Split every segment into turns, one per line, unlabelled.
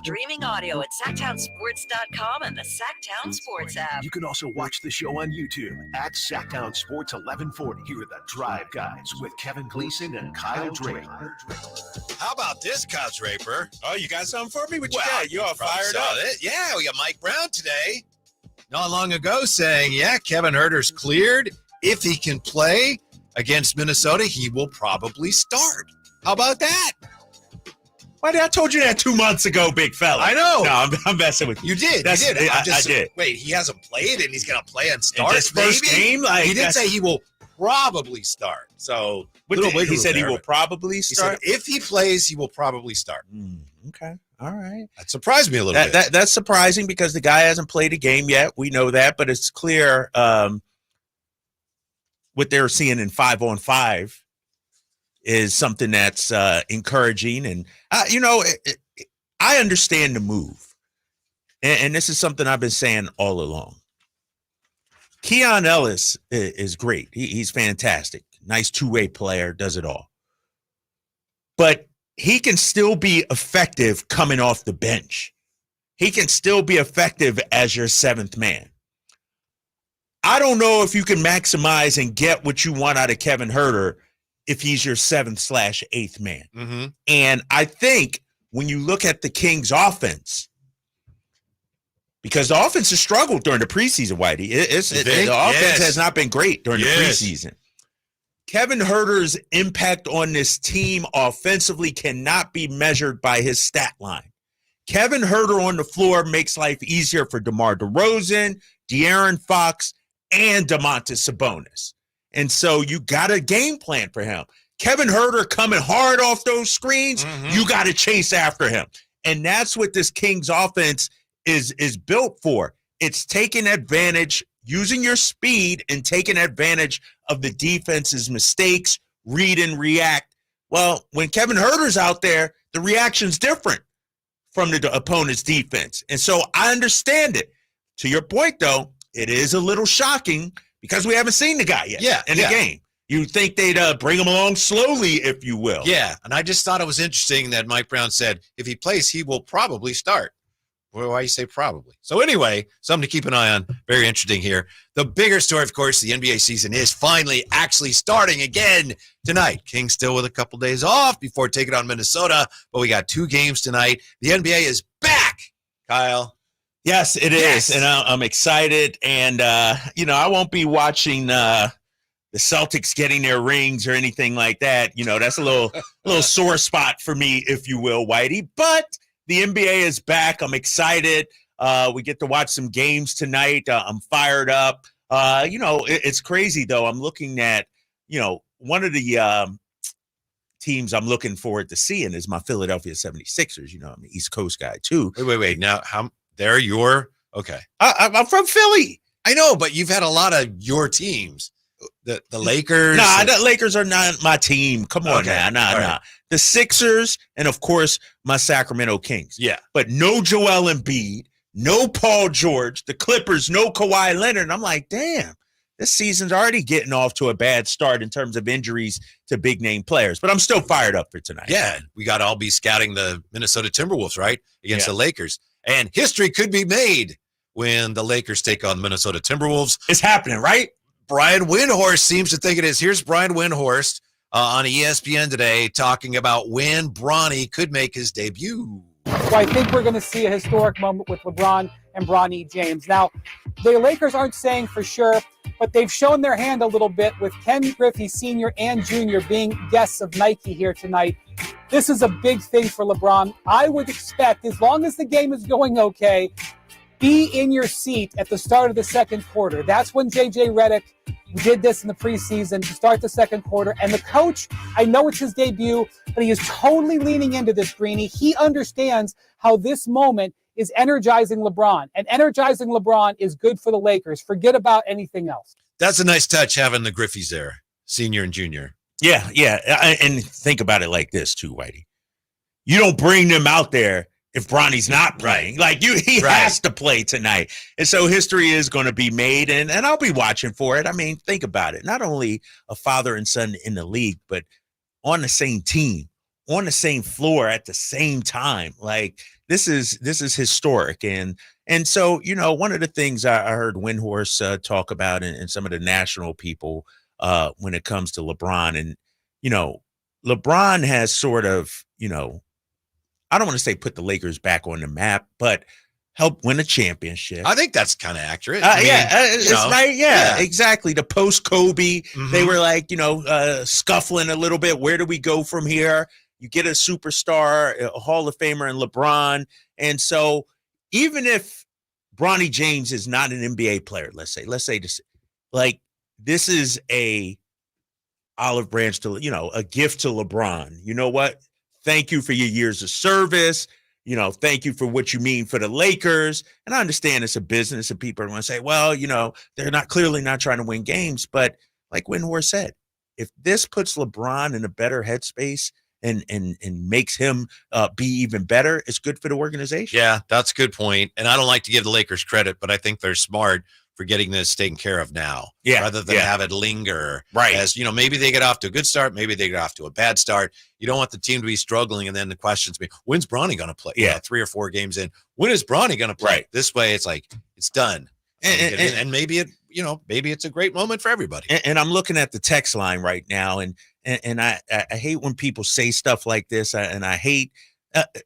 streaming audio at SactownSports.com and the Sactown Sports app.
You can also watch the show on YouTube at Sactown Sports 1140. Here are the Drive Guys with Kevin Gleason and Kyle Draper.
How about this, Kyle Draper?
Oh, you got something for me? What you got? You all fired up?
Yeah, we got Mike Brown today. Not long ago saying, Kevin Huerter's cleared. If he can play against Minnesota, he will probably start. How about that?
Why did I told you that 2 months ago, big fella?
I know.
No, I'm messing with you.
You did.
I
did. Wait, he hasn't played and he's going to play and start?
In this first game?
He did say he will probably start. So,
he said he will probably start?
He said if he plays, he will probably start.
Okay. All right.
That surprised me a little bit.
That's surprising because the guy hasn't played a game yet. We know that, but it's clear what they're seeing in 5-on-5 is something that's encouraging. And, I understand the move. And this is something I've been saying all along. Keon Ellis is great. He's fantastic. Nice two-way player, does it all. But he can still be effective coming off the bench. He can still be effective as your seventh man. I don't know if you can maximize and get what you want out of Kevin Huerter if he's your 7th/8th man.
Mm-hmm.
And I think when you look at the Kings offense, because the offense has struggled during the preseason, Whitey. The offense has not been great during the preseason. Kevin Huerter's impact on this team offensively cannot be measured by his stat line. Kevin Huerter on the floor makes life easier for DeMar DeRozan, De'Aaron Fox, and Domantas Sabonis. And so you got a game plan for him. Kevin Huerter coming hard off those screens, you got to chase after him. And that's what this Kings offense is built for. It's taking advantage, using your speed and taking advantage of the defense's mistakes, read and react. Well, when Kevin Huerter's out there, the reaction's different from the opponent's defense. And so I understand it. To your point, though, it is a little shocking because we haven't seen the guy yet in the game. You'd think they'd bring him along slowly, if you will.
Yeah, and I just thought it was interesting that Mike Brown said if he plays, he will probably start. Well, why you say probably? So anyway, something to keep an eye on. Very interesting here. The bigger story, of course, the NBA season is finally actually starting again tonight. Kings still with a couple days off before taking on Minnesota, but we got 2 games tonight. The NBA is back, Kyle.
Yes, it is, and I'm excited. And, I won't be watching the Celtics getting their rings or anything like that. That's a little sore spot for me, if you will, Whitey. But the NBA is back. I'm excited. We get to watch some games tonight. I'm fired up. It's crazy, though. I'm looking at, one of the teams I'm looking forward to seeing is my Philadelphia 76ers. I'm an East Coast guy, too.
Wait. Now, they're your – okay.
I'm from Philly.
I know, but you've had a lot of your teams. The Lakers.
The Lakers are not my team. Come on,
okay.
Nah.
Right.
The Sixers and, of course, my Sacramento Kings.
Yeah.
But no Joel Embiid, no Paul George, the Clippers, no Kawhi Leonard. And I'm like, damn, this season's already getting off to a bad start in terms of injuries to big-name players. But I'm still fired up for tonight.
Yeah, we got to all be scouting the Minnesota Timberwolves, right, against the Lakers. And history could be made when the Lakers take on Minnesota Timberwolves.
It's happening, right?
Brian Windhorst seems to think it is. Here's Brian Windhorst on ESPN today talking about when Bronny could make his debut.
So I think we're going to see a historic moment with LeBron and Bronny James. Now, the Lakers aren't saying for sure, but they've shown their hand a little bit with Ken Griffey Sr. and Jr. being guests of Nike here tonight. This is a big thing for LeBron. I would expect, as long as the game is going okay, be in your seat at the start of the second quarter. That's when J.J. Redick did this in the preseason to start the second quarter. And the coach, I know it's his debut, but he is totally leaning into this, Greeny. He understands how this moment is energizing LeBron. And energizing LeBron is good for the Lakers. Forget about anything else.
That's a nice touch having the Griffies there, senior and junior.
Yeah. And think about it like this, too, Whitey. You don't bring them out there if Bronny's not playing. Like, he has to play tonight. And so history is going to be made, and I'll be watching for it. I mean, think about it. Not only a father and son in the league, but on the same team, on the same floor at the same time. Like this is historic. And so, one of the things I heard Windhorse talk about and some of the national people when it comes to LeBron, and, LeBron has sort of, I don't want to say put the Lakers back on the map, but helped win a championship.
I think that's kind of accurate.
It's right. Yeah, exactly. The post Kobe, they were like, scuffling a little bit. Where do we go from here? You get a superstar, a Hall of Famer in LeBron. And so even if Bronny James is not an NBA player, let's say this, like this is a olive branch to, a gift to LeBron. You know what? Thank you for your years of service. Thank you for what you mean for the Lakers. And I understand it's a business and people are going to say, well, they're clearly not trying to win games. But like Windhorse said, if this puts LeBron in a better headspace and makes him be even better, it's good for the organization.
Yeah, that's a good point. And I don't like to give the Lakers credit, but I think they're smart for getting this taken care of now, rather than have it linger.
Right.
As, maybe they get off to a good start, maybe they get off to a bad start. You don't want the team to be struggling, and then the questions be, when's Bronny going to play? 3 or 4 games in. When is Bronny going to play? Right. This way, it's like, it's done. And maybe maybe it's a great moment for everybody.
And I'm looking at the text line right now, and I hate when people say stuff like this, and I hate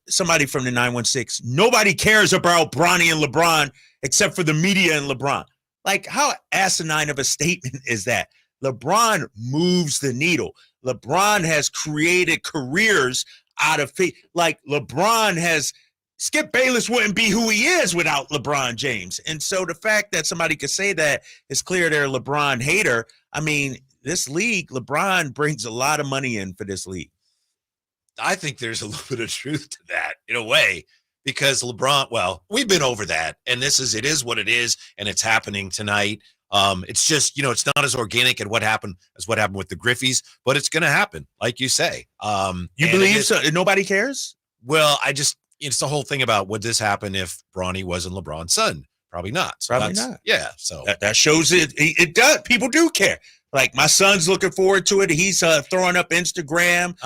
somebody from the 916. Nobody cares about Bronny and LeBron except for the media and LeBron. Like, how asinine of a statement is that? LeBron moves the needle. LeBron has created careers out of faith. Like, LeBron has – Skip Bayless wouldn't be who he is without LeBron James. And so the fact that somebody could say that is clear they're a LeBron hater. I mean, this league, LeBron brings a lot of money in for this league.
I think there's a little bit of truth to that in a way. Because LeBron, well, we've been over that, and it is what it is, and it's happening tonight. It's just, it's not as organic as what happened with the Griffies, but it's going to happen, like you say.
You believe so? Nobody cares?
Well, it's the whole thing about, would this happen if Bronny wasn't LeBron's son? Probably not. So
Probably not.
Yeah. So
that shows it does. People do care. Like, my son's looking forward to it. He's throwing up Instagram.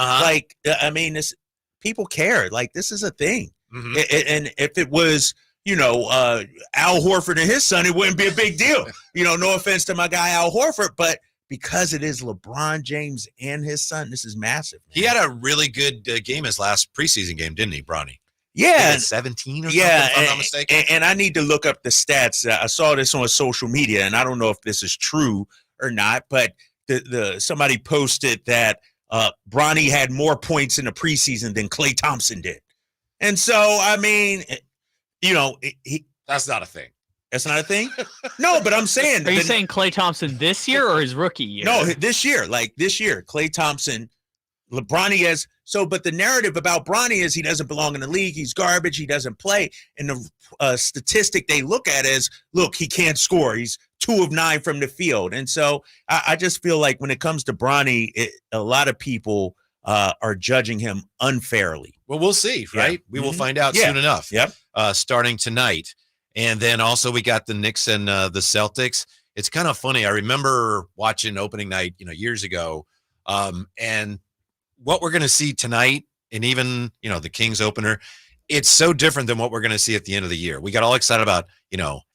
People care. Like, this is a thing. Mm-hmm. And if it was, Al Horford and his son, it wouldn't be a big deal. No offense to my guy Al Horford, but because it is LeBron James and his son, this is massive. Man.
He had a really good game his last preseason game, didn't he, Bronny?
Yeah.
17 or something, if I'm not mistaken.
And I need to look up the stats. I saw this on social media, and I don't know if this is true or not, but somebody posted that Bronny had more points in the preseason than Klay Thompson did. And so, I mean,
that's not a thing.
That's not a thing? No, but I'm saying.
Are you saying Klay Thompson this year or his rookie year?
No, this year. Like this year, Klay Thompson, Bronny has. So, but the narrative about Bronny is he doesn't belong in the league. He's garbage. He doesn't play. And the statistic they look at is, look, he can't score. He's 2 of 9 from the field. And so I just feel like when it comes to Bronny, a lot of people are judging him unfairly.
Well, we'll see, right? We will find out soon enough.
Yep.
Starting tonight. And then also we got the Knicks and the Celtics. It's kind of funny. I remember watching opening night, years ago. And what we're going to see tonight, and even, the Kings opener, it's so different than what we're going to see at the end of the year. We got all excited about,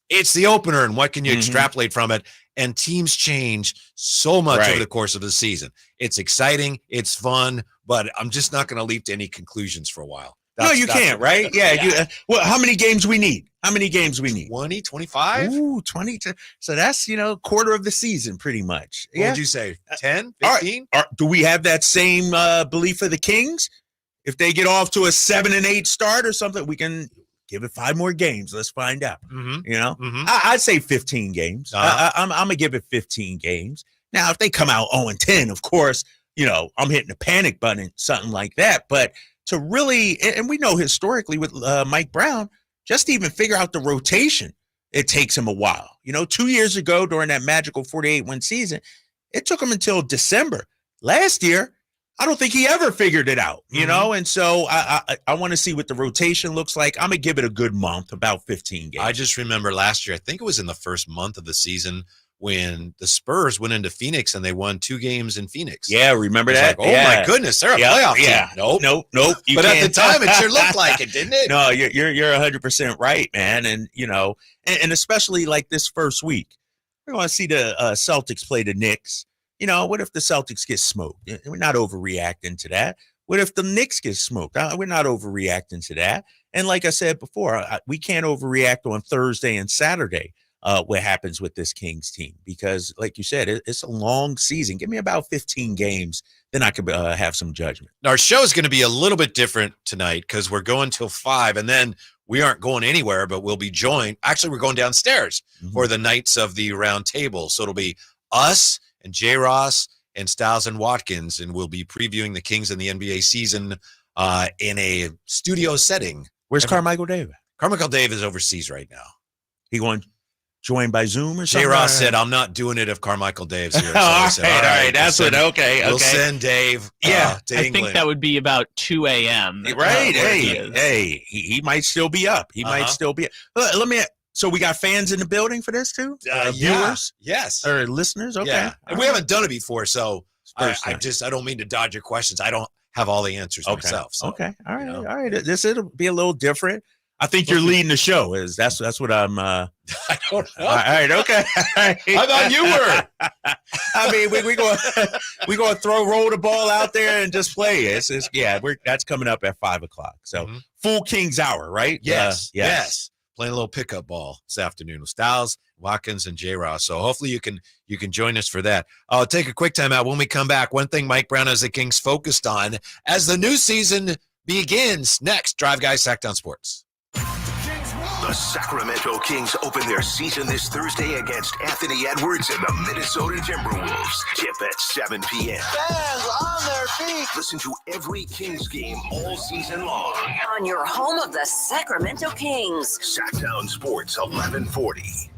it's the opener and what can you extrapolate from it? And teams change so much over the course of the season. It's exciting. It's fun, but I'm just not going to leap to any conclusions for a while.
No, you can't, right? Yeah. Well, how many games we need?
20, 25?
Ooh, 20. So that's, quarter of the season pretty much.
What would you say? 10, 15?
Do we have that same belief for the Kings? If they get off to a 7-8 start or something, we can give it 5 more games. Let's find out. I'd say 15 games. I'm going to give it 15 games. Now, if they come out 0-10, of course, I'm hitting the panic button, something like that. But to really, and we know historically with Mike Brown, just to even figure out the rotation, it takes him a while. 2 years ago during that magical 48-win season, it took him until December. Last year, I don't think he ever figured it out, and so I want to see what the rotation looks like. I'm going to give it a good month, about 15 games.
I just remember last year, I think it was in the first month of the season when the Spurs went into Phoenix and they won 2 games in Phoenix.
Yeah, remember
It's
that?
like, oh my goodness, they're a playoff team. Nope.
But
At the time, it sure looked like it, didn't it?
No, you're 100% right, man. And and especially like this first week, we're going to see the Celtics play the Knicks. What if the Celtics get smoked? We're not overreacting to that. What if the Knicks get smoked? We're not overreacting to that. And like I said before, we can't overreact on Thursday and Saturday. What happens with this Kings team, because like you said, it's a long season. Give me about 15 games, then I could have some judgment.
Our show is going to be a little bit different tonight because we're going till 5, and then we aren't going anywhere, but we'll be joined. Actually, we're going downstairs for the nights of the Roundtable. So it'll be us and J. Ross and Styles and Watkins, and we'll be previewing the Kings and the NBA season in a studio setting.
Where's Carmichael Dave?
Carmichael Dave is overseas right now.
He going joined by Zoom or something?
J. Ross said, I'm not doing it if Carmichael Dave's here. So
all
said,
right. That's
we'll
what.
We'll send Dave to
I
England.
think that would be about 2 a.m.
Right. He might still be up. He might still be up. Let me. So we got fans in the building for this too? Viewers?
Yes.
Or listeners? Okay.
Yeah. And we haven't done it before, so I
Spurs
don't mean to dodge your questions. I don't have all the answers myself. So,
okay. All right. All right. It'll be a little different. I think you're leading the show. That's what I'm.
I don't know.
All right. Okay.
I thought you were.
I mean, we going to roll the ball out there and just play. That's coming up at 5:00. So full Kings hour, right?
Yes. Playing a little pickup ball this afternoon with Styles, Watkins, and J. Ross. So hopefully you can join us for that. I'll take a quick time out. When we come back, one thing Mike Brown has the Kings focused on as the new season begins. Next, Drive Guys, Sactown Sports.
The Sacramento Kings open their season this Thursday against Anthony Edwards and the Minnesota Timberwolves. Tip at 7 p.m.
Fans on their feet.
Listen to every Kings game all season long.
On your home of the Sacramento Kings.
Sactown Sports 1140.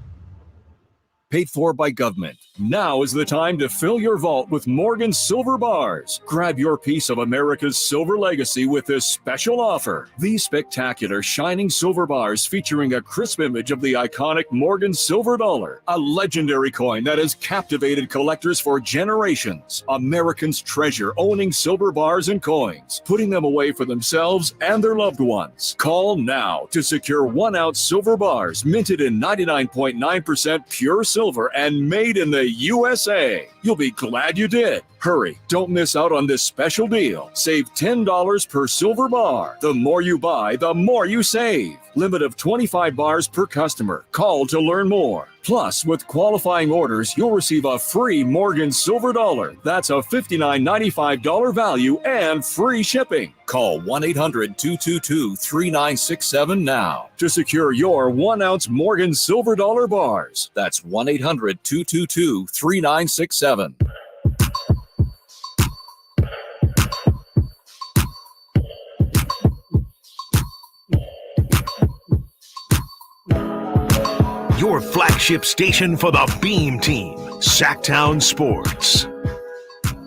Paid for by government. Now is the time to fill your vault with Morgan Silver Bars. Grab your piece of America's silver legacy with this special offer. These spectacular shining silver bars featuring a crisp image of the iconic Morgan Silver Dollar, a legendary coin that has captivated collectors for generations. Americans treasure owning silver bars and coins, putting them away for themselves and their loved ones. Call now to secure 1-ounce silver bars minted in 99.9% pure silver and made in the USA. You'll be glad you did. Hurry, don't miss out on this special deal. Save $10 per silver bar. The more you buy, the more you save. Limit of 25 bars per customer. Call to learn more. Plus, with qualifying orders, you'll receive a free Morgan Silver Dollar. That's a $59.95 value and free shipping. Call 1-800-222-3967 now to secure your 1-ounce Morgan Silver Dollar bars. That's 1-800-222-3967.
Your flagship station for the Beam Team, Sactown Sports.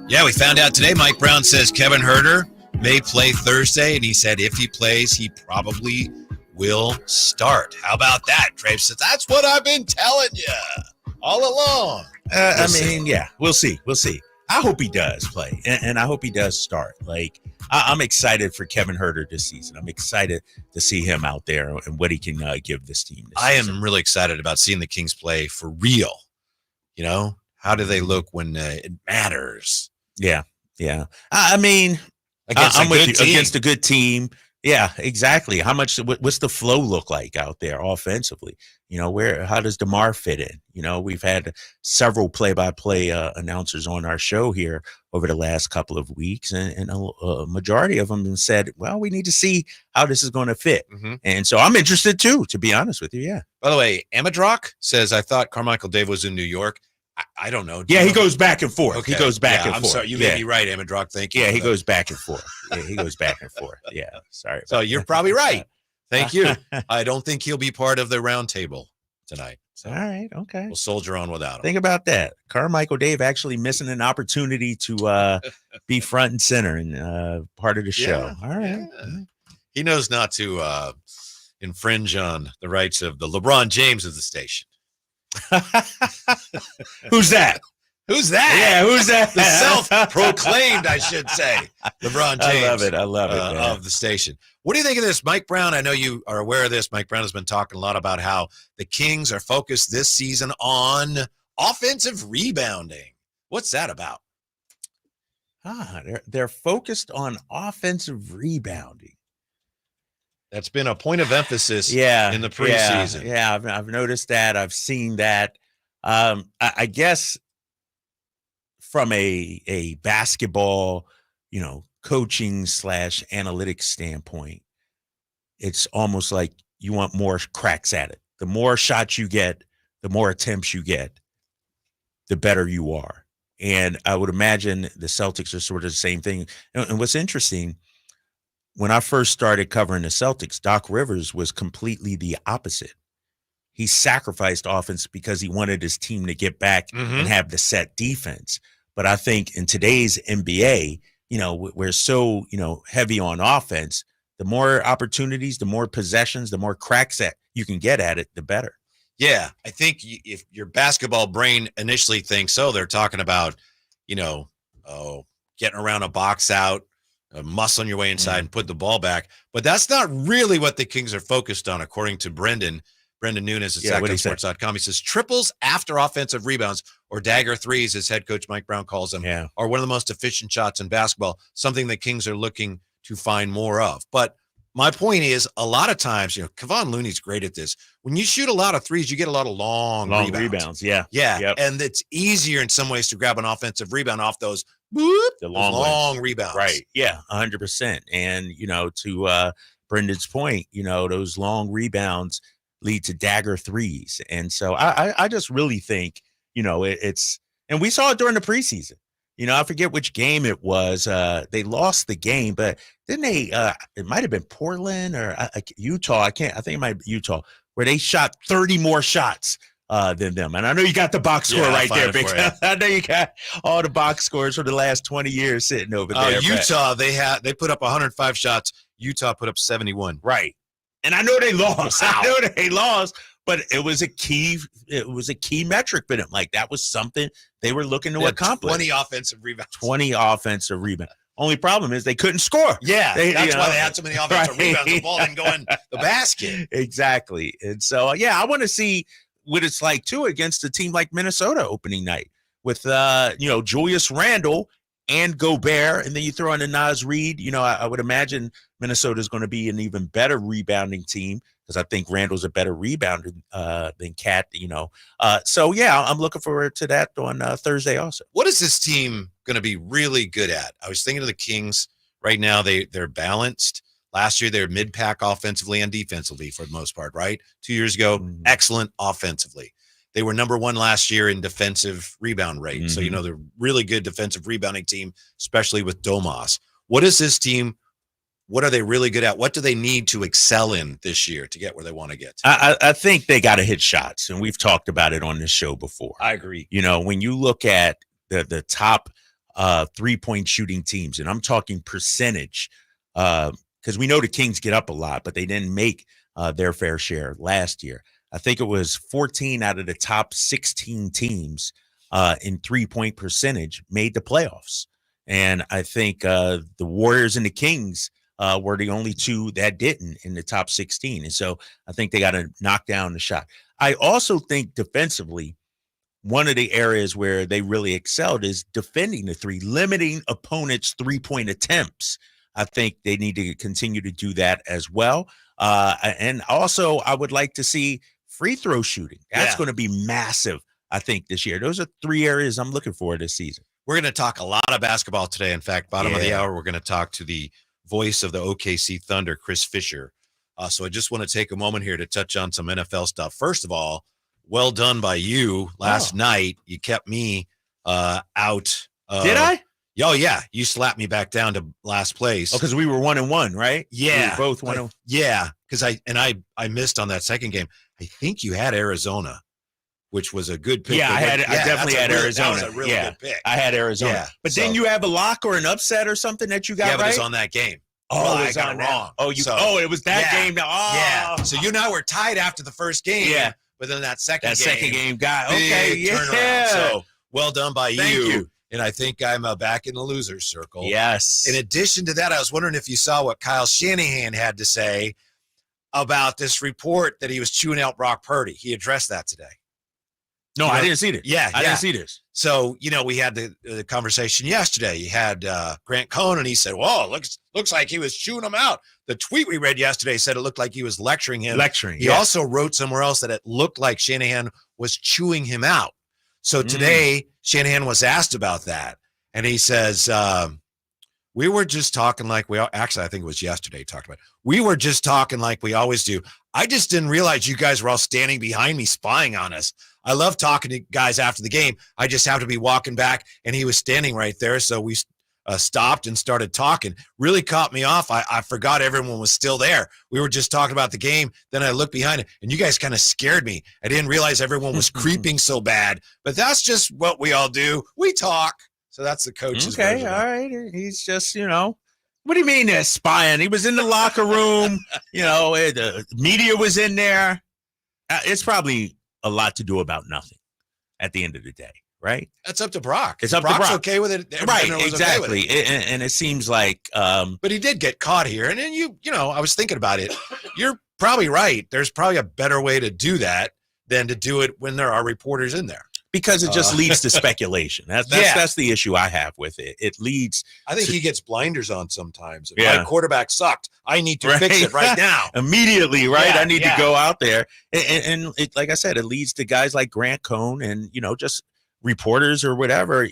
Yeah, we found out today. Mike Brown says Kevin Huerter may play Thursday, and he said if he plays, he probably will start. How about that, Trace? Says that's what I've been telling you all along.
We'll see. I hope he does play, and I hope he does start. Like, I'm excited for Kevin Huerter this season. I'm excited to see him out there and what he can give this team this season.
Am really excited about seeing the Kings play for real. You know, how do they look when it matters?
Yeah. I mean, I'm with you. Against a good team. Yeah, exactly. What's the flow look like out there offensively? You know, how does DeMar fit in? You know, we've had several play-by-play announcers on our show here over the last couple of weeks, and a majority of them have said, well, we need to see how this is going to fit. And so I'm interested too, to be honest with you. Yeah.
By the way, Amadrock says, I thought Carmichael Dave was in New York. I don't know.
He goes back and forth.
Okay.
He goes back and
I'm
forth.
Sorry, you may be right, Amadrock. Thank you.
Yeah, he goes back and forth. Yeah, sorry.
So you're probably right. Thank you. I don't think he'll be part of the roundtable tonight. So
all right, okay.
We'll soldier on without him.
Think about that. Carmichael Dave actually missing an opportunity to be front and center and part of the show. All right.
Yeah. He knows not to infringe on the rights of the LeBron James of the station.
Who's that?
Who's that?
Yeah, who's that?
The self-proclaimed, I should say, LeBron James.
I love it.
Of the station. What do you think of this, Mike Brown? I know you are aware of this. Mike Brown has been talking a lot about how the Kings are focused this season on offensive rebounding. What's that about?
They're focused on offensive rebounding.
That's been a point of emphasis in the preseason.
Yeah, I've noticed that. I've seen that. I guess from a basketball, coaching / analytics standpoint, it's almost like you want more cracks at it. The more shots you get, the more attempts you get, the better you are. And I would imagine the Celtics are sort of the same thing. And what's interesting, when I first started covering the Celtics, Doc Rivers was completely the opposite. He sacrificed offense because he wanted his team to get back and have the set defense. But I think in today's NBA, we're so, heavy on offense. The more opportunities, the more possessions, the more cracks that you can get at it, the better.
Yeah, I think if your basketball brain initially thinks, they're talking about, getting around a box out, muscling your way inside and put the ball back. But that's not really what the Kings are focused on, according to Brendan Nunes at SactownSports.com. He says triples after offensive rebounds, or dagger threes, as head coach Mike Brown calls them, are one of the most efficient shots in basketball, something the Kings are looking to find more of. But my point is, a lot of times, Kevon Looney's great at this. When you shoot a lot of threes, you get a lot of long rebounds.
Yeah.
Yep. And it's easier in some ways to grab an offensive rebound off those long rebounds.
Right. Yeah, 100%. And, to Brendan's point, those long rebounds lead to dagger threes. And so I just really think, it's – and we saw it during the preseason. I forget which game it was. They lost the game, but didn't they? It might have been Portland or Utah. I think it might be Utah, where they shot 30 more shots than them. And I know you got the box score right there, Big. I know you got all the box scores for the last 20 years sitting over there.
Utah, they put up 105 shots. Utah put up 71.
Right. And I know they lost. But it was a key metric for them. Like, that was something they were looking to accomplish.
20 offensive rebounds.
Only problem is they couldn't score.
Yeah, that's why they had so many offensive rebounds. The ball didn't go in the basket.
Exactly. And so, I want to see what it's like, too, against a team like Minnesota opening night with, Julius Randle and Gobert, and then you throw in a Naz Reid. I would imagine Minnesota is going to be an even better rebounding team, because I think Randall's a better rebounder than Cat, I'm looking forward to that on Thursday also.
What is this team going to be really good at? I was thinking of the Kings right now. They're balanced. Last year, they were mid-pack offensively and defensively for the most part, right? 2 years ago, excellent offensively. They were number one last year in defensive rebound rate. So, they're really good defensive rebounding team, especially with Domas. What is this team? What are they really good at? What do they need to excel in this year to get where they want to get to?
I think they got to hit shots, and we've talked about it on this show before.
I agree.
When you look at the top three-point shooting teams, and I'm talking percentage, because we know the Kings get up a lot, but they didn't make their fair share last year. I think it was 14 out of the top 16 teams in three-point percentage made the playoffs. And I think the Warriors and the Kings were the only two that didn't in the top 16. And so I think they got to knock down the shot. I also think defensively, one of the areas where they really excelled is defending the three, limiting opponents' three-point attempts. I think they need to continue to do that as well. And also, I would like to see free throw shooting. That's going to be massive, I think, this year. Those are three areas I'm looking for this season.
We're going to talk a lot of basketball today. In fact, bottom of the hour, we're going to talk to the voice of the OKC Thunder, Chris Fisher. So I just want to take a moment here to touch on some NFL stuff. First of all, well done by you last night. You kept me out.
Did I?
Oh, yeah. You slapped me back down to last place.
Oh, because we were 1-1, right?
Yeah.
We were both 1-1.
Yeah, because I missed on that second game. I think you had Arizona, which was a good pick.
Yeah, I definitely had Arizona.
That was a really good pick.
I had Arizona. Yeah, but then you have a lock or an upset or something that you got right?
Yeah, but it's on that game.
Oh,
I got it wrong.
Oh, it was that game now. Oh.
Yeah. So you and I were tied after the first game.
Yeah.
but then that second
game got
big
okay.
turnaround.
Yeah.
So well done by
Thank you.
And I think I'm back in the loser's circle.
Yes.
In addition to that, I was wondering if you saw what Kyle Shanahan had to say about this report that he was chewing out Brock Purdy. He addressed that today.
No, I didn't see this.
Yeah,
I didn't see this.
So, we had the conversation yesterday. You had Grant Cohn, and he said, well, looks like he was chewing him out. The tweet we read yesterday said it looked like he was lecturing him. He also wrote somewhere else that it looked like Shanahan was chewing him out. So today, Shanahan was asked about that, and he says, we were just talking like actually, I think it was yesterday talked about it. We were just talking like we always do. I just didn't realize you guys were all standing behind me spying on us. I love talking to guys after the game. I just happened to be walking back, and he was standing right there, so we stopped and started talking. Really caught me off. I forgot everyone was still there. We were just talking about the game. Then I looked behind it, and you guys kind of scared me. I didn't realize everyone was creeping so bad. But that's just what we all do. We talk. So that's the coach's
version. All right. He's just, what do you mean they're spying? He was in the locker room. The media was in there. It's probably a lot to do about nothing at the end of the day. Right?
That's up to Brock.
It's up to Brock.
Okay with it.
Right, exactly. Okay with it. And it seems like
but he did get caught here. And then I was thinking about it. You're probably right. There's probably a better way to do that than to do it when there are reporters in there.
Because it just leads to speculation. That's the issue I have with it. It leads.
I think he gets blinders on sometimes. If my quarterback sucked, I need to fix it right now.
Immediately, right? I need to go out there. And it, like I said, it leads to guys like Grant Cohn and, just reporters or whatever,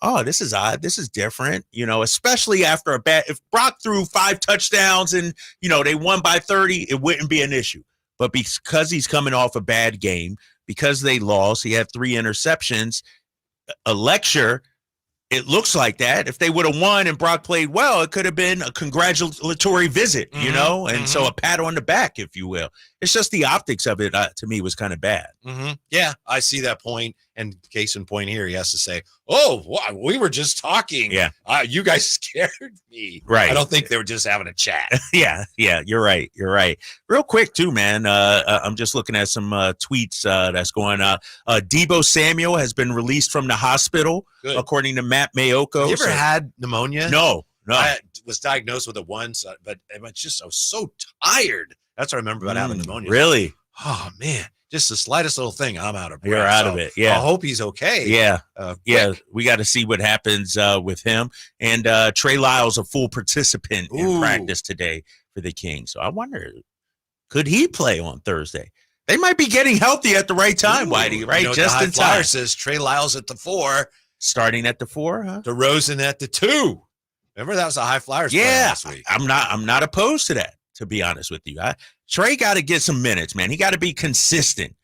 oh, this is odd. This is different, especially after if Brock threw 5 touchdowns and, they won by 30, it wouldn't be an issue. But because he's coming off a bad game, because they lost, he had 3 interceptions, a lecture. It looks like that. If they would have won and Brock played well, it could have been a congratulatory visit, and so a pat on the back, if you will. It's just the optics of it, to me, was kind of bad.
Yeah, I see that point. And case in point here, he has to say, oh, we were just talking.
Yeah.
You guys scared me.
Right.
I don't think they were just having a chat.
Yeah, you're right. Real quick, too, man. I'm just looking at some tweets that's going on. Deebo Samuel has been released from the hospital, according to Matt Mayoko.
You ever had pneumonia?
No.
I was diagnosed with it once, but I was so tired. That's what I remember about having pneumonia.
Really?
Oh, man. Just the slightest little thing, I'm out of breath.
You're out of it. Yeah.
I hope he's okay.
Yeah. We got to see what happens with him. And Trey Lyles, a full participant in practice today for the Kings. So I wonder, could he play on Thursday? They might be getting healthy at the right time, Whitey, right?
Just in time. Says Trey Lyles at the 4.
Starting at the 4, huh?
DeRozan at the 2. Remember, that was a high Flyers plan last week.
I'm not opposed to that, to be honest with you. Trey got to get some minutes, man. He got to be consistent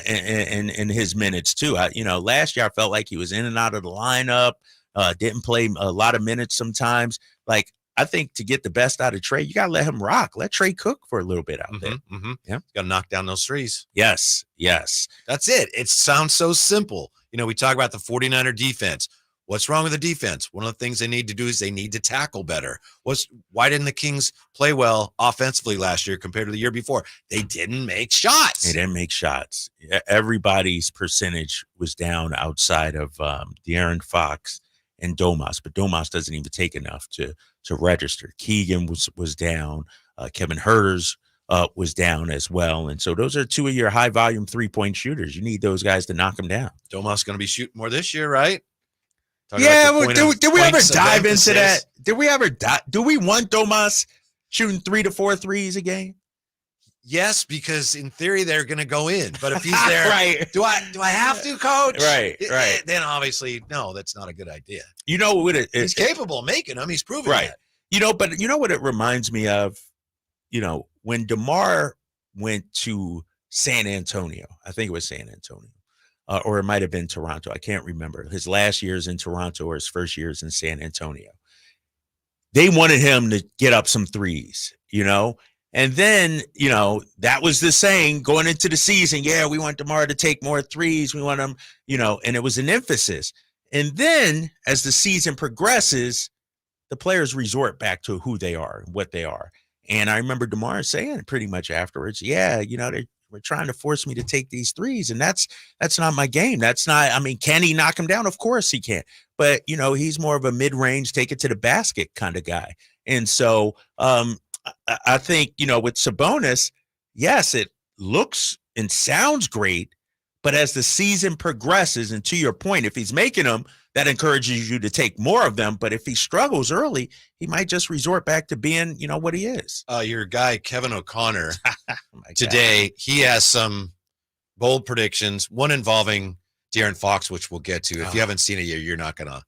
in his minutes too. Last year I felt like he was in and out of the lineup, didn't play a lot of minutes sometimes. Like, I think to get the best out of Trey, you got to let him rock. Let Trey cook for a little bit out there.
Yeah, got to knock down those threes.
Yes.
That's it. It sounds so simple. We talk about the 49er defense. What's wrong with the defense? One of the things they need to do is they need to tackle better. Why didn't the Kings play well offensively last year compared to the year before? They didn't make shots.
Everybody's percentage was down outside of De'Aaron Fox and Domas, but Domas doesn't even take enough to register. Keegan was down. Kevin Huerter's was down as well. And so those are 2 of your high-volume three-point shooters. You need those guys to knock them down.
Domas going to be shooting more this year, right?
Did we ever dive into that? Do we want Domas shooting 3 to 4 threes a game?
Yes, because in theory they're going to go in. But if he's there,
right?
Do I have to, coach?
Right.
Then obviously, no, that's not a good idea.
He's
capable of making them. He's proven
right.
that.
But you know what it reminds me of? When DeMar went to San Antonio, I think it was San Antonio. Or it might have been Toronto. I can't remember. His last year's in Toronto or his first year's in San Antonio. They wanted him to get up some threes, And then, that was the saying going into the season. Yeah, we want DeMar to take more threes. We want him, and it was an emphasis. And then as the season progresses, the players resort back to who they are and what they are. And I remember DeMar saying pretty much afterwards, we're trying to force me to take these threes, and that's not my game. That's not. I mean, can he knock him down? Of course he can. But he's more of a mid-range, take it to the basket kind of guy. And so I think with Sabonis, yes, it looks and sounds great, but as the season progresses, and to your point, if he's making them, that encourages you to take more of them. But if he struggles early, he might just resort back to being, what he is.
Your guy, Kevin O'Connor, today, he has some bold predictions, one involving De'Aaron Fox, which we'll get to. If you haven't seen it yet, you're not gonna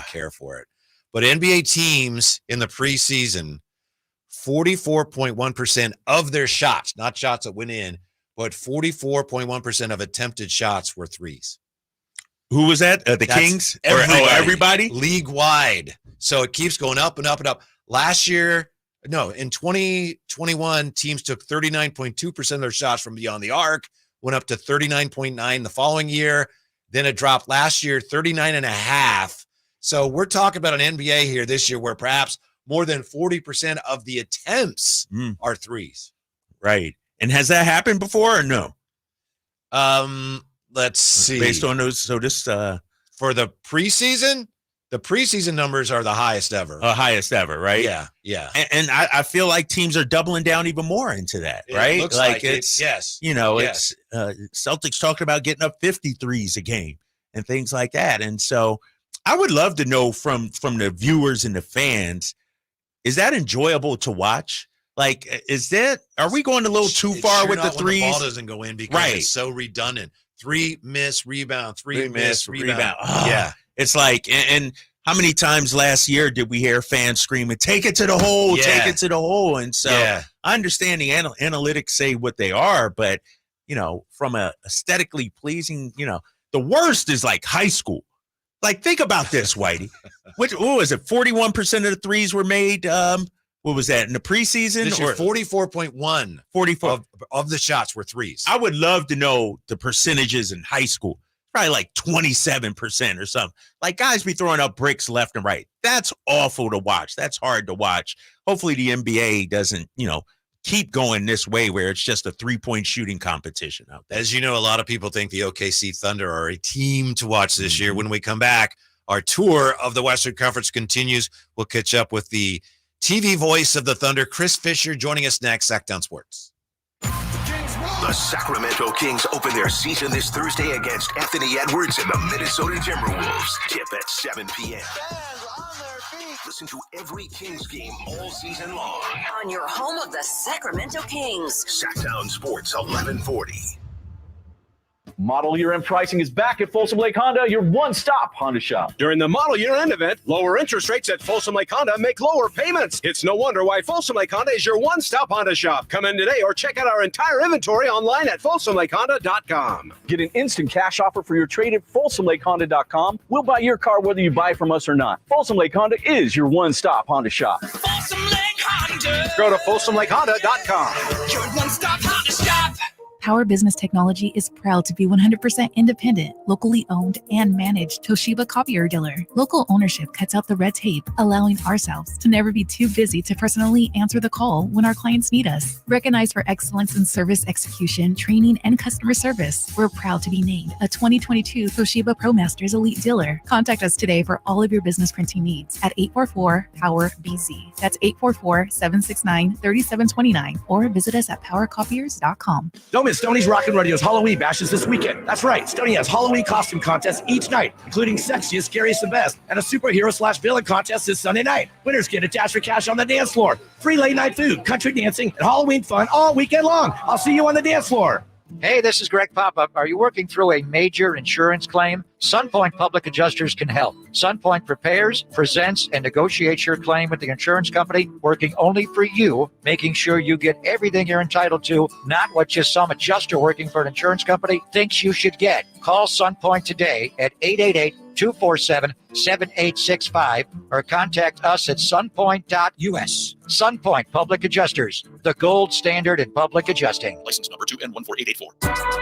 care for it. But NBA teams in the preseason, 44.1% of their shots, not shots that went in, but 44.1% of attempted shots were threes.
Who was that? The Kings? Everybody?
League-wide. So it keeps going up and up and up. Last year, in 2021, teams took 39.2% of their shots from beyond the arc, went up to 39.9% the following year. Then it dropped last year, 39.5%. So we're talking about an NBA here this year where perhaps more than 40% of the attempts are threes.
Right. And has that happened before or no?
Let's see.
Based on those, so this
for the preseason numbers are the highest ever.
Highest ever, right?
Yeah.
And I feel like teams are doubling down even more into that, right?
It looks like it's yes.
It's Celtics talking about getting up 53s a game and things like that. And so I would love to know from the viewers and the fans, is that enjoyable to watch? Like, are we going a little too far with the threes?
The ball doesn't go in because it's so redundant. 3 miss, rebound, 3 miss, rebound.
Oh, yeah. It's like, and how many times last year did we hear fans screaming, take it to the hole, take it to the hole? And so I understand the analytics say what they are, but, from a aesthetically pleasing, the worst is like high school. Like, think about this, Whitey. What was it? 41% of the threes were made. What was that in the preseason?
This year, 44.1.
44
of the shots were threes.
I would love to know the percentages in high school. Probably like 27% or something. Like, guys be throwing up bricks left and right. That's awful to watch. That's hard to watch. Hopefully the NBA doesn't, keep going this way where it's just a 3-point shooting competition out there.
As you know, a lot of people think the OKC Thunder are a team to watch this year. When we come back, our tour of the Western Conference continues. We'll catch up with the TV voice of the Thunder, Chris Fisher, joining us next, Sactown Sports.
The Sacramento Kings open their season this Thursday against Anthony Edwards and the Minnesota Timberwolves. Tip at 7 p.m.
Fans on their feet.
Listen to every Kings game all season long.
On your home of the Sacramento Kings.
Sactown Sports 1140.
Model Year End pricing is back at Folsom Lake Honda, your one-stop Honda shop.
During the Model Year End event, lower interest rates at Folsom Lake Honda make lower payments. It's no wonder why Folsom Lake Honda is your one-stop Honda shop. Come in today or check out our entire inventory online at folsomlakehonda.com.
Get an instant cash offer for your trade at folsomlakehonda.com. We'll buy your car whether you buy from us or not. Folsom Lake Honda is your one-stop Honda shop.
Folsom Lake Honda. Go to folsomlakehonda.com. Your one-stop Honda shop.
Power Business Technology is proud to be 100% independent, locally owned, and managed Toshiba copier dealer. Local ownership cuts out the red tape, allowing ourselves to never be too busy to personally answer the call when our clients need us. Recognized for excellence in service execution, training, and customer service, we're proud to be named a 2022 Toshiba ProMasters Elite Dealer. Contact us today for all of your business printing needs at 844-POWER-BZ. That's 844-769-3729, or visit us at powercopiers.com.
Don't miss Stoney's Rockin' Rodeo's Halloween bashes this weekend. That's right, Stoney has Halloween costume contests each night, including Sexiest, Scariest, and Best, and a superhero/villain contest this Sunday night. Winners get a dash for cash on the dance floor, free late night food, country dancing, and Halloween fun all weekend long. I'll see you on the dance floor.
Hey, this is Greg Pop-Up. Are you working through a major insurance claim? SunPoint Public Adjusters can help. SunPoint prepares, presents, and negotiates your claim with the insurance company, working only for you, making sure you get everything you're entitled to, not what just some adjuster working for an insurance company thinks you should get. Call SunPoint today at 888-247-7865 or contact us at sunpoint.us. SunPoint Public Adjusters, the gold standard in public adjusting.
License number 2N14884.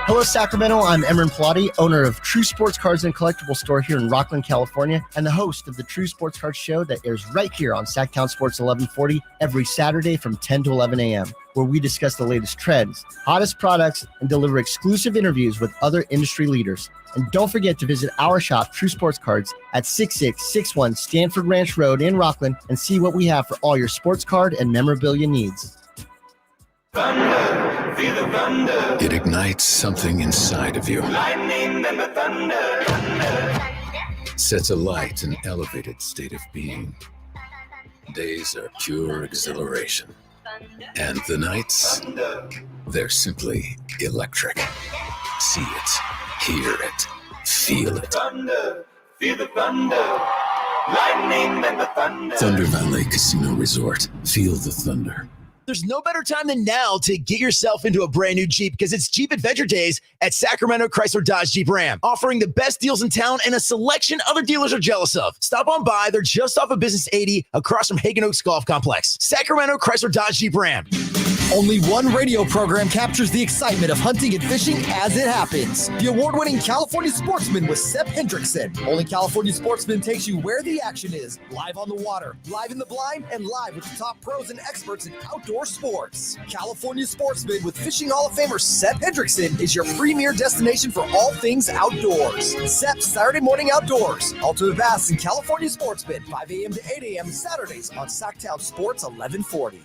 Hello, Sacramento. I'm Emran Pilati, owner of True Sports Cars
and collectible store here in Rockland, California, and the host of the True Sports Card Show that airs right here on Sactown Sports 1140 every Saturday from 10 to 11 a.m., where we discuss the latest trends, hottest products, and deliver exclusive interviews with other industry leaders. And don't forget to visit our shop, True Sports Cards, at 6661 Stanford Ranch Road in Rockland and see what we have for all your sports card and memorabilia needs.
Thunder, feel the thunder. It ignites something inside of you. Lightning and the thunder. Sets alight an elevated state of being. Days are pure exhilaration. And the nights, they're simply electric. See it, hear it, feel it. Thunder, feel the thunder. Lightning and the thunder. Thunder Valley Casino Resort. Feel the thunder.
There's no better time than now to get yourself into a brand new Jeep because it's Jeep Adventure Days at Sacramento Chrysler Dodge Jeep Ram, offering the best deals in town and a selection other dealers are jealous of. Stop on by. They're just off of Business 80 across from Hagen Oaks Golf Complex. Sacramento Chrysler Dodge Jeep Ram.
Only one radio program captures the excitement of hunting and fishing as it happens. The award-winning California Sportsman with Sep Hendrickson. Only California Sportsman takes you where the action is. Live on the water, live in the blind, and live with the top pros and experts in outdoor sports. California Sportsman with Fishing Hall of Famer Sep Hendrickson is your premier destination for all things outdoors. Sep's Saturday Morning Outdoors. Ultimate Bass and California Sportsman, 5 a.m. to 8 a.m. Saturdays on Sactown Sports 1140.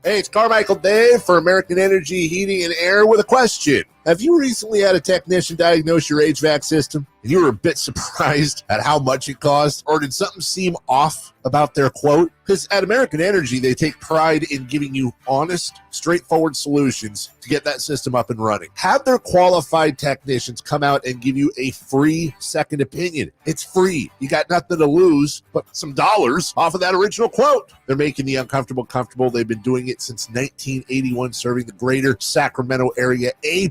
Hey, it's Carmichael Dave for American Energy Heating and Air with a question. Have you recently had a technician diagnose your HVAC system and you were a bit surprised at how much it cost? Or did something seem off about their quote? Because at American Energy, they take pride in giving you honest, straightforward solutions to get that system up and running. Have their qualified technicians come out and give you a free second opinion. It's free. You got nothing to lose but some dollars off of that original quote. They're making the uncomfortable comfortable. They've been doing it since 1981, serving the greater Sacramento area. A+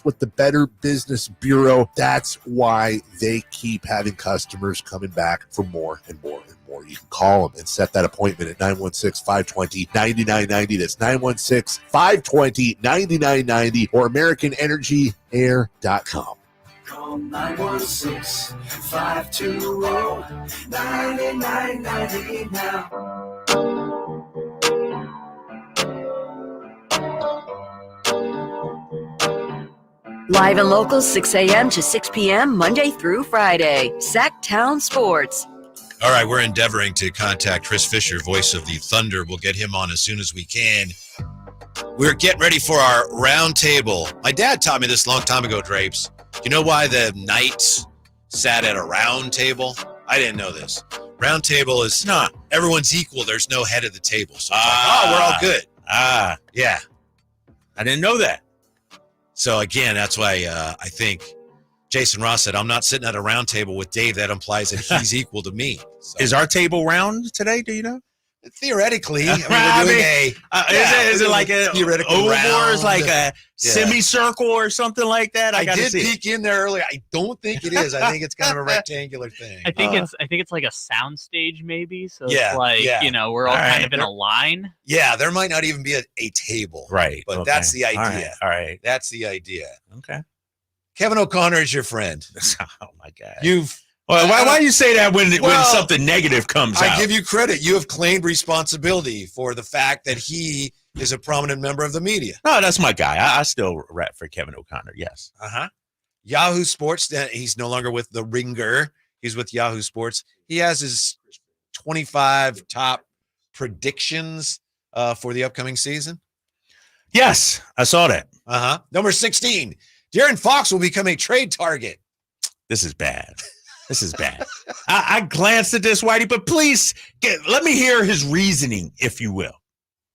with the Better Business Bureau. That's why they keep having customers coming back for more and more and more. You can call them and set that appointment at 916-520-9990. That's 916-520-9990 or AmericanEnergyAir.com.
Call 916-520-9990 now.
Live and local, 6 a.m. to 6 p.m., Monday through Friday. Sactown Sports.
All right, we're endeavoring to contact Chris Fisher, voice of the Thunder. We'll get him on as soon as we can. We're getting ready for our roundtable. My dad taught me this a long time ago, Drapes. You know why the knights sat at a round table? I didn't know this. Round table is everyone's equal. There's no head of the table. So it's like, we're all good. Yeah.
I didn't know that.
So, again, that's why I think Jason Ross said, I'm not sitting at a round table with Dave. That implies that he's equal to me. So.
Is our table round today? Do you know?
Theoretically. I mean, we're doing
is it like a
theoretical
round? Or is like a semicircle or something like that?
I did peek in there earlier. I don't think it is. I think it's kind of a rectangular thing.
I think it's like a sound stage maybe. So
it's
like, we're all kind of in a line.
Yeah, there might not even be a table.
Right.
But that's the idea.
All right.
That's the idea.
Okay.
Kevin O'Connor is your friend.
Oh, my God.
Why
you say that when something negative comes out?
I give you credit. You have claimed responsibility for the fact that he is a prominent member of the media.
No, that's my guy. I still rap for Kevin O'Connor, yes.
Yahoo Sports, he's no longer with The Ringer. He's with Yahoo Sports. He has his 25 top predictions for the upcoming season.
Yes, I saw that.
Number 16, De'Aaron Fox will become a trade target.
This is bad. I glanced at this, Whitey, but please let me hear his reasoning, if you will.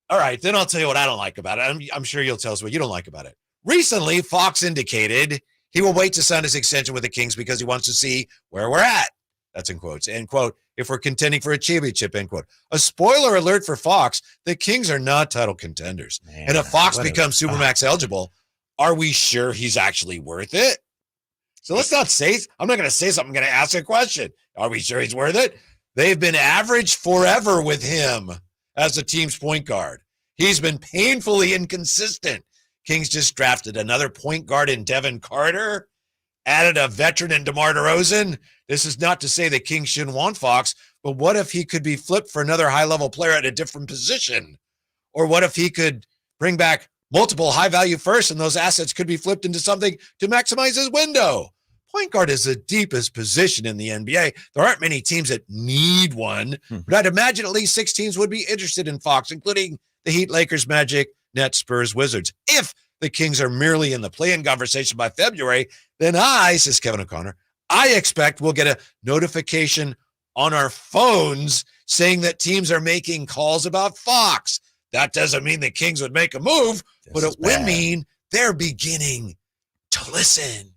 All right, then I'll tell you what I don't like about it. I'm sure you'll tell us what you don't like about it. Recently, Fox indicated he will wait to sign his extension with the Kings because he wants to see where we're at. That's in quotes. End quote. If we're contending for a championship, end quote. A spoiler alert for Fox, the Kings are not title contenders. Man, and if Fox becomes Supermax eligible, are we sure he's actually worth it? So let's not say, I'm not going to say something, I'm going to ask a question. Are we sure he's worth it? They've been average forever with him as the team's point guard. He's been painfully inconsistent. Kings just drafted another point guard in Devin Carter. added a veteran in DeMar DeRozan. This is not to say the Kings shouldn't want Fox, but what if he could be flipped for another high-level player at a different position? Or what if he could bring back multiple high-value firsts and those assets could be flipped into something to maximize his window? Point guard is the deepest position in the NBA. There aren't many teams that need one, but I'd imagine at least 6 teams would be interested in Fox, including the Heat, Lakers, Magic, Nets, Spurs, Wizards. If the Kings are merely in the play-in conversation by February, then says Kevin O'Connor, I expect we'll get a notification on our phones saying that teams are making calls about Fox. That doesn't mean the Kings would make a move, but it would mean they're beginning to listen.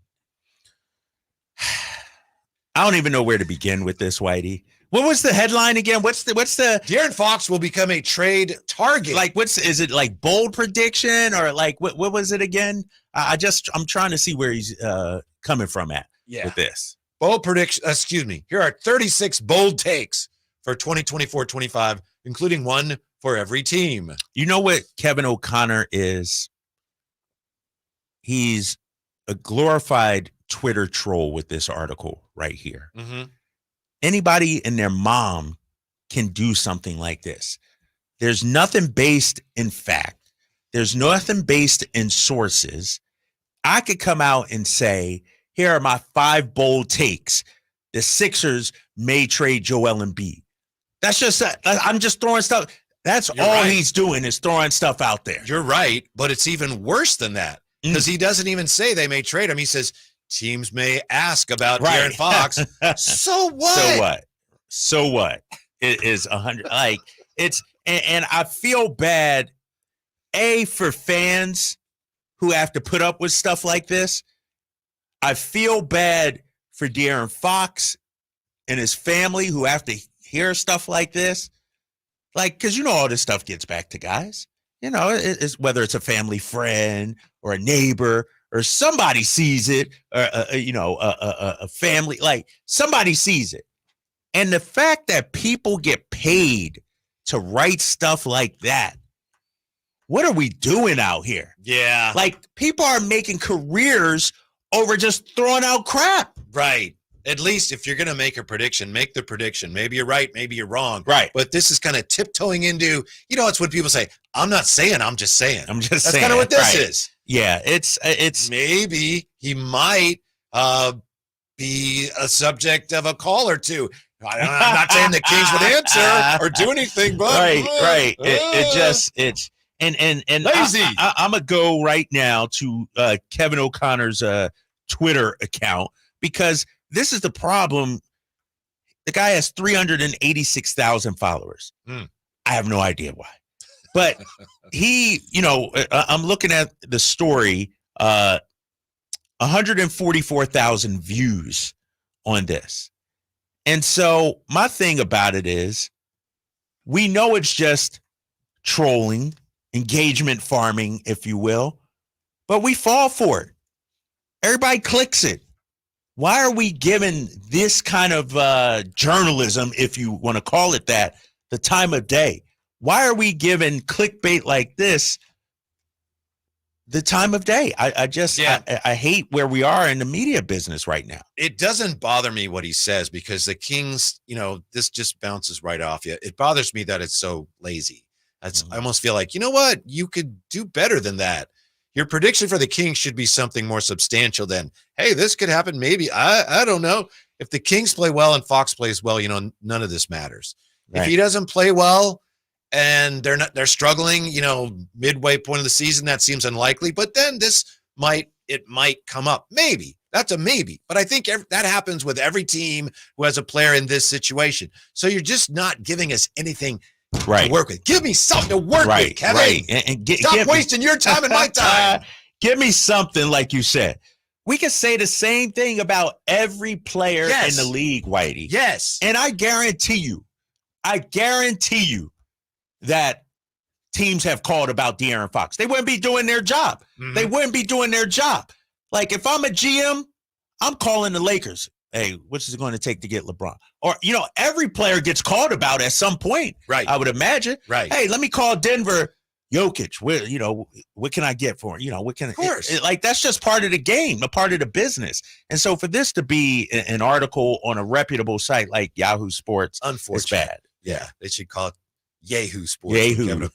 I don't even know where to begin with this, Whitey. What was the headline again? What's the
De'Aaron Fox will become a trade target.
Like is it like bold prediction or like what was it again? I'm trying to see where he's coming from with this.
Bold prediction, here are 36 bold takes for 2024-25, including one for every team.
You know what Kevin O'Connor is? He's a glorified Twitter troll with this article right here.
Mm-hmm.
Anybody and their mom can do something like this. There's nothing based in fact. There's nothing based in sources. I could come out and say, here are my 5 bold takes. The Sixers may trade Joel Embiid. That's just, I'm just throwing stuff. That's You're all right. He's doing is throwing stuff out there.
You're right, but it's even worse than that because he doesn't even say they may trade him. He says teams may ask about De'Aaron Fox. So what?
So what? It is 100. Like it's, and I feel bad, for fans who have to put up with stuff like this. I feel bad for De'Aaron Fox and his family who have to hear stuff like this. Like, because all this stuff gets back to guys. It's whether it's a family friend or a neighbor or somebody sees it, or a family, like somebody sees it. And the fact that people get paid to write stuff like that, what are we doing out here?
Yeah.
Like people are making careers over just throwing out crap.
Right. At least if you're going to make a prediction, make the prediction. Maybe you're right, maybe you're wrong.
Right.
But this is kind of tiptoeing into, it's when people say, I'm not saying, I'm just saying.
That's
kind of what this is.
Yeah, it's
maybe he might be a subject of a call or two. I'm not saying the Kings would answer or do anything, but
right. It's lazy. I'm gonna go right now to Kevin O'Connor's Twitter account because this is the problem. The guy has 386,000 followers. I have no idea why, but he, I'm looking at the story. 144,000 views on this. And so my thing about it is we know it's just trolling, engagement farming, if you will, but we fall for it. Everybody clicks it. Why are we giving this kind of journalism, if you want to call it that, the time of day? Why are we giving clickbait like this the time of day? I hate where we are in the media business right now.
It doesn't bother me what he says because the Kings, this just bounces right off you. It bothers me that it's so lazy. I almost feel like, what? You could do better than that. Your prediction for the Kings should be something more substantial than, hey, this could happen. Maybe. I don't know. If the Kings play well and Fox plays well, none of this matters. Right. If he doesn't play well, and they're struggling, midway point of the season, that seems unlikely. But then it might come up. Maybe. That's a maybe. But I think that happens with every team who has a player in this situation. So you're just not giving us anything to work with. Give me something to work with, Kevin.
Right. And
stop wasting your time and my time.
Give me something, like you said. We can say the same thing about every player in the league, Whitey.
Yes.
And I guarantee you that teams have called about De'Aaron Fox. They wouldn't be doing their job. Mm-hmm. They wouldn't be doing their job. Like if I'm a GM, I'm calling the Lakers. Hey, what's it going to take to get LeBron? Or, every player gets called about at some point.
Right.
I would imagine.
Right.
Hey, let me call Denver. Jokic, what can I get for him? Of course. That's just part of the game, a part of the business. And so for this to be an article on a reputable site like Yahoo Sports, it's bad.
Yeah, they should call it Yahoo Sports.
Yahoo.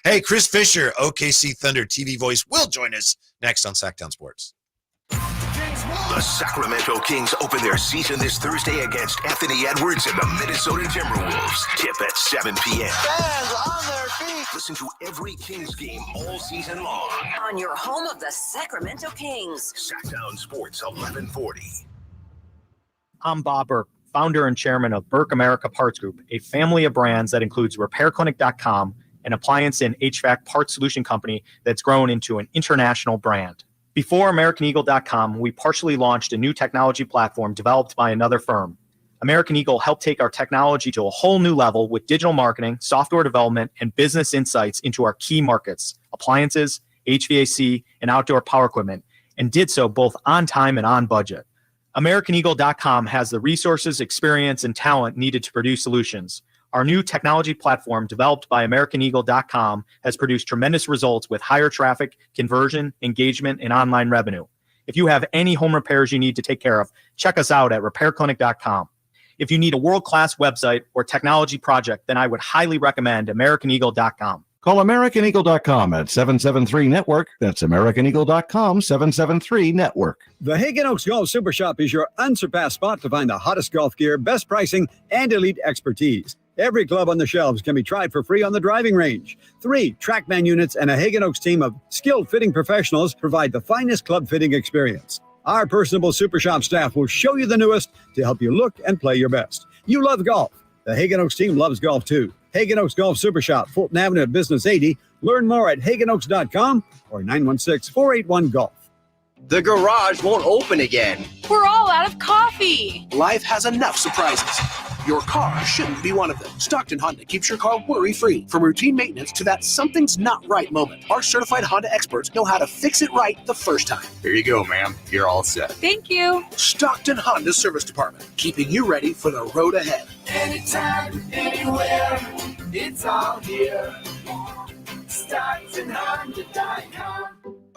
Hey, Chris Fisher, OKC Thunder TV voice, will join us next on Sactown Sports.
The Sacramento Kings open their season this Thursday against Anthony Edwards and the Minnesota Timberwolves. Tip at 7 p.m.
Fans on their feet.
Listen to every Kings game all season long
On your home of the Sacramento Kings.
Sactown Sports 1140.
I'm Bob Burke, founder and chairman of Burke America Parts Group, a family of brands that includes RepairClinic.com, an appliance and HVAC parts solution company that's grown into an international brand. Before AmericanEagle.com, we partially launched a new technology platform developed by another firm. American Eagle helped take our technology to a whole new level with digital marketing, software development, and business insights into our key markets, appliances, HVAC, and outdoor power equipment, and did so both on time and on budget. AmericanEagle.com has the resources, experience, and talent needed to produce solutions. Our new technology platform, developed by AmericanEagle.com, has produced tremendous results with higher traffic, conversion, engagement, and online revenue. If you have any home repairs you need to take care of, check us out at RepairClinic.com. If you need a world-class website or technology project, then I would highly recommend AmericanEagle.com.
Call AmericanEagle.com at 773-NETWORK. That's AmericanEagle.com, 773-NETWORK.
The Hagen Oaks Golf Super Shop is your unsurpassed spot to find the hottest golf gear, best pricing, and elite expertise. Every club on the shelves can be tried for free on the driving range. 3 TrackMan units and a Hagen Oaks team of skilled fitting professionals provide the finest club fitting experience. Our personable Super Shop staff will show you the newest to help you look and play your best. You love golf. The Hagen Oaks team loves golf too. Hagen Oaks Golf Super Shop, Fulton Avenue at Business 80. Learn more at HagenOaks.com or 916-481-GOLF.
The garage won't open again.
We're all out of coffee.
Life has enough surprises. Your car shouldn't be one of them. Stockton Honda keeps your car worry-free. From routine maintenance to that something's not right moment, our certified Honda experts know how to fix it right the first time.
Here you go, ma'am. You're all set.
Thank you.
Stockton Honda Service Department, keeping you ready for the road ahead.
Anytime, anywhere, it's all here. StocktonHonda.com.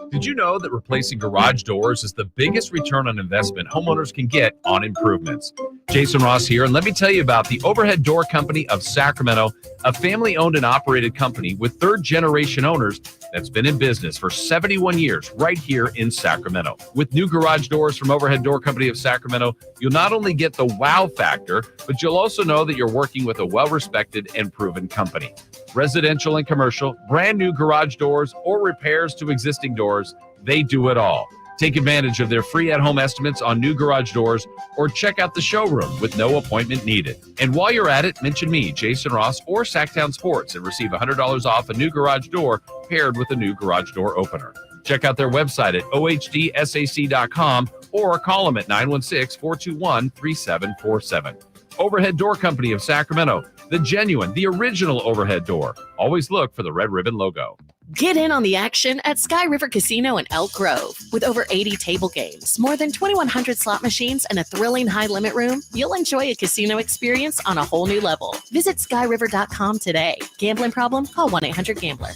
Did you know that replacing garage doors is the biggest return on investment homeowners can get on improvements? Jason Ross here, and let me tell you about the Overhead Door Company of Sacramento, a family-owned and operated company with third-generation owners that's been in business for 71 years right here in Sacramento. With new garage doors from Overhead Door Company of Sacramento, you'll not only get the wow factor, but you'll also know that you're working with a well-respected and proven company. Residential and commercial, brand new garage doors, or repairs to existing doors, they do it all. Take advantage of their free at-home estimates on new garage doors or check out the showroom with no appointment needed. And while you're at it, mention me, Jason Ross, or Sactown Sports and receive $100 off a new garage door paired with a new garage door opener. Check out their website at ohdsac.com or call them at 916-421-3747. Overhead Door Company of Sacramento, the genuine, the original overhead door. Always look for the red ribbon logo.
Get in on the action at Sky River Casino in Elk Grove. With over 80 table games, more than 2,100 slot machines, and a thrilling high-limit room, you'll enjoy a casino experience on a whole new level. Visit skyriver.com today. Gambling problem? Call 1-800-GAMBLER.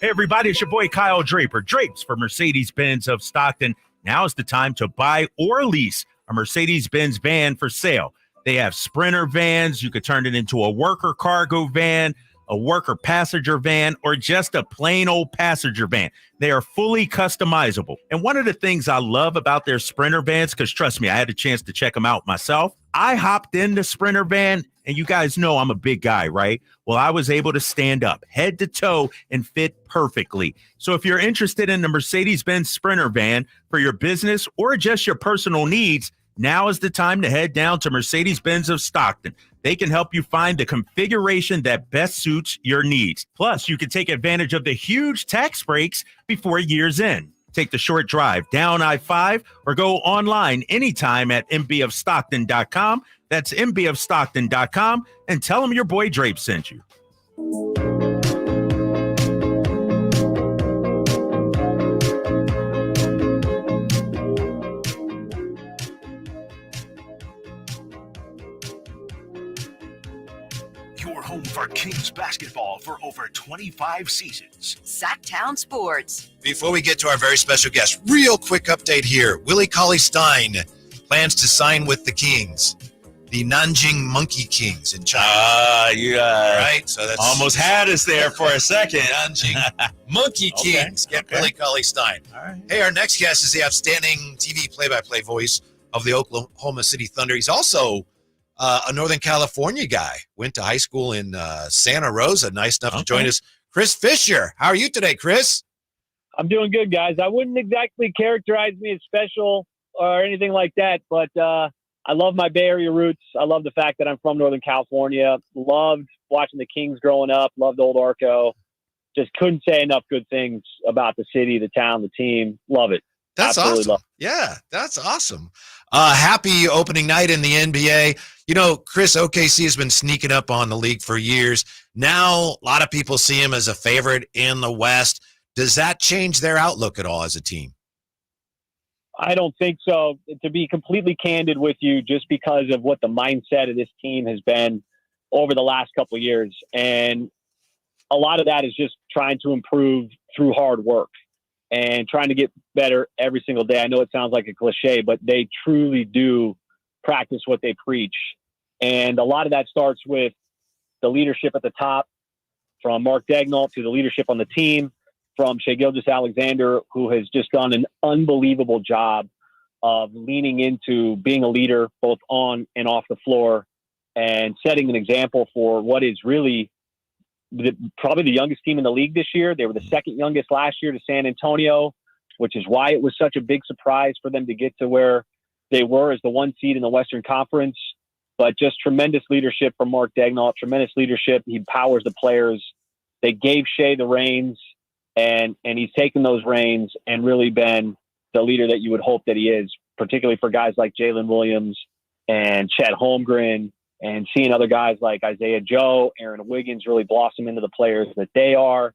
Hey, everybody, it's your boy Kyle Draper. Drapes for Mercedes-Benz of Stockton. Now is the time to buy or lease a Mercedes-Benz van for sale. They have Sprinter vans. You could turn it into a worker cargo van, a worker passenger van, or just a plain old passenger van. They are fully customizable. And one of the things I love about their Sprinter vans, because trust me, I had a chance to check them out myself. I hopped in the Sprinter van, and you guys know I'm a big guy, right? Well, I was able to stand up head to toe and fit perfectly. So if you're interested in the Mercedes-Benz Sprinter van for your business or just your personal needs, now is the time to head down to Mercedes-Benz of Stockton. They can help you find the configuration that best suits your needs. Plus, you can take advantage of the huge tax breaks before year's end. Take the short drive down I-5 or go online anytime at mbofstockton.com. That's mbofstockton.com, and tell them your boy Drape sent you.
Your home for your Kings basketball for over 25 seasons.
Sactown Sports.
Before we get to our very special guest, real quick update here. Willie Cauley-Stein plans to sign with the Kings, the Nanjing Monkey Kings in China. Right? So that's
almost had us there for a second.
Nanjing Monkey Kings. Get Willie Cauley-Stein. All right. Hey, our next guest is the outstanding TV play-by-play voice of the Oklahoma City Thunder. He's also a Northern California guy. Went to high school in Santa Rosa. Nice enough to join us. Chris Fisher. How are you today, Chris?
I'm doing good, guys. I wouldn't exactly characterize me as special or anything like that, but I love my Bay Area roots. I love the fact that I'm from Northern California. Loved watching the Kings growing up. Loved Old Arco. Just couldn't say enough good things about the city, the town, the team. Love it.
That's
Absolutely
awesome.
love it.
Yeah, that's awesome. Happy opening night in the NBA. You know, Chris, OKC has been sneaking up on the league for years. Now, a lot of people see him as a favorite in the West. Does that change their outlook at all as a team?
I don't think so. To be completely candid with you, just because of what the mindset of this team has been over the last couple of years. And a lot of that is just trying to improve through hard work and trying to get better every single day. I know it sounds like a cliche, but they truly do practice what they preach. And a lot of that starts with the leadership at the top, from Mark Daigneault to the leadership on the team, from Shai Gilgeous-Alexander, who has just done an unbelievable job of leaning into being a leader both on and off the floor and setting an example for what is really probably the youngest team in the league this year. They were the second youngest last year to San Antonio, which is why it was such a big surprise for them to get to where they were as the one seed in the Western Conference. But just tremendous leadership from Mark Daigneault, tremendous leadership. He powers the players. They gave Shai the reins, and he's taken those reins and really been the leader that you would hope that he is, particularly for guys like Jalen Williams and Chet Holmgren, and seeing other guys like Isaiah Joe, Aaron Wiggins really blossom into the players that they are.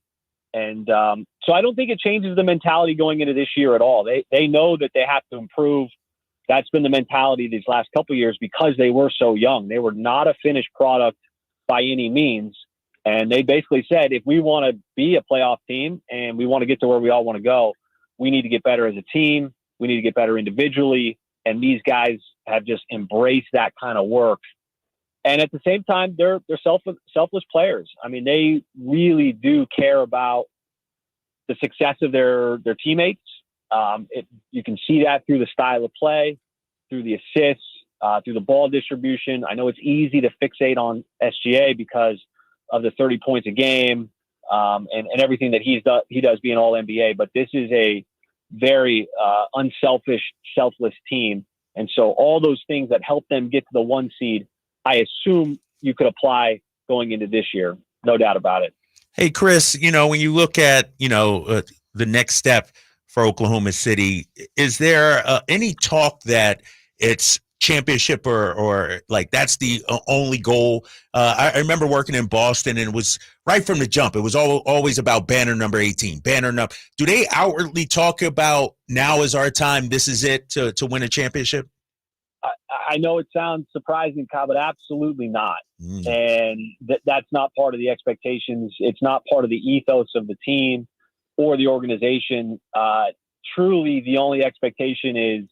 And so I don't think it changes the mentality going into this year at all. They know that they have to improve. That's been the mentality these last couple of years because they were so young. They were not a finished product by any means. And they basically said, if we want to be a playoff team and we want to get to where we all want to go, we need to get better as a team. We need to get better individually. And these guys have just embraced that kind of work. And at the same time, they're selfless players. I mean, they really do care about the success of their teammates. You can see that through the style of play, through the assists, through the ball distribution. I know it's easy to fixate on SGA because of the 30 points a game and everything that he does being all NBA. But this is a very unselfish, selfless team. And so all those things that help them get to the one seed, I assume you could apply going into this year. No doubt about it.
Hey, Chris, when you look at, the next step for Oklahoma City, is there any talk that it's championship or like that's the only goal? I remember working in Boston, and it was right from the jump. It was always about banner number 18, banner number. Do they outwardly talk about now is our time, this is it to win a championship?
I know it sounds surprising, Kyle, but absolutely not. And that's not part of the expectations. It's not part of the ethos of the team or the organization. Truly, the only expectation is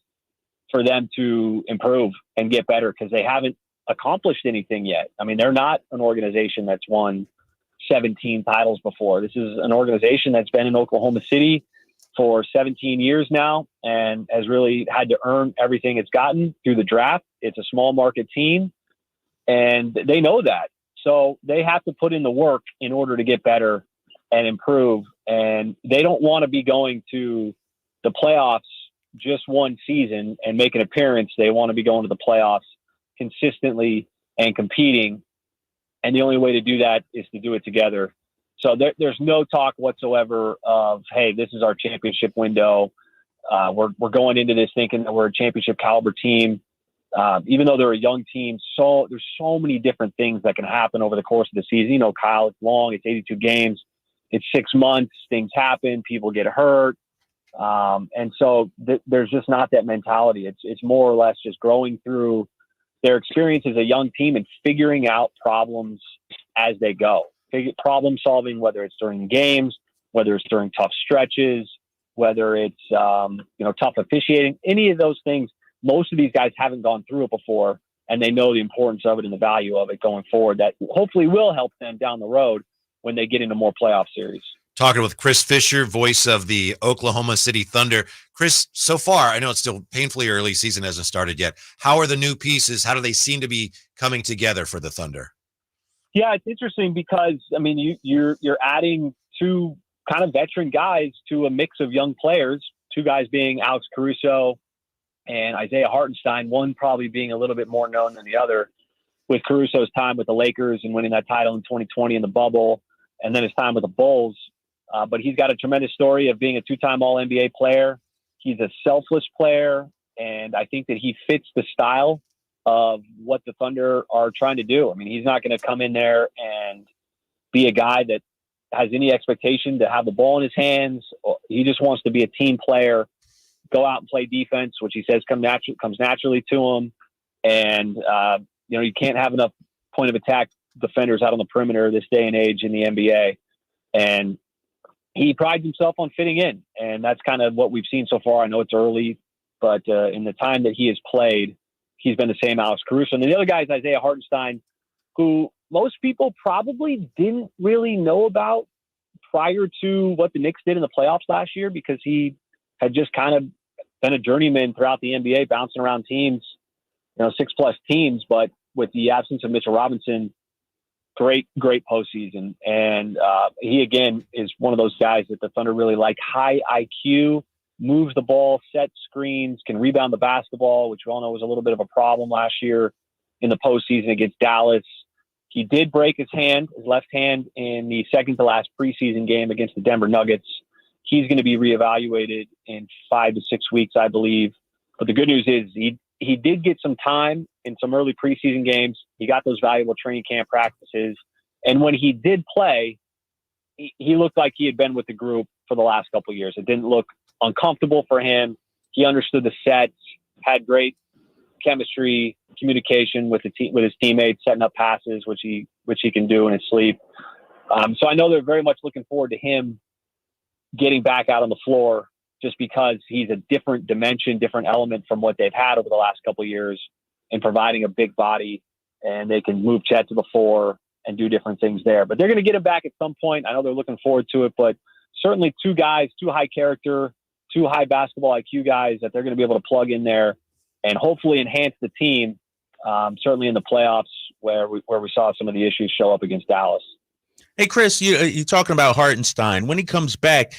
for them to improve and get better because they haven't accomplished anything yet. I mean, they're not an organization that's won 17 titles before. This is an organization that's been in Oklahoma City for 17 years now and has really had to earn everything it's gotten through the draft. It's a small market team and they know that. So they have to put in the work in order to get better and improve. And they don't want to be going to the playoffs just one season and make an appearance. They want to be going to the playoffs consistently and competing. And the only way to do that is to do it together. So there's no talk whatsoever of, hey, this is our championship window. We're going into this thinking that we're a championship caliber team. Even though they're a young team, there's so many different things that can happen over the course of the season. Kyle, it's long, it's 82 games, it's 6 months, things happen, people get hurt. And so there's just not that mentality. It's more or less just growing through their experience as a young team and figuring out problems as they go. Problem solving, whether it's during games, whether it's during tough stretches, whether it's tough officiating, any of those things. Most of these guys haven't gone through it before, and they know the importance of it and the value of it going forward. That hopefully will help them down the road when they get into more playoff series.
Talking with Chris Fisher, voice of the Oklahoma City Thunder. Chris, so far, I know it's still painfully early, season hasn't started yet. How are the new pieces? How do they seem to be coming together for the Thunder?
Yeah, it's interesting because, I mean, you're adding two kind of veteran guys to a mix of young players, two guys being Alex Caruso and Isaiah Hartenstein, one probably being a little bit more known than the other, with Caruso's time with the Lakers and winning that title in 2020 in the bubble, and then his time with the Bulls. But he's got a tremendous story of being a two-time All-NBA player. He's a selfless player, and I think that he fits the style of what the Thunder are trying to do. I mean, he's not going to come in there and be a guy that has any expectation to have the ball in his hands. He just wants to be a team player, go out and play defense, which he says comes naturally to him. And, you can't have enough point of attack defenders out on the perimeter this day and age in the NBA. And he prides himself on fitting in, and that's kind of what we've seen so far. I know it's early, but in the time that he has played, he's been the same Alex Caruso. And the other guy is Isaiah Hartenstein, who most people probably didn't really know about prior to what the Knicks did in the playoffs last year, because he had just kind of been a journeyman throughout the NBA, bouncing around teams, 6+ teams. But with the absence of Mitchell Robinson, great postseason. And he, again, is one of those guys that the Thunder really like. High IQ, moves the ball, sets screens, can rebound the basketball, which we all know was a little bit of a problem last year in the postseason against Dallas. He did break his left hand, in the second to last preseason game against the Denver Nuggets. He's going to be reevaluated in 5 to 6 weeks, I believe. But the good news is he did get some time in some early preseason games. He got those valuable training camp practices. And when he did play, he looked like he had been with the group for the last couple of years. It didn't look uncomfortable for him. He understood the sets, had great chemistry, communication with his teammates, setting up passes, which he can do in his sleep. So I know they're very much looking forward to him getting back out on the floor, just because he's a different dimension, different element from what they've had over the last couple of years, and providing a big body, and they can move Chet to the 4 and do different things there. But they're going to get him back at some point. I know they're looking forward to it, but certainly two guys, two high character, two high basketball IQ guys that they're going to be able to plug in there and hopefully enhance the team, certainly in the playoffs where we saw some of the issues show up against Dallas.
Hey, Chris, you're talking about Hartenstein. When he comes back,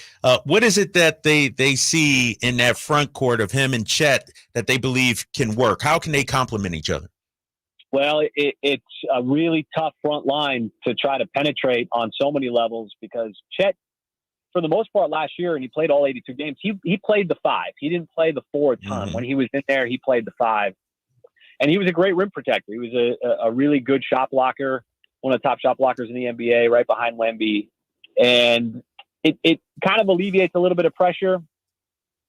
what is it that they see in that front court of him and Chet that they believe can work? How can they complement each other?
Well, it's a really tough front line to try to penetrate on so many levels, because Chet, for the most part last year, and he played all 82 games, he played the 5. He didn't play the 4 a ton. Mm-hmm. When he was in there, he played the 5. And he was a great rim protector. He was a really good shot blocker, one of the top shot blockers in the NBA, right behind Wemby. And it kind of alleviates a little bit of pressure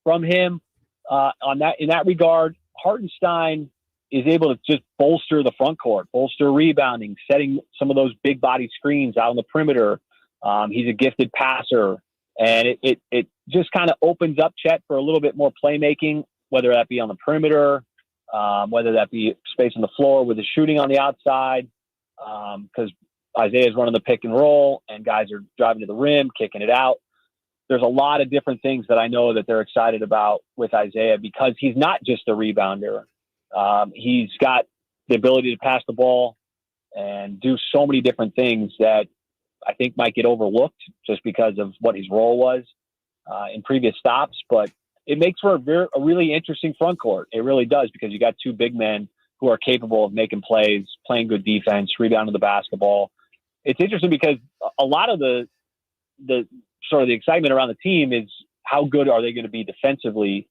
from him in that regard. Hartenstein is able to just bolster the front court, bolster rebounding, setting some of those big body screens out on the perimeter. He's a gifted passer, and it just kind of opens up Chet for a little bit more playmaking, whether that be on the perimeter, whether that be space on the floor with the shooting on the outside, because Isaiah's running the pick and roll and guys are driving to the rim, kicking it out. There's a lot of different things that I know that they're excited about with Isaiah, because he's not just a rebounder. He's got the ability to pass the ball and do so many different things that I think might get overlooked just because of what his role was in previous stops. But it makes for a really interesting front court. It really does, because you got two big men who are capable of making plays, playing good defense, rebounding the basketball. It's interesting because a lot of the sort of the excitement around the team is how good are they going to be defensively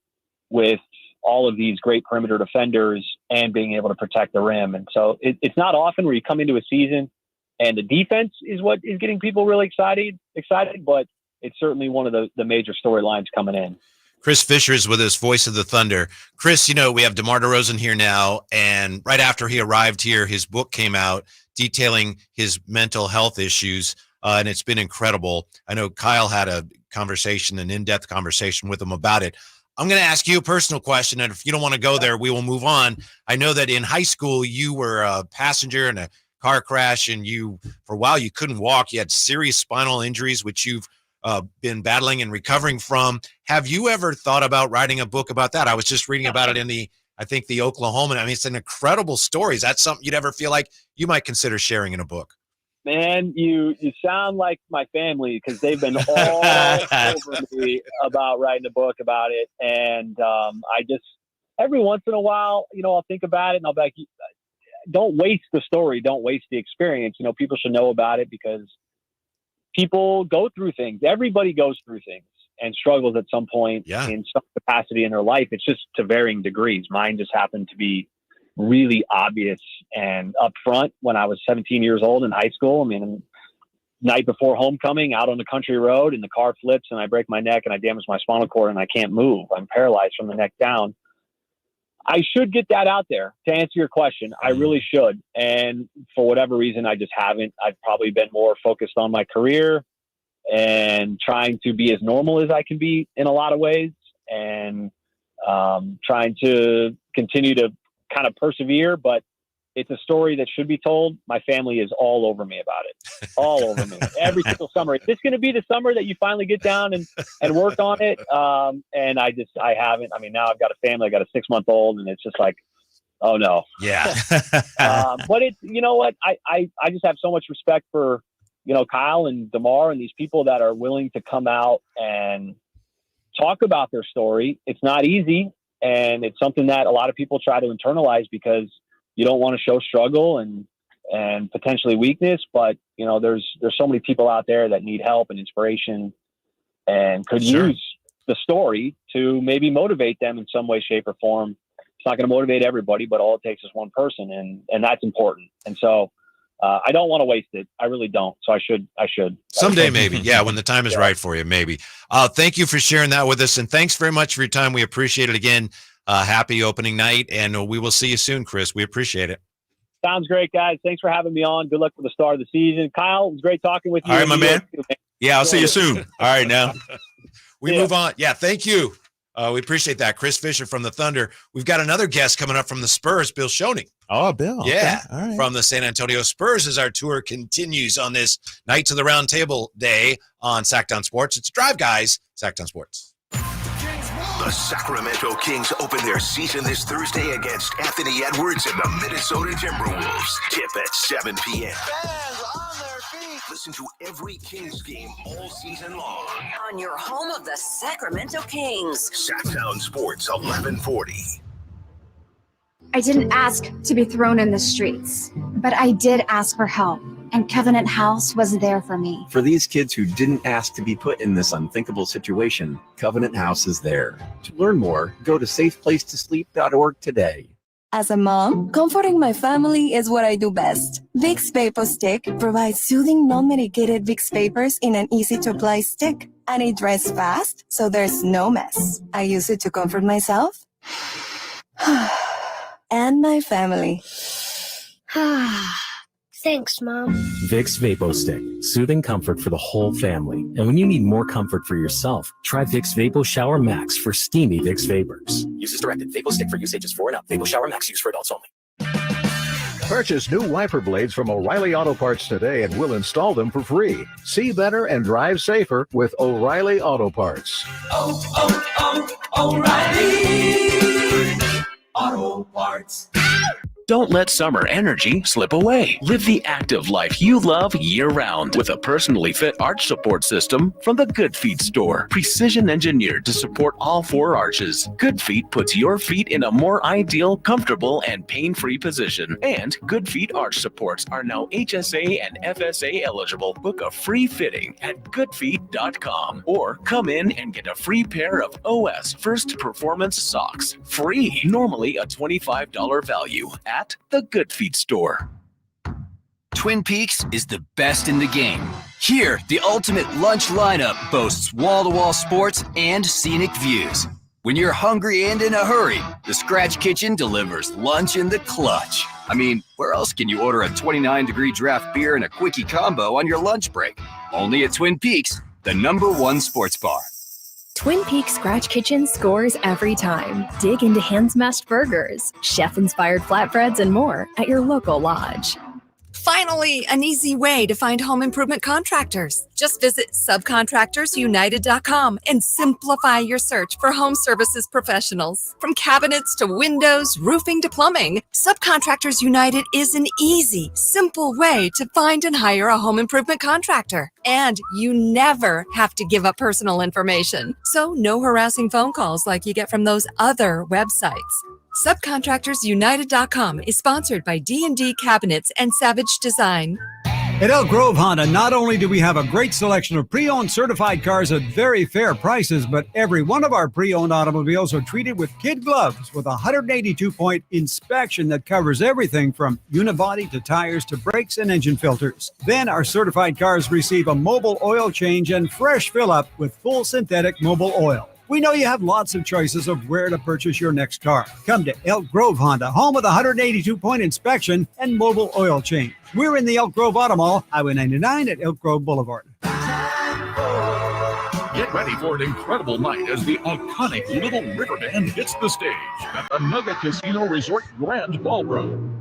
with all of these great perimeter defenders and being able to protect the rim. And so it's not often where you come into a season and the defense is what is getting people really excited, but it's certainly one of the major storylines coming in.
Chris Fisher is with us, voice of the Thunder. Chris, we have DeMar DeRozan here now, and right after he arrived here, his book came out, detailing his mental health issues, and it's been incredible. I know Kyle had an in-depth conversation with him about it. I'm going to ask you a personal question, and if you don't want to go there, we will move on. I know that in high school, you were a passenger in a car crash, and for a while, you couldn't walk. You had serious spinal injuries, which you've been battling and recovering from. Have you ever thought about writing a book about that? I was just reading about it in the Oklahoman. I mean, it's an incredible story. Is that something you'd ever feel like you might consider sharing in a book?
Man, you sound like my family, because they've been all over me about writing a book about it. And I just, every once in a while, I'll think about it and I'll be like, don't waste the story. Don't waste the experience. People should know about it, because people go through things. Everybody goes through things and struggles at some point in some capacity in their life. It's just to varying degrees. Mine just happened to be really obvious and upfront when I was 17 years old in high school. I mean, night before homecoming, out on the country road, and the car flips and I break my neck and I damage my spinal cord and I can't move. I'm paralyzed from the neck down. I should get that out there. To answer your question, I really should. And for whatever reason, I just haven't. I've probably been more focused on my career and trying to be as normal as I can be in a lot of ways, and trying to continue to kind of persevere. But it's a story that should be told. My family is all over me about it. All over me. Every single summer. Is this going to be the summer that you finally get down and work on it? And I haven't. I mean, now I've got a family. I got a 6-month-old, and it's just like, oh no.
Yeah.
But it's, you know what? I just have so much respect for, Kyle and DeMar and these people that are willing to come out and talk about their story. It's not easy. And it's something that a lot of people try to internalize, because you don't want to show struggle and potentially weakness, but there's so many people out there that need help and inspiration and could use the story to maybe motivate them in some way, shape, or form. It's not going to motivate everybody, but all it takes is one person, and that's important. And so I don't want to waste it. I really don't. So I should.
Someday, maybe. Yeah. When the time is right for you, maybe. Thank you for sharing that with us. And thanks very much for your time. We appreciate it again. Happy opening night. And we will see you soon, Chris. We appreciate it.
Sounds great, guys. Thanks for having me on. Good luck for the start of the season. Kyle, it was great talking with you.
All right, my man. Yeah, I'll see you soon. All right, now.
We move on. Yeah, thank you. We appreciate that. Chris Fisher from the Thunder. We've got another guest coming up from the Spurs, Bill Schoening.
Oh, Bill.
Yeah,
okay. All right.
From the San Antonio Spurs, as our tour continues on this Knights of the Roundtable Day on Sactown Sports. It's Drive Guys, Sactown Sports.
The Sacramento Kings open their season this Thursday against Anthony Edwards and the Minnesota Timberwolves. Tip at 7 p.m.
Fans on their feet.
Listen to every Kings game all season long
On your home of the Sacramento Kings.
Sactown Sports 1140.
I didn't ask to be thrown in the streets, but I did ask for help, and Covenant House was there for me.
For these kids who didn't ask to be put in this unthinkable situation, Covenant House is there. To learn more, go to safeplacetosleep.org today.
As a mom, comforting my family is what I do best. Vicks Vapor Stick provides soothing, non-medicated Vicks Vapors in an easy-to-apply stick, and it dries fast, so there's no mess. I use it to comfort myself and my family.
Thanks, Mom.
Vicks Vapo Stick, soothing comfort for the whole family. And when you need more comfort for yourself, try Vicks Vapo Shower Max for steamy Vicks Vapors.
Use as directed. Vapo Stick for use ages 4 and up. Vapo Shower Max used for adults only.
Purchase new wiper blades from O'Reilly Auto Parts today and we'll install them for free. See better and drive safer with O'Reilly Auto Parts.
O'Reilly Auto Parts.
Don't let summer energy slip away. Live the active life you love year-round with a personally fit arch support system from the Good Feet store. Precision engineered to support all 4 arches. Good Feet puts your feet in a more ideal, comfortable, and pain-free position. And Good Feet arch supports are now HSA and FSA eligible. Book a free fitting at goodfeet.com or come in and get a free pair of OS First Performance socks. Free. Normally a $25 value at the Good Feet store.
Twin Peaks is the best in the game. Here, the ultimate lunch lineup boasts wall-to-wall sports and scenic views. When you're hungry and in a hurry, the Scratch Kitchen delivers lunch in the clutch. I mean, where else can you order a 29-degree draft beer and a quickie combo on your lunch break? Only at Twin Peaks, the #1 sports bar.
Twin Peaks Scratch Kitchen scores every time. Dig into hand-smashed burgers, chef-inspired flatbreads, and more at your local lodge.
Finally, an easy way to find home improvement contractors. Just visit subcontractorsunited.com and simplify your search for home services professionals. From cabinets to windows, roofing to plumbing, Subcontractors United is an easy, simple way to find and hire a home improvement contractor. And you never have to give up personal information. So no harassing phone calls like you get from those other websites. Subcontractorsunited.com is sponsored by D&D Cabinets and Savage Design.
At Elk Grove Honda, not only do we have a great selection of pre-owned certified cars at very fair prices, but every one of our pre-owned automobiles are treated with kid gloves with a 182-point inspection that covers everything from unibody to tires to brakes and engine filters. Then our certified cars receive a mobile oil change and fresh fill-up with full synthetic mobile oil. We know you have lots of choices of where to purchase your next car. Come to Elk Grove Honda, home of the 182-point inspection and mobile oil change. We're in the Elk Grove Auto Mall, Highway 99 at Elk Grove Boulevard.
Get ready for an incredible night as the iconic Little River Band hits the stage at the Nugget Casino Resort Grand Ballroom.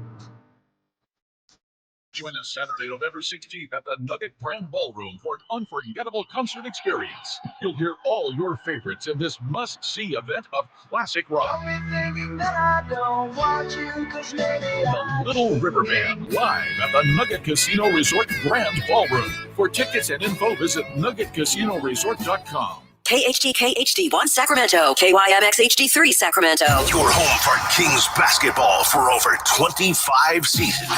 Join us Saturday, November 16th at the Nugget Grand Ballroom for an unforgettable concert experience. You'll hear all your favorites in this must-see event of classic rock. The Little River Band live at the Nugget Casino Resort Grand Ballroom. For tickets and info, visit nuggetcasinoresort.com.
KHTK HD1 Sacramento, KYMX HD3 Sacramento.
Your home for Kings basketball for over 25 seasons.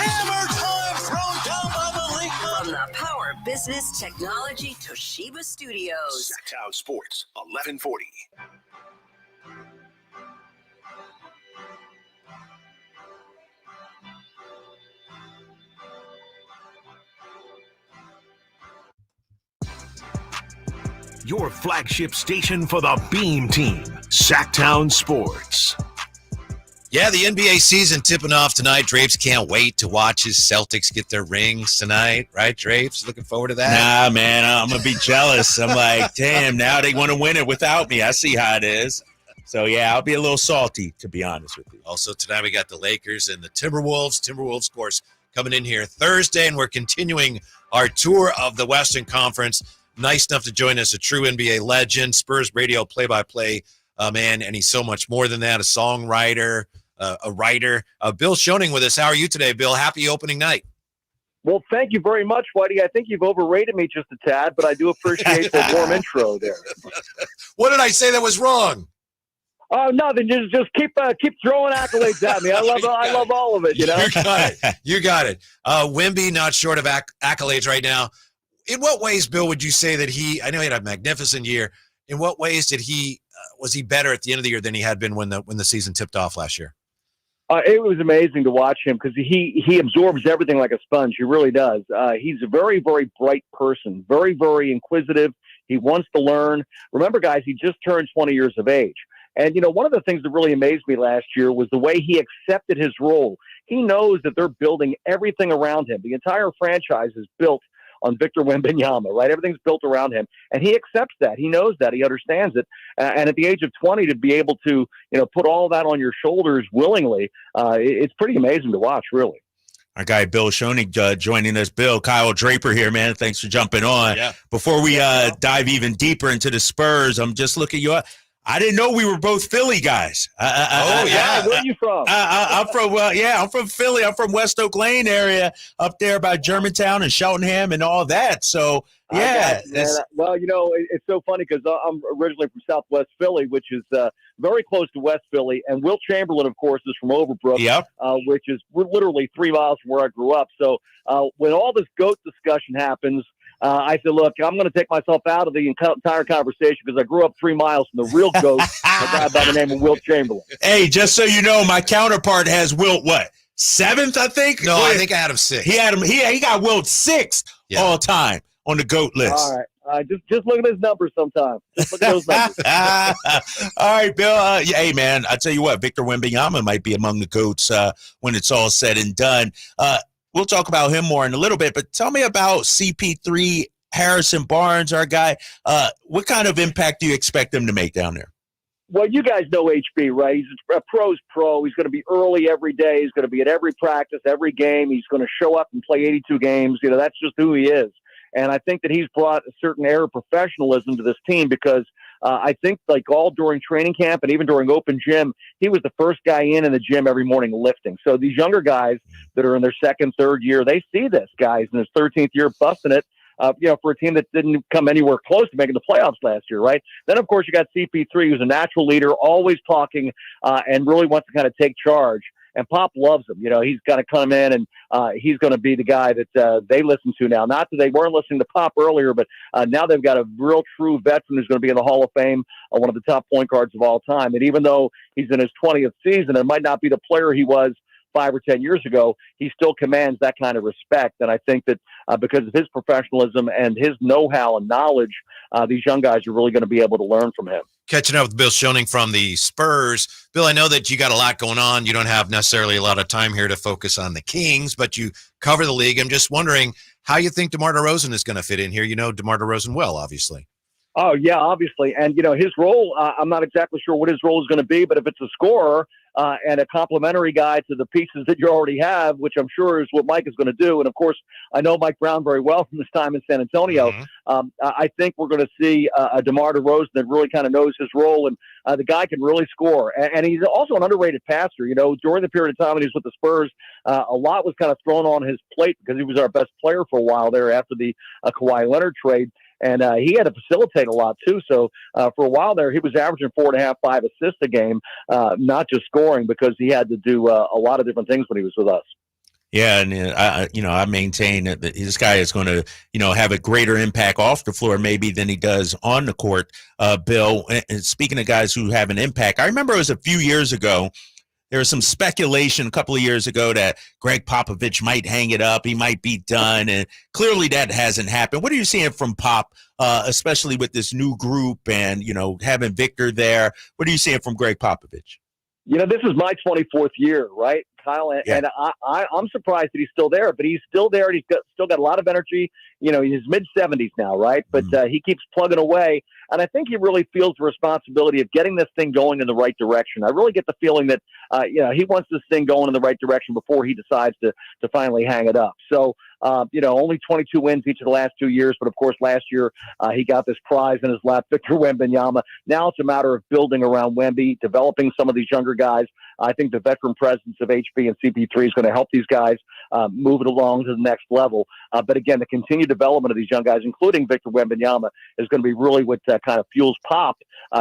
From the Power Business Technology Toshiba Studios.
Sactown Sports, 1140. Your flagship station for the Beam Team, Sactown Sports.
Yeah, the NBA season tipping off tonight. Drapes can't wait to watch his Celtics get their rings tonight. Right, Drapes? Looking forward to that?
Nah, man, I'm going to be jealous. I'm like, damn, now they want to win it without me. I see how it is. So, yeah, I'll be a little salty, to be honest with you.
Also, tonight we got the Lakers and the Timberwolves. Timberwolves, of course, coming in here Thursday, and we're continuing our tour of the Western Conference. Nice enough to join us, a true NBA legend, Spurs radio play-by-play man, and he's so much more than that, a songwriter, a writer. Bill Schoening with us. How are you today, Bill? Happy opening night.
Well, thank you very much, Whitey. I think you've overrated me just a tad, but I do appreciate the warm intro there.
What did I say that was wrong?
Oh, nothing. Just keep throwing accolades at me. I love all of it. You know,
you got it. Wemby not short of accolades right now. In what ways, Bill, would you say that I know he had a magnificent year. In what ways did was he better at the end of the year than he had been when the season tipped off last year?
It was amazing to watch him because he absorbs everything like a sponge. He really does. He's a very, very bright person, very, very inquisitive. He wants to learn. Remember, guys, he just turned 20 years of age. And, you know, one of the things that really amazed me last year was the way he accepted his role. He knows that they're building everything around him. The entire franchise is built on Victor Wembanyama, right? Everything's built around him. And he accepts that. He knows that. He understands it. And at the age of 20, to be able to, put all that on your shoulders willingly, it's pretty amazing to watch, really.
Our guy, Bill Schoening, joining us. Bill, Kyle Draper here, man. Thanks for jumping on.
Yeah.
Before we dive even deeper into the Spurs, I'm just looking you up. I didn't know we were both Philly guys.
Yeah. Where are you from?
I'm from Philly. I'm from West Oak Lane area, up there by Germantown and Cheltenham and all that. So, yeah.
Well, it's so funny because I'm originally from Southwest Philly, which is very close to West Philly. And Will Chamberlain, of course, is from Overbrook, which is literally 3 miles from where I grew up. So when all this GOAT discussion happens, I said, look, I'm going to take myself out of the entire conversation because I grew up 3 miles from the real GOAT, a guy by the name of Will Chamberlain.
Hey, just so you know, my counterpart has Wilt, what, 7th, I think?
No, I think I had him 6th.
He got Wilt 6th all time on the GOAT list.
All Just look at his numbers sometimes. Just look at those numbers.
All right, Bill. Hey, man, I tell you what, Victor Wembanyama might be among the GOATs when it's all said and done. We'll talk about him more in a little bit, but tell me about CP3, Harrison Barnes, our guy. What kind of impact do you expect him to make down there?
Well, you guys know HB, right? He's a pro's pro. He's going to be early every day. He's going to be at every practice, every game. He's going to show up and play 82 games. That's just who he is. And I think that he's brought a certain air of professionalism to this team because I think like all during training camp and even during open gym, he was the first guy in the gym every morning lifting. So these younger guys that are in their second, third year, they see this guy's in his 13th year busting it. For a team that didn't come anywhere close to making the playoffs last year, right? Then, of course, you got CP3, who's a natural leader, always talking and really wants to kind of take charge. And Pop loves him. He's going to come in and he's going to be the guy that they listen to now. Not that they weren't listening to Pop earlier, but now they've got a real true veteran who's going to be in the Hall of Fame, one of the top point guards of all time. And even though he's in his 20th season and might not be the player he was 5 or 10 years ago, he still commands that kind of respect. And I think that because of his professionalism and his know-how and knowledge, these young guys are really going to be able to learn from him.
Catching up with Bill Schoening from the Spurs. Bill, I know that you got a lot going on. You don't have necessarily a lot of time here to focus on the Kings, but you cover the league. I'm just wondering how you think DeMar DeRozan is going to fit in here. You know DeMar DeRozan well, obviously.
Oh, yeah, obviously. And, his role, I'm not exactly sure what his role is going to be, but if it's a scorer and a complementary guy to the pieces that you already have, which I'm sure is what Mike is going to do. And, of course, I know Mike Brown very well from his time in San Antonio. I think we're going to see a DeMar DeRozan that really kind of knows his role, and the guy can really score. And he's also an underrated passer. During the period of time when he was with the Spurs, a lot was kind of thrown on his plate because he was our best player for a while there after the Kawhi Leonard trade. And he had to facilitate a lot, too. So for a while there, he was averaging 4.5, 5 assists a game, not just scoring, because he had to do a lot of different things when he was with us.
Yeah, and I maintain that this guy is going to, have a greater impact off the floor maybe than he does on the court, Bill. And speaking of guys who have an impact, I remember it was a few years ago, there was some speculation a couple of years ago that Greg Popovich might hang it up. He might be done. And clearly that hasn't happened. What are you seeing from Pop, especially with this new group and, having Victor there? What are you seeing from Greg Popovich?
This is my 24th year, right, Kyle? And I'm surprised that he's still there, but he's still there and he's still got a lot of energy. He's mid-70s now, right? But he keeps plugging away. And I think he really feels the responsibility of getting this thing going in the right direction. I really get the feeling that, he wants this thing going in the right direction before he decides to finally hang it up. So, only 22 wins each of the last 2 years. But, of course, last year he got this prize in his lap, Victor Wembanyama. Now it's a matter of building around Wemby, developing some of these younger guys. I think the veteran presence of HB and CP3 is going to help these guys move it along to the next level. But, again, the continued development of these young guys, including Victor Wembanyama, is going to be really what kind of fuels Pop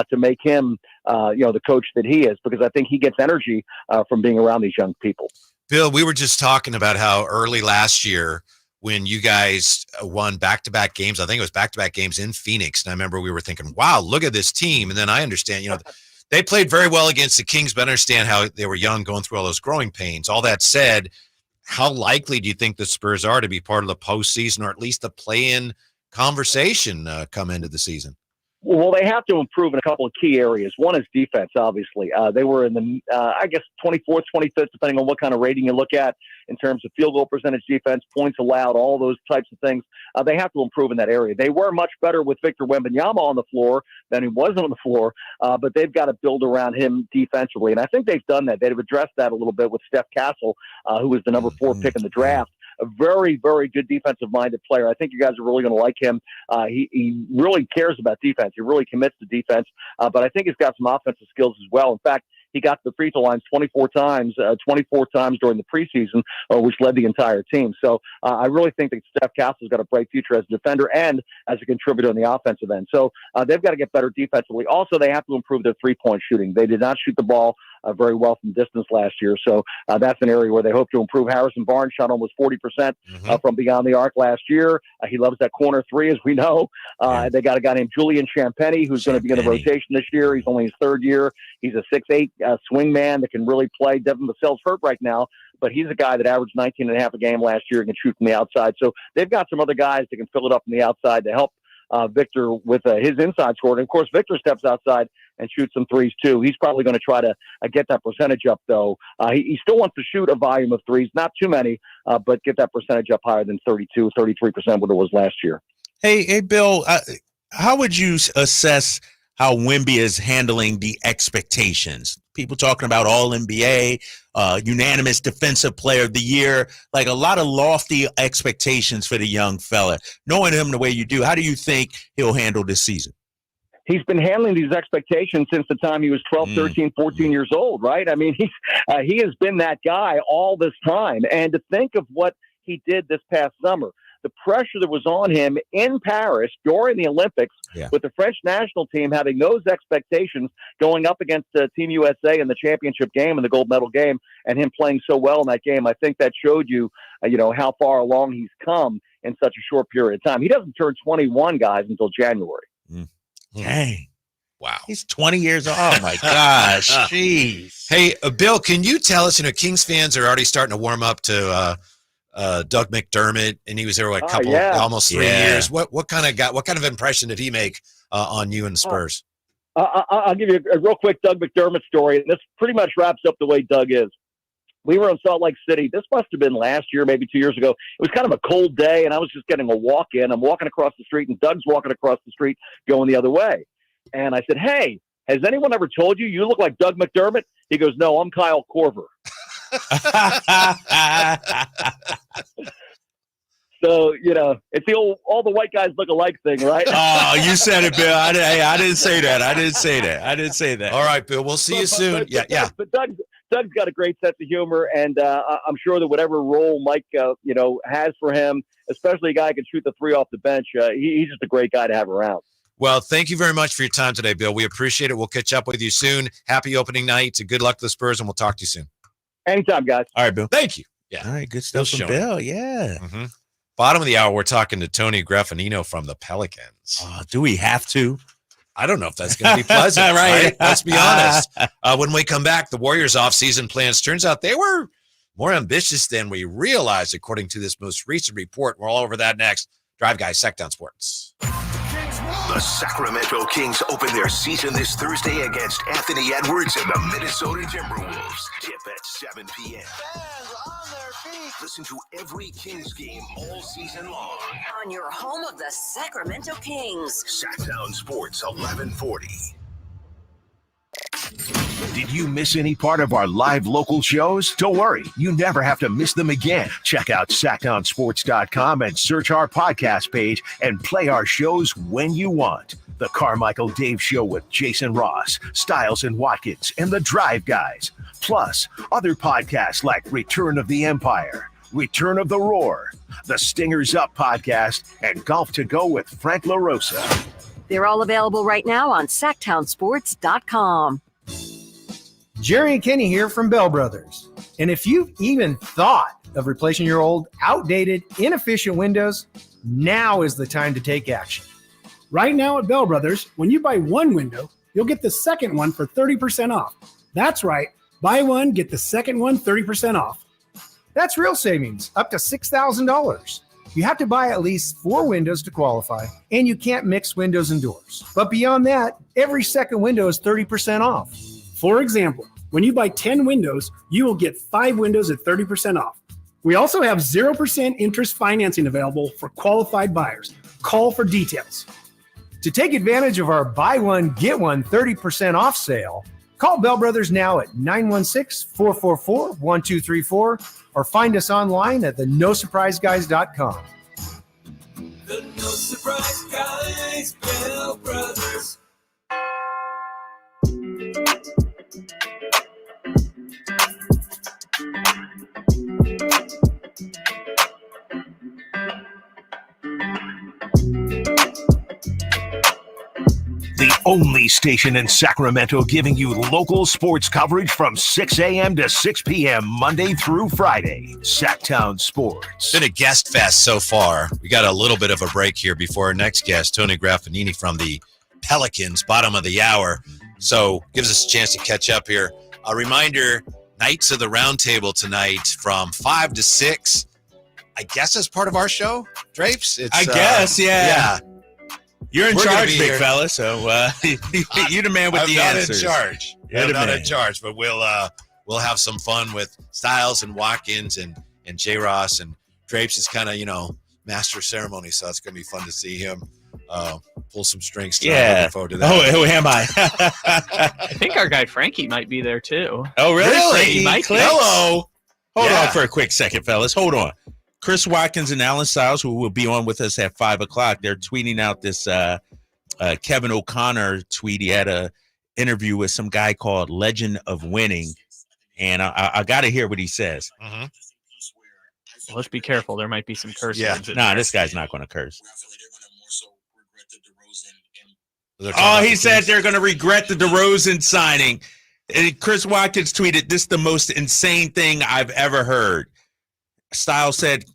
to make him, the coach that he is, because I think he gets energy from being around these young people.
Bill, we were just talking about how early last year when you guys won back-to-back games, I think it was back-to-back games in Phoenix, and I remember we were thinking, wow, look at this team. And then I understand, they played very well against the Kings, but I understand how they were young going through all those growing pains. All that said, how likely do you think the Spurs are to be part of the postseason or at least the play-in conversation come into the season?
Well, they have to improve in a couple of key areas. One is defense, obviously. They were in the, 24th, 25th, depending on what kind of rating you look at in terms of field goal percentage defense, points allowed, all those types of things. They have to improve in that area. They were much better with Victor Wembanyama on the floor than he was on the floor, but they've got to build around him defensively. And I think they've done that. They've addressed that a little bit with Steph Castle, who was the number 4 pick in the draft. A very, very good defensive-minded player. I think you guys are really going to like him. He really cares about defense. He really commits to defense, but I think he's got some offensive skills as well. In fact, he got to the free throw line 24 times during the preseason, which led the entire team. So I really think that Steph Castle's got a bright future as a defender and as a contributor on the offensive end. So they've got to get better defensively. Also, they have to improve their three-point shooting. They did not shoot the ball very well from distance last year. So that's an area where they hope to improve. Harrison Barnes shot almost 40% from beyond the arc last year. He loves that corner three, as we know. They got a guy named Julian Champagny, who's going to be in the rotation this year. He's only his third year. He's a 6'8" swing man that can really play. Devin Vassell's hurt right now, but he's a guy that averaged 19.5 a game last year and can shoot from the outside. So they've got some other guys that can fill it up from the outside to help
Victor with his inside score. And, of course, Victor steps outside and shoots some threes, too. He's probably going to try to get that percentage up, though. He still wants to shoot a volume of threes, not too many, but get that percentage up higher than 32, 33%, what it was last year.
Hey, Bill, how would you assess how Wemby is handling the expectations? People talking about All-NBA, unanimous Defensive Player of the Year, like a lot of lofty expectations for the young fella. Knowing him the way you do, how do you think he'll handle this season?
He's been handling these expectations since the time he was 12, 13, 14 years old, right? I mean, he has been that guy all this time. And to think of what he did this past summer, the pressure that was on him in Paris during the Olympics with the French national team having those expectations going up against Team USA in the championship game and the gold medal game and him playing so well in that game, I think that showed you, how far along he's come in such a short period of time. He doesn't turn 21, guys, until January.
Dang. Wow. He's 20 years old. Oh, my gosh. Jeez.
Hey, Bill, can you tell us, Kings fans are already starting to warm up to Doug McDermott, and he was there almost 3 years. What kind of impression did he make on you and the Spurs?
I'll give you a real quick Doug McDermott story, and this pretty much wraps up the way Doug is. We were in Salt Lake City. This must have been last year, maybe 2 years ago. It was kind of a cold day, and I was just getting a walk in. I'm walking across the street, and Doug's walking across the street going the other way. And I said, "Hey, has anyone ever told you you look like Doug McDermott?" He goes, "No, I'm Kyle Korver." So, it's the old all the white guys look alike thing, right?
Oh, you said it, Bill. I didn't say that. I didn't say that.
All right, Bill. We'll see you soon.
But Doug's got a great sense of humor, and I'm sure that whatever role Mike, has for him, especially a guy who can shoot the three off the bench, he's just a great guy to have around.
Well, thank you very much for your time today, Bill. We appreciate it. We'll catch up with you soon. Happy opening night. Good luck to the Spurs, and we'll talk to you soon.
Anytime, guys.
All right, Bill.
Thank you. Yeah.
All right, good stuff from Bill. Yeah.
Mm-hmm. Bottom of the hour, we're talking to Tony Graffagnini from the Pelicans.
Do we have to?
I don't know if that's going to be pleasant, right? Let's be honest. When we come back, the Warriors' offseason plans, turns out they were more ambitious than we realized, according to this most recent report. We're all over that next. Drive Guys, Sactown Sports.
The Sacramento Kings open their season this Thursday against Anthony Edwards and the Minnesota Timberwolves. Tip at 7 p.m.
Fans on their feet.
Listen to every Kings game all season long.
On your home of the Sacramento Kings.
Sactown Sports, 1140.
Did you miss any part of our live local shows? Don't worry, you never have to miss them again. Check out SactownSports.com and search our podcast page and play our shows when you want. The Carmichael Dave Show with Jason Ross, Stiles and Watkins, and the Drive Guys. Plus, other podcasts like Return of the Empire, Return of the Roar, the Stingers Up podcast, and Golf to Go with Frank LaRosa.
They're all available right now on SactownSports.com.
Jerry and Kenny here from Bell Brothers. And if you've even thought of replacing your old, outdated, inefficient windows, now is the time to take action.
Right now at Bell Brothers, when you buy one window, you'll get the second one for 30% off. That's right. Buy one, get the second one 30% off.
That's real savings, up to $6,000. You have to buy at least 4 windows to qualify, and you can't mix windows and doors. But beyond that, every second window is 30% off.
For example, when you buy 10 windows, you will get 5 windows at 30% off. We also have 0% interest financing available for qualified buyers. Call for details.
To take advantage of our buy one, get one 30% off sale, call Bell Brothers now at 916-444-1234 or find us online at theNoSurpriseGuys.com.
The No Surprise Guys, Bell Brothers.
The only station in Sacramento giving you local sports coverage from 6 a.m. to 6 p.m. Monday through Friday. Sactown Sports.
It's been a guest fest so far. We got a little bit of a break here before our next guest, Tony Graffagnini from the Pelicans, bottom of the hour. So gives us a chance to catch up here. A reminder, Knights of the Roundtable tonight from 5 to 6. I guess as part of our show, Drapes?
I guess, yeah. You're in
We're gonna
charge,
be
big
here.
fella. So you're the man with the answers.
I'm not in charge.
You're
I'm
the
not
man.
in charge, but we'll have some fun with Styles and Watkins and J. Ross, and Drapes is kind of, master of ceremony, so it's going to be fun to see him pull some strings. So I'm
Yeah.
looking forward to that.
Oh, am I?
I think our guy Frankie might be there too.
Oh, really?
Frankie might be.
Hello. Hold
Yeah.
on for a quick second, fellas. Hold on. Chris Watkins and Alan Styles, who will be on with us at 5 o'clock, they're tweeting out this Kevin O'Connor tweet. He had a interview with some guy called Legend of Winning, and I got to hear what he says.
Mm-hmm.
Well, let's be careful. There might be some curse words in
Nah,
there.
this guy's not going to curse.
They're talking
Oh,
about
he
the
said
Kings.
they're going to regret the DeRozan signing. And Chris Watkins tweeted, "This is the most insane thing I've ever heard." Styles said,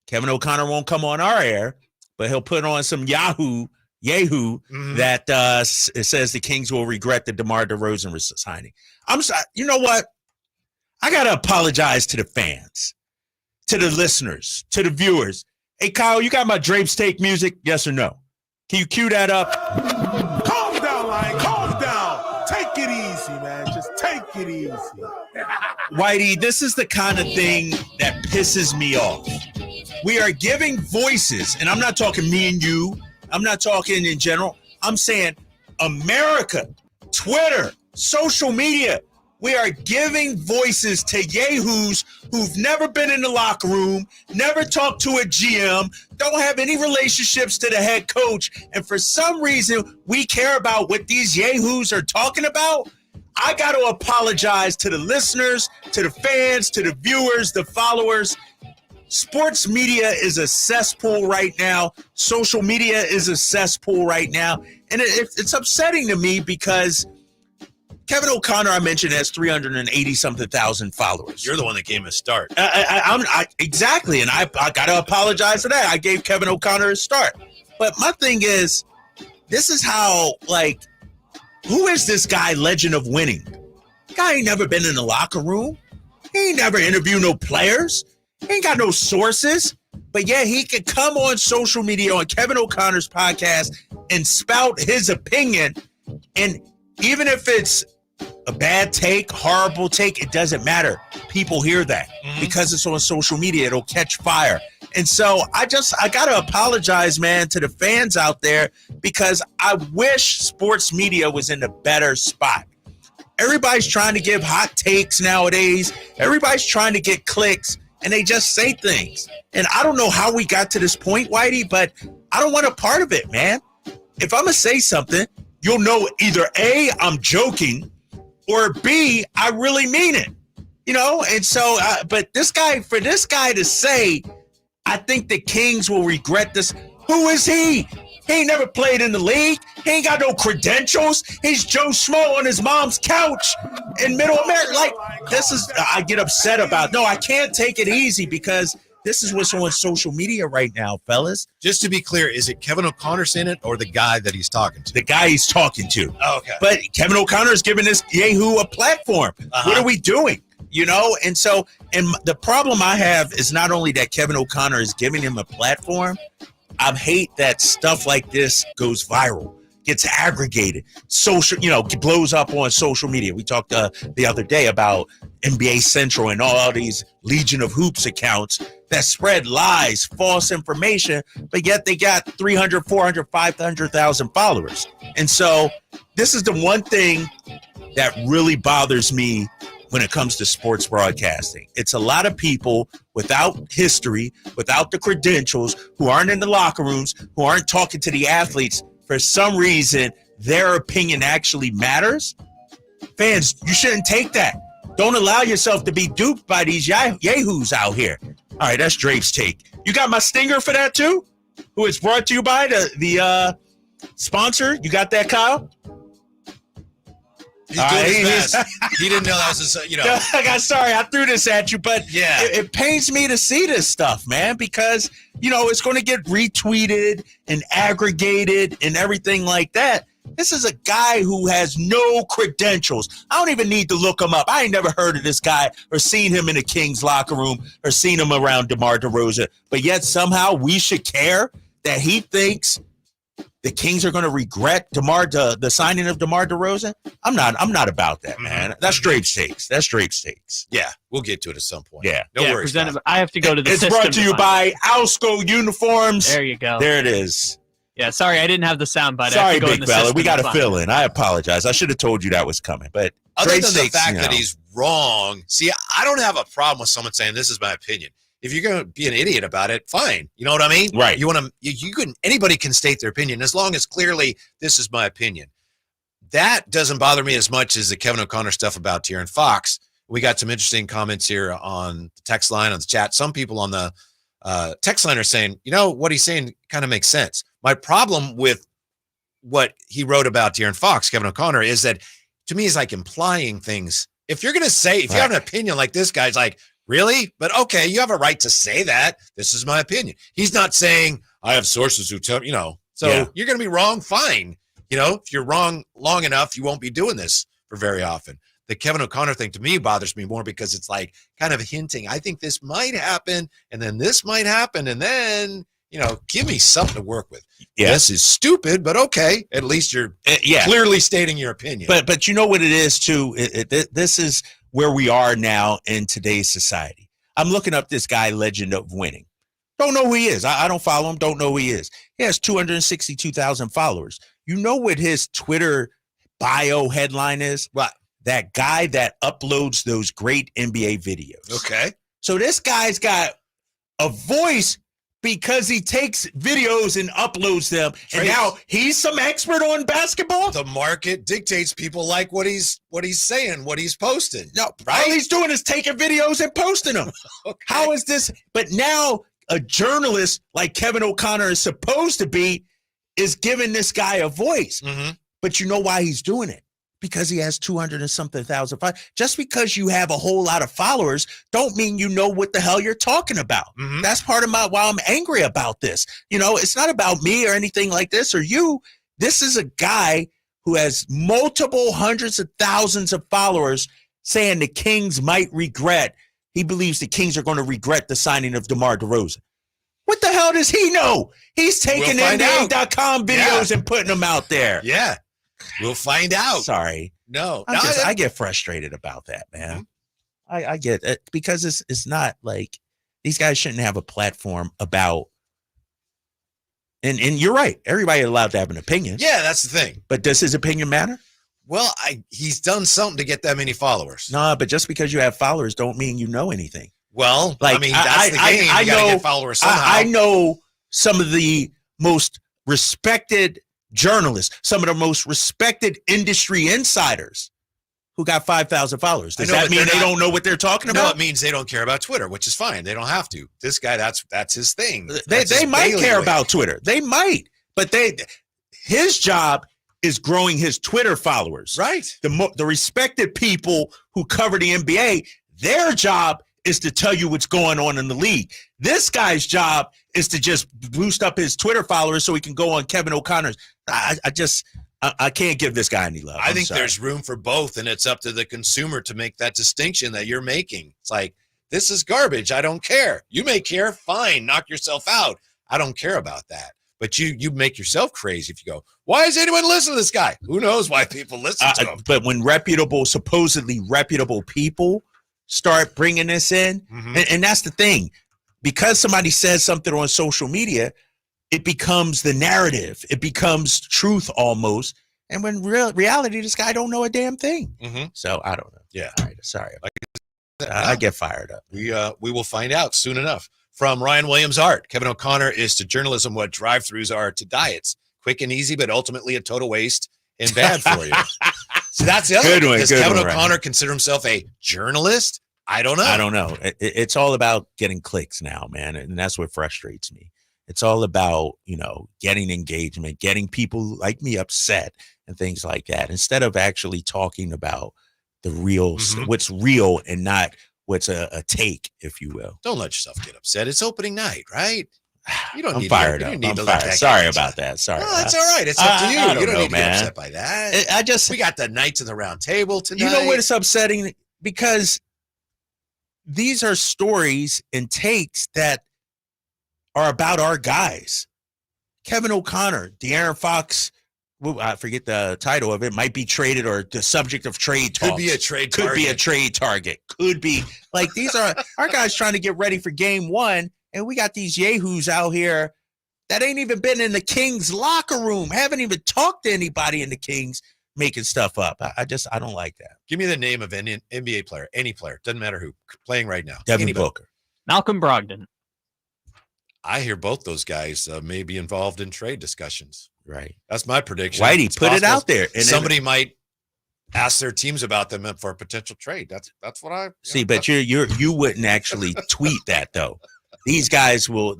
Kevin O'Connor won't come on our air, but he'll put on some Yahoo that it says the Kings will regret the DeMar DeRozan signing. I'm sorry. You know what? I got to apologize to the fans, to the listeners, to the viewers. Hey, Kyle, you got my Drapes Take music? Yes or no? Can you cue that up?
Calm down, Lion. Calm down. Take it easy, man. Just take it easy.
Whitey, this is the kind of thing that pisses me off. We are giving voices, and I'm not talking me and you. I'm not talking in general. I'm saying America, Twitter, social media. We are giving voices to yahoos who've never been in the locker room, never talked to a GM, don't have any relationships to the head coach, and for some reason we care about what these yahoos are talking about. I got to apologize to the listeners, to the fans, to the viewers, the followers. Sports media is a cesspool right now. Social media is a cesspool right now. And it's upsetting to me because Kevin O'Connor, I mentioned, has 380-something thousand followers.
You're the one that gave him a start.
Exactly, and I got to apologize for that. I gave Kevin O'Connor a start. But my thing is, this is how, who is this guy, Legend of Winning? Guy ain't never been in the locker room. He ain't never interviewed no players. He ain't got no sources. But yeah, he could come on social media on Kevin O'Connor's podcast and spout his opinion. And even if it's a bad take, horrible take, it doesn't matter. People hear that because it's on social media. It'll catch fire. And so I got to apologize, man, to the fans out there because I wish sports media was in a better spot. Everybody's trying to give hot takes nowadays. Everybody's trying to get clicks, and they just say things. And I don't know how we got to this point, Whitey, but I don't want a part of it, man. If I'm going to say something, you'll know either A, I'm joking, or B, I really mean it. And so, but for this guy to say, I think the Kings will regret this. Who is he? He ain't never played in the league. He ain't got no credentials. He's Joe Schmo on his mom's couch in Middle America. I get upset about. No, I can't take it easy because this is what's on social media right now, fellas.
Just to be clear, is it Kevin O'Connor saying it or the guy that he's talking to?
The guy he's talking to.
Oh, okay.
But Kevin O'Connor is giving this yahoo a platform. What are we doing? And so, and the problem I have is not only that Kevin O'Connor is giving him a platform, I hate that stuff like this goes viral, gets aggregated, blows up on social media. We talked the other day about NBA Central and all these Legion of Hoops accounts that spread lies, false information, but yet they got 300, 400, 500,000 followers. And so this is the one thing that really bothers me when it comes to sports broadcasting. It's a lot of people without history, without the credentials, who aren't in the locker rooms, who aren't talking to the athletes. For some reason, their opinion actually matters. Fans, you shouldn't take that. Don't allow yourself to be duped by these yahoos out here. All right, that's Drape's take. You got my stinger for that too? Who is brought to you by the sponsor? You got that, Kyle?
He's doing his best. He didn't know that was
Sorry, I threw this at you, but
yeah,
it pains me to see this stuff, man, because, it's going to get retweeted and aggregated and everything like that. This is a guy who has no credentials. I don't even need to look him up. I ain't never heard of this guy or seen him in the Kings locker room or seen him around DeMar DeRozan. But yet somehow we should care that he thinks the Kings are going to regret the signing of DeMar DeRozan? I'm not about that, man. That's straight stakes.
Yeah, we'll get to it at some point.
Yeah.
No worries.
I have to go to the
It's
system
brought to you by Alsco Uniforms.
There you go.
There it is.
Yeah, sorry, I didn't have the sound bite.
Sorry, big fella. We got to fill in. I apologize. I should have told you that was coming. But
other than
stakes,
the fact that he's wrong, see, I don't have a problem with someone saying this is my opinion. If you're going to be an idiot about it, fine. You know what I mean?
Right.
You want to? You can. Anybody can state their opinion as long as clearly this is my opinion. That doesn't bother me as much as the Kevin O'Connor stuff about De'Aaron Fox. We got some interesting comments here on the text line, on the chat. Some people on the text line are saying, what he's saying kind of makes sense. My problem with what he wrote about De'Aaron Fox, Kevin O'Connor, is that to me, he's like implying things. If you're going to say, if you have an opinion like this guy's like, really? But okay, you have a right to say that. This is my opinion. He's not saying, I have sources who tell, So you're going to be wrong, fine. If you're wrong long enough, you won't be doing this for very often. The Kevin O'Connor thing to me bothers me more because it's like kind of hinting, I think this might happen, and then this might happen, and then, give me something to work with.
Yeah.
This is stupid, but okay. At least you're clearly stating your opinion.
But you know what it is, too? This is where we are now in today's society. I'm looking up this guy, Legend of Winning. Don't know who he is. I don't follow him. Don't know who he is. He has 262,000 followers. You know what his Twitter bio headline is?
What?
That guy that uploads those great NBA videos.
Okay.
So this guy's got a voice because he takes videos and uploads them. And now he's some expert on basketball.
The market dictates people like what he's saying, what he's posting.
No, all he's doing is taking videos and posting them.
Okay.
How is this? But now a journalist like Kevin O'Connor is supposed to be is giving this guy a voice.
Mm-hmm.
But you know why he's doing it? Because he has 200 and something thousand followers. Just because you have a whole lot of followers don't mean you know what the hell you're talking about.
Mm-hmm.
That's part of why I'm angry about this. It's not about me or anything like this or you. This is a guy who has multiple hundreds of thousands of followers saying the Kings might regret. He believes the Kings are going to regret the signing of DeMar DeRozan. What the hell does he know? He's taking NBA.com videos and putting them out there.
Yeah. We'll find out.
Sorry.
No.
I get frustrated about that, man. Mm-hmm. I get it because it's not like these guys shouldn't have a platform about. And you're right. Everybody allowed to have an opinion.
Yeah, that's the thing.
But does his opinion matter?
Well, he's done something to get that many followers.
No, but just because you have followers don't mean you know anything.
Well, that's the game. You got to get followers somehow.
I know some of the most respected journalists, some of the most respected industry insiders who got 5,000 followers. Does that mean they don't know what they're talking about?
No, it means they don't care about Twitter, which is fine. They don't have to. This guy, that's his thing.
They might care about Twitter. They might, but his job is growing his Twitter followers.
Right.
The respected people who cover the NBA, their job is to tell you what's going on in the league. This guy's job is to just boost up his Twitter followers so he can go on Kevin O'Connor's. I can't give this guy any love.
I think there's room for both, and it's up to the consumer to make that distinction that you're making. It's like, this is garbage. I don't care. You may care. Fine. Knock yourself out. I don't care about that. But you make yourself crazy if you go, why is anyone listening to this guy? Who knows why people listen to him?
But when supposedly reputable people start bringing this in, and that's the thing, because somebody says something on social media, it becomes the narrative. It becomes truth almost. And when reality, this guy don't know a damn thing.
Mm-hmm.
So I don't know.
Yeah.
All right. Sorry. I get fired up.
We will find out soon enough. From Ryan Williams Art, Kevin O'Connor is to journalism what drive-thrus are to diets. Quick and easy, but ultimately a total waste and bad for you. So that's the other one. Does Kevin O'Connor consider himself a journalist? I don't know.
It's all about getting clicks now, man. And that's what frustrates me. It's all about, getting engagement, getting people like me upset and things like that, instead of actually talking about the real, what's real and not what's a take, if you will.
Don't let yourself get upset. It's opening night, right? You don't
I'm
need
fired
to,
up.
you need
I'm
to let
fired.
that
Sorry
get
about that. Sorry.
No, that's all right. It's up to you. You don't need to get upset by that.
We
got the Knights of the Round Table tonight.
You know what is upsetting? Because these are stories and takes that are about our guys. Kevin O'Connor, De'Aaron Fox, I forget the title of it, might be traded or the subject of trade talks.
Could be a trade
Could
target.
be a trade target. Could be. Like, these are our guys trying to get ready for game one, and we got these yahoos out here that ain't even been in the Kings locker room, haven't even talked to anybody in the Kings, making stuff up. I don't like that.
Give me the name of an NBA player, any player, doesn't matter who, playing right now.
Devin
Anybody.
Booker.
Malcolm Brogdon.
I hear both those guys may be involved in trade discussions.
Right.
That's my prediction.
Whitey,
It's
put it
possible
out there. And
somebody might ask their teams about them for a potential trade. That's what I
see. But you wouldn't actually tweet that though. These guys will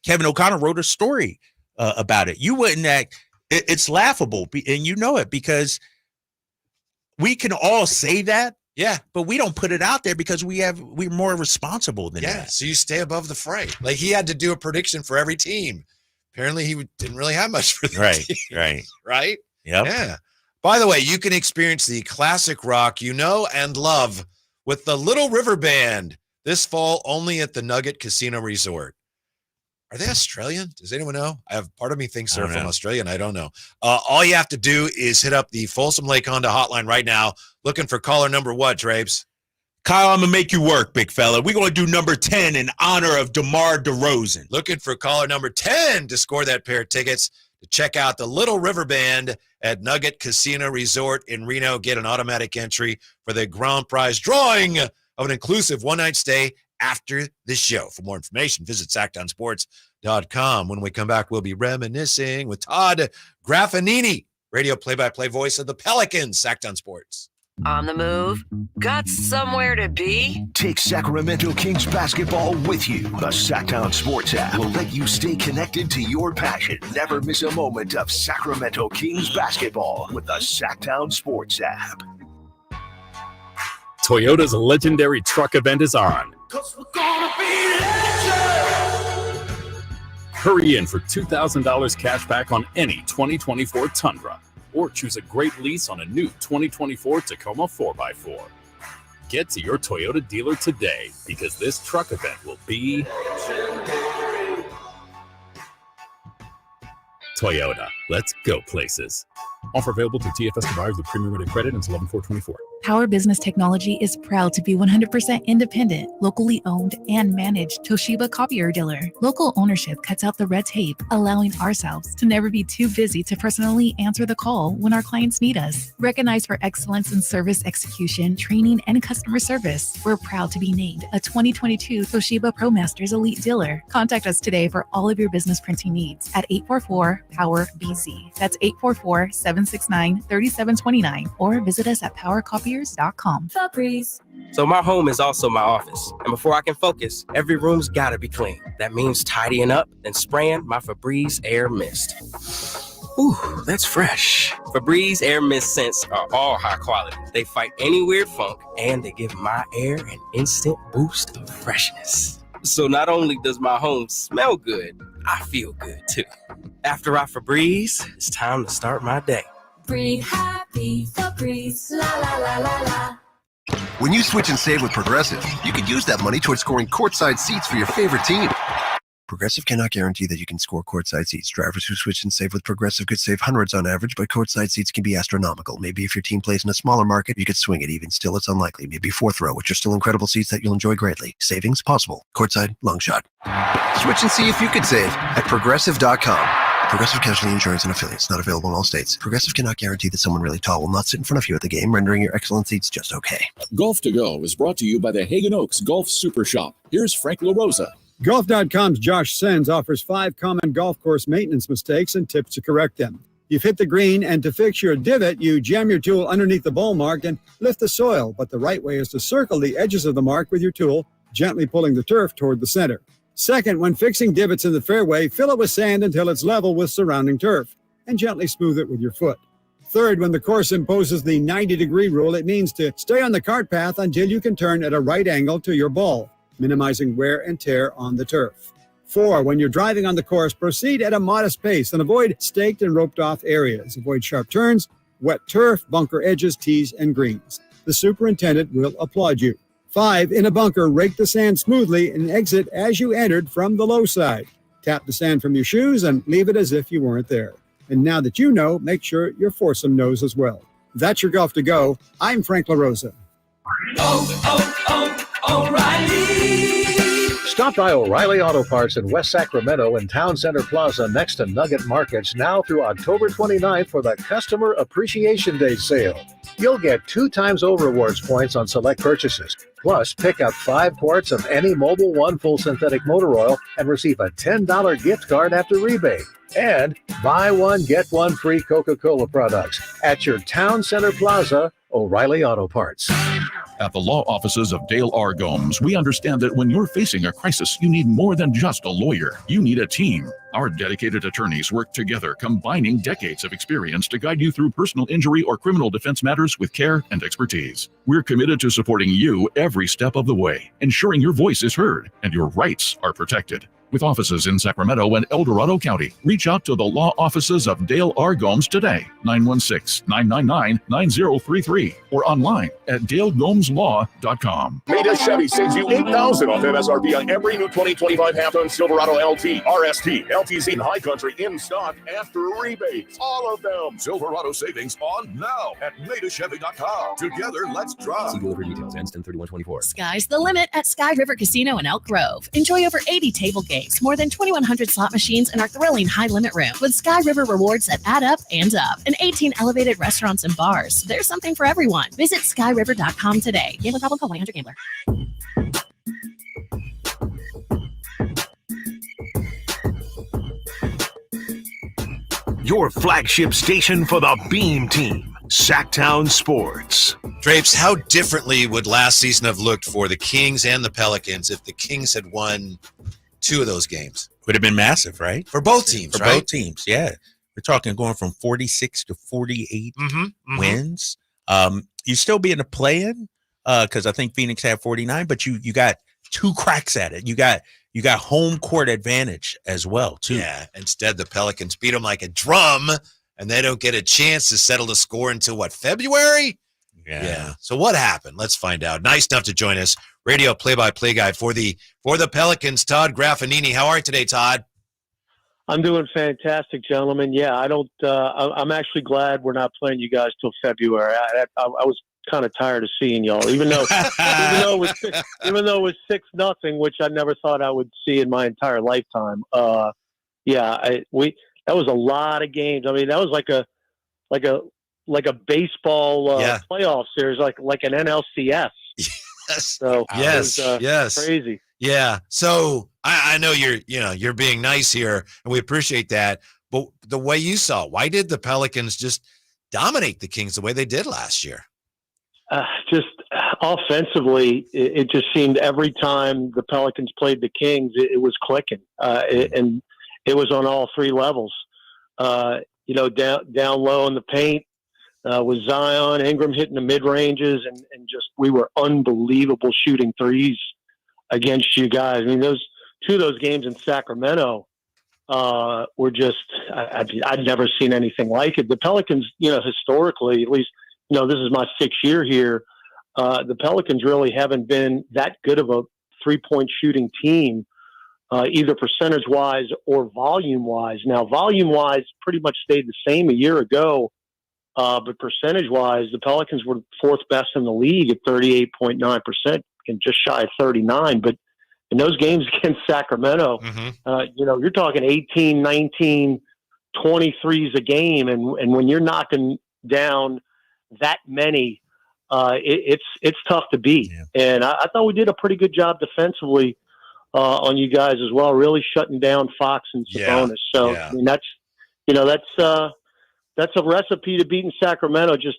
Kevin O'Connor wrote a story about it. You wouldn't act. It's laughable, and you know it because we can all say that.
Yeah,
but we don't put it out there because we're more responsible than that.
Yeah, so you stay above the fray. Like he had to do a prediction for every team. Apparently, he didn't really have much for the team. Right?
Yep.
Yeah. By the way, you can experience the classic rock you know and love with the Little River Band this fall only at the Nugget Casino Resort. Are they Australian? Does anyone know? Part of me thinks they're from Australia, and I don't know. All you have to do is hit up the Folsom Lake Honda hotline right now, looking for caller number what, Drapes?
Kyle, I'm going to make you work, big fella. We're going to do number 10 in honor of DeMar DeRozan.
Looking for caller number 10 to score that pair of tickets to check out the Little River Band at Nugget Casino Resort in Reno. Get an automatic entry for the grand prize drawing of an inclusive one-night stay after the show. For more information, visit SactownSports.com. When we come back, we'll be reminiscing with Todd Graffagnini, radio play-by-play voice of the Pelicans, Sactown Sports.
On the move? Got somewhere to be?
Take Sacramento Kings basketball with you. The Sactown Sports app will let you stay connected to your passion. Never miss a moment of Sacramento Kings basketball with the Sactown Sports app.
Toyota's legendary truck event is on. Hurry in for $2,000 cash back on any 2024 Tundra, or choose a great lease on a new 2024 Tacoma 4x4. Get to your Toyota dealer today because this truck event will be Toyota. Let's go places. Offer available to TFS buyers with premium rated credit until 11/4/24.
Power Business Technology is proud to be 100% independent, locally owned, and managed Toshiba copier dealer. Local ownership cuts out the red tape, allowing ourselves to never be too busy to personally answer the call when our clients need us. Recognized for excellence in service execution, training, and customer service, we're proud to be named a 2022 Toshiba ProMasters Elite Dealer. Contact us today for all of your business printing needs at 844-POWER-BZ. That's 844-769-3729, or visit us at PowerCopiers.com.
Febreze. So my home is also my office. And before I can focus, every room's gotta be clean. That means tidying up, then spraying my Febreze Air Mist. Ooh, that's fresh. Febreze Air Mist scents are all high quality. They fight any weird funk, and they give my air an instant boost of freshness. So not only does my home smell good, I feel good too. After I Febreze, it's time to start my day.
Breathe happy, Febreze, la la la la la.
When you switch and save with Progressive, you could use that money towards scoring courtside seats for your favorite team. Progressive cannot guarantee that you can score courtside seats. Drivers who switch and save with Progressive could save hundreds on average, but courtside seats can be astronomical. Maybe if your team plays in a smaller market, you could swing it. Even still, it's unlikely. Maybe fourth row, which are still incredible seats that you'll enjoy greatly. Savings possible. Courtside, long shot. Switch and see if you could save at Progressive.com. Progressive Casualty Insurance and Affiliates. Not available in all states. Progressive cannot guarantee that someone really tall will not sit in front of you at the game, rendering your excellent seats just okay.
Golf to Go is brought to you by the Hagen Oaks Golf Super Shop. Here's Frank LaRosa.
Golf.com's Josh Sens offers 5 common golf course maintenance mistakes and tips to correct them. You've hit the green, and to fix your divot, you jam your tool underneath the ball mark and lift the soil, but the right way is to circle the edges of the mark with your tool, gently pulling the turf toward the center. Second, when fixing divots in the fairway, fill it with sand until it's level with surrounding turf, and gently smooth it with your foot. Third, when the course imposes the 90-degree rule, it means to stay on the cart path until you can turn at a right angle to your ball, minimizing wear and tear on the turf. 4, when you're driving on the course, proceed at a modest pace and avoid staked and roped off areas. Avoid sharp turns, wet turf, bunker edges, tees, and greens. The superintendent will applaud you. 5, in a bunker, rake the sand smoothly and exit as you entered from the low side. Tap the sand from your shoes and leave it as if you weren't there. And now that you know, make sure your foursome knows as well. That's your golf to go. I'm Frank LaRosa.
O'Reilly. Stop by O'Reilly Auto Parts in West Sacramento and Town Center Plaza next to Nugget Markets now through October 29th for the Customer Appreciation Day sale. You'll get 2 times O rewards points on select purchases. Plus, pick up 5 quarts of any Mobil 1 full synthetic motor oil and receive a $10 gift card after rebate. And buy one, get one free Coca-Cola products at your Town Center Plaza, O'Reilly Auto Parts.
At the law offices of Dale R. Gomes, we understand that when you're facing a crisis, you need more than just a lawyer. You need a team. Our dedicated attorneys work together, combining decades of experience to guide you through personal injury or criminal defense matters with care and expertise. We're committed to supporting you every step of the way, ensuring your voice is heard and your rights are protected. With offices in Sacramento and El Dorado County, reach out to the law offices of Dale R. Gomes today, 916-999-9033, or online at dalegomslaw.com.
Meda Chevy saves you $8,000 off MSRP on every new 2025 half-ton Silverado LT, RST, LTZ, and High Country in stock after rebates. All of them.
Silverado savings on now at MedaChevy.com. Together, let's drive.
See delivery details. Ends 10/31/24.
Sky's the limit at Sky River Casino in Elk Grove. Enjoy over 80 table games, more than 2,100 slot machines, and our thrilling high-limit room with Sky River rewards that add up and up, and 18 elevated restaurants and bars. There's something for everyone. Visit skyriver.com today. Gambling problem? Call 1-800-GAMBLER.
Your flagship station for the Beam Team, Sactown Sports.
Drapes, how differently would last season have looked for the Kings and the Pelicans if the Kings had won 2 of those games?
Would have been massive, right?
For both teams,
For
right?
both teams, yeah. We're talking going from 46 to 48 wins. You still be in the play-in because I think Phoenix had 49, but you got 2 cracks at it. You got home court advantage as well, too.
Yeah, instead the Pelicans beat them like a drum, and they don't get a chance to settle the score until, February? Yeah. So what happened? Let's find out. Nice enough to join us, radio play-by-play guy for the Pelicans, Todd Graffagnini. How are you today, Todd?
I'm doing fantastic, gentlemen. Yeah, I'm actually glad we're not playing you guys till February. I was kind of tired of seeing y'all, even though it was 6-0, which I never thought I would see in my entire lifetime. That was a lot of games. I mean, that was like a baseball playoff series, like an NLCS.
Yes.
So
yes.
it was, crazy.
Yeah. So I know you're being nice here, and we appreciate that. But the way you saw, why did the Pelicans just dominate the Kings the way they did last year?
Just offensively, it just seemed every time the Pelicans played the Kings, it was clicking, and it was on all 3 levels. Down low in the paint with Zion, Ingram hitting the mid ranges, and just we were unbelievable shooting threes against you guys. I mean, those 2 of those games in Sacramento were just I'd never seen anything like it. The Pelicans, historically, at least. This is my 6th year here. The Pelicans really haven't been that good of a 3-point shooting team, either percentage-wise or volume-wise. Now, volume-wise, pretty much stayed the same a year ago, but percentage-wise, the Pelicans were 4th best in the league at 38.9% and just shy of 39. But in those games against Sacramento, you're talking 18, 19, 23s a game, and when you're knocking down that many, it's tough to beat. Yeah. And I thought we did a pretty good job defensively on you guys as well, really shutting down Fox and Sabonis. So I mean, that's a recipe to beating Sacramento. Just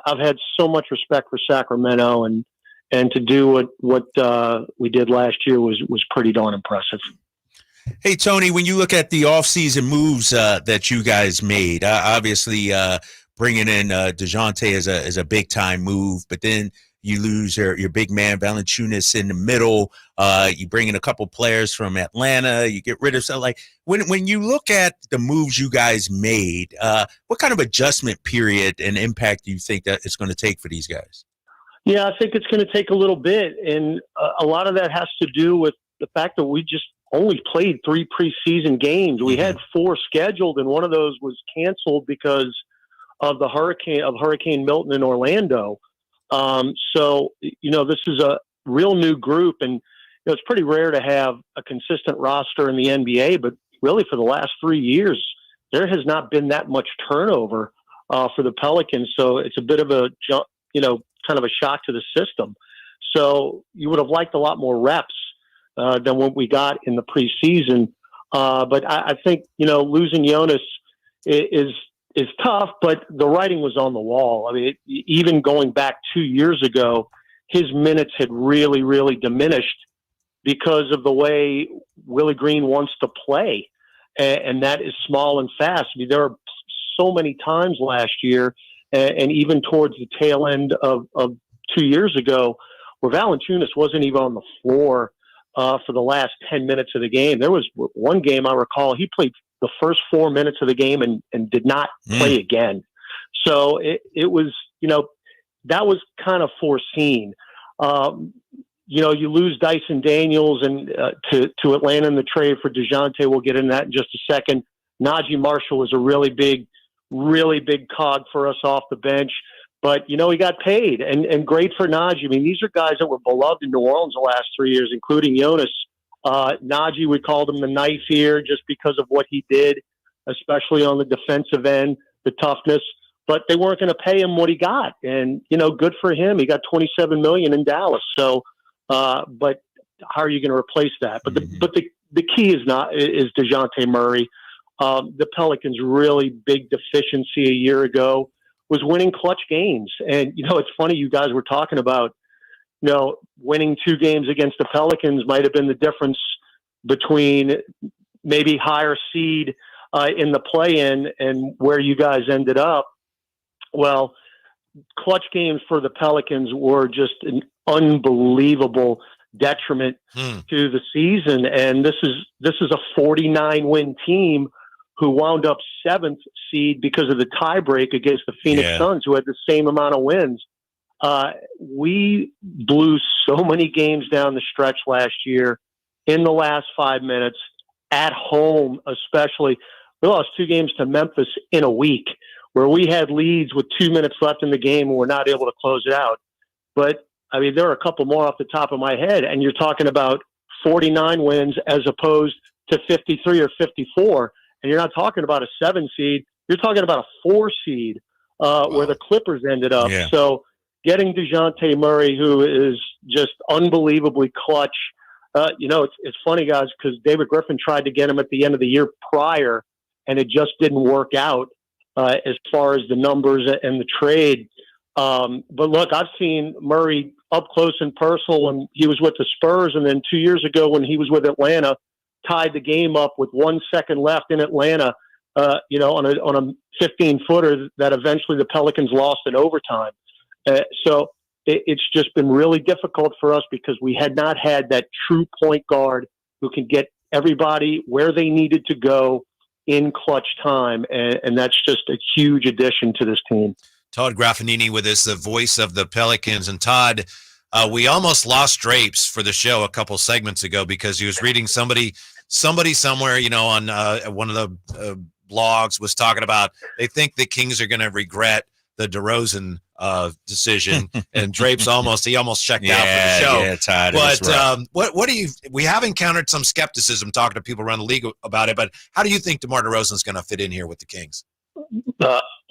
I've had so much respect for Sacramento, and to do what we did last year was pretty darn impressive.
Hey, Tony, when you look at the offseason moves that you guys made, obviously bringing in DeJounte is a big-time move, but then you lose your big man, Valanciunas, in the middle. You bring in a couple players from Atlanta. You get rid of something. Like, when you look at the moves you guys made, what kind of adjustment period and impact do you think that it's going to take for these guys? Yeah,
I think it's going to take a little bit, and a lot of that has to do with the fact that we just
only played 3 preseason games. We had 4 scheduled, and one of those was canceled because of Hurricane Milton in Orlando. So, this is a real new group, and it's pretty rare to have a consistent roster in the NBA, but really for the last 3 years, there has not been that much turnover for the Pelicans. So it's a bit of a jump, kind of a shock to the system. So you would have liked a lot more reps than what we got in the preseason. But I think, losing Jonas is tough, but the writing was on the wall. I mean, even going back 2 years ago, his minutes had really, really diminished because of the way Willie Green wants to play. And that is small and fast. I mean, there are so many times last year and even towards the tail end of 2 years ago where Valanciunas wasn't even on the floor for the last 10 minutes of the game. There was one game I recall, he played the first 4 minutes of the game and did not play again. So it was, that was kind of foreseen. You lose Dyson Daniels and to Atlanta in the trade for DeJounte. We'll get into that in just a second. Najee Marshall was a really big cog for us off the bench. But, he got paid and great for Najee. I mean, these are guys that were beloved in New Orleans the last 3 years, including Jonas. Najee, we called him the knife here just because of what he did, especially on the defensive end, the toughness. But they weren't going to pay him what he got. And, good for him. He got $27 million in Dallas. So, but how are you going to replace that? But the key is DeJounte Murray. The Pelicans' really big deficiency a year ago was winning clutch games. And, it's funny you guys were talking about, winning 2 games against the Pelicans might have been the difference between maybe higher seed in the play-in and where you guys ended up. Well, clutch games for the Pelicans were just an unbelievable detriment to the season. And this is a 49-win team who wound up 7th seed because of the tiebreak against the Phoenix Suns, who had the same amount of wins. We blew so many games down the stretch last year in the last 5 minutes at home, especially. We lost 2 games to Memphis in a week where we had leads with 2 minutes left in the game and we're not able to close it out. But I mean, there are a couple more off the top of my head, and you're talking about 49 wins as opposed to 53 or 54. And you're not talking about a 7 seed. You're talking about a 4 seed where the Clippers ended up.
Yeah.
So getting DeJounte Murray, who is just unbelievably clutch. It's funny, guys, because David Griffin tried to get him at the end of the year prior, and it just didn't work out as far as the numbers and the trade. But look, I've seen Murray up close and personal when he was with the Spurs, and then 2 years ago when he was with Atlanta, tied the game up with 1 second left in Atlanta, on a 15-footer that eventually the Pelicans lost in overtime. So it's just been really difficult for us because we had not had that true point guard who can get everybody where they needed to go in clutch time. And that's just a huge addition to this team.
Todd Graffagnini with us, the voice of the Pelicans. And Todd, we almost lost Drapes for the show a couple segments ago because he was reading somebody somewhere, on one of the blogs was talking about they think the Kings are going to regret the DeRozan decision, and Drapes almost checked out for the show.
Yeah, Todd.
But what do you? We have encountered some skepticism talking to people around the league about it. But how do you think DeMar DeRozan is going to fit in here with the Kings?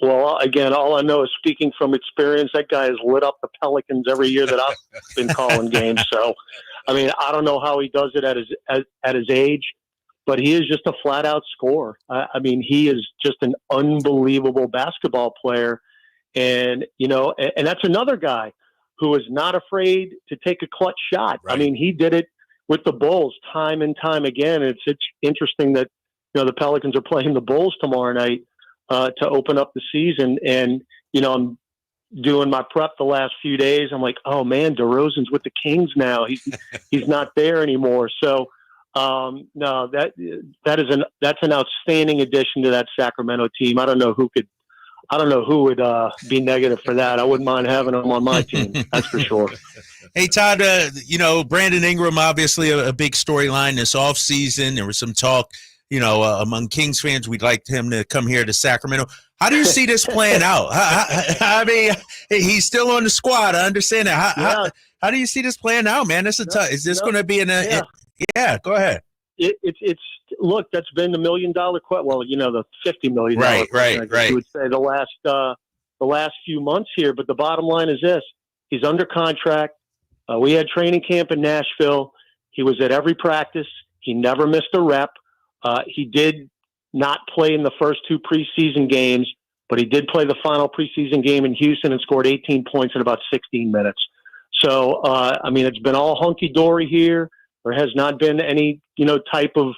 Well, again, all I know is speaking from experience, that guy has lit up the Pelicans every year that I've been calling games. So, I mean, I don't know how he does it at his age, but he is just a flat out scorer. I mean, he is just an unbelievable basketball player. And, and that's another guy who is not afraid to take a clutch shot. Right. I mean, he did it with the Bulls time and time again. It's interesting that, the Pelicans are playing the Bulls tomorrow night to open up the season. And, I'm doing my prep the last few days. I'm like, oh man, DeRozan's with the Kings now. He's not there anymore. So, no, that's an outstanding addition to that Sacramento team. I don't know who would be negative for that. I wouldn't mind having him on my team. That's for sure.
Hey, Todd, Brandon Ingram, obviously a big storyline this offseason. There was some talk, among Kings fans. We'd like him to come here to Sacramento. How do you see this playing out? I mean, he's still on the squad. I understand that. How do you see this playing out, man? Is this going to be yeah, go ahead.
It's look, that's been the $1 million question. Well, the $50 million.
Right.
You would say the last few months here, but the bottom line is this: he's under contract. We had training camp in Nashville. He was at every practice. He never missed a rep. He did not play in the first 2 preseason games, but he did play the final preseason game in Houston and scored 18 points in about 16 minutes. So, it's been all hunky-dory here. There has not been any, type of,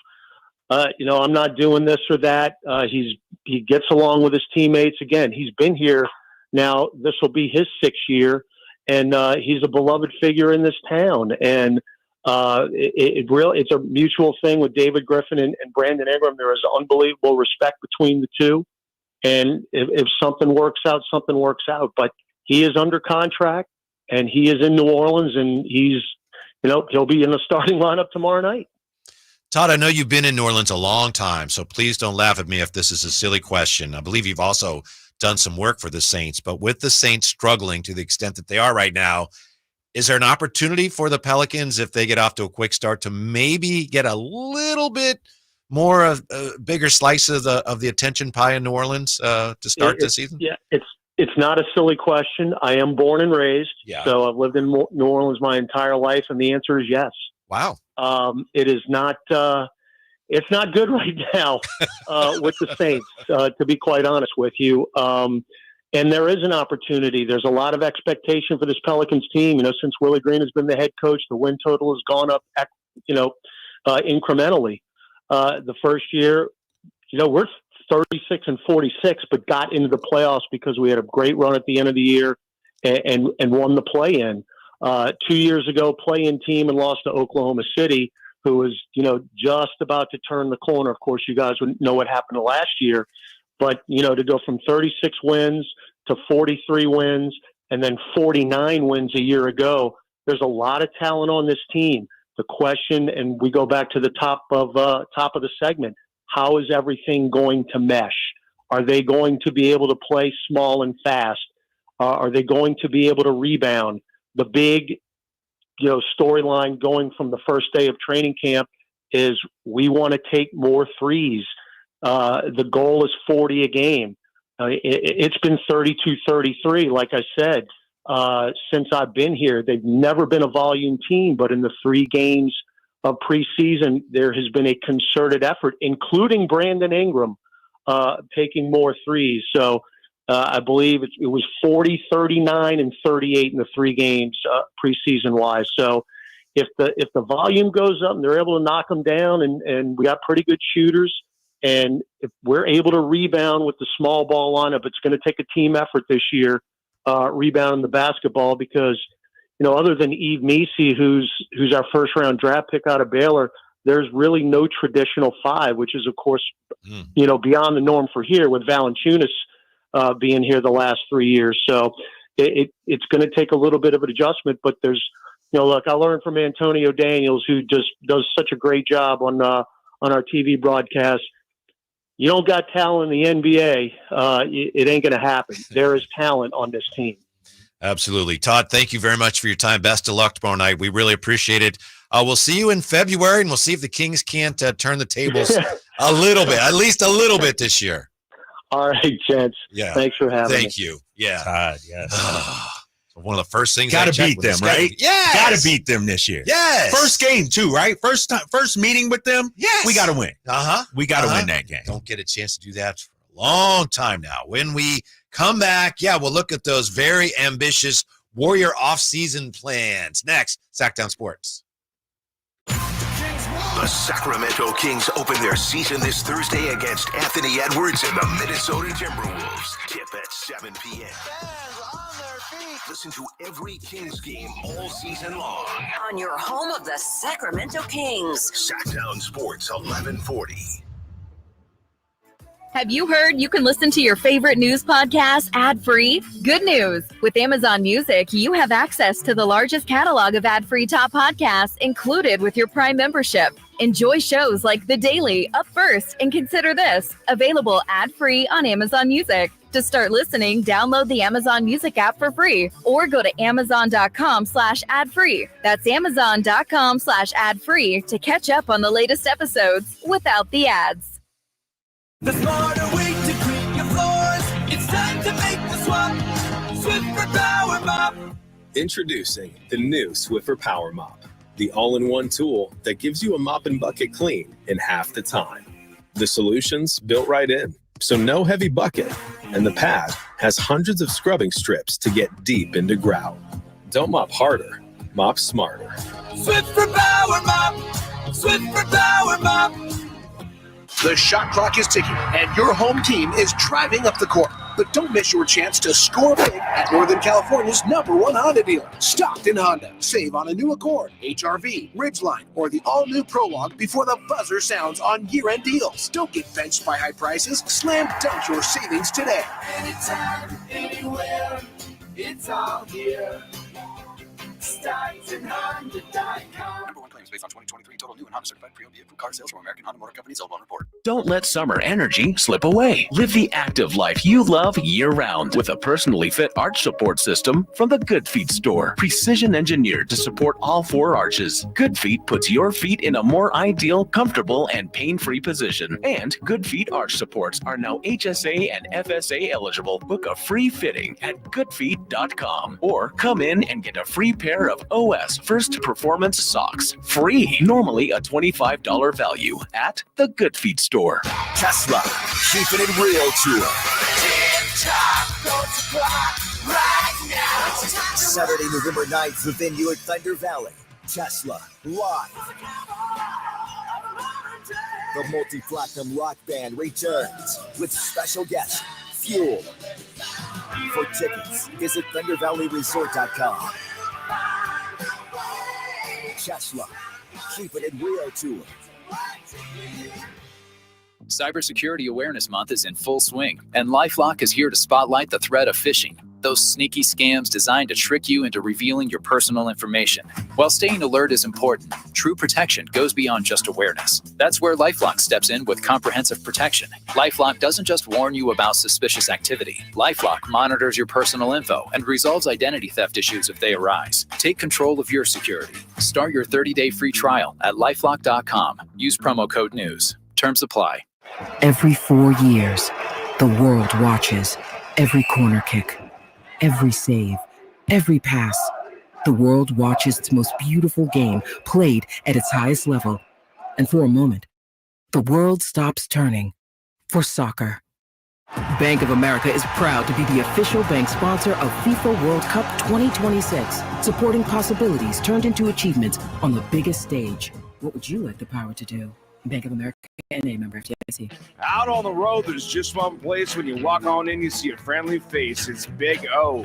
I'm not doing this or that. He gets along with his teammates. Again, he's been here now. This will be his 6th year, and he's a beloved figure in this town. And it's a mutual thing with David Griffin and Brandon Ingram. There is unbelievable respect between the two. And if something works out, something works out. But he is under contract, and he is in New Orleans, and he'll be in the starting lineup tomorrow night.
Todd, I know you've been in New Orleans a long time, so please don't laugh at me if this is a silly question. I believe you've also done some work for the Saints, but with the Saints struggling to the extent that they are right now, is there an opportunity for the Pelicans, if they get off to a quick start, to maybe get a little bit more of a bigger slice of the attention pie in New Orleans to start this season?
Yeah, it's not a silly question. I am born and raised, so I've lived in New Orleans my entire life, and the answer is yes.
Wow.
It is not. It's not good right now with the Saints, to be quite honest with you. And there is an opportunity. There's a lot of expectation for this Pelicans team. Since Willie Green has been the head coach, the win total has gone up, incrementally. The first year, we're 36-46, but got into the playoffs because we had a great run at the end of the year and won the play-in. 2 years ago, play-in team and lost to Oklahoma City, who was, just about to turn the corner. Of course, you guys would know what happened last year. But, to go from 36 wins to 43 wins and then 49 wins a year ago, there's a lot of talent on this team. The question, and we go back to the top of the segment, how is everything going to mesh? Are they going to be able to play small and fast? Are they going to be able to rebound? The big, storyline going from the first day of training camp is we want to take more threes. The goal is 40 a game. It's been 32-33, like I said, since I've been here. They've never been a volume team, but in the 3 games of preseason, there has been a concerted effort, including Brandon Ingram, taking more threes. So I believe it was 40, 39, and 38 in the 3 games preseason-wise. So if the volume goes up and they're able to knock them down, and we got pretty good shooters, and if we're able to rebound with the small ball lineup, it's going to take a team effort this year, rebounding the basketball, because, other than Yves Messi, who's our first-round draft pick out of Baylor, there's really no traditional 5, which is, of course, beyond the norm for here, with Valanciunas being here the last 3 years. So it's going to take a little bit of an adjustment, but there's, look, I learned from Antonio Daniels, who just does such a great job on our TV broadcast. You don't got talent in the NBA, it ain't going to happen. There is talent on this team.
Absolutely. Todd, thank you very much for your time. Best of luck tomorrow night. We really appreciate it. We'll see you in February, and we'll see if the Kings can't turn the tables a little bit, at least a little bit this year.
All right, gents.
Yeah.
Thanks for having me.
Thank you. Yeah.
Todd, yes.
One of the first things
got to beat them, right?
Yeah,
got to beat them this year.
Yes.
First game too, right? First meeting with them.
Yes,
we got to win. We got to win that game.
Don't get a chance to do that for a long time now. When we come back, we'll look at those very ambitious Warrior off-season plans. Next, Sactown Sports.
The Sacramento Kings open their season this Thursday against Anthony Edwards and the Minnesota Timberwolves. Tip at 7 p.m. Listen to every Kings game all season long
on your home of the Sacramento Kings.
Sactown Sports 1140.
Have you heard you can listen to your favorite news podcasts ad-free? Good news! With Amazon Music, you have access to the largest catalog of ad-free top podcasts included with your Prime membership. Enjoy shows like The Daily, Up First, and Consider This, available ad-free on Amazon Music. To start listening, download the Amazon Music app for free or go to amazon.com/ad-free. That's amazon.com/ad-free to catch up on the latest episodes without the ads.
The smarter way to clean your floors. It's time to make the swap. Swiffer Power Mop.
Introducing the new Swiffer Power Mop, the all-in-one tool that gives you a mop and bucket clean in half the time. The solution's built right in, so no heavy bucket, and the pad has hundreds of scrubbing strips to get deep into grout. Don't mop harder, mop smarter.
Swiffer Power Mop. Swiffer Power Mop.
The shot clock is ticking, and your home team is driving up the court. But don't miss your chance to score big at Northern California's #1 Honda dealer, Stockton Honda. Save on a new Accord, HR-V, Ridgeline, or the all-new Prologue before the buzzer sounds on year-end deals. Don't get benched by high prices. Slam dunk your savings today.
Anytime, anywhere, it's all here. StocktonHonda.com.
#1 claims based on 2023 total new and Honda certified pre-owned vehicle car sales from American Honda Motor Company. Sold on report.
Don't let summer energy slip away. Live the active life you love year-round with a personally fit arch support system from the Good Feet store. Precision engineered to support all 4 arches. Good Feet puts your feet in a more ideal, comfortable, and pain-free position. And Good Feet arch supports are now HSA and FSA eligible. Book a free fitting at goodfeet.com or come in and get a free pair of OS First Performance socks. Free. Normally a $25 value at the Good Feet store.
Tesla, keeping it real tour. Saturday, November 9th, the venue at Thunder Valley. Tesla, live. The multi-platinum rock band returns with special guest, Fuel. For tickets, visit ThunderValleyResort.com. Tesla, keeping it real tour.
Cybersecurity Awareness Month is in full swing, and LifeLock is here to spotlight the threat of phishing. Those sneaky scams designed to trick you into revealing your personal information. While staying alert is important, true protection goes beyond just awareness. That's where LifeLock steps in with comprehensive protection. LifeLock doesn't just warn you about suspicious activity. LifeLock monitors your personal info and resolves identity theft issues if they arise. Take control of your security. Start your 30-day free trial at LifeLock.com. Use promo code NEWS. Terms apply.
Every 4 years, the world watches every corner kick, every save, every pass. The world watches its most beautiful game played at its highest level. And for a moment, the world stops turning for soccer. Bank of America is proud to be the official bank sponsor of FIFA World Cup 2026, supporting possibilities turned into achievements on the biggest stage. What would you like the power to do? Bank of America, NA member FDIC.
Out on the road, there's just one place when you walk on in, you see a friendly face. It's Big O.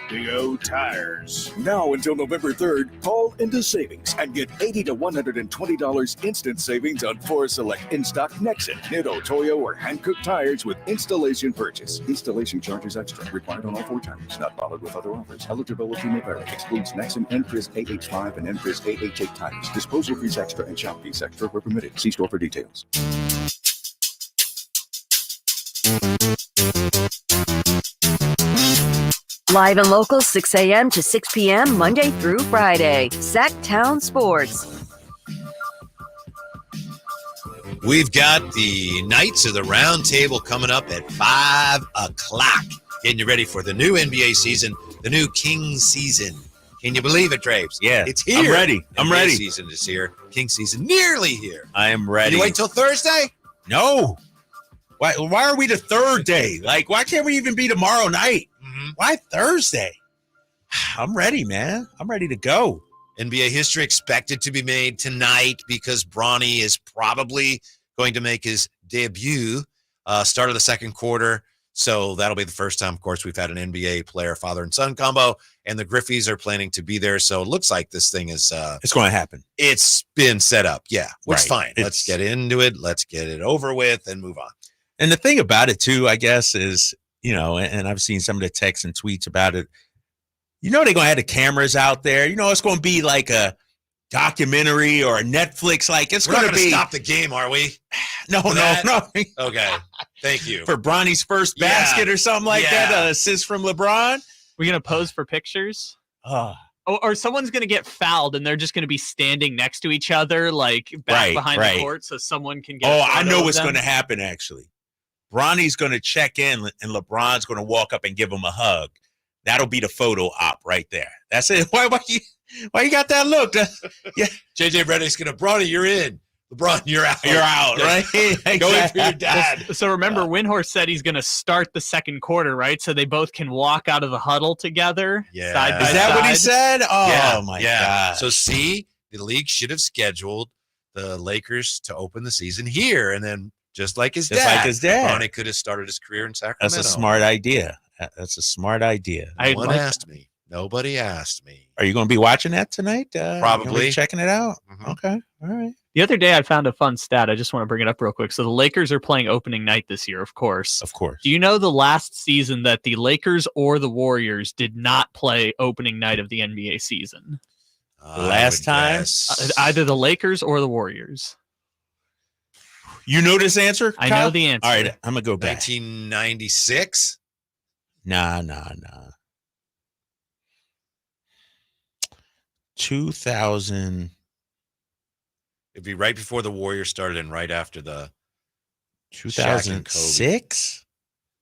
Big O Tires.
Now until November 3rd, call into savings and get $80 to $120 instant savings on 4 select in-stock Nexen, Nitto, Toyo, or Hankook tires with installation purchase. Installation charges extra. Required on all 4 tires. Not followed with other offers. Eligibility may vary. Excludes Nexen, Enpris AH5, and Enpris AH8 tires. Disposal fees extra and shop fees extra were permitted. See store for details.
Live and local, 6 a.m. to 6 p.m., Monday through Friday. Sactown Sports.
We've got the Knights of the Roundtable coming up at 5 o'clock. Getting you ready for the new NBA season, the new Kings season. Can you believe it, Drapes?
Yeah.
It's here.
I'm ready. I'm
NBA
ready.
Season is here. King season nearly here.
I am ready.
Can you wait till Thursday?
No. Why are we the third day? Like, why can't we even be tomorrow night?
Mm-hmm.
Why Thursday? I'm ready, man. I'm ready to go.
NBA history expected to be made tonight because Bronny is probably going to make his debut start of the second quarter. So that'll be the first time, of course, we've had an NBA player, father and son combo, and the Griffies are planning to be there. So it looks like this thing is
it's going to happen.
It's been set up. Yeah, which is
Right.
fine. Let's get into it. Let's get it over with and move on.
And the thing about it, too, I guess, is, and I've seen some of the texts and tweets about it. They're going to have the cameras out there. It's going to be like a documentary or a Netflix. Like, it's going to be.
Stop the game, are we?
No.
Okay. Thank you.
For Bronny's first basket or something like that, an assist from LeBron.
We're going to pose for pictures? Or someone's going to get fouled and they're just going to be standing next to each other, like behind the court, so someone can get.
I know what's going to happen, actually. Bronny's going to check in and LeBron's going to walk up and give him a hug. That'll be the photo op right there. That's it. Why you got that look?
Yeah. JJ Redick's going to, Bronny, you're in. LeBron, you're out.
You're out, right?
Exactly. Go in for your dad.
So remember, Windhorst said he's going to start the second quarter, right? So they both can walk out of the huddle together.
Yeah.
Side by
Is that
side.
what he said? Oh, my God.
So see, the league should have scheduled the Lakers to open the season here. And then just like his dad, Bronny could have started his career in Sacramento.
That's a smart idea.
Nobody asked me.
Are you going to be watching that tonight?
Probably.
Checking it out?
Mm-hmm.
Okay. All right.
The other day I found a fun stat. I just want to bring it up real quick. So the Lakers are playing opening night this year, of course.
Of course.
Do you know the last season that the Lakers or the Warriors did not play opening night of the NBA season?
Last time?
Either the Lakers or the Warriors.
You know this answer,
I
Kyle?
know the answer.
All right, I'm going to go back.
1996?
Nah. 2000.
It'd be right before the Warriors started and right after the
2006?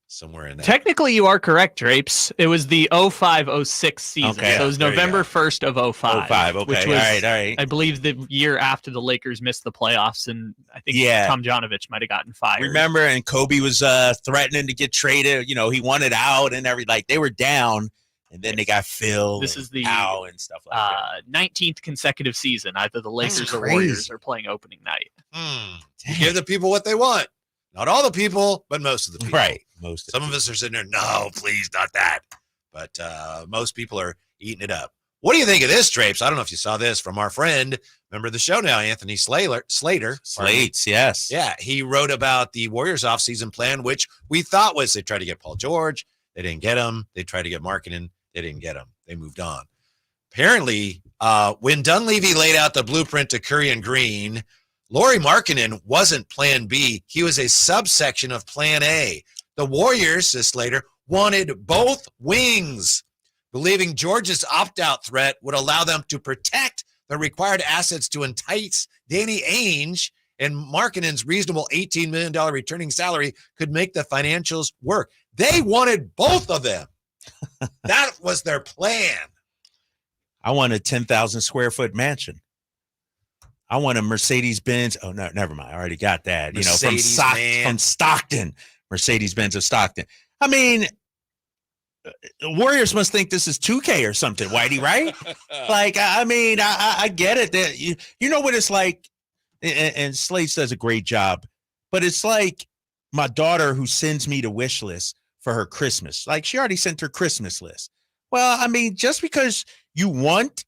Somewhere in there.
Technically, you are correct, Drapes. It was the 05-06 season.
Okay.
So it was November 1st of 05.
05, okay.
Which was,
all right.
I believe, the year after the Lakers missed the playoffs, and I think Tom Janovich might have gotten fired.
Remember, and Kobe was threatening to get traded. He wanted out and everything. Like, they were down, and then they got filled.
This is the
and stuff like that.
19th consecutive season. Either the Lakers or Warriors are playing opening night.
Give the people what they want. Not all the people, but most of the people.
Right.
Some of us are sitting there, no, please, not that. But most people are eating it up. What do you think of this, Drapes? I don't know if you saw this from our friend, member of the show now, Anthony Slater.
Slates, yes.
Yeah, he wrote about the Warriors offseason plan, which we thought was they tried to get Paul George. They didn't get him. They tried to get Markkanen. They didn't get him. They moved on. Apparently, when Dunleavy laid out the blueprint to Curry and Green, Lauri Markkanen wasn't plan B. He was a subsection of plan A. The Warriors, says Slater, wanted both wings, believing George's opt-out threat would allow them to protect the required assets to entice Danny Ainge, and Markkanen's reasonable $18 million returning salary could make the financials work. They wanted both of them. That was their plan.
I want a 10,000 square foot mansion. I want a Mercedes-Benz. Oh, no, never mind. I already got that. From Stockton. Mercedes-Benz of Stockton. I mean, Warriors must think this is 2K or something, Whitey, right? Like, I get it. That you know what it's like, and Slates does a great job, but it's like my daughter who sends me the wish list for her Christmas. Like, she already sent her Christmas list. Well, I mean, just because you want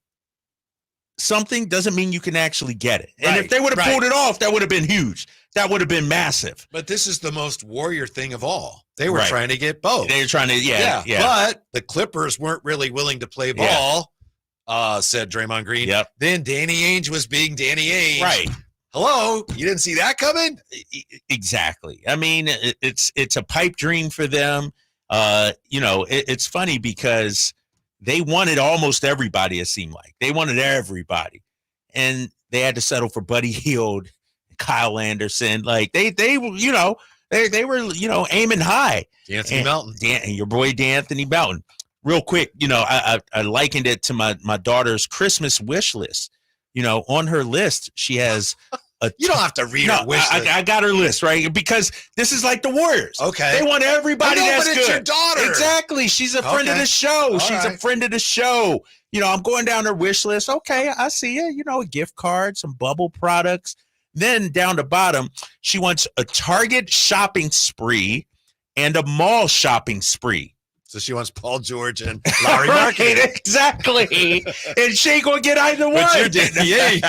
something doesn't mean you can actually get it. And if they would have pulled it off, that would have been huge. That would have been massive.
But this is the most Warrior thing of all. They were trying to get both.
They were trying to, yeah.
But the Clippers weren't really willing to play ball, said Draymond Green.
Yep.
Then Danny Ainge was being Danny Ainge.
Right.
Hello? You didn't see that coming?
Exactly. I mean, it's a pipe dream for them. It's funny because they wanted almost everybody, it seemed like. They wanted everybody. And they had to settle for Buddy Hield, Kyle Anderson. Like, they were aiming high.
D'Anthony Melton.
And your boy D'Anthony Melton. Real quick, I likened it to my daughter's Christmas wish list. On her list, she has
you don't have to read her wish list.
I got her list, right? Because this is like the Warriors.
Okay.
They want everybody that's
but
good.
It's your daughter.
Exactly. She's a friend of the show. A friend of the show. I'm going down her wish list. Okay, I see it. A gift card, some bubble products. Then down the bottom, she wants a Target shopping spree and a mall shopping spree.
So she wants Paul George and Larry Marketing.
Exactly. And she ain't going to get either one.
But you did the age.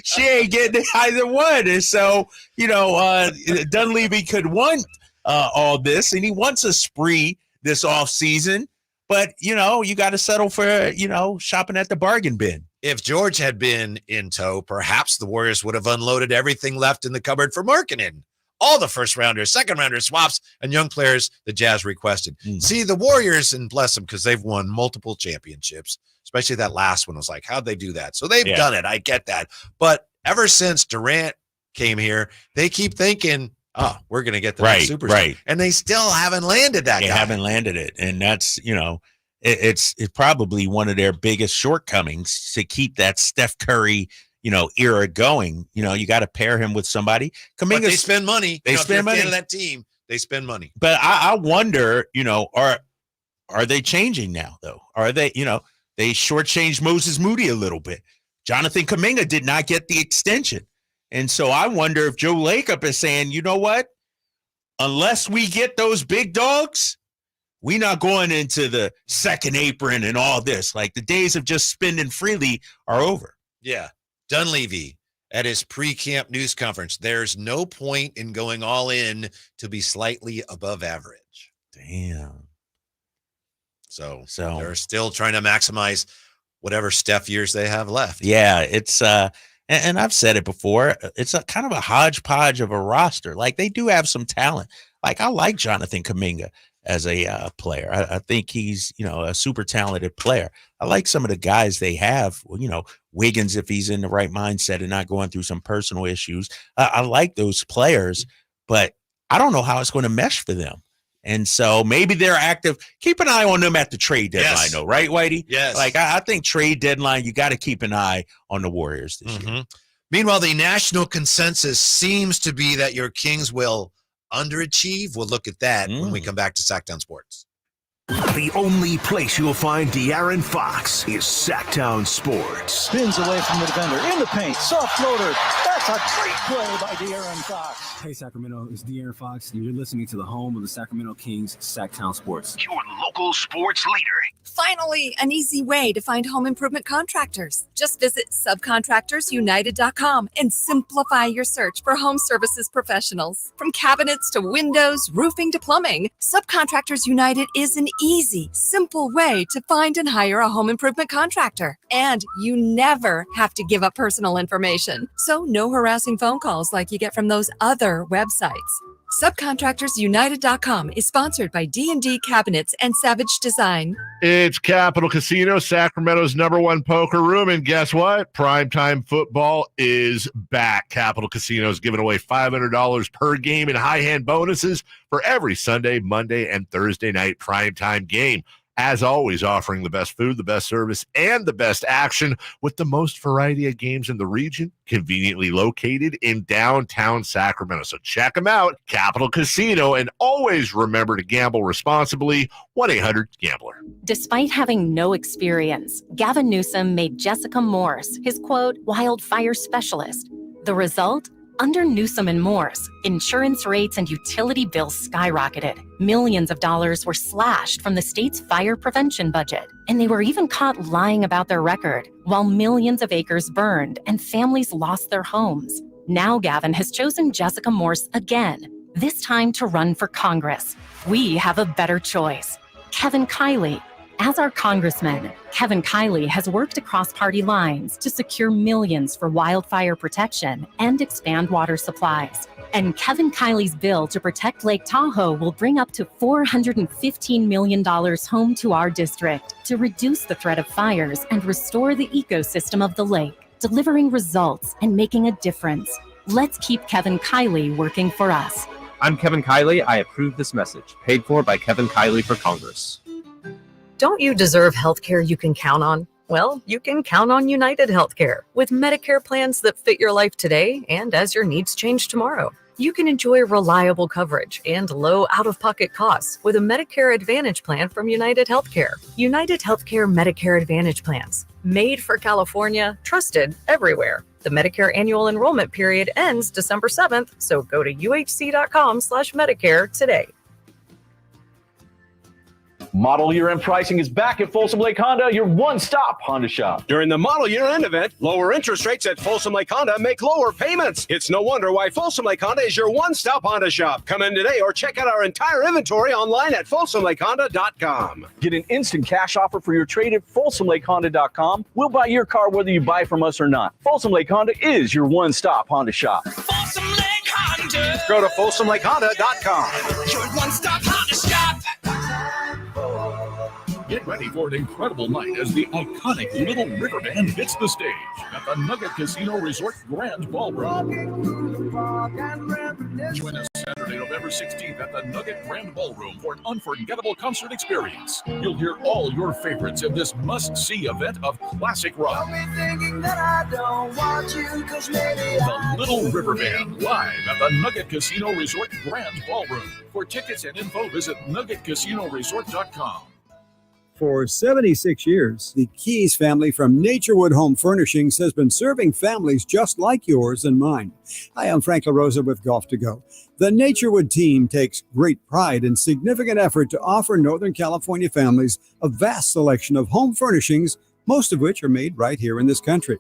She ain't getting either one. And so, Dunleavy could want all this, and he wants a spree this offseason. But, you got to settle for, shopping at the bargain bin.
If George had been in tow, perhaps the Warriors would have unloaded everything left in the cupboard for Markkanen. All the first-rounders, second-rounders, swaps, and young players the Jazz requested. See, the Warriors, and bless them, because they've won multiple championships, especially that last one was like, how'd they do that? So they've done it. I get that. But ever since Durant came here, they keep thinking, we're going to get the next superstar.
Right.
And they still haven't landed that guy.
They haven't landed it. And that's, it's probably one of their biggest shortcomings to keep that Steph Curry, era going. You got to pair him with somebody.
But they spend money.
They spend money.
At that team, they spend money.
But I wonder, are they changing now, though? Are they, they shortchanged Moses Moody a little bit. Jonathan Kuminga did not get the extension. And so I wonder if Joe Lacob is saying, you know what? Unless we get those big dogs, we're not going into the second apron and all this. Like the days of just spending freely are over.
Yeah. Dunleavy at his pre-camp news conference. There's no point in going all in to be slightly above average.
Damn.
So they're still trying to maximize whatever Steph years they have left.
Yeah, it's and I've said it before, it's a kind of a hodgepodge of a roster. Like they do have some talent. Like I like Jonathan Kuminga as a player. I think he's, a super talented player. I like some of the guys they have, Wiggins, if he's in the right mindset and not going through some personal issues. I like those players, but I don't know how it's going to mesh for them. And so maybe they're active. Keep an eye on them at the trade deadline, though, right, Whitey?
Yes.
Like, I think trade deadline, you got to keep an eye on the Warriors this year.
Meanwhile, the national consensus seems to be that your Kings will underachieve. We'll look at that when we come back to Sactown Sports.
The only place you'll find De'Aaron Fox is Sactown Sports.
Spins away from the defender, in the paint, soft floater. That's a great play by De'Aaron Fox.
Hey, Sacramento, it's De'Aaron Fox, and you're listening to the home of the Sacramento Kings, Sactown Sports.
Your local sports leader.
Finally, an easy way to find home improvement contractors. Just visit subcontractorsunited.com and simplify your search for home services professionals. From cabinets to windows, roofing to plumbing, Subcontractors United is an easy, simple way to find and hire a home improvement contractor. And you never have to give up personal information. So no harassing phone calls like you get from those other websites. Subcontractorsunited.com is sponsored by D&D Cabinets and Savage Design.
It's Capital Casino, Sacramento's #1 poker room. And guess what? Primetime football is back. Capital Casino is giving away $500 per game in high-hand bonuses for every Sunday, Monday, and Thursday night primetime game. As always, offering the best food, the best service, and the best action with the most variety of games in the region, conveniently located in downtown Sacramento. So check them out, Capital Casino, and always remember to gamble responsibly. 1-800-GAMBLER.
Despite having no experience, Gavin Newsom made Jessica Morse his, quote, wildfire specialist. The result? Under Newsom and Morse, insurance rates and utility bills skyrocketed. Millions of dollars were slashed from the state's fire prevention budget. And they were even caught lying about their record, while millions of acres burned and families lost their homes. Now Gavin has chosen Jessica Morse again, this time to run for Congress. We have a better choice. Kevin Kiley. As our congressman, Kevin Kiley has worked across party lines to secure millions for wildfire protection and expand water supplies. And Kevin Kiley's bill to protect Lake Tahoe will bring up to $415 million home to our district to reduce the threat of fires and restore the ecosystem of the lake, delivering results and making a difference. Let's keep Kevin Kiley working for us.
I'm Kevin Kiley. I approve this message. Paid for by Kevin Kiley for Congress.
Don't you deserve healthcare you can count on? Well, you can count on United Healthcare with Medicare plans that fit your life today and as your needs change tomorrow. You can enjoy reliable coverage and low out-of-pocket costs with a Medicare Advantage plan from United Healthcare. United Healthcare Medicare Advantage plans. Made for California, trusted everywhere. The Medicare annual enrollment period ends December 7th, so go to uhc.com/Medicare today.
Model year-end pricing is back at Folsom Lake Honda, your one-stop Honda shop.
During the model year-end event, lower interest rates at Folsom Lake Honda make lower payments. It's no wonder why Folsom Lake Honda is your one-stop Honda shop. Come in today or check out our entire inventory online at folsomlakehonda.com.
Get an instant cash offer for your trade at folsomlakehonda.com. We'll buy your car whether you buy from us or not. Folsom Lake Honda is your one-stop Honda shop.
Folsom Lake Honda.
Go to folsomlakehonda.com.
Your one-stop Honda shop.
Get ready for an incredible night as the iconic Little River Band hits the stage at the Nugget Casino Resort Grand Ballroom. Join us Saturday, November 16th at the Nugget Grand Ballroom for an unforgettable concert experience. You'll hear all your favorites in this must-see event of classic rock. The Little River Band live at the Nugget Casino Resort Grand Ballroom. For tickets and info, visit nuggetcasinoresort.com.
For 76 years, the Keys family from Naturewood Home Furnishings has been serving families just like yours and mine. Hi, I'm Frank LaRosa with Golf to Go. The Naturewood team takes great pride and significant effort to offer Northern California families a vast selection of home furnishings, most of which are made right here in this country.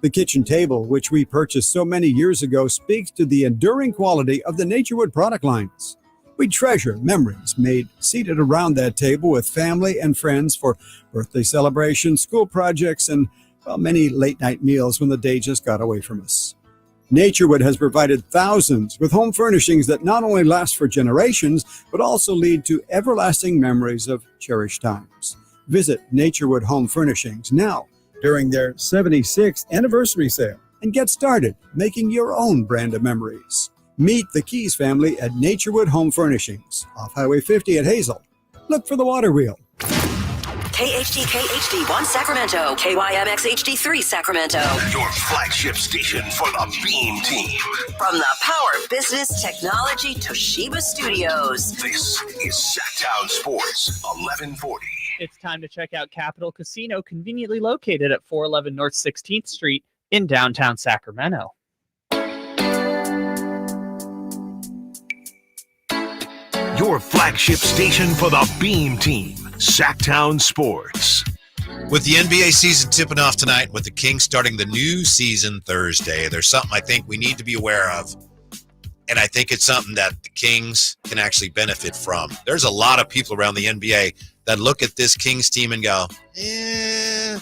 The kitchen table, which we purchased so many years ago, speaks to the enduring quality of the Naturewood product lines. We treasure memories made seated around that table with family and friends for birthday celebrations, school projects, and many late-night meals when the day just got away from us. Naturewood has provided thousands with home furnishings that not only last for generations, but also lead to everlasting memories of cherished times. Visit Naturewood Home Furnishings now during their 76th anniversary sale and get started making your own brand of memories. Meet the Keys family at Naturewood Home Furnishings, off Highway 50 at Hazel. Look for the water wheel.
KHTK HD1 Sacramento, KYMX HD3 Sacramento.
Your flagship station for the Beam Team.
From the Power Business Technology Toshiba Studios.
This is Sactown Sports, 1140.
It's time to check out Capital Casino, conveniently located at 411 North 16th Street in downtown Sacramento.
Your flagship station for the Beam Team, Sactown Sports.
With the NBA season tipping off tonight, with the Kings starting the new season Thursday, there's something I think we need to be aware of. And I think it's something that the Kings can actually benefit from. There's a lot of people around the NBA that look at this Kings team and go,
yeah.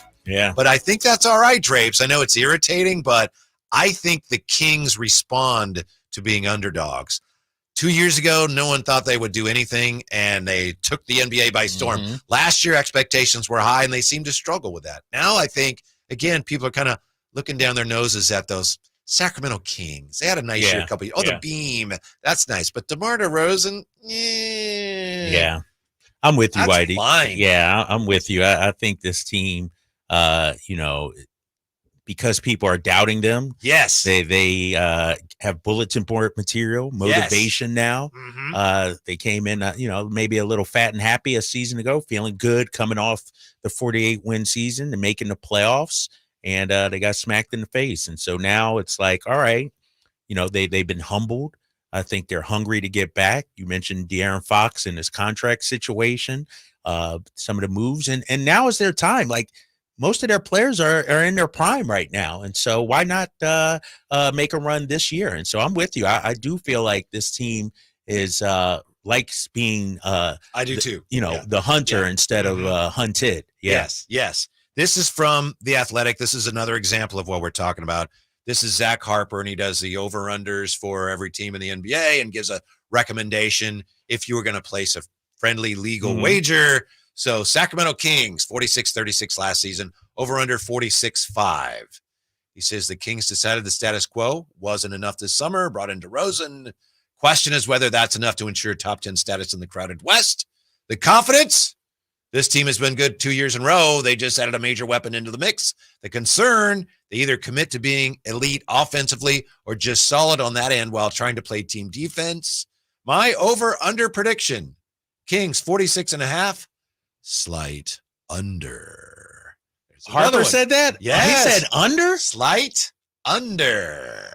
But I think that's all right, Drapes. I know it's irritating, but I think the Kings respond to being underdogs. 2 years ago, no one thought they would do anything, and they took the NBA by storm.
Mm-hmm.
Last year, expectations were high, and they seem to struggle with that. Now, I think, again, people are kind of looking down their noses at those Sacramento Kings. They had a nice year a couple of years. The Beam, that's nice. But DeMar DeRozan,
Yeah. I'm with you,
That's
Whitey.
fine.
Yeah, I'm with you. I think this team, because people are doubting them.
Yes.
They have bulletin board material, motivation now.
Mm-hmm.
They came in, maybe a little fat and happy a season ago, feeling good, coming off the 48-win season and making the playoffs, and they got smacked in the face. And so now it's like, all right, they've been humbled. I think they're hungry to get back. You mentioned De'Aaron Fox and his contract situation, some of the moves, and now is their time. Like, most of their players are in their prime right now. And so why not make a run this year? And so I'm with you. I do feel like this team is likes being
I do too.
The hunter instead of hunted. Yeah.
Yes. This is from The Athletic. This is another example of what we're talking about. This is Zach Harper, and he does the over-unders for every team in the NBA and gives a recommendation if you were going to place a friendly legal wager. So Sacramento Kings, 46-36 last season, over-under 46.5. He says the Kings decided the status quo wasn't enough this summer, brought in DeRozan. Question is whether that's enough to ensure top 10 status in the crowded West. The confidence, this team has been good 2 years in a row. They just added a major weapon into the mix. The concern, they either commit to being elite offensively or just solid on that end while trying to play team defense. My over-under prediction, Kings 46.5. Slight under.
Harper said that?
Yes.
He said under?
Slight under.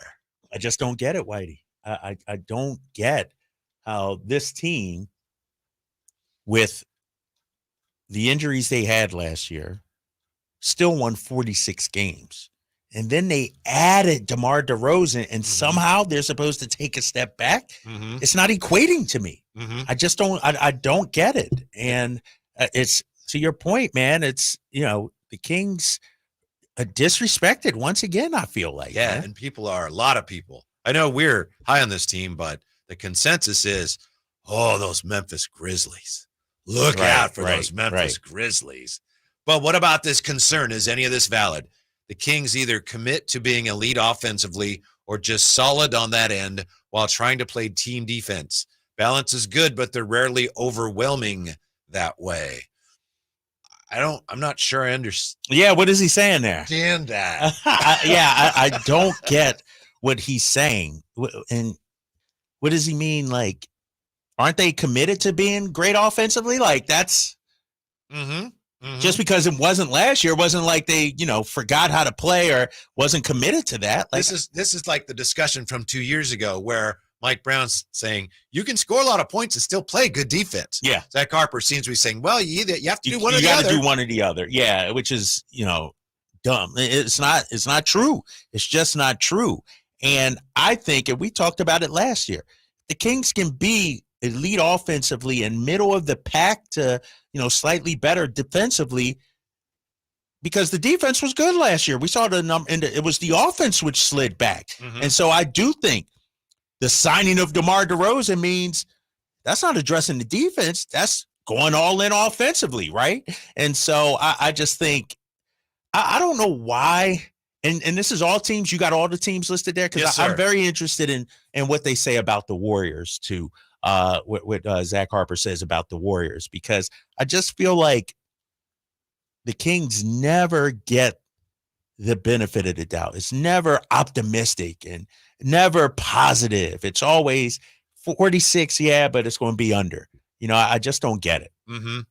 I just don't get it, Whitey. I don't get how this team, with the injuries they had last year, still won 46 games. And then they added DeMar DeRozan, and somehow they're supposed to take a step back. It's not equating to me. I just don't. I don't get it. And it's to your point, man. It's the Kings disrespected once again. I feel like
and people are a lot of people. I know we're high on this team, but the consensus is, those Memphis Grizzlies. Look out for those Memphis Grizzlies. But what about this concern? Is any of this valid? The Kings either commit to being elite offensively or just solid on that end while trying to play team defense. Balance is good, but they're rarely overwhelming that way. I'm not sure I understand.
Yeah, what is he saying there?
Understand that.
I don't get what he's saying. And what does he mean? Like, aren't they committed to being great offensively? Like, that's just because it wasn't last year, it wasn't like they, forgot how to play or wasn't committed to that. Like,
this is like the discussion from 2 years ago where Mike Brown's saying you can score a lot of points and still play good defense.
Yeah.
Zach Harper seems to be saying, well, you have to do one or the other.
You got to do one or the other. Yeah, which is, dumb. It's not true. It's just not true. And I think, and we talked about it last year, the Kings can be elite offensively and middle of the pack to, slightly better defensively because the defense was good last year. We saw the number, and it was the offense which slid back. And so I do think the signing of DeMar DeRozan means that's not addressing the defense. That's going all in offensively, right? And so I just think, I don't know why. And this is all teams. You got all the teams listed there? Because I'm very interested in what they say about the Warriors too. What Zach Harper says about the Warriors, because I just feel like the Kings never get the benefit of the doubt. It's never optimistic and never positive. It's always 46, but it's going to be under. I just don't get it.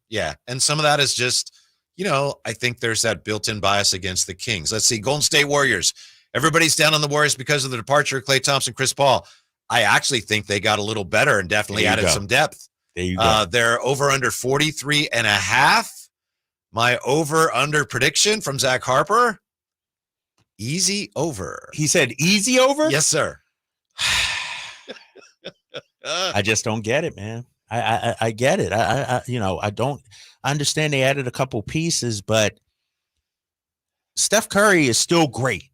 Yeah, and some of that is just, I think there's that built-in bias against the Kings. Let's see, Golden State Warriors. Everybody's down on the Warriors because of the departure of Klay Thompson, Chris Paul. I actually think they got a little better and definitely added some depth.
There you go.
They're over under 43.5. My over under prediction from Zach Harper, easy over.
He said easy over?
Yes, sir.
I just don't get it, man. I get it. I understand they added a couple pieces, but Steph Curry is still great.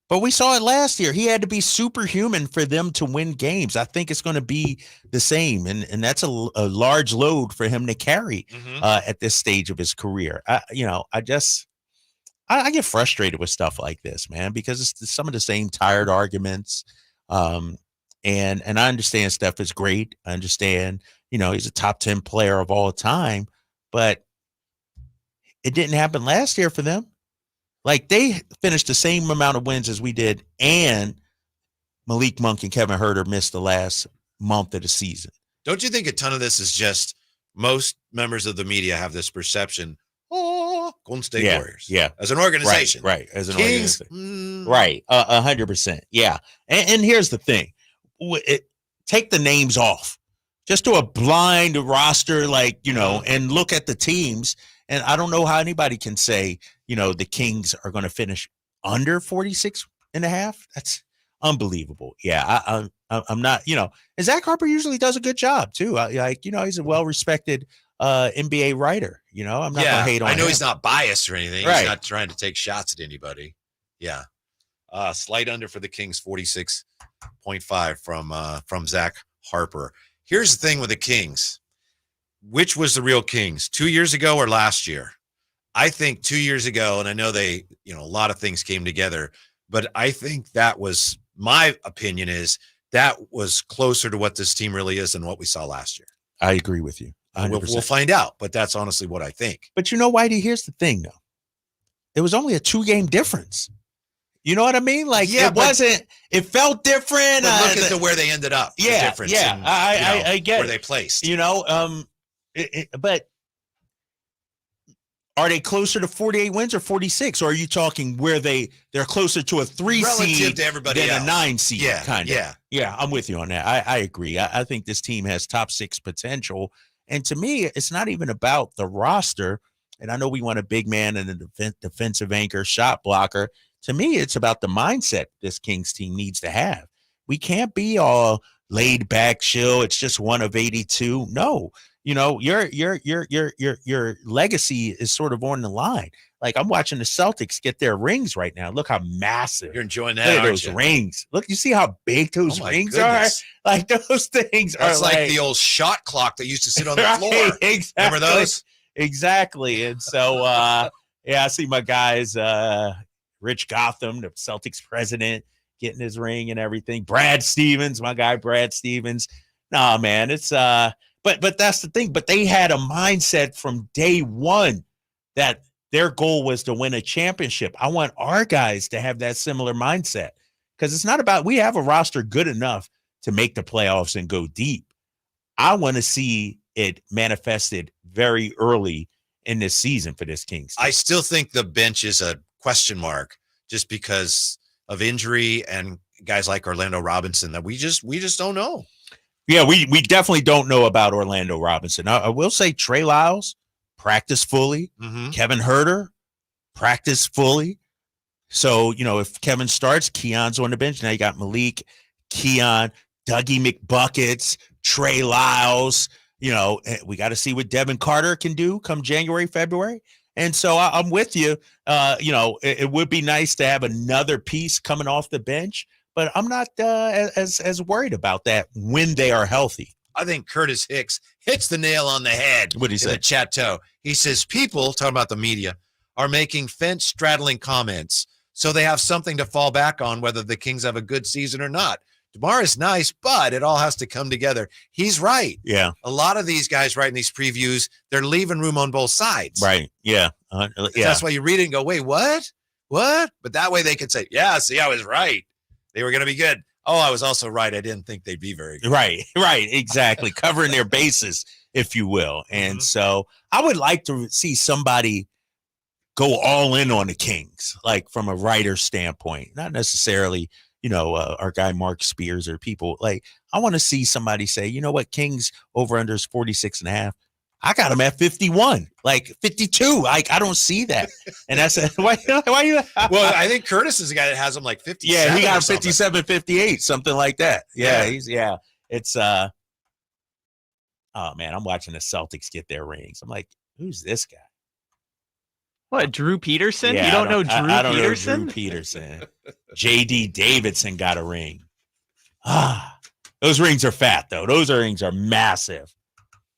But we saw it last year. He had to be superhuman for them to win games. I think it's going to be the same. And that's a large load for him to carry at this stage of his career. I get frustrated with stuff like this, man, because it's some of the same tired arguments. And I understand Steph is great. I understand, he's a top 10 player of all time, but it didn't happen last year for them. Like, they finished the same amount of wins as we did, and Malik Monk and Kevin Huerter missed the last month of the season.
Don't you think a ton of this is just most members of the media have this perception, Golden State Warriors.
Yeah.
As an organization.
Right. As an
Kings,
organization. Right. 100%. Yeah. And here's the thing. Take the names off. Just do a blind roster, and look at the teams. And I don't know how anybody can say, the Kings are going to finish under 46.5. That's unbelievable. Yeah, I'm not, and Zach Harper usually does a good job too. He's a well-respected NBA writer. I'm not going to hate on him.
I know he's not biased or anything.
Right.
He's not trying to take shots at anybody. Yeah. Slight under for the Kings, 46.5 from Zach Harper. Here's the thing with the Kings. Which was the real Kings, 2 years ago or last year? I think 2 years ago, and I know a lot of things came together, but I think that was, my opinion is, that was closer to what this team really is than what we saw last year.
I agree with you.
We'll find out, but that's honestly what I think.
But Whitey, here's the thing, though. It was only a 2-game difference. You know what I mean? It felt different.
But look at where they ended up.
Yeah,
the difference
I get
where they placed.
But are they closer to 48 wins or 46? Or are you talking where they're closer to a 3 seed
to everybody
than
else.
A 9 seed?
Yeah,
kind of.
Yeah.
Yeah, I'm with you on that. I agree. I think this team has top 6 potential. And to me, it's not even about the roster. And I know we want a big man and a defensive anchor, shot blocker. To me, it's about the mindset this Kings team needs to have. We can't be all laid back, chill. It's just one of 82. No, your legacy is sort of on the line. Like, I'm watching the Celtics get their rings right now. Look how massive.
You're enjoying that,
Look at
aren't
those
you?
rings. Look, you see how big those rings
goodness.
are? Like, those things
That's
are
like the old shot clock that used to sit on the floor.
Exactly.
Remember those?
Exactly. And so, I see my guys, Rich Gotham, the Celtics president, getting his ring and everything. Brad Stevens, my guy, Brad Stevens. Nah, man, it's but that's the thing. But they had a mindset from day one that their goal was to win a championship. I want our guys to have that similar mindset, because it's not about, we have a roster good enough to make the playoffs and go deep. I want to see it manifested very early in this season for this Kings team.
I still think the bench is a question mark just because of injury and guys like Orlando Robinson that we just don't know.
Yeah, we definitely don't know about Orlando Robinson. I will say Trey Lyles practiced fully.
Mm-hmm.
Kevin Huerter practiced fully. So, if Kevin starts, Keon's on the bench. Now you got Malik, Keon, Dougie McBuckets, Trey Lyles. We got to see what Devin Carter can do come January, February. And so I'm with you. It would be nice to have another piece coming off the bench, but I'm not as worried about that when they are healthy.
I think Curtis Hicks hits the nail on the head.
What did he say?
In the Chateau. He says people, talking about the media, are making fence-straddling comments, so they have something to fall back on whether the Kings have a good season or not. DeMar is nice, but it all has to come together. He's right.
Yeah.
A lot of these guys writing these previews, they're leaving room on both sides.
Right. Yeah.
That's why you read it and go, wait, what? What? But that way they can say, yeah, see, I was right. They were going to be good. Oh, I was also right. I didn't think they'd be very good.
Right. Exactly. Covering their bases, if you will. And so I would like to see somebody go all in on the Kings, like from a writer standpoint, not necessarily, our guy Mark Spears or people. Like, I want to see somebody say, you know what, Kings over under is 46.5. I got them at 51, like 52. Like, I don't see that. And that's why you?
Well, I think Curtis is the guy that has them like 57.
Yeah, he got 57, 58, something like that. Yeah. It's oh man, I'm watching the Celtics get their rings. I'm like, who's this guy?
What, Drew Peterson?
Yeah,
you don't know Drew
I don't
Peterson?
know Drew Peterson. J.D. Davidson got a ring. Those rings are fat, though. Those rings are massive.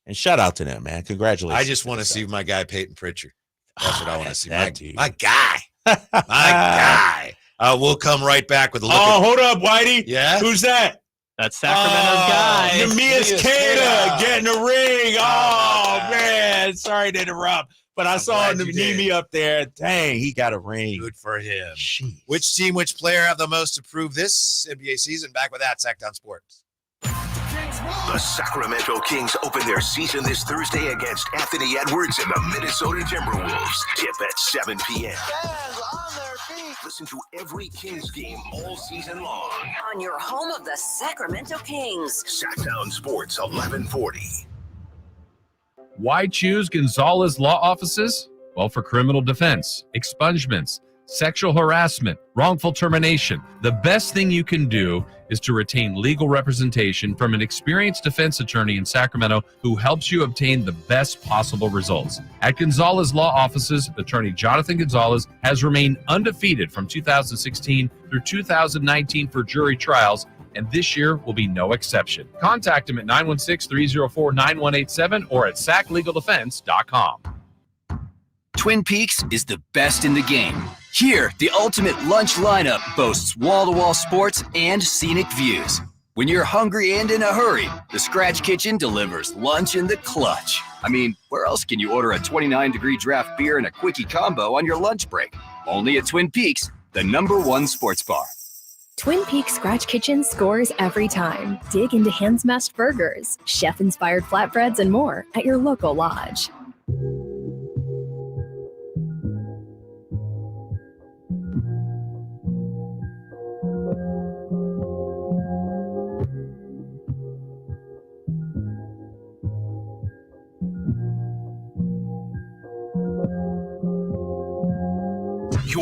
And shout out to them, man. Congratulations.
I just want to see my guy Peyton Pritchard. That's what I want to see.
My
guy. My guy. We'll come right back with a look.
Hold up, Whitey.
Yeah?
Who's that?
That's Sacramento's guy.
Neemias Queta getting a ring. Oh, man. Sorry to interrupt. But I saw Neemi up there. Dang, he got a ring.
Good for him.
Jeez.
Which team, which player have the most to prove this NBA season? Back with that, Sactown Sports.
The Sacramento Kings open their season this Thursday against Anthony Edwards and the Minnesota Timberwolves. Tip at 7 p.m.
Fans on their feet.
Listen to every Kings game all season long.
On your home of the Sacramento Kings.
Sactown Sports 1140.
Why choose Gonzalez Law Offices? Well, for criminal defense, expungements, sexual harassment, wrongful termination. The best thing you can do is to retain legal representation from an experienced defense attorney in Sacramento who helps you obtain the best possible results. At Gonzalez Law Offices, attorney Jonathan Gonzalez has remained undefeated from 2016 through 2019 for jury trials, and this year will be no exception. Contact him at 916-304-9187 or at saclegaldefense.com.
Twin Peaks is the best in the game. Here, the ultimate lunch lineup boasts wall-to-wall sports and scenic views. When you're hungry and in a hurry, the Scratch Kitchen delivers lunch in the clutch. I mean, where else can you order a 29-degree draft beer and a quickie combo on your lunch break? Only at Twin Peaks, the #1 sports bar.
Twin Peaks Scratch Kitchen scores every time. Dig into hand-smashed burgers, chef-inspired flatbreads, and more at your local lodge.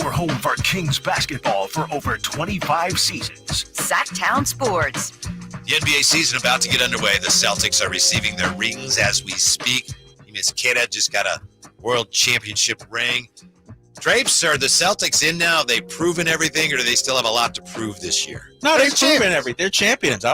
your home for Kings basketball for over 25 seasons.
Sactown Sports.
The NBA season about to get underway. The Celtics are receiving their rings as we speak. Miss Henrietta just got a world championship ring. Drapes, are the Celtics in now? They've proven everything, or do they still have a lot to prove this year?
No, they've proven everything. They're champions.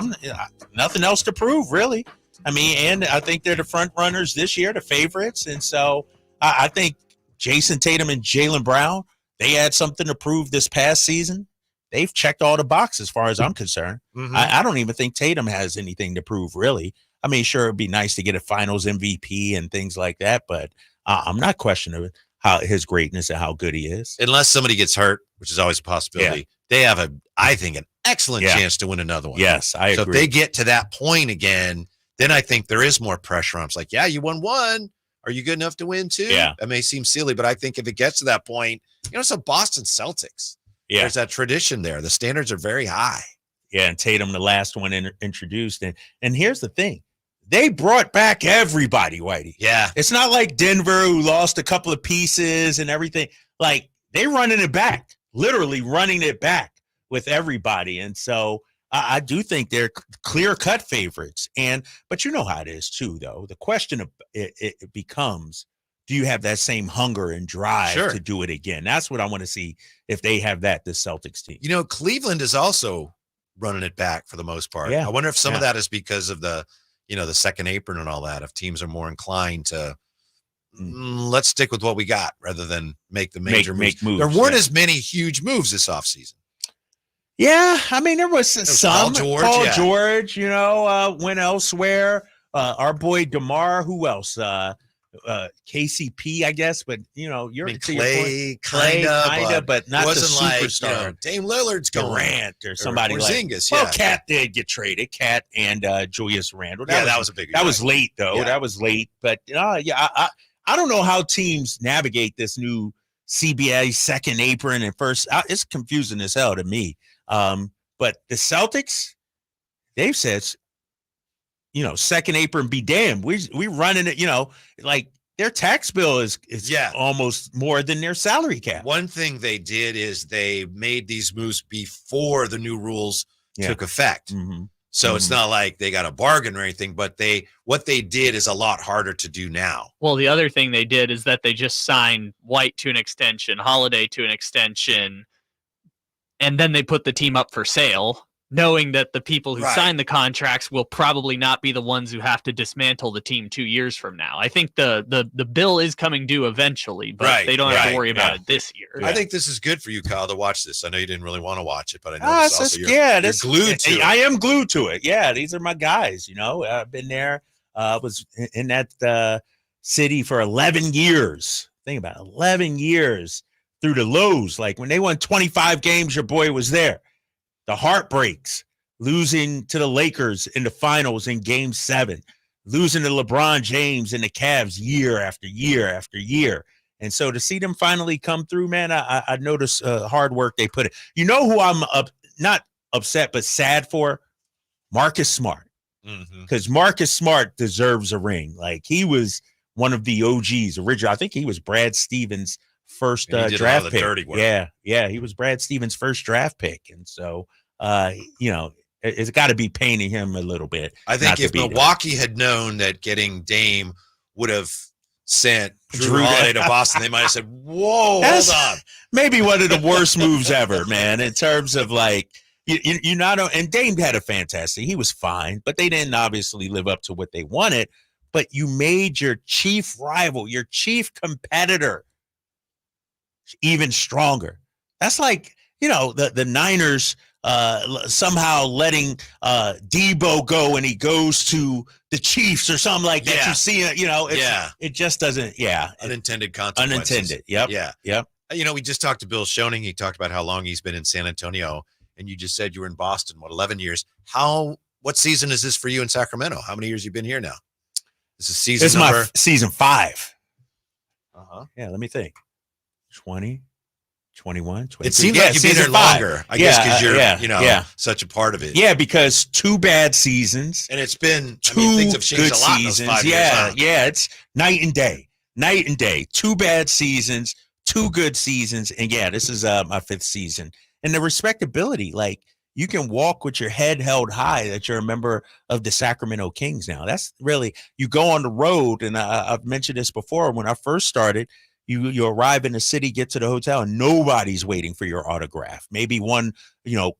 Nothing else to prove, really. I mean, and I think they're the front runners this year, the favorites. And so I think Jason Tatum and Jaylen Brown, they had something to prove this past season. They've checked all the boxes as far as I'm concerned. Mm-hmm. I don't even think Tatum has anything to prove, really. I mean, sure, it'd be nice to get a finals MVP and things like that, but I'm not questioning how his greatness and how good he is.
Unless somebody gets hurt, which is always a possibility, they have I think, an excellent chance to win another one.
Yes, I agree.
So if they get to that point again, then I think there is more pressure on them. It's like, yeah, you won one. Are you good enough to win two?
Yeah.
That may seem silly, but I think if it gets to that point, it's a Boston Celtics.
Yeah.
There's that tradition there. The standards are very high.
Yeah, and Tatum, the last one introduced. And here's the thing. They brought back everybody, Whitey.
Yeah.
It's not like Denver, who lost a couple of pieces and everything. Like, they running it back, literally running it back with everybody. And so I do think they're clear-cut favorites. But you know how it is, too, though. The question it becomes, do you have that same hunger and drive to do it again? That's what I want to see, if they have that, the Celtics team.
Cleveland is also running it back for the most part.
Yeah.
I wonder if some of that is because of the second apron and all that, if teams are more inclined to let's stick with what we got rather than make the major moves. There weren't as many huge moves this offseason.
Yeah, I mean, there was some.
Paul
George, went elsewhere. Our boy DeMar, who else? KCP, I guess, but
Clay, kind of,
but not
wasn't
the superstar.
Like, Dame Lillard's
Durant or somebody like
Porzingis.
Well, Cat did get traded. Cat and Julius Randle.
That was a big.
That was late though. Yeah. That was late, but I don't know how teams navigate this new CBA second apron and first. It's confusing as hell to me. But the Celtics, they've said, second apron be damned. We running it, like their tax bill is almost more than their salary cap.
One thing they did is they made these moves before the new rules took effect.
Mm-hmm.
So it's not like they got a bargain or anything, but what they did is a lot harder to do now.
Well, the other thing they did is that they just signed White to an extension, Holiday to an extension, and then they put the team up for sale, knowing that the people who signed the contracts will probably not be the ones who have to dismantle the team 2 years from now. I think the bill is coming due eventually, but they don't have to worry about it this year.
I think this is good for you, Kyle, to watch this. I know you didn't really want to watch it, but I know you're glued to it.
I am glued to it. Yeah, these are my guys. I've been there. Was in that city for 11 years. Think about it, 11 years through the lows. Like when they won 25 games, your boy was there. The heartbreaks, losing to the Lakers in the finals in Game 7, losing to LeBron James and the Cavs year after year after year. And so to see them finally come through, man, I notice hard work they put in. You know who I'm not upset but sad for? Marcus Smart. Because Marcus Smart deserves a ring. Like, he was one of the OGs, original. I think he was Brad Stevens' first draft pick. Yeah, he was Brad Stevens' first draft pick. And so, it's got to be paining him a little bit.
I think if Milwaukee had known that getting Dame would have sent Drew Holiday to Boston, they might have said, whoa, hold on.
Maybe one of the worst moves ever, man, in terms of like, you not, and Dame had a fantastic, he was fine, but they didn't obviously live up to what they wanted. But you made your chief rival, your chief competitor, even stronger. That's like, the Niners somehow letting Debo go and he goes to the Chiefs or something like that. You see it, it just doesn't.
Unintended consequences.
Unintended. Yep.
Yep. We just talked to Bill Schoening. He talked about how long he's been in San Antonio, and you just said you were in Boston, 11 years. What season is this for you in Sacramento? How many years you been here now? This is season number?
My season 5. Yeah, let me think. 20, 21, 22.
It seems like you've been here longer, I guess, because you're such a part of it.
Yeah, because 2 bad seasons.
And it's been
2
things have changed
good
a lot
seasons.
in those 5 years.
Yeah, it's night and day. 2 bad seasons, 2 good seasons, and this is my 5th season. And the respectability, like you can walk with your head held high that you're a member of the Sacramento Kings now. That's really, you go on the road, and I've mentioned this before. When I first started, you arrive in the city, get to the hotel, and nobody's waiting for your autograph. Maybe one,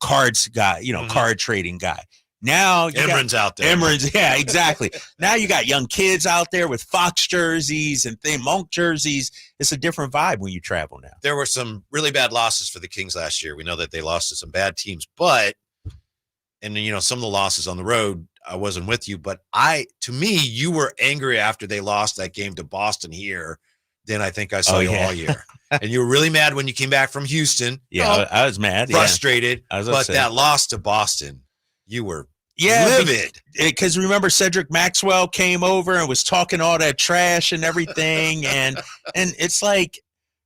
cards guy, card trading guy. Now
Imran's out there.
Imran's, yeah, exactly. Now you got young kids out there with Fox jerseys and Monk jerseys. It's a different vibe when you travel now.
There were some really bad losses for the Kings last year. We know that they lost to some bad teams, but some of the losses on the road, I wasn't with you, but to me, you were angry after they lost that game to Boston here than I think I saw you all year. And you were really mad when you came back from Houston.
Yeah, I was mad.
Frustrated.
I was
but
upset.
that loss to Boston, you were livid.
Because remember, Cedric Maxwell came over and was talking all that trash and everything. and it's like,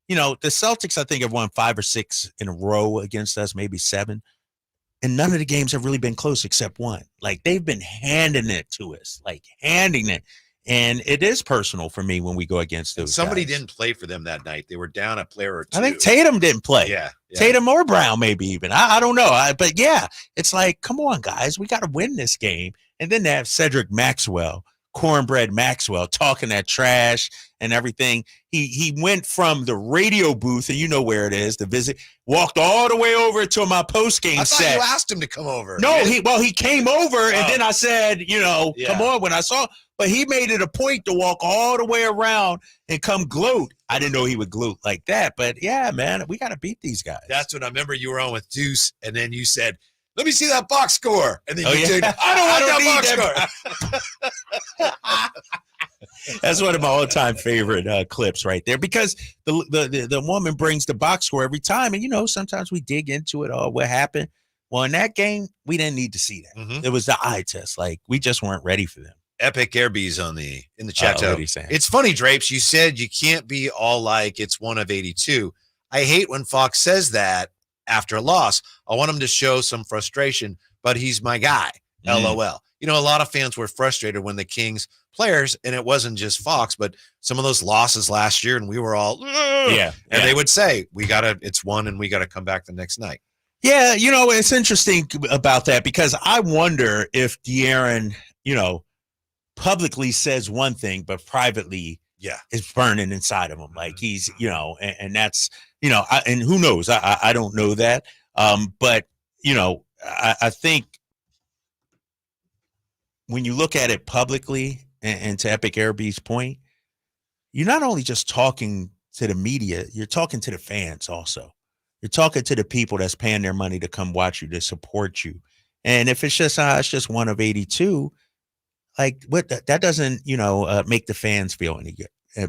the Celtics, I think, have won 5 or 6 in a row against us, maybe 7. And none of the games have really been close except one. Like, they've been handing it to us, handing it. And it is personal for me when we go against those
Somebody
guys.
didn't play for them that night. They were down a player or two.
I think Tatum didn't play.
Yeah.
Tatum or Brown, maybe even. I don't know. But it's like, come on, guys. We got to win this game. And then to have Cedric Maxwell, Cornbread Maxwell, talking that trash and everything. He went from the radio booth, and you know where it is, the visit, walked all the way over to my post-game set.
I thought you asked him to come over.
No, he came over, and then I said, come on, when I saw, but he made it a point to walk all the way around and come gloat. I didn't know he would gloat like that, but yeah, man, we got to beat these guys.
That's when I remember you were on with Deuce, and then you said, let me see that box score. And then you
did.
I don't want that box
score. That's one of my all-time favorite clips right there, because the woman brings the box score every time, and sometimes we dig into it. Oh, what happened? Well, in that game, we didn't need to see that.
Mm-hmm.
It was the eye test. Like, we just weren't ready for them.
Epic Airbees in the chat.
What are you saying?
It's funny, Drapes. You said you can't be all like it's one of 82. I hate when Fox says that after a loss. I want him to show some frustration, but he's my guy. LOL. A lot of fans were frustrated when the Kings players, and it wasn't just Fox, but some of those losses last year, and we were all, they would say, it's one, and we got to come back the next night.
Yeah, it's interesting about that, because I wonder if De'Aaron, publicly says one thing, but privately is burning inside of him. Like, he's, and that's, and who knows? I don't know that. But, I think when you look at it publicly, and to Epic Airbee's point, you're not only just talking to the media, you're talking to the fans also. You're talking to the people that's paying their money to come watch you, to support you. And if it's just one of 82, like, that doesn't, make the fans feel any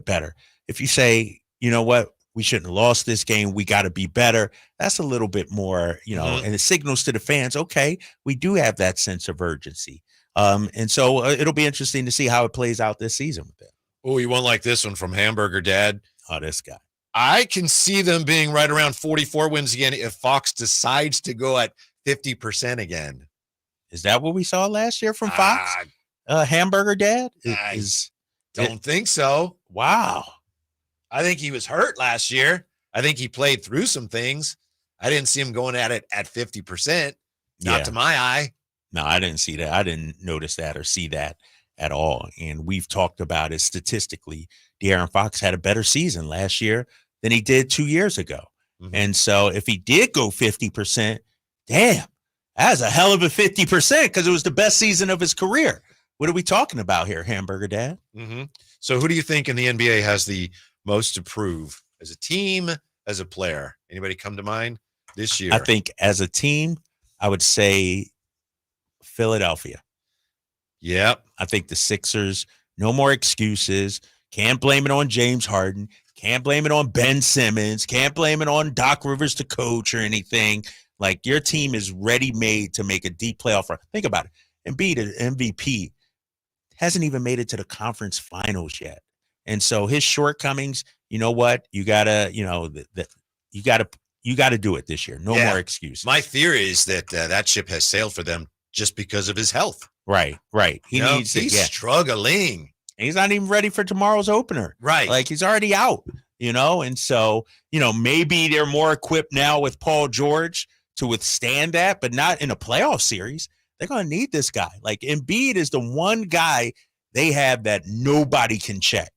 better. If you say, you know what, we shouldn't have lost this game, we got to be better, that's a little bit more, and it signals to the fans, okay, we do have that sense of urgency. And so it'll be interesting to see how it plays out this season with that.
Oh, you won't like this one from Hamburger Dad.
Oh, this guy.
I can see them being right around 44 wins again if Fox decides to go at 50% again.
Is that what we saw last year from Fox? Hamburger Dad?
Don't think so.
Wow.
I think he was hurt last year. I think he played through some things. I didn't see him going at it at 50%. Not to my eye.
No, I didn't see that. I didn't notice that or see that at all. And we've talked about it statistically. De'Aaron Fox had a better season last year than he did 2 years ago. Mm-hmm. And so if he did go 50%, damn, that's a hell of a 50%, because it was the best season of his career. What are we talking about here, Hamburger Dad?
Mm-hmm. So who do you think in the NBA has the most to prove as a team, as a player? Anybody come to mind this year?
I think as a team, I would say Philadelphia.
Yep.
I think the Sixers, no more excuses. Can't blame it on James Harden. Can't blame it on Ben Simmons. Can't blame it on Doc Rivers, the coach, or anything. Like, your team is ready-made to make a deep playoff run. Think about it. Embiid, an MVP, hasn't even made it to the conference finals yet. And so his shortcomings, you know what? You gotta, you gotta do it this year. No more excuses.
My theory is that that ship has sailed for them just because of his health.
Right. He's
struggling.
He's not even ready for tomorrow's opener.
Right.
Like, he's already out. And so, maybe they're more equipped now with Paul George to withstand that, but not in a playoff series. They're going to need this guy. Like Embiid is the one guy they have that nobody can check.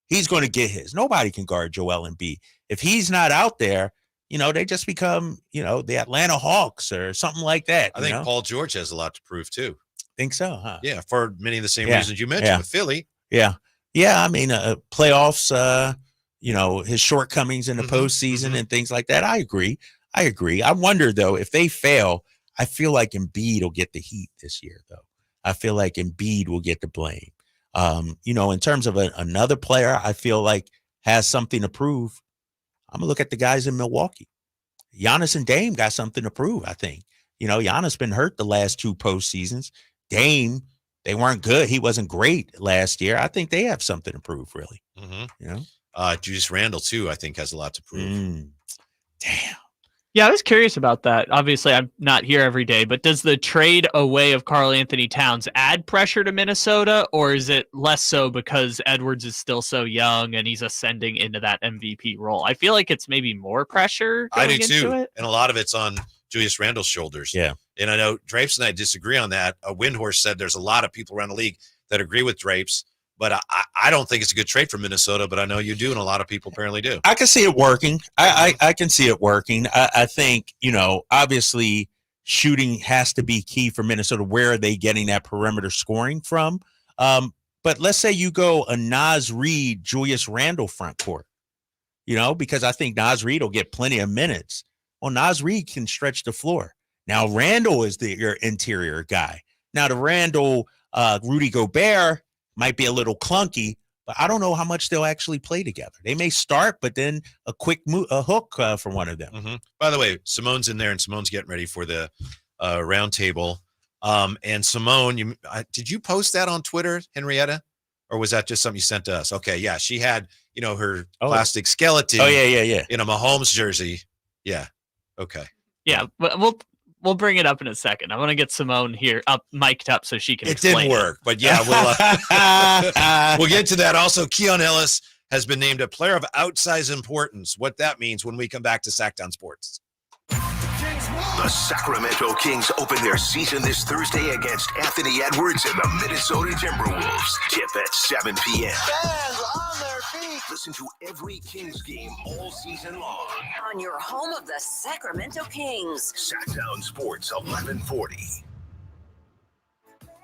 He's going to get his. Nobody can guard Joel Embiid. If he's not out there, they just become, the Atlanta Hawks or something like that.
I think Paul George has a lot to prove too.
Think so, huh?
Yeah, for many of the same reasons you mentioned with Philly.
Yeah. Yeah, I mean, playoffs, his shortcomings in the postseason and things like that. I agree. I wonder, though, if they fail, I feel like Embiid will get the heat this year, though. I feel like Embiid will get the blame. In terms of another player, I feel like has something to prove. I'm going to look at the guys in Milwaukee. Giannis and Dame got something to prove, I think. Giannis been hurt the last 2 postseasons. Dame, they weren't good. He wasn't great last year. I think they have something to prove, really.
Julius Randle, too, I think has a lot to prove.
Damn.
Yeah, I was curious about that. Obviously, I'm not here every day, but does the trade away of Karl Anthony Towns add pressure to Minnesota, or is it less so because Edwards is still so young and he's ascending into that MVP role? I feel like it's maybe more pressure going
I do too,
into it.
and a lot of it's on Julius Randle's shoulders.
Yeah.
And I know Drapes and I disagree on that. Windhorse said there's a lot of people around the league that agree with Drapes, but I don't think it's a good trade for Minnesota, but I know you do, and a lot of people apparently do.
I can see it working. I can see it working. I think, obviously shooting has to be key for Minnesota. Where are they getting that perimeter scoring from? But let's say you go a Naz Reid, Julius Randle front court, because I think Naz Reid will get plenty of minutes. Well, Naz Reid can stretch the floor. Now, Randle is your interior guy. Now, the Randle, Rudy Gobert might be a little clunky, but I don't know how much they'll actually play together. They may start, but then a quick hook from one of them.
By the way, Simone's in there, and Simone's getting ready for the roundtable. And Simone, did you post that on Twitter, Henrietta? Or was that just something you sent to us? Okay, yeah. She had, her plastic skeleton in a Mahomes jersey. Yeah. Okay.
Yeah, but we'll bring it up in a second. I want to get Simone here mic'd up so she can
explain. It didn't work, but yeah, we'll get to that. Also, Keon Ellis has been named a player of outsized importance. What that means when we come back to Sactown Sports.
The Sacramento Kings open their season this Thursday against Anthony Edwards and the Minnesota Timberwolves. Tip at 7 p.m.
Fans on their feet.
Listen to every Kings game all season long
On your home of the Sacramento Kings.
Sactown Sports 1140.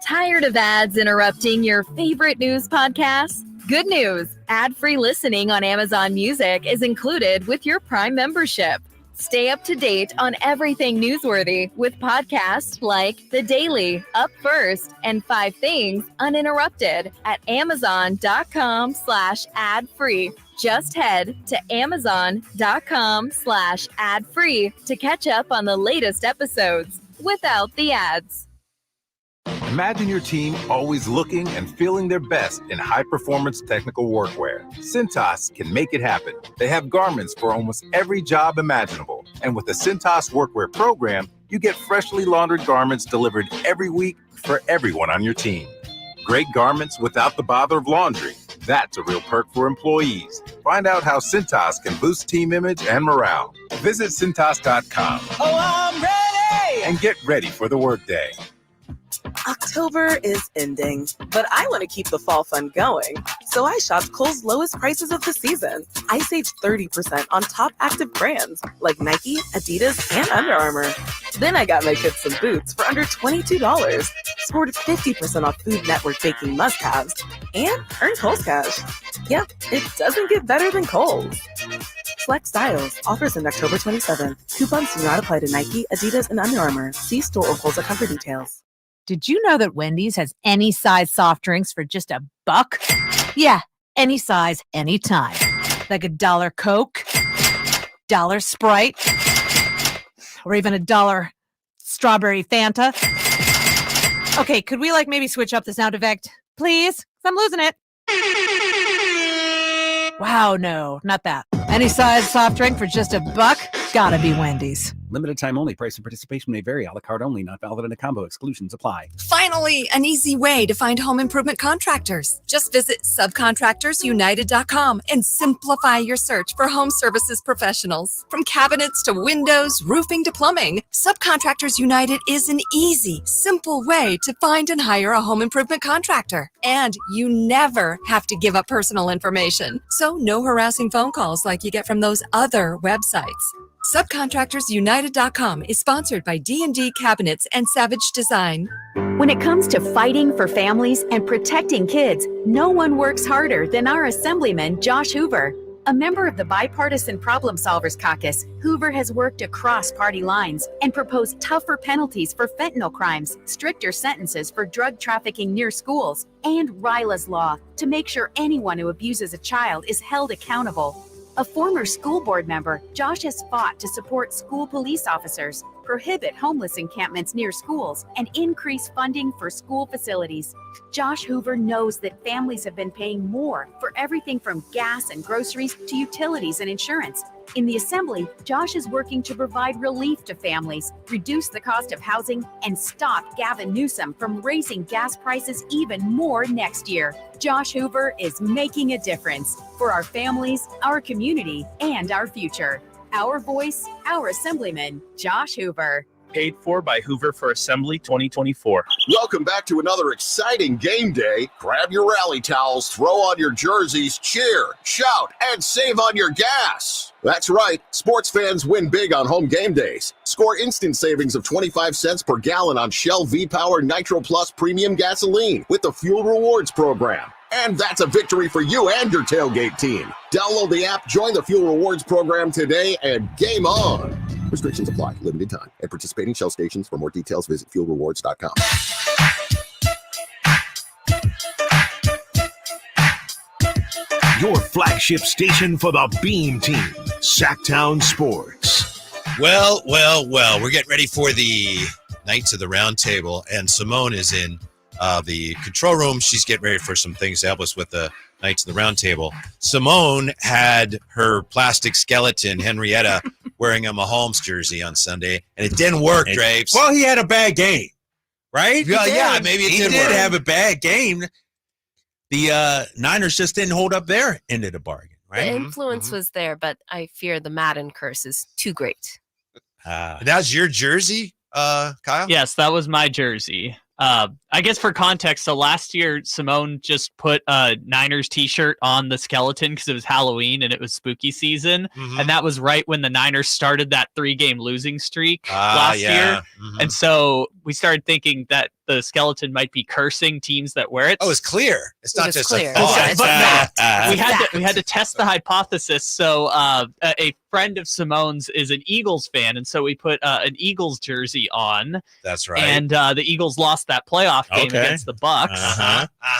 Tired of ads interrupting your favorite news podcasts? Good news. Ad-free listening on Amazon Music is included with your Prime membership. Stay up to date on everything newsworthy with podcasts like The Daily, Up First, and 5 Things Uninterrupted at Amazon.com/ad-free. Just head to Amazon.com/ad-free to catch up on the latest episodes without the ads.
Imagine your team always looking and feeling their best in high-performance technical workwear. Cintas can make it happen. They have garments for almost every job imaginable. And with the Cintas Workwear program, you get freshly laundered garments delivered every week for everyone on your team. Great garments without the bother of laundry. That's a real perk for employees. Find out how Cintas can boost team image and morale. Visit Cintas.com.
Oh, I'm ready!
And get ready for the workday.
October is ending, but I want to keep the fall fun going. So I shopped Kohl's lowest prices of the season. I saved 30% on top active brands like Nike, Adidas, and Under Armour. Then I got my kids some boots for under $22, scored 50% off Food Network baking must-haves, and earned Kohl's cash. Yeah, it doesn't get better than Kohl's. Select styles. Offers in October 27th. Coupons do not apply to Nike, Adidas, and Under Armour. See store or Kohl's.com for details.
Did you know that Wendy's has any size soft drinks for just $1? Yeah, any size, anytime. Like $1 Coke, $1 Sprite, or even $1 strawberry Fanta. Okay, could we maybe switch up the sound effect, please? 'Cause I'm losing it. Wow, no, not that. Any size soft drink for just $1? Gotta be Wendy's.
Limited time only. Price and participation may vary. A la carte only. Not valid in a combo. Exclusions apply.
Finally, an easy way to find home improvement contractors. Just visit subcontractorsunited.com and simplify your search for home services professionals. From cabinets to windows, roofing to plumbing, Subcontractors United is an easy, simple way to find and hire a home improvement contractor. And you never have to give up personal information. So no harassing phone calls like you get from those other websites. Subcontractorsunited.com is sponsored by D&D Cabinets and Savage Design.
When it comes to fighting for families and protecting kids, no one works harder than our Assemblyman, Josh Hoover. A member of the Bipartisan Problem Solvers Caucus, Hoover has worked across party lines and proposed tougher penalties for fentanyl crimes, stricter sentences for drug trafficking near schools, and RILA's law to make sure anyone who abuses a child is held accountable. A former school board member, Josh has fought to support school police officers, prohibit homeless encampments near schools, and increase funding for school facilities. Josh Hoover knows that families have been paying more for everything from gas and groceries to utilities and insurance. In the Assembly, Josh is working to provide relief to families, reduce the cost of housing, and stop Gavin Newsom from raising gas prices even more next year. Josh Hoover is making a difference for our families, our community, and our future. Our voice, our Assemblyman, Josh Hoover.
Paid for by Hoover for Assembly 2024.
Welcome back to another exciting game day. Grab your rally towels, throw on your jerseys, cheer, shout, and save on your gas. That's right, sports fans win big on home game days. Score instant savings of 25 cents per gallon on Shell V-Power Nitro Plus Premium Gasoline with the Fuel Rewards program. And that's a victory for you and your tailgate team. Download the app, join the Fuel Rewards program today, and game on. Restrictions apply. Limited time. At participating Shell stations. For more details, visit fuelrewards.com.
Your flagship station for the Beam Team, Sactown Sports.
Well. We're getting ready for the Knights of the Roundtable, and Simone is in the control room. She's getting ready for some things to help us with the Knights of the Roundtable. Simone had her plastic skeleton, Henrietta, wearing a Mahomes jersey on Sunday, and it didn't work, Drapes.
Well, he had a bad game, right?
Well, yeah, maybe
he did have a bad game. The Niners just didn't hold up their end of the bargain, right?
The influence was there, but I fear the Madden curse is too great.
That's your jersey, Kyle?
Yes, that was my jersey. I guess for context, so last year Simone just put a Niners t-shirt on the skeleton because it was Halloween and it was spooky season. And that was right when the Niners started that 3-game losing streak last year. And so we started thinking that the skeleton might be cursing teams that wear it.
Oh, it's clear. It's not just
clear.
a thought.
We had to test the hypothesis. So a friend of Simone's is an Eagles fan, and so we put an Eagles jersey on.
That's right.
And the Eagles lost that playoff game against the Bucks.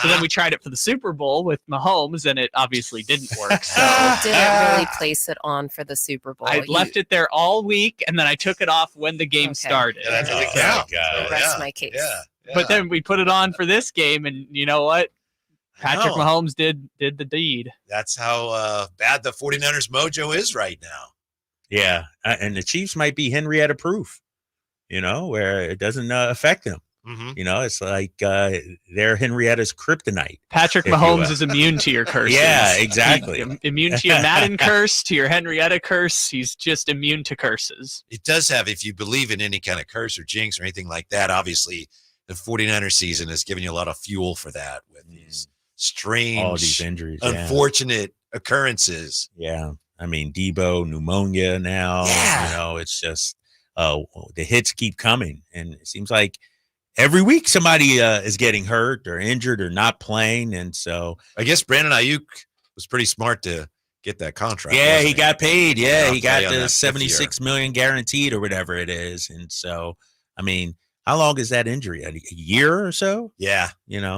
So then we tried it for the Super Bowl with Mahomes, and it obviously didn't work. So
Didn't really place it on for the Super Bowl.
I left it there all week, and then I took it off when the game started.
Yeah, that doesn't count.
Rest my case.
But then we put it on for this game, and you know what? Patrick Mahomes did the deed.
That's how bad the 49ers mojo is right now.
Yeah, and the Chiefs might be Henrietta proof, where it doesn't affect them. It's like they're Henrietta's kryptonite.
Patrick Mahomes is immune to your curses.
Yeah, exactly.
Immune to your Madden curse, to your Henrietta curse. He's just immune to curses.
It does have, if you believe in any kind of curse or jinx or anything like that, obviously the 49er season has given you a lot of fuel for that with these strange,
all these injuries,
unfortunate occurrences.
Yeah. I mean, Debo, pneumonia now. It's just the hits keep coming. And it seems like every week somebody is getting hurt or injured or not playing. And so
I guess Brandon Ayuk was pretty smart to get that contract.
Yeah, he got paid. Yeah, he got the $76 million guaranteed or whatever it is. And so, I mean, how long is that injury? A year or so?
Yeah.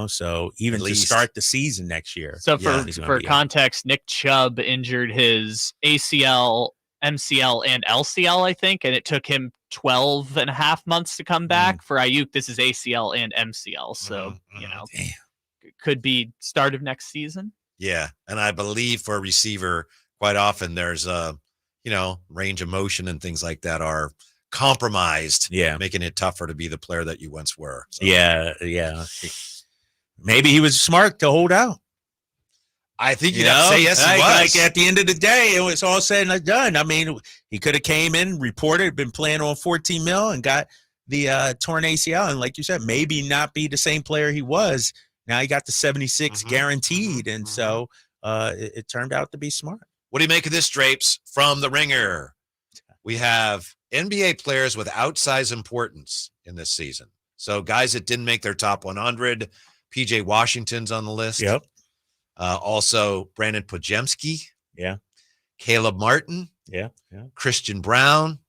So even to start the season next year.
So for context, Nick Chubb injured his ACL, MCL, and LCL, I think, and it took him 12 and a half months to come back. For Ayuk, this is ACL and MCL. So, could be start of next season.
Yeah. And I believe for a receiver, quite often there's range of motion and things like that are compromised, making it tougher to be the player that you once were. So.
Yeah. Maybe he was smart to hold out.
I think you'd have to say yes, he was.
Like at the end of the day, it was all said and done. I mean, he could have came in, reported, been playing on $14 million and got the torn ACL. And like you said, maybe not be the same player he was. Now he got the 76 guaranteed. And so it turned out to be smart.
What do you make of this, Drapes? From The Ringer, we have NBA players with outsized importance in this season. So guys that didn't make their top 100, PJ Washington's on the list.
Yep.
Also, Brandon Podziemski.
Yeah.
Caleb Martin.
Yeah.
Christian Brown.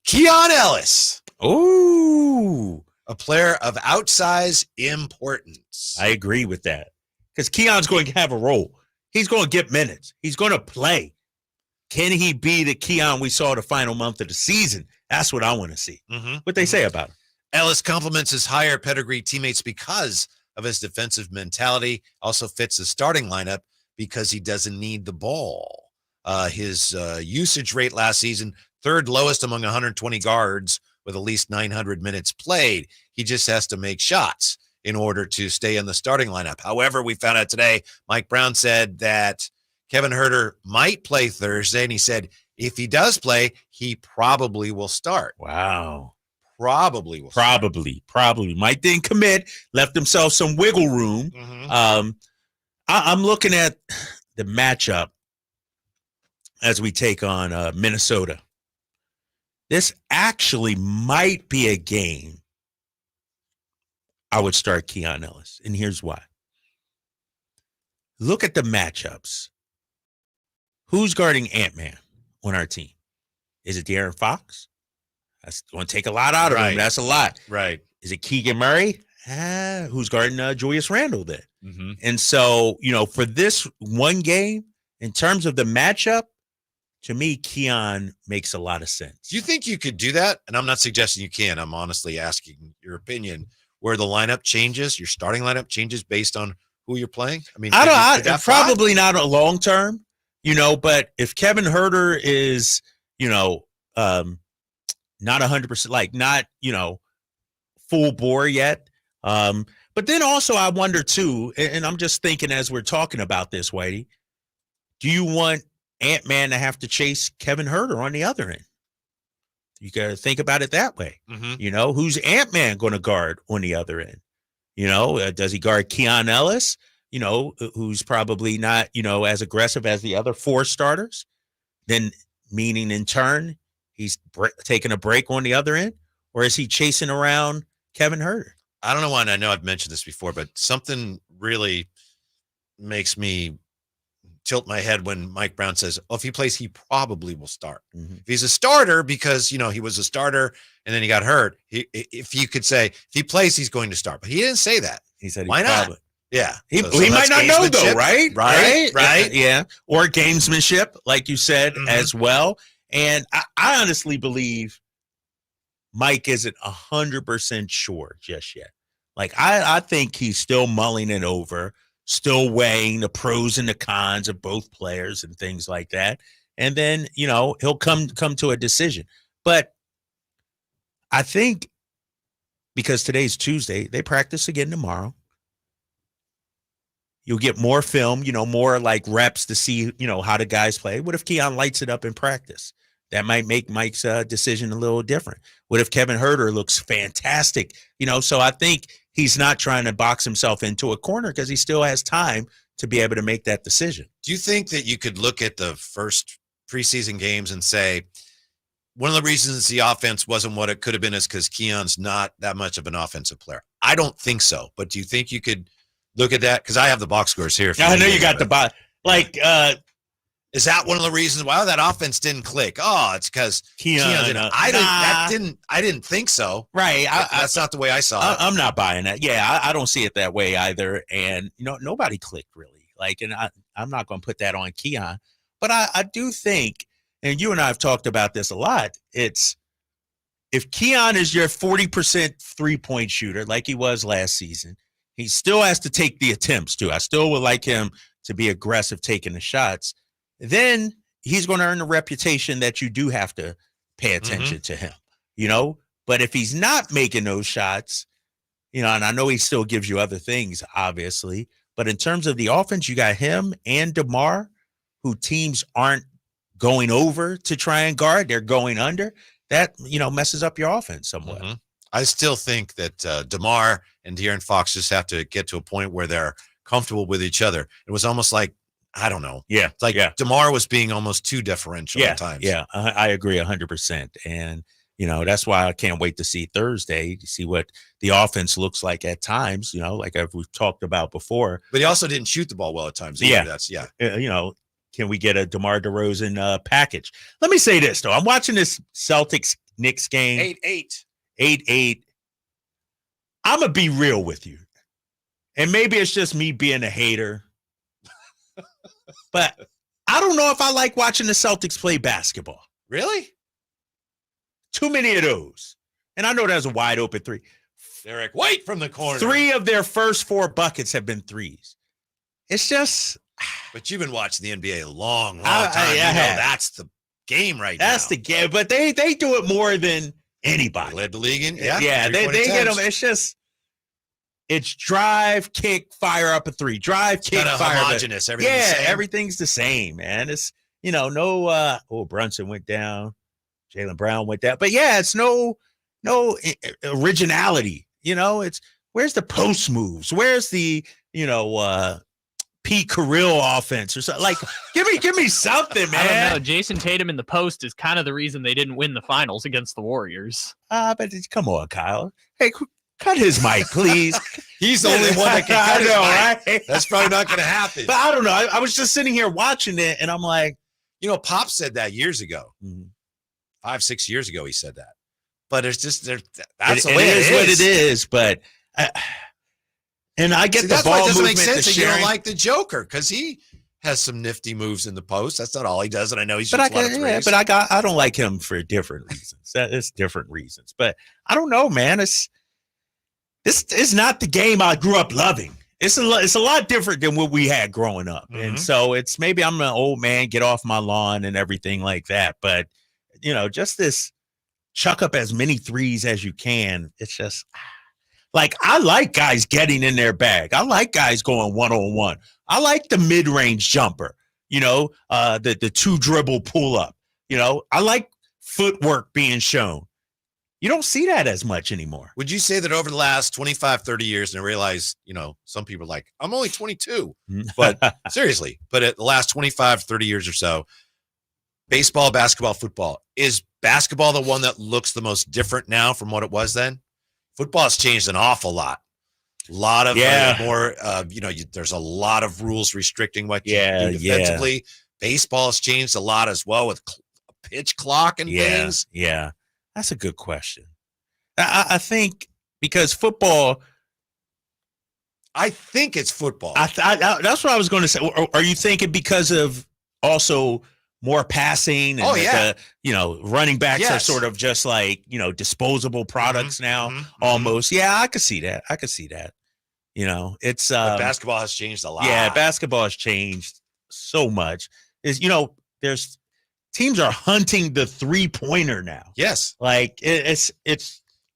Keon Ellis.
Ooh.
A player of outsized importance.
I agree with that. Because Keon's going to have a role. He's going to get minutes. He's going to play. Can he be the Keon we saw the final month of the season? That's what I want to see. What they say about him.
Ellis compliments his higher pedigree teammates because of his defensive mentality. Also fits the starting lineup because he doesn't need the ball. His usage rate last season, third lowest among 120 guards with at least 900 minutes played. He just has to make shots in order to stay in the starting lineup. However, we found out today, Mike Brown said that Kevin Huerter might play Thursday, and he said if he does play, he probably will start.
Wow.
Probably will
Probably. Mike didn't commit, left himself some wiggle room. I'm looking at the matchup as we take on Minnesota. This actually might be a game I would start Keon Ellis, and here's why. Look at the matchups. Who's guarding Ant-Man on our team? Is it De'Aaron Fox? That's going to take a lot out of him. That's a lot.
Right.
Is it Keegan Murray? Who's guarding Julius Randle then? And so, for this one game, in terms of the matchup, to me, Keon makes a lot of sense.
Do you think you could do that? And I'm not suggesting you can. I'm honestly asking your opinion, where the lineup changes, your starting lineup changes based on who you're playing? I mean,
probably not a long term, but if Kevin Huerter is, not 100%, like not, full bore yet. But then also I wonder too, and I'm just thinking as we're talking about this, Whitey, do you want Ant-Man to have to chase Kevin Huerter on the other end? You got to think about it that way. Who's Ant-Man going to guard on the other end? Does he guard Keon Ellis, who's probably not, as aggressive as the other four starters? Then meaning in turn, he's taking a break on the other end, or is he chasing around Kevin Huerter?
I don't know why, and I know I've mentioned this before, but something really makes me tilt my head when Mike Brown says, if he plays, he probably will start. If he's a starter because, he was a starter and then he got hurt, if you could say, if he plays, he's going to start. But he didn't say that.
He said
why not? Yeah.
He might not know though, right?
Right.
Yeah. Or gamesmanship, like you said, as well. And I honestly believe Mike isn't 100% sure just yet. Like, I think he's still mulling it over, still weighing the pros and the cons of both players and things like that. And then, he'll come to a decision. But I think because today's Tuesday, they practice again tomorrow. You'll get more film, more like reps to see, how the guys play. What if Keon lights it up in practice? That might make Mike's decision a little different. What if Kevin Huerter looks fantastic? So I think he's not trying to box himself into a corner because he still has time to be able to make that decision.
Do you think that you could look at the first preseason games and say, one of the reasons the offense wasn't what it could have been is because Keon's not that much of an offensive player? I don't think so. But do you think you could look at that? Because I have the box scores here.
I know you got the box.
Is that one of the reasons why that offense didn't click? Oh, it's because Keon didn't. I didn't think so.
Right.
That's not the way I saw it.
I'm not buying that. Yeah, I don't see it that way either. And nobody clicked really. And I'm not going to put that on Keon. But I do think, and you and I have talked about this a lot, it's if Keon is your 40% 3-point shooter like he was last season, he still has to take the attempts too. I still would like him to be aggressive taking the shots. Then he's going to earn the reputation that you do have to pay attention to him, you know? But if he's not making those shots, you know, and I know he still gives you other things, obviously, but in terms of the offense, you got him and DeMar, who teams aren't going over to try and guard. They're going under. That, you know, messes up your offense somewhat.
I still think that DeMar and De'Aaron Fox just have to get to a point where they're comfortable with each other. It was almost like, I don't know.
Yeah.
It's like DeMar was being almost too deferential at times.
Yeah, I agree 100%. And, you know, that's why I can't wait to see Thursday to see what the offense looks like at times, you know, like we've talked about before.
But he also didn't shoot the ball well at times either.
You know, can we get a DeMar DeRozan package? Let me say this, though. I'm watching this Celtics-Knicks game. 8-8. I'm going to be real with you. And maybe it's just me being a hater. But I don't know if I like watching the Celtics play basketball.
Really?
Too many of those. And I know there's a wide open three.
Derek White from the corner.
3 of their first 4 buckets have been threes. It's just.
But you've been watching the NBA a long time. You know that's the game right now.
That's the game. But they do it more than anybody.
They led the league in.
They get them. It's just. It's drive, kick, fire up a 3. Drive, kick, fire
homogenous.
Up. Everything's the same, man. It's, you know, no. Brunson went down. Jaylen Brown went down. But yeah, it's no originality. You know, it's where's the post moves? Where's the, you know, Pete Carrill offense or something? Like, give me something, man.
I don't know. Jason Tatum in the post is kind of the reason they didn't win the finals against the Warriors.
But come on, Kyle. Hey, cut his mic, please.
He's the only one that can cut his mic. Right? That's probably not going to happen.
But I don't know. I was just sitting here watching it, and I'm like,
you know, Pop said that years ago. 5-6 years ago, he said that. But it's just that's the way it is.
What it is. But and I get the ball
doesn't
movement.
Make sense that you don't like the Joker because he has some nifty moves in the post. That's not all he does, and I know he's just a lot of threes.
But I don't like him for different reasons. It's different reasons. But I don't know, man. This is not the game I grew up loving. It's a lot different than what we had growing up. And so it's maybe I'm an old man, get off my lawn and everything like that. But, you know, just this chuck up as many threes as you can. It's just like, I like guys getting in their bag. I like guys going one-on-one. I like the mid-range jumper, you know, the 2 dribble pull up, you know, I like footwork being shown. You don't see that as much anymore.
Would you say that over the last 25, 30 years, and I realize, you know, some people are like, I'm only 22, but seriously, but at the last 25, 30 years or so, baseball, basketball, football, is basketball the one that looks the most different now from what it was then? Football has changed an awful lot. A lot of more, you know, there's a lot of rules restricting what you do defensively. Baseball has changed a lot as well with pitch clock and things.
Yeah. That's a good question. I think because football.
I think it's football.
That's what I was going to say. Are you thinking because of also more passing? And you know, running backs are sort of just like, you know, disposable products now almost. Yeah, I could see that. You know, it's
but basketball has changed a lot.
Yeah, basketball has changed so much. Is, you know, there's teams are hunting the 3-pointer now.
Yes.
Like it's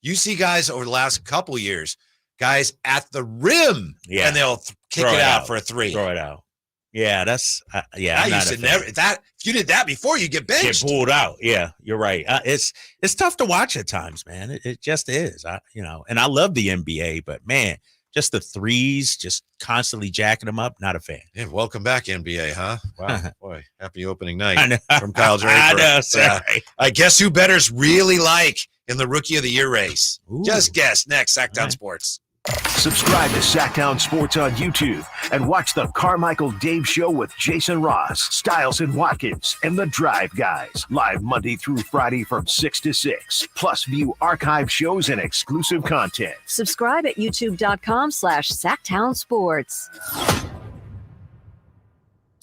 you see guys over the last couple years, guys at the rim and they'll kick it out for a 3.
Throw it out. Yeah, that's
I used to never that if you did that before you get benched.
Get pulled out. Yeah, you're right. It's tough to watch at times, man. It just is. You know, and I love the NBA, but man, just the threes, just constantly jacking them up. Not a fan.
Yeah, welcome back, NBA, huh? Wow, boy, happy opening night from Kyle Draper.
I know, sorry.
I guess who bettors really like in the Rookie of the Year race. Ooh. Just guess next, Sactown Sports.
Subscribe to Sactown Sports on YouTube and watch the Carmichael Dave Show with Jason Ross, Stiles and Watkins, and the Drive Guys. Live Monday through Friday from 6 to 6. Plus view archive shows and exclusive content.
Subscribe at youtube.com/Sactown Sports.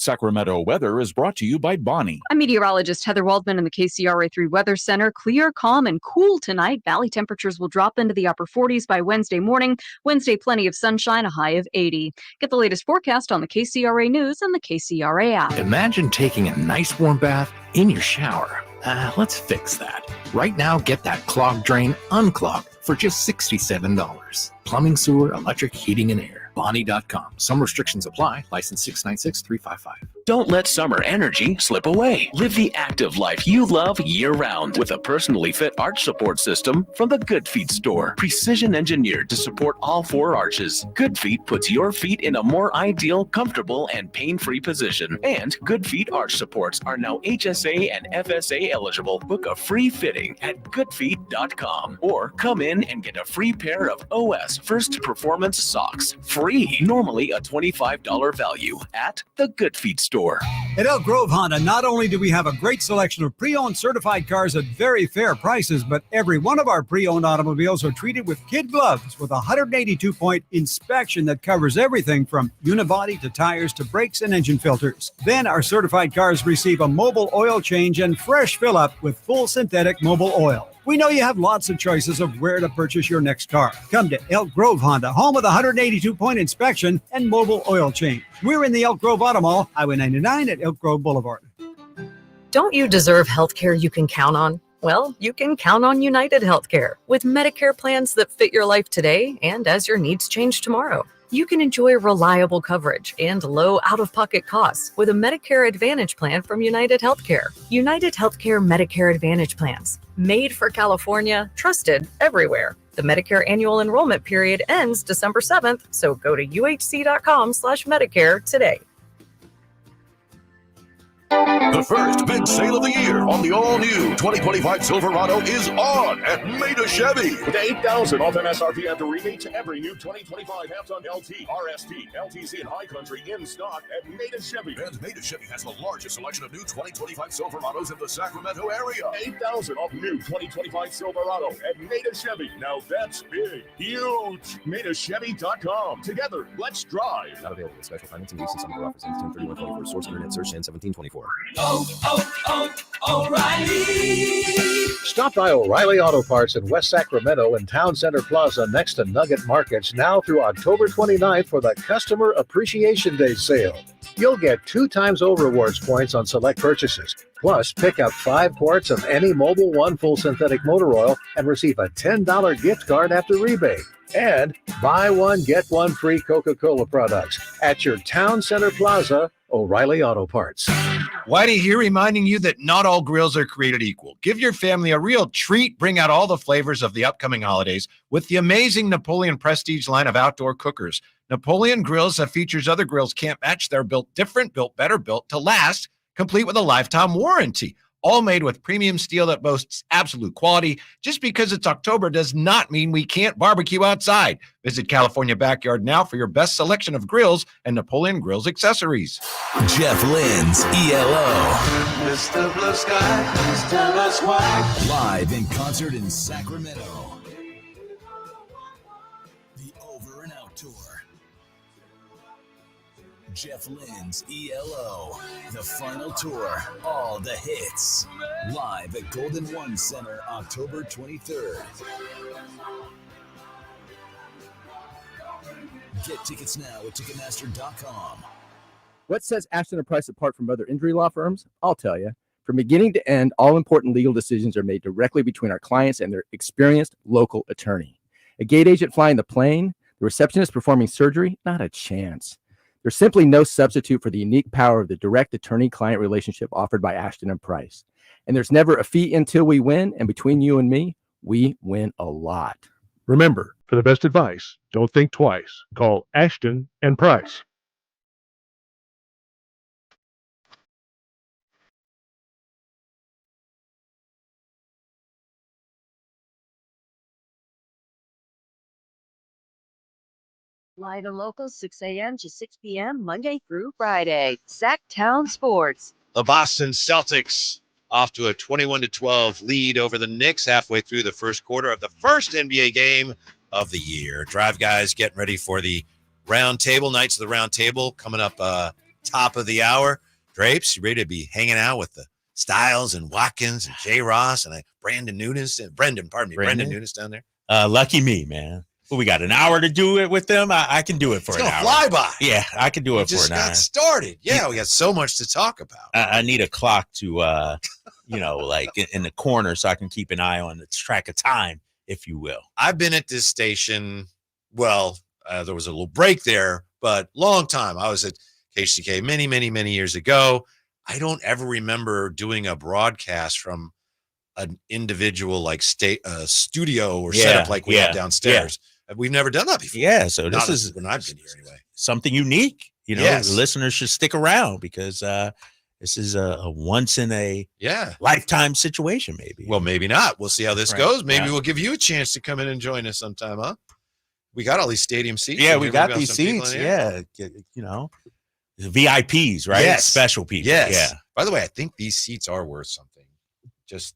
Sacramento weather is brought to you by Bonnie.
I'm meteorologist Heather Waldman in the KCRA3 Weather Center. Clear, calm, and cool tonight. Valley temperatures will drop into the upper 40s by Wednesday morning. Wednesday, plenty of sunshine, a high of 80. Get the latest forecast on the KCRA News and the KCRA app.
Imagine taking a nice warm bath in your shower. Let's fix that. Right now, get that clogged drain unclogged for just $67. Plumbing, sewer, electric, heating, and air. Bonnie.com. Some restrictions apply. License 696-355.
Don't let summer energy slip away. Live the active life you love year-round with a personally fit arch support system from the Good Feet store. Precision engineered to support all 4 arches. Good Feet puts your feet in a more ideal, comfortable, and pain-free position. And Good Feet arch supports are now HSA and FSA eligible. Book a free fitting at goodfeet.com or come in and get a free pair of OS First Performance socks. Free. Normally a $25 value at the Good Feet store.
At Elk Grove Honda, not only do we have a great selection of pre-owned certified cars at very fair prices, but every one of our pre-owned automobiles are treated with kid gloves with a 182-point inspection that covers everything from unibody to tires to brakes and engine filters. Then our certified cars receive a mobile oil change and fresh fill-up with full synthetic mobile oil. We know you have lots of choices of where to purchase your next car. Come to Elk Grove Honda, home of the 182-point inspection and mobile oil change. We're in the Elk Grove Auto Mall, Highway 99 at Elk Grove Boulevard.
Don't you deserve health care you can count on? Well, you can count on United Healthcare with Medicare plans that fit your life today and as your needs change tomorrow. You can enjoy reliable coverage and low out-of-pocket costs with a Medicare Advantage plan from United Healthcare. United Healthcare Medicare Advantage plans. Made for California, trusted everywhere. The Medicare annual enrollment period ends December 7th, so go to uhc.com/Medicare today.
The first big sale of the year on the all-new 2025 Silverado is on at Maida Chevy. With $8,000 off MSRP after rebates, every new 2025 half-ton LT, RST, LTZ, and High Country in stock at Maida Chevy. And Maida Chevy has the largest selection of new 2025 Silverados in the Sacramento area. $8,000 off new 2025 Silverado at Maida Chevy. Now that's big, huge. MaidaChevy.com. Together, let's drive.
Not available with special financing lease and some other offers. 103124. Source internet search and 1724.
O'Reilly. Stop by O'Reilly Auto Parts in West Sacramento and Town Center Plaza next to Nugget Markets now through October 29th for the Customer Appreciation Day sale. You'll get 2 times O rewards points on select purchases. Plus, pick up 5 quarts of any Mobil 1 full synthetic motor oil and receive a $10 gift card after rebate. And buy 1, get 1 free Coca-Cola products at your Town Center Plaza, O'Reilly Auto Parts.
Whitey here reminding you that not all grills are created equal. Give your family a real treat. Bring out all the flavors of the upcoming holidays with the amazing Napoleon Prestige line of outdoor cookers. Napoleon grills that features other grills can't match. They're built different, built better, built to last, complete with a lifetime warranty. All made with premium steel that boasts absolute quality. Just because it's October does not mean we can't barbecue outside. Visit California Backyard now for your best selection of grills and Napoleon Grills accessories.
Jeff Lynn's ELO.
Mr. Blue Sky, Mr. Blue White.
Live in concert in Sacramento. The Over and Out Tour. Jeff Lynn's ELO, the final tour, all the hits. Live at Golden One Center, October 23rd. Get tickets now at Ticketmaster.com.
What sets Ashton & Price apart from other injury law firms? I'll tell you. From beginning to end, all important legal decisions are made directly between our clients and their experienced local attorney. A gate agent flying the plane, the receptionist performing surgery, not a chance. There's simply no substitute for the unique power of the direct attorney-client relationship offered by Ashton & Price. And there's never a fee until we win, and between you and me, we win a lot.
Remember, for the best advice, don't think twice. Call Ashton & Price.
Live and local, 6 a.m. to 6 p.m., Monday through Friday. Sactown Sports.
The Boston Celtics off to a 21-12 lead over the Knicks halfway through the first quarter of the first NBA game of the year. Drive guys getting ready for the Roundtable, Nights of the Roundtable, coming up top of the hour. Drapes, you ready to be hanging out with the Styles and Watkins and Jay Ross and Brendan Nunes down there.
Lucky me, man. Well, we got an hour to do it with them. I can do it for an hour.
Fly by.
Yeah, I can do it for an hour.
Just got started. Yeah, we got so much to talk about.
I need a clock to, like in the corner so I can keep an eye on the track of time, if you will.
I've been at this station. Well, there was a little break there, but long time. I was at KCK many, many, many years ago. I don't ever remember doing a broadcast from an individual like studio or setup like we have downstairs. Yeah. We've never done that before.
Yeah, so this is
when I've been here anyway.
Something unique.
Yes.
The listeners should stick around because this is a once in a lifetime situation. Maybe.
Well, maybe not. We'll see how this goes. Maybe we'll give you a chance to come in and join us sometime, huh? We got all these stadium seats.
Yeah, we got these seats. Yeah, VIPs, right?
Yes.
Special people.
Yes.
Yeah.
By the way, I think these seats are worth something. Just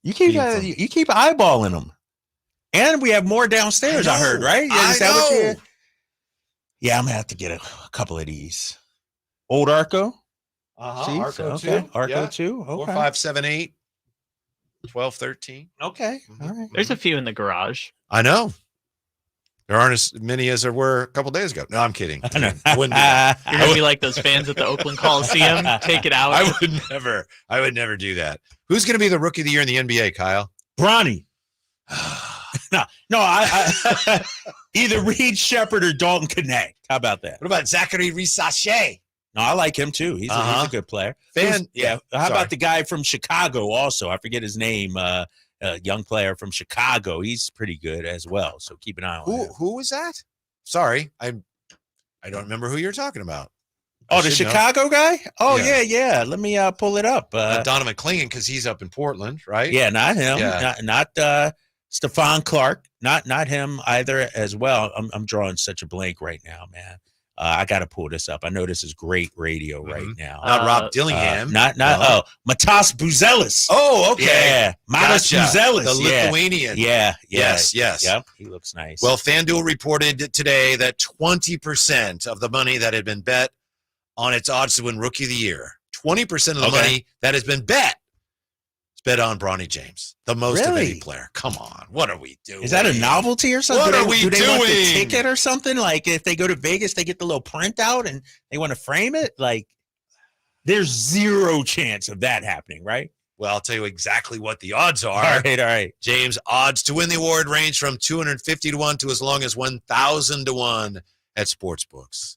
you keep eyeballing them, and we have more downstairs. I heard, right?
I know.
Yeah, I'm gonna have to get a couple of these. Old Arco.
Arco
okay.
2.
Arco 2. Okay.
4, 5, 7, 8, 12, 13.
Okay. All right.
There's a few in the garage.
I know. There aren't as many as there were a couple days ago. No, I'm kidding.
I know.
I wouldn't do that.
You're gonna be like those fans at the Oakland Coliseum. Take it out.
I would never do that. Who's going to be the rookie of the year in the NBA, Kyle?
Bronny. No. I either Reed Shepherd or Dalton Connect. How about that?
What about Zachary Risache?
No, I like him too. He's a good player. How about the guy from Chicago? Also, I forget his name. Young player from Chicago. He's pretty good as well. So keep an eye on him.
Who was that? Sorry, I don't remember who you're talking about.
Oh, the Chicago guy? Oh, yeah. Let me pull it up.
Donovan Clingan, because he's up in Portland, right?
Yeah, not him.
Yeah.
Not Stephon Clark. Not him either as well. I'm drawing such a blank right now, man. I got to pull this up. I know this is great radio right now.
Not Rob Dillingham.
Matas Buzelis.
Oh, okay.
Yeah, Matas Buzelis.
The Lithuanian.
Yeah.
Yes.
Yep, he looks nice.
Well, FanDuel reported today that 20% of the money that had been bet on its odds to win Rookie of the Year, 20% of the money that has been bet is bet on Bronny James, the most of any player. Come on, what are we doing?
Is that a novelty or something?
What are we
do they
doing?
Want the ticket or something? Like if they go to Vegas, they get the little printout and they want to frame it. Like there's zero chance of that happening, right?
Well, I'll tell you exactly what the odds are.
All right.
James, odds to win the award range from 250 to 1 to as long as 1,000 to 1 at sportsbooks.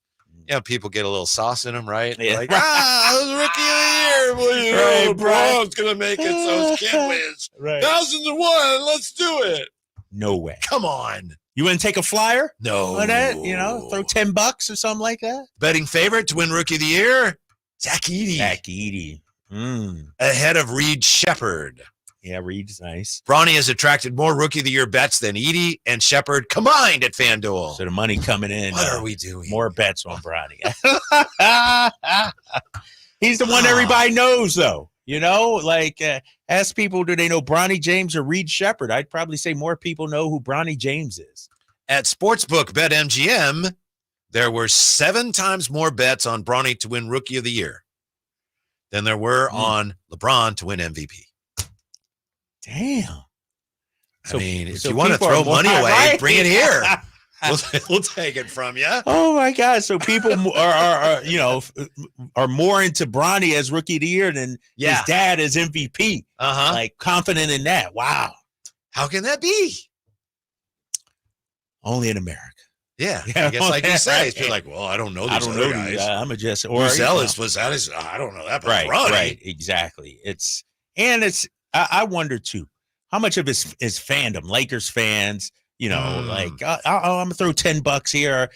Yeah, people get a little sauce in them, right?
Yeah.
Like, I was Rookie of the Year. Well, Brown's going to make it so kid wins.
Right.
1,000 to 1. Let's do it.
No way.
Come on.
You wouldn't take a flyer?
No.
On that? Throw $10 or something like that?
Betting favorite to win Rookie of the Year? Zach Edey. Ahead of Reed Shepherd.
Yeah, Reed's nice.
Bronny has attracted more Rookie of the Year bets than Edey and Shepherd combined at FanDuel.
So the money coming in.
What are we doing?
More bets on Bronny. He's the one everybody knows, though. Ask people, do they know Bronny James or Reed Shepherd? I'd probably say more people know who Bronny James is.
At Sportsbook BetMGM, there were 7 times more bets on Bronny to win Rookie of the Year than there were on LeBron to win MVP.
Damn.
If you want to throw money away, bring it here. We'll take it from you.
Oh my God! So people are more into Bronny as Rookie of the Year than his dad as MVP. Like confident in that. Wow.
How can that be?
Only in America.
Yeah. I guess like you say, it's been like, well, I don't know these other guys.
I'm a just
Ellis was that is I don't know that, but Bronny.
Right. Exactly. I wonder too, how much of his fandom, Lakers fans, I'm gonna throw $10 here,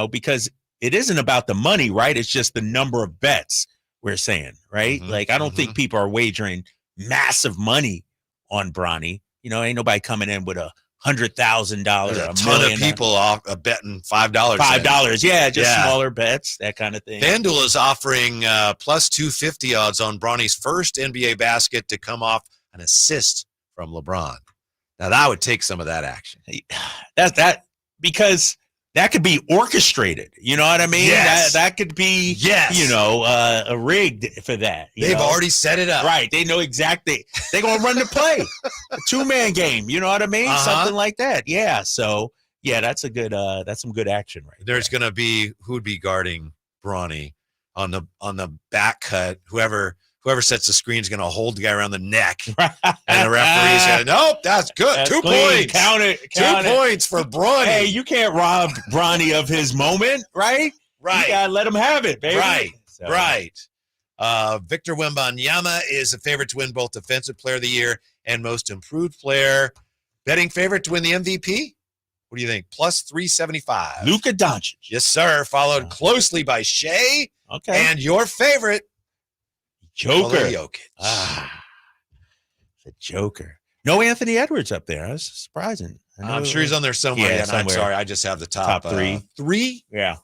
because it isn't about the money, right? It's just the number of bets we're saying, right? I don't think people are wagering massive money on Bronny. Ain't nobody coming in with $100,000.
A ton of people off betting $5.
$5, yeah, just smaller bets, that kind of thing.
FanDuel is offering plus 250 odds on Bronny's first NBA basket to come off an assist from LeBron. Now that would take some of that action.
That's that because that could be orchestrated. You know what I mean?
Yes.
That could be, rigged for that.
They've already set it up.
Right. They know exactly. They're going to run the play. A 2-man game. You know what I mean? Something like that. Yeah. So, yeah, that's some good action right
there. There's going to be who'd be guarding Bronny on the back cut. Whoever sets the screen is going to hold the guy around the neck. And the referee's going, nope, that's good.
That's
2
clean.
points.
Count it.
2 points for Bronny.
Hey, you can't rob Bronny of his moment, right?
Right.
You got to let him have it, baby.
Right.
So.
Right. Victor Wembanyama is a favorite to win both Defensive Player of the Year and Most Improved Player. Betting favorite to win the MVP? What do you think? Plus 375.
Luka Doncic.
Yes, sir. Followed closely by Shea.
Okay.
And your favorite,
Joker.
Jokic.
The Joker. No Anthony Edwards up there. That's surprising.
I'm sure he's on there somewhere.
Yeah,
and I'm sorry, I just have the top
3.
3?
Yeah.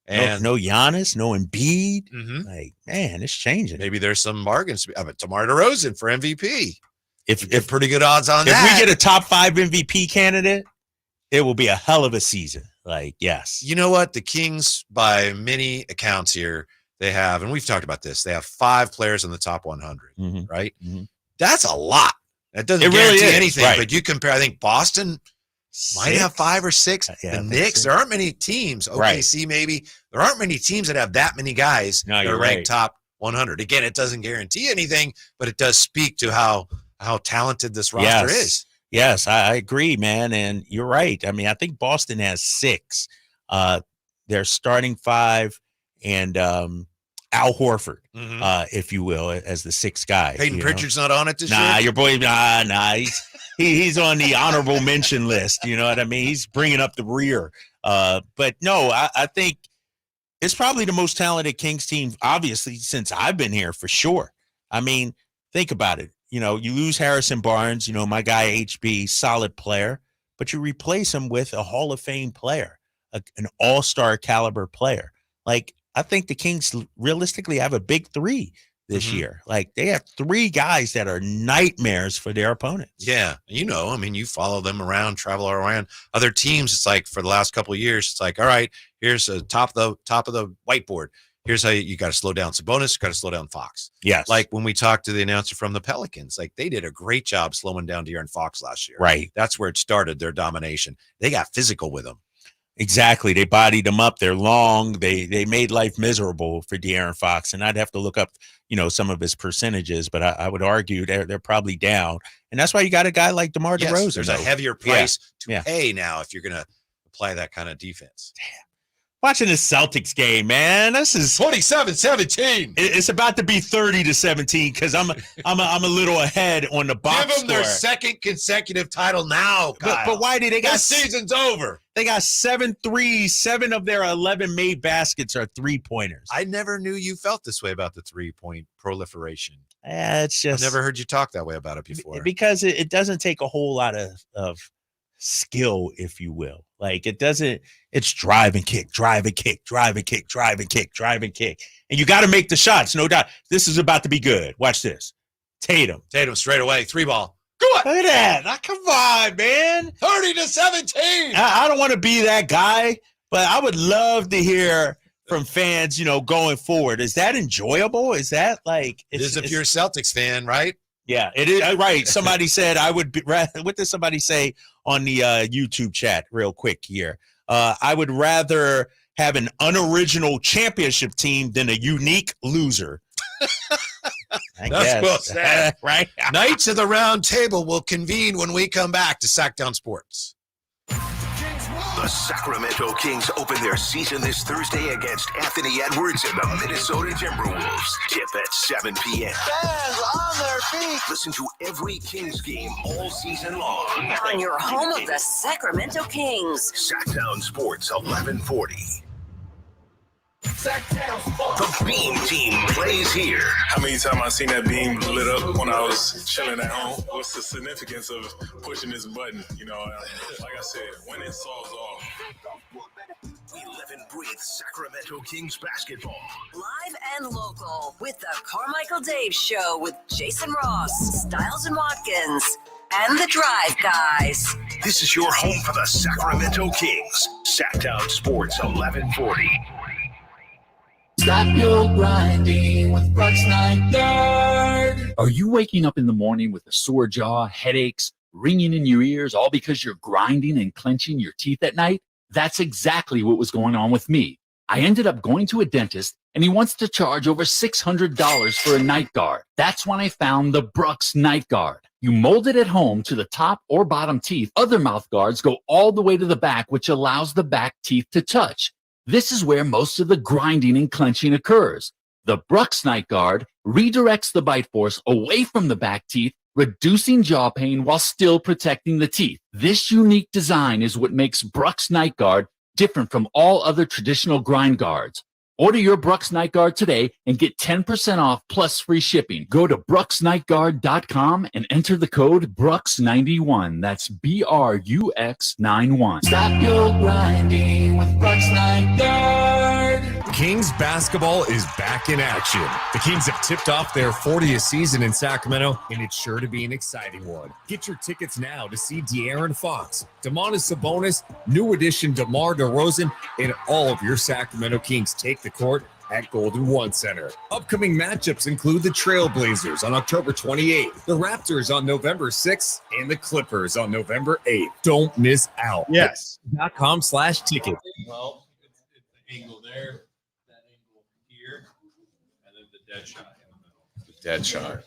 And
no Giannis, no Embiid.
Mhm.
Like, man, it's changing.
Maybe there's some bargains. DeMar DeRozan for MVP.
If
Pretty good odds on
if
that.
we get a top 5 MVP candidate, it will be a hell of a season. Like, yes.
You know what? The Kings, by many accounts here, they have, and we've talked about this, they have 5 players in the top 100, right?
Mhm.
That's a lot. That doesn't
It really
guarantee
is,
anything,
right.
but you compare, I think Boston might have 5 or 6.
Yeah,
The Knicks, there aren't many teams. OKC maybe. There aren't many teams that have that many guys that are ranked top 100. Again, it doesn't guarantee anything, but it does speak to how talented this roster is.
Yes, I agree, man. And you're right. I mean, I think Boston has 6. They're starting 5 and Al Horford, if you will, as the 6th guy.
Peyton Pritchard's not on it this
year?
year?
Your boy, nah. He's on the honorable mention list. You know what I mean? He's bringing up the rear. But no, I think it's probably the most talented Kings team, obviously, since I've been here for sure. I mean, think about it. You know, you lose Harrison Barnes, you know, my guy HB, solid player, but you replace him with a Hall of Fame player, an all-star caliber player. Like, I think the Kings realistically have a big 3 this year. Like, they have 3 guys that are nightmares for their opponents.
Yeah. You know, I mean, you follow them around, travel around other teams. It's like for the last couple of years, it's like, all right, here's the top of the whiteboard. Here's how you got to slow down Sabonis, got to slow down Fox.
Yes.
Like when we talked to the announcer from the Pelicans, like they did a great job slowing down De'Aaron Fox last year.
Right.
That's where it started, their domination. They got physical with him.
Exactly. They bodied them up. They're long. They made life miserable for De'Aaron Fox. And I'd have to look up, you know, some of his percentages, but I would argue they're probably down. And that's why you got a guy like DeMar DeRozan.
There's a heavier price to pay now if you're going to apply that kind of defense.
Damn. Watching this Celtics game, man. This is
27-17.
It's about to be 30-17 because I'm a little ahead on the box
Give them their second consecutive title now, Kyle.
But why did they got
this season's over?
They got 7 threes. 7 of their 11 made baskets are 3-pointers.
I never knew you felt this way about the 3-point proliferation.
It's just
I've never heard you talk that way about it before.
Because it doesn't take a whole lot of skill, if you will. Like it doesn't, it's drive and kick. And you got to make the shots, no doubt. This is about to be good. Watch this. Tatum
straight away, 3-ball.
Look at that. Now, come on, man.
30-17.
I don't want to be that guy, but I would love to hear from fans, you know, going forward. Is that enjoyable? Is that like
it is if you're a Celtics fan, right?
Yeah, it is. Right. Somebody said I would be. What did somebody say on the YouTube chat real quick here? I would rather have an unoriginal championship team than a unique loser.
That's well said.
Right?
Knights of the Round Table will convene when we come back to Sactown Sports.
The Sacramento Kings open their season this Thursday against Anthony Edwards and the Minnesota Timberwolves. Tip at 7 p.m.
Fans on their feet.
Listen to every Kings game all season long.
On your home of the Sacramento Kings.
Sactown Sports 1140.
Sactown Sports.
The Beam Team plays here.
How many times I seen that beam lit up when I was chilling at home? What's the significance of pushing this button? You know, like I said, when it solves off.
We live and breathe Sacramento Kings basketball.
Live and local with the Carmichael Dave Show with Jason Ross, Stiles and Watkins, and the Drive Guys.
This is your home for the Sacramento Kings. Sactown Sports 1140.
Stop your grinding with Brooks Night Guard. Are you waking up in the morning with a sore jaw, headaches, ringing in your ears, all because you're grinding and clenching your teeth at night? That's exactly what was going on with me. I ended up going to a dentist, and he wants to charge over $600 for a night guard. That's when I found the Brooks Night Guard. You mold it at home to the top or bottom teeth. Other mouth guards go all the way to the back, which allows the back teeth to touch. This is where most of the grinding and clenching occurs. The Brooks Night Guard redirects the bite force away from the back teeth, reducing jaw pain while still protecting the teeth. This unique design is what makes Brooks Night Guard different from all other traditional grind guards. Order your Brooks Night Guard today and get 10% off plus free shipping. Go to brooksnightguard.com and enter the code Brooks91. That's BRUX91. Stop your grinding with Brooks Night Guard.
Kings basketball is back in action. The Kings have tipped off their 40th season in Sacramento, and it's sure to be an exciting one. Get your tickets now to see De'Aaron Fox, Domantas Sabonis, new addition DeMar DeRozan, and all of your Sacramento Kings take the court at Golden One Center. Upcoming matchups include the Trailblazers on October 28th, the Raptors on November 6th, and the Clippers on November 8th. Don't miss out. Yes. .com/ticket.
Well, it's the angle there, that angle here, and then the dead shot in the middle.
The dead shot.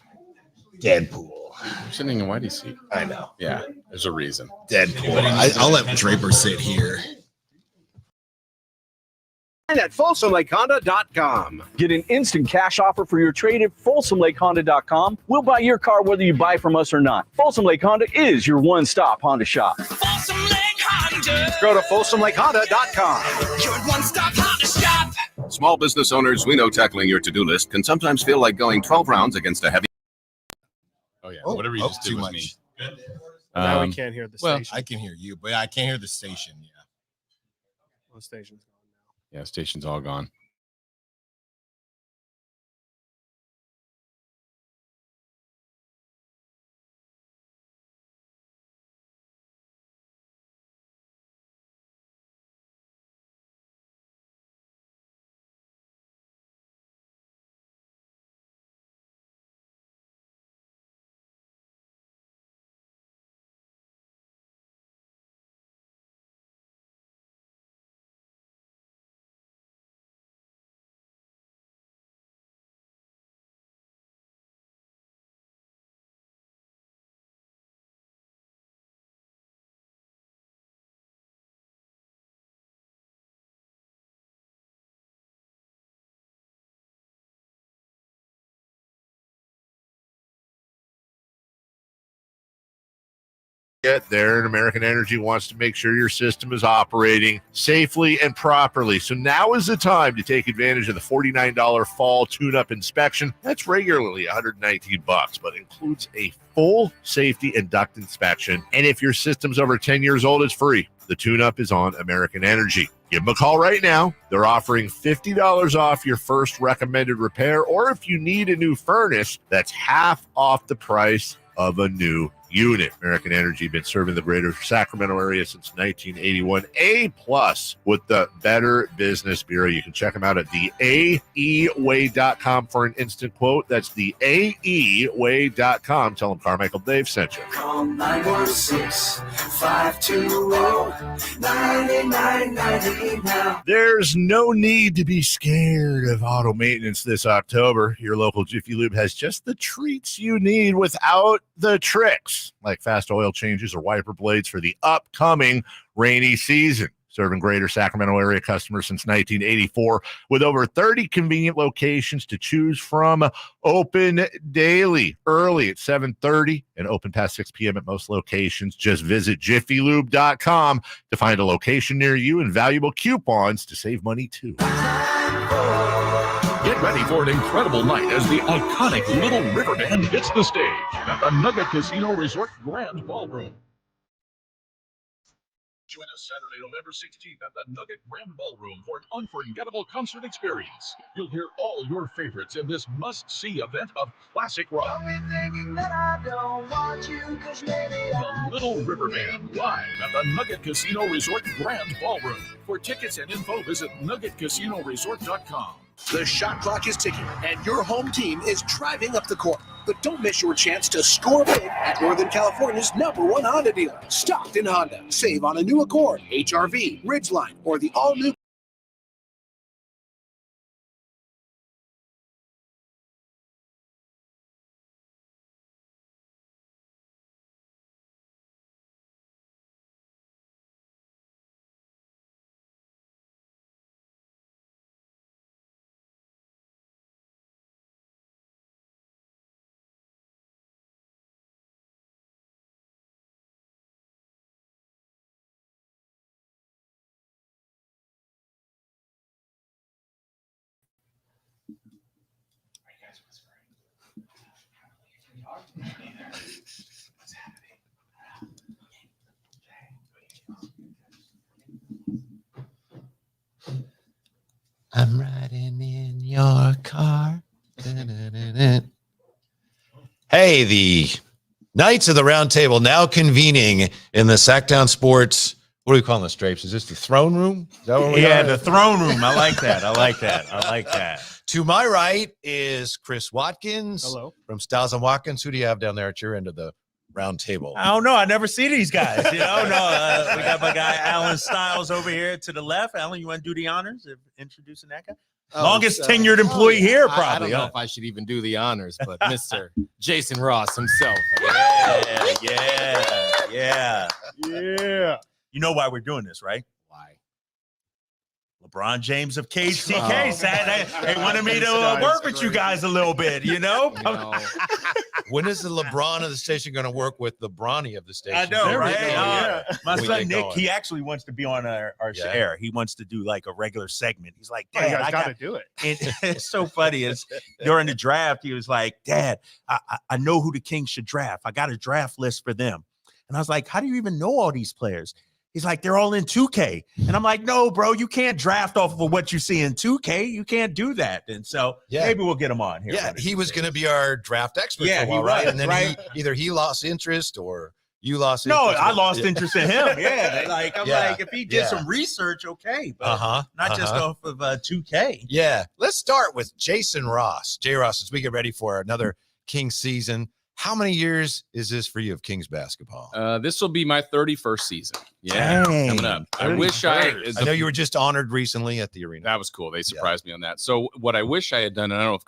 Deadpool.
You're sitting in Whitey's seat.
I know.
Yeah, there's a reason.
Deadpool. I'll let Draper sit here.
And at FolsomLakeHonda.com. Get an instant cash offer for your trade at FolsomLakeHonda.com. We'll buy your car whether you buy from us or not. Folsom Lake Honda is your one-stop Honda shop.
Folsom Lake Honda.
Go to FolsomLakeHonda.com.
Your one-stop Honda shop.
Small business owners, we know tackling your to-do list can sometimes feel like going 12 rounds against a heavy...
Oh, yeah. Whatever you just did
too
with
much.
me.
Now we can't hear the
well,
station.
I can hear you, but I can't hear the station. Yeah.
The station's gone now.
Yeah, station's all gone.
There, and American Energy wants to make sure your system is operating safely and properly. So now is the time to take advantage of the $49 fall tune-up inspection. That's regularly $119, but includes a full safety and duct inspection. And if your system's over 10 years old, it's free. The tune-up is on American Energy. Give them a call right now. They're offering $50 off your first recommended repair, or if you need a new furnace, that's half off the price of a new unit. American Energy been serving the greater Sacramento area since 1981. A+ with the Better Business Bureau. You can check them out at theaeway.com for an instant quote. That's theaeway.com. Tell them Carmichael Dave sent you.
Call 916-520-9990 now.
There's no need to be scared of auto maintenance this October. Your local Jiffy Lube has just the treats you need without the tricks, like fast oil changes or wiper blades for the upcoming rainy season. Serving greater Sacramento area customers since 1984 with over 30 convenient locations to choose from. Open daily, early at 7:30 and open past 6 p.m. at most locations. Just visit jiffylube.com to find a location near you and valuable coupons to save money too.
Get ready for an incredible night as the iconic Little River Band hits the stage at the Nugget Casino Resort Grand Ballroom. Join us Saturday, November 16th at the Nugget Grand Ballroom for an unforgettable concert experience. You'll hear all your favorites in this must-see event of classic rock. The Little River Band live at the Nugget Casino Resort Grand Ballroom. For tickets and info, visit nuggetcasinoresort.com.
The shot clock is ticking, and your home team is driving up the court. But don't miss your chance to score big at Northern California's #1 Honda dealer, Stockton Honda. Save on a new Accord, HR-V, Ridgeline, or the all-new
I'm riding in your car. Hey, the Knights of the Roundtable now convening in the Sactown Sports. What are we calling this, Drapes? Is this the throne room? Is that what we are?
The throne room. I like that. I like that.
To my right is Chris Watkins.
Hello.
From Styles and Watkins. Who do you have down there at your end of the round table?
I don't know. I never see these guys. We got my guy Alan Styles over here to the left. Alan, you want to do the honors of introducing that guy? Longest tenured employee here, probably.
I don't know if I should even do the honors, but Mr. Jason Ross himself.
Yeah. You know why we're doing this, right?
Why?
LeBron James of KTK said they wanted me to work with you guys a little bit,
When is the LeBron of the station going to work with the Bronny of the station?
I know, right? My
We
son
get
Nick,
going.
he actually wants to be on our air. He wants to do like a regular segment. He's like,
You
Dad,
guys
I
got
got
to do it.
It's so funny. It's during the draft, he was like, Dad, I know who the Kings should draft. I got a draft list for them. And I was like, how do you even know all these players? He's like, they're all in 2K. And I'm like, no, bro, you can't draft off of what you see in 2K. You can't do that. And so maybe we'll get him on here.
Yeah, he was going to be our draft expert for a while, right? And then either he lost interest or you lost interest.
No, I lost interest in him. I'm like, if he did
Yeah.
some research, okay, but not just off of 2K.
Yeah. Let's start with Jason Ross. J. Ross, as we get ready for another Kings season. How many years is this for you of Kings basketball?
This will be my 31st season. Yeah,
Dang.
coming up. I wish
I know you were just honored recently at the arena.
That was cool. They surprised me on that. So what I wish I had done, and I don't know if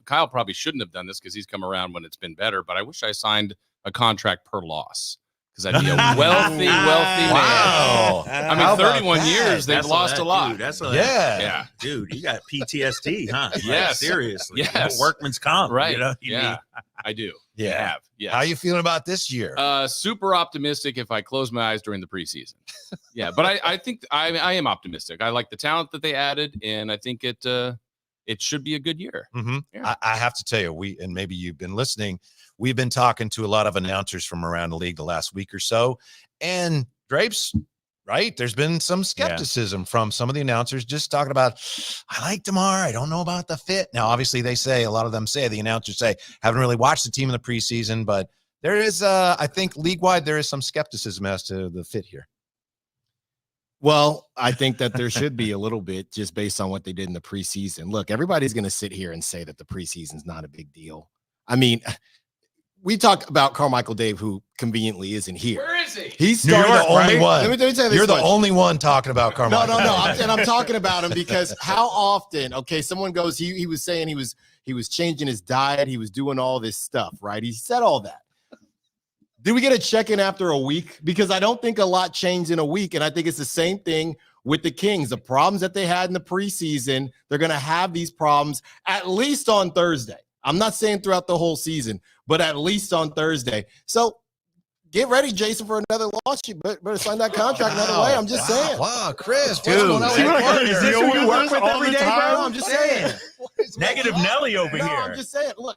Kyle probably shouldn't have done this because he's come around when it's been better, but I wish I signed a contract per loss because I'd be a wealthy
Wow.
man. I mean, 31 years, they've
That's
lost a lot.
Dude, that's
Yeah.
Dude, you got PTSD, huh?
Yes.
Seriously.
Yes.
Workman's comp.
Right.
You know what you
Yeah.
mean?
I do.
Yeah.
I have. Yes.
How are you feeling about this year?
Super optimistic if I close my eyes during the preseason. Yeah, but I think I am optimistic. I like the talent that they added, and I think it should be a good year.
Mm-hmm.
Yeah.
I have to tell you, and maybe you've been listening, we've been talking to a lot of announcers from around the league the last week or so, and Drapes, right? There's been some skepticism from some of the announcers just talking about, I like DeMar. I don't know about the fit. Now, obviously, a lot of them say, the announcers say, haven't really watched the team in the preseason, but there is, I think, league-wide, there is some skepticism as to the fit here.
Well, I think that there should be a little bit just based on what they did in the preseason. Look, everybody's going to sit here and say that the preseason is not a big deal. I mean, we talk about Carmichael Dave, who conveniently isn't here.
Where is he?
He's
You're the only one.
Let me say this
You're the
much.
only one talking about Carmichael.
No. I'm talking about him because how often? Okay, someone goes. He was saying he was changing his diet. He was doing all this stuff, right? He said all that. Did we get a check-in after a week? Because I don't think a lot changed in a week, and I think it's the same thing with the Kings. The problems that they had in the preseason, they're going to have these problems at least on Thursday. I'm not saying throughout the whole season, but at least on Thursday. So get ready, Jason, for another loss. You better sign that contract another way. I'm just saying.
Wow, Chris.
Dude,
is this who you work with every day,
bro? I'm just saying.
Negative Nelly over
No,
here.
I'm just saying. Look,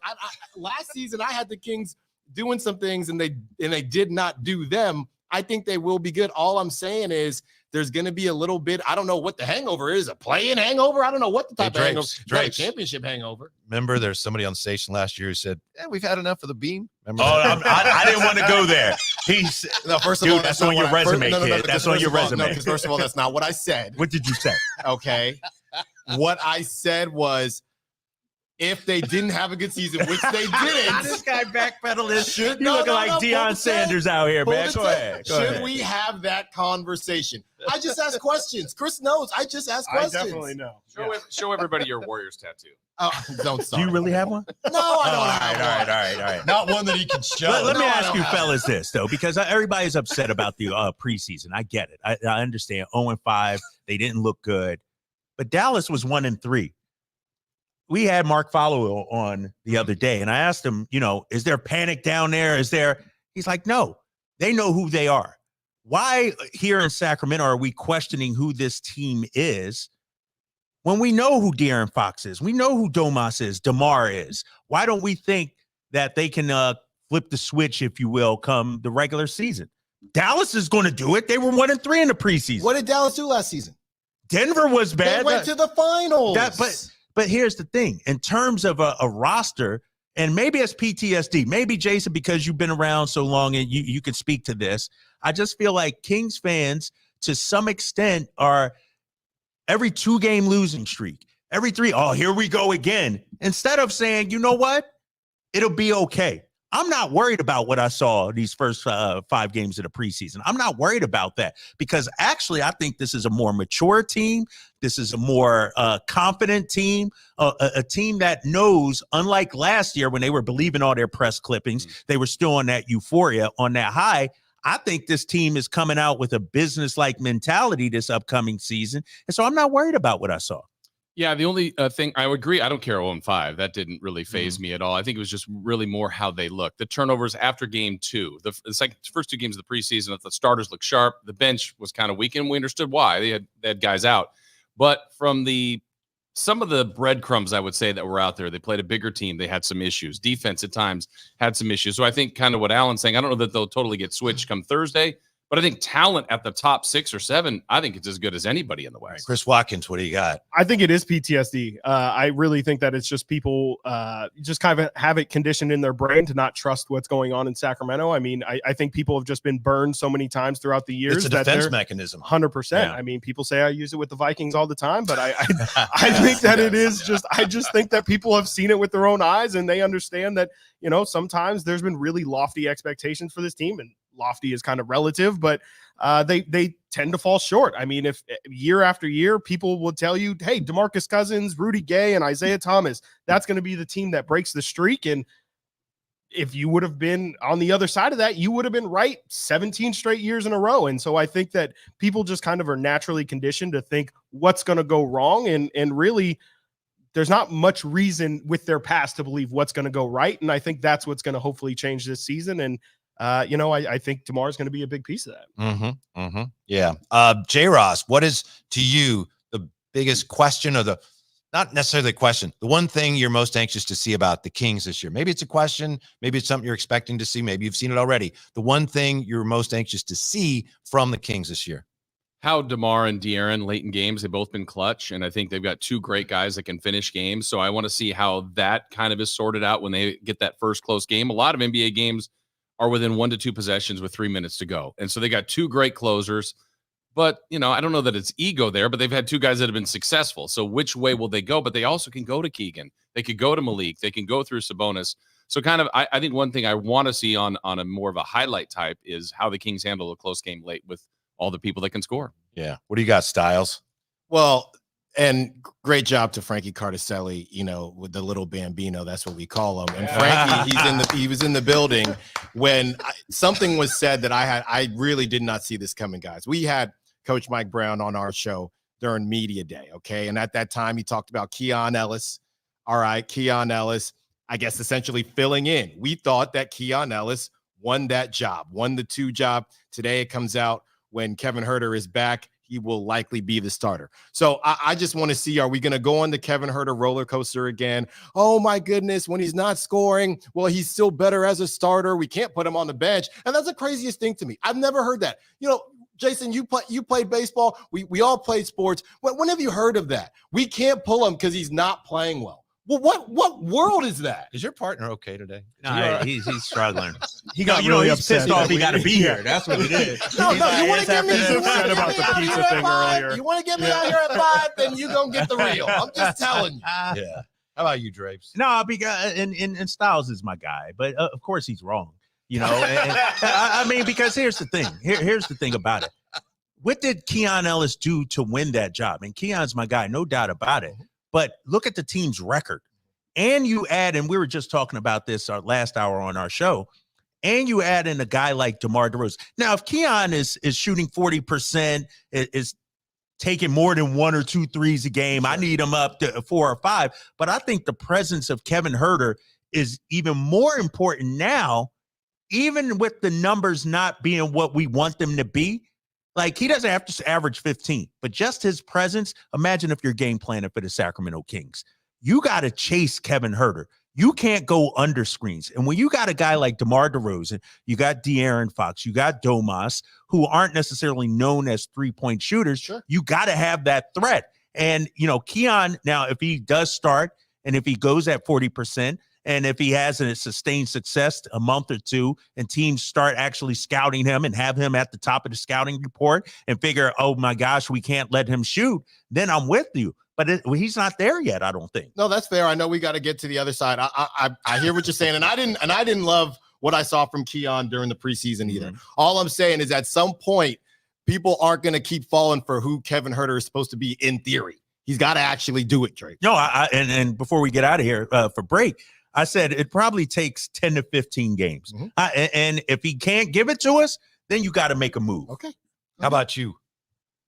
last season I had the Kings doing some things and they did not do them. I think they will be good. All I'm saying is there's going to be a little bit. I don't know what the hangover is. A play-in hangover? I don't know what the type of hangover. Not a championship hangover.
Remember, there's somebody on the station last year who said, we've had enough of the beam. Remember
I didn't want to go there.
No, first of all,
that's on your resume, kid. That's on your resume.
No, because first of all, that's not what I said.
What did you say?
Okay. What I said was, if they didn't have a good season, which they didn't.
This guy backpedaling. You looking like Deion Sanders out here, man. Go ahead.
Should we have that conversation? I just ask questions. Chris knows. I just ask questions.
I definitely know.
Show everybody your Warriors tattoo.
Oh, don't start.
Do you really have one?
No, I don't have one.
All right.
Not one that he can show.
Let me ask you fellas this, though, because everybody's upset about the preseason. I get it. I understand. 0-5. They didn't look good. But Dallas was 1-3. We had Mark Followill on the other day, and I asked him, is there panic down there? He's like, no, they know who they are. Why here in Sacramento are we questioning who this team is when we know who De'Aaron Fox is? We know who Domas is, DeMar is. Why don't we think that they can flip the switch, if you will, come the regular season? Dallas is going to do it. They were 1-3 in the preseason.
What did Dallas do last season?
Denver was bad.
They went to the finals.
But here's the thing. In terms of a roster, and maybe it's PTSD, maybe, Jason, because you've been around so long and you can speak to this, I just feel like Kings fans, to some extent, are every 2-game losing streak, every 3, here we go again. Instead of saying, you know what, it'll be okay. I'm not worried about what I saw these first 5 games of the preseason. I'm not worried about that because actually I think this is a more mature team. This is a more confident team, a team that knows, unlike last year when they were believing all their press clippings, they were still on that euphoria, on that high. I think this team is coming out with a business-like mentality this upcoming season. And so I'm not worried about what I saw.
Yeah, the only thing I would agree, I don't care 0-5. That didn't really faze me at all. I think it was just really more how they looked. The turnovers after game 2, the first 2 games of the preseason, the starters looked sharp. The bench was kind of weak, and we understood why. They had guys out. But from some of the breadcrumbs, I would say, that were out there, they played a bigger team. They had some issues. Defense at times had some issues. So I think kind of what Alan's saying, I don't know that they'll totally get switched come Thursday, but I think talent at the top 6 or 7, I think it's as good as anybody in the West.
Chris Watkins, what do you got?
I think it is PTSD. I really think that it's just people just kind of have it conditioned in their brain to not trust what's going on in Sacramento. I mean, I think people have just been burned so many times throughout the years.
It's a defense mechanism.
100%. Yeah. I mean, people say I use it with the Vikings all the time, but I think that it is just, I just think that people have seen it with their own eyes and they understand that, sometimes there's been really lofty expectations for this team, and lofty is kind of relative, but they tend to fall short. I mean, if year after year, people will tell you, hey, DeMarcus Cousins, Rudy Gay, and Isaiah Thomas, that's going to be the team that breaks the streak. And if you would have been on the other side of that, you would have been right 17 straight years in a row. And so I think that people just kind of are naturally conditioned to think what's going to go wrong. And really, there's not much reason with their past to believe what's going to go right. And I think that's what's going to hopefully change this season. And I think DeMar is going to be a big piece of that.
Yeah. J. Ross, what is to you the biggest question, or not necessarily the question, the one thing you're most anxious to see about the Kings this year? Maybe it's a question, maybe it's something you're expecting to see, maybe you've seen it already. The one thing you're most anxious to see from the Kings this year?
How DeMar and De'Aaron late in games, they've both been clutch, and I think they've got 2 great guys that can finish games. So I want to see how that kind of is sorted out when they get that first close game. A lot of NBA games are within 1 to 2 possessions with 3 minutes to go. And so they got 2 great closers, but I don't know that it's ego there, but they've had 2 guys that have been successful. So which way will they go? But they also can go to Keegan. They could go to Malik. They can go through Sabonis. So kind of, I think one thing I want to see on a more of a highlight type is how the Kings handle a close game late with all the people that can score.
Yeah. What do you got, Styles?
Well, and great job to Frankie Carticelli, with the little Bambino. That's what we call him. And Frankie, he was in the building when something was said that I really did not see this coming, guys. We had Coach Mike Brown on our show during media day. Okay. And at that time he talked about Keon Ellis. All right. Keon Ellis, I guess, essentially filling in. We thought that Keon Ellis won that job, won the 2 job. Today it comes out when Kevin Huerter is back. he will likely be the starter. So I just want to see, are we going to go on the Kevin Huerter roller coaster again? Oh my goodness, when he's not scoring, well, he's still better as a starter. We can't put him on the bench. And that's the craziest thing to me. I've never heard that. Jason, you played baseball. We all played sports. When have you heard of that? We can't pull him because he's not playing well. Well, what world is that?
Is your partner okay today?
No, he's struggling.
He got really upset.
Pissed off. He got to be here. That's what it is.
No, you want to get me
upset about the pizza thing earlier.
You want to get me out here at 5, then you gonna get the real. I'm just telling you.
Yeah. How about you, Drapes?
No, because and Styles is my guy, but of course he's wrong. I mean, because here's the thing. Here's the thing about it. What did Keon Ellis do to win that job? And Keon's my guy, no doubt about it. But look at the team's record. And you add, and we were just talking about this our last hour on our show, and you add in a guy like DeMar DeRozan. Now, if Keon is shooting 40%, is taking more than 1 or 2 threes a game, I need him up to 4 or 5. But I think the presence of Kevin Huerter is even more important now, even with the numbers not being what we want them to be. Like, he doesn't have to average 15, but just his presence. Imagine if you're game planning for the Sacramento Kings. You got to chase Kevin Huerter. You can't go under screens. And when you got a guy like DeMar DeRozan, you got De'Aaron Fox, you got Domas, who aren't necessarily known as three-point shooters, sure, you got to have that threat. And, Keon, now, if he does start and if he goes at 40%, and if he has a sustained success a month or two and teams start actually scouting him and have him at the top of the scouting report and figure, oh my gosh, we can't let him shoot, then I'm with you. But he's not there yet, I don't think.
No, that's fair. I know we got to get to the other side. I hear what you're saying, and I didn't love what I saw from Keon during the preseason either. Mm-hmm. All I'm saying is at some point, people aren't going to keep falling for who Kevin Huerter is supposed to be in theory. He's got to actually do it, Drake.
No, and before we get out of here for break, I said it probably takes 10 to 15 games. Mm-hmm. And if he can't give it to us, then you got to make a move.
Okay.
How about you?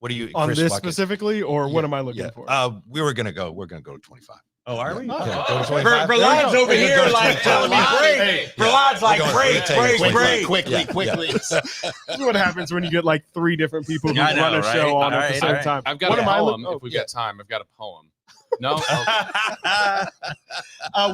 What do you
on
Chris
this
Watkins?
Specifically, or what am I looking for?
We're gonna go to 25.
Oh, are we?
Verlad's over here like telling me break. Verlad's like break.
Quickly.
This is what happens when you get like 3 different people who run a show on at the same time.
I've got a poem. If we've got time, I've got a poem. No.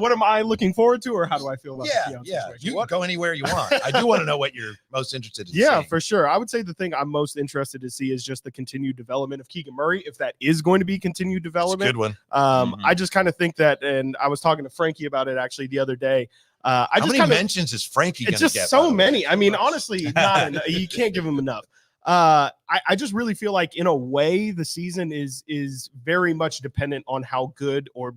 What am I looking forward to, or how do I feel about the Keon situation?
You can go anywhere you want. I do want to know what you're most interested in.
Yeah, for sure. I would say the thing I'm most interested to see is just the continued development of Keegan Murray, if that is going to be continued development.
Good one.
I just kind of think that, and I was talking to Frankie about it actually the other day.
How many mentions is Frankie going to get?
It's just so many. I mean, honestly, not enough. You can't give him enough. I just really feel like in a way the season is very much dependent on how good or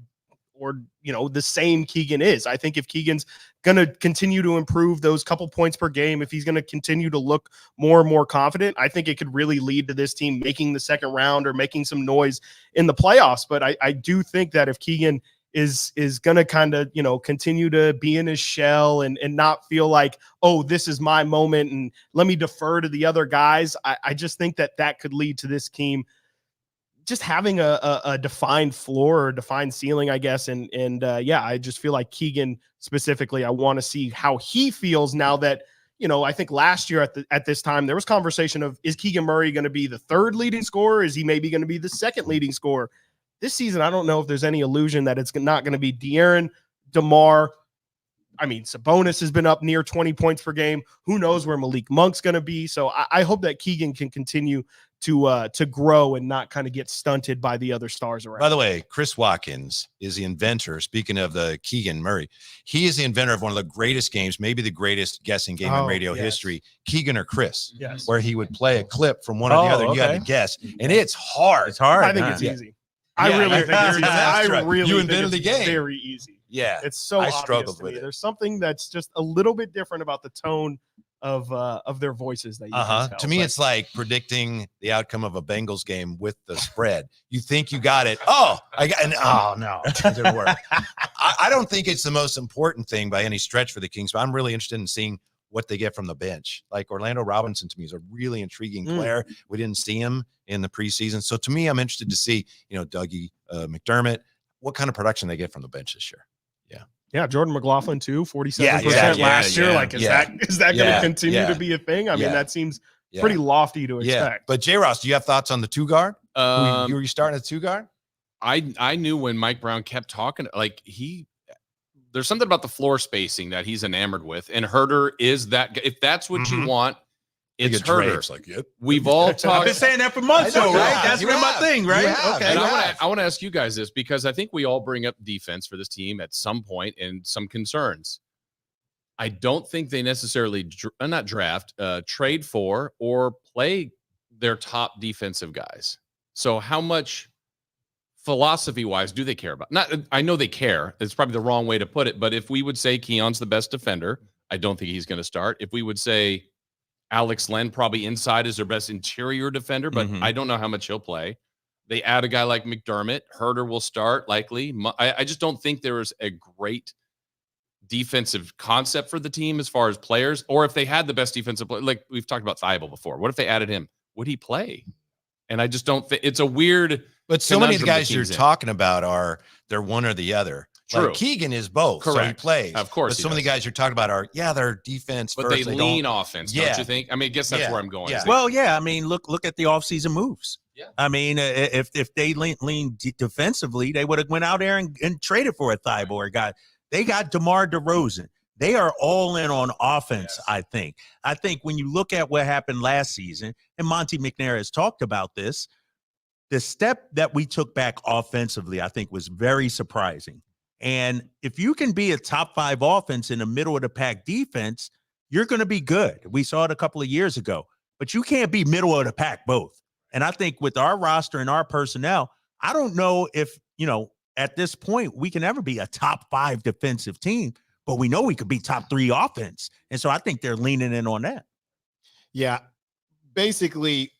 the same Keegan is. I think if Keegan's going to continue to improve those couple points per game, if he's going to continue to look more and more confident, I think it could really lead to this team making the second round or making some noise in the playoffs. But I do think that if Keegan is going to kind of, continue to be in his shell and not feel like, oh, this is my moment and let me defer to the other guys. I just think that could lead to this team just having a defined floor or defined ceiling, I guess. And I just feel like Keegan specifically, I want to see how he feels now that, I think last year at this time, there was conversation of, is Keegan Murray going to be the 3rd leading scorer? Is he maybe going to be the 2nd leading scorer? This season, I don't know if there's any illusion that it's not going to be De'Aaron, DeMar. I mean, Sabonis has been up near 20 points per game. Who knows where Malik Monk's going to be? So I hope that Keegan can continue to grow and not kind of get stunted by the other stars around.
By the way, Chris Watkins is the inventor. Speaking of the Keegan Murray, he is the inventor of one of the greatest games, maybe the greatest guessing game in radio history, Keegan or Chris, where he would play a clip from one or the other. And you had to guess, and it's hard.
It's hard.
I think it's easy. I really think it's easy. I really
you invented the game.
Very easy.
Yeah,
it's so
I
obvious
struggled
to
with
me.
it.
There's something that's just a little bit different about the tone of their voices that you can tell.
To me, it's like predicting the outcome of a Bengals game with the spread. You think you got it. Oh no, it didn't work. I don't think it's the most important thing by any stretch for the Kings, but I'm really interested in seeing what they get from the bench. Like Orlando Robinson to me is a really intriguing player. We didn't see him in the preseason. So to me, I'm interested to see, Dougie McDermott, what kind of production they get from the bench this year.
Yeah, Jordan McLaughlin too, 47% last year. Like, is that going to continue to be a thing? I mean, that seems pretty lofty to expect.
Yeah. But J-Ross, do you have thoughts on the 2-guard? Who were you starting at 2-guard?
I knew when Mike Brown kept talking, like there's something about the floor spacing that he's enamored with, and Huerter is that. If that's what you want, it's Huerter.
Like, yep.
We've all talked.
I've been saying that for months, though, right? That's been my thing, right?
Okay. And I want to ask you guys this, because I think we all bring up defense for this team at some point and some concerns. I don't think they necessarily not draft, trade for, or play their top defensive guys. So how much philosophy-wise do they care about? I know they care. It's probably the wrong way to put it, but if we would say Keon's the best defender, I don't think he's going to start. If we would say Alex Len probably inside is their best interior defender, but I don't know how much he'll play. They add a guy like McDermott. Huerter will start likely. I just don't think there is a great defensive concept for the team as far as players, or if they had the best defensive player, like we've talked about Thibault before. What if they added him? Would he play? And I just don't think it's a weird.
But so many of the guys you're talking about they're one or the other.
True.
Like Keegan is both.
Correct.
So he plays.
Of course.
But some of the guys you're talking about they're defense
but
first.
they lean offense, don't you think? I mean, I guess that's where I'm going.
Yeah.
Well, I mean, look at the offseason moves.
Yeah.
I mean, if they lean defensively, they would have went out there and traded for a Thibault guy. They got DeMar DeRozan. They are all in on offense, I think. I think when you look at what happened last season, and Monty McNair has talked about this, the step that we took back offensively, I think, was very surprising. And if you can be a top 5 offense in the middle of the pack defense, you're going to be good. We saw it a couple of years ago, but you can't be middle of the pack both. And I think with our roster and our personnel, I don't know if, at this point we can ever be a top 5 defensive team, but we know we could be top 3 offense. And so I think they're leaning in on that.
Yeah. Basically,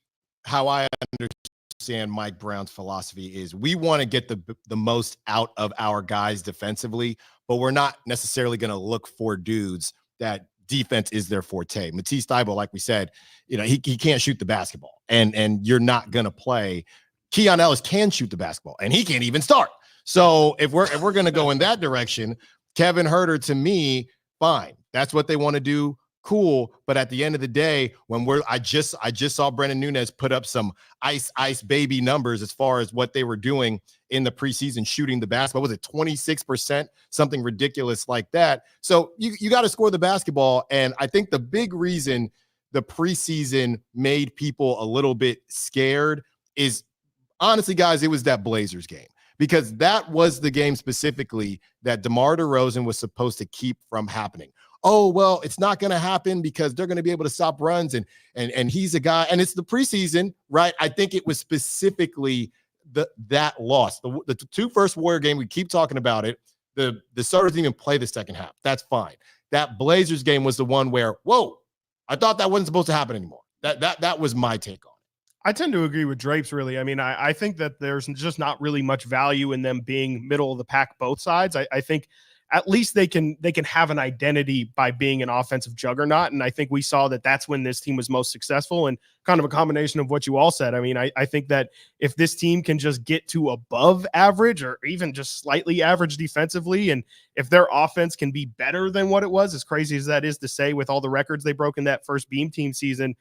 how I understand Mike Brown's philosophy is we want to get the most out of our guys defensively, but we're not necessarily going to look for dudes that defense is their forte. Matisse Thybulle, like we said, he can't shoot the basketball, and you're not going to play. Keon Ellis can shoot the basketball, and he can't even start. So if we're going to go in that direction, Kevin Huerter, to me, fine. That's what they want to do. Cool. But at the end of the day, when I just saw Brendan Nunez put up some ice baby numbers as far as what they were doing in the preseason shooting the basketball. Was it 26%? Something ridiculous like that. So you got to score the basketball. And I think the big reason the preseason made people a little bit scared is, honestly, guys, it was that Blazers game. Because that was the game specifically that DeMar DeRozan was supposed to keep from happening. Oh, well, it's not going to happen because they're going to be able to stop runs, and he's a guy, and it's the preseason, right? I think it was specifically that loss. The 2 first Warrior game, we keep talking about it. The Sutter didn't even play the second half. That's fine. That Blazers game was the one where, whoa, I thought that wasn't supposed to happen anymore. That was my take on it.
I tend to agree with Drapes, really. I mean, I think that there's just not really much value in them being middle of the pack both sides. I think at least they can have an identity by being an offensive juggernaut. And I think we saw that that's when this team was most successful, and kind of a combination of what you all said. I mean, I think that if this team can just get to above average or even just slightly average defensively, and if their offense can be better than what it was, as crazy as that is to say with all the records they broke in that first Beam Team season,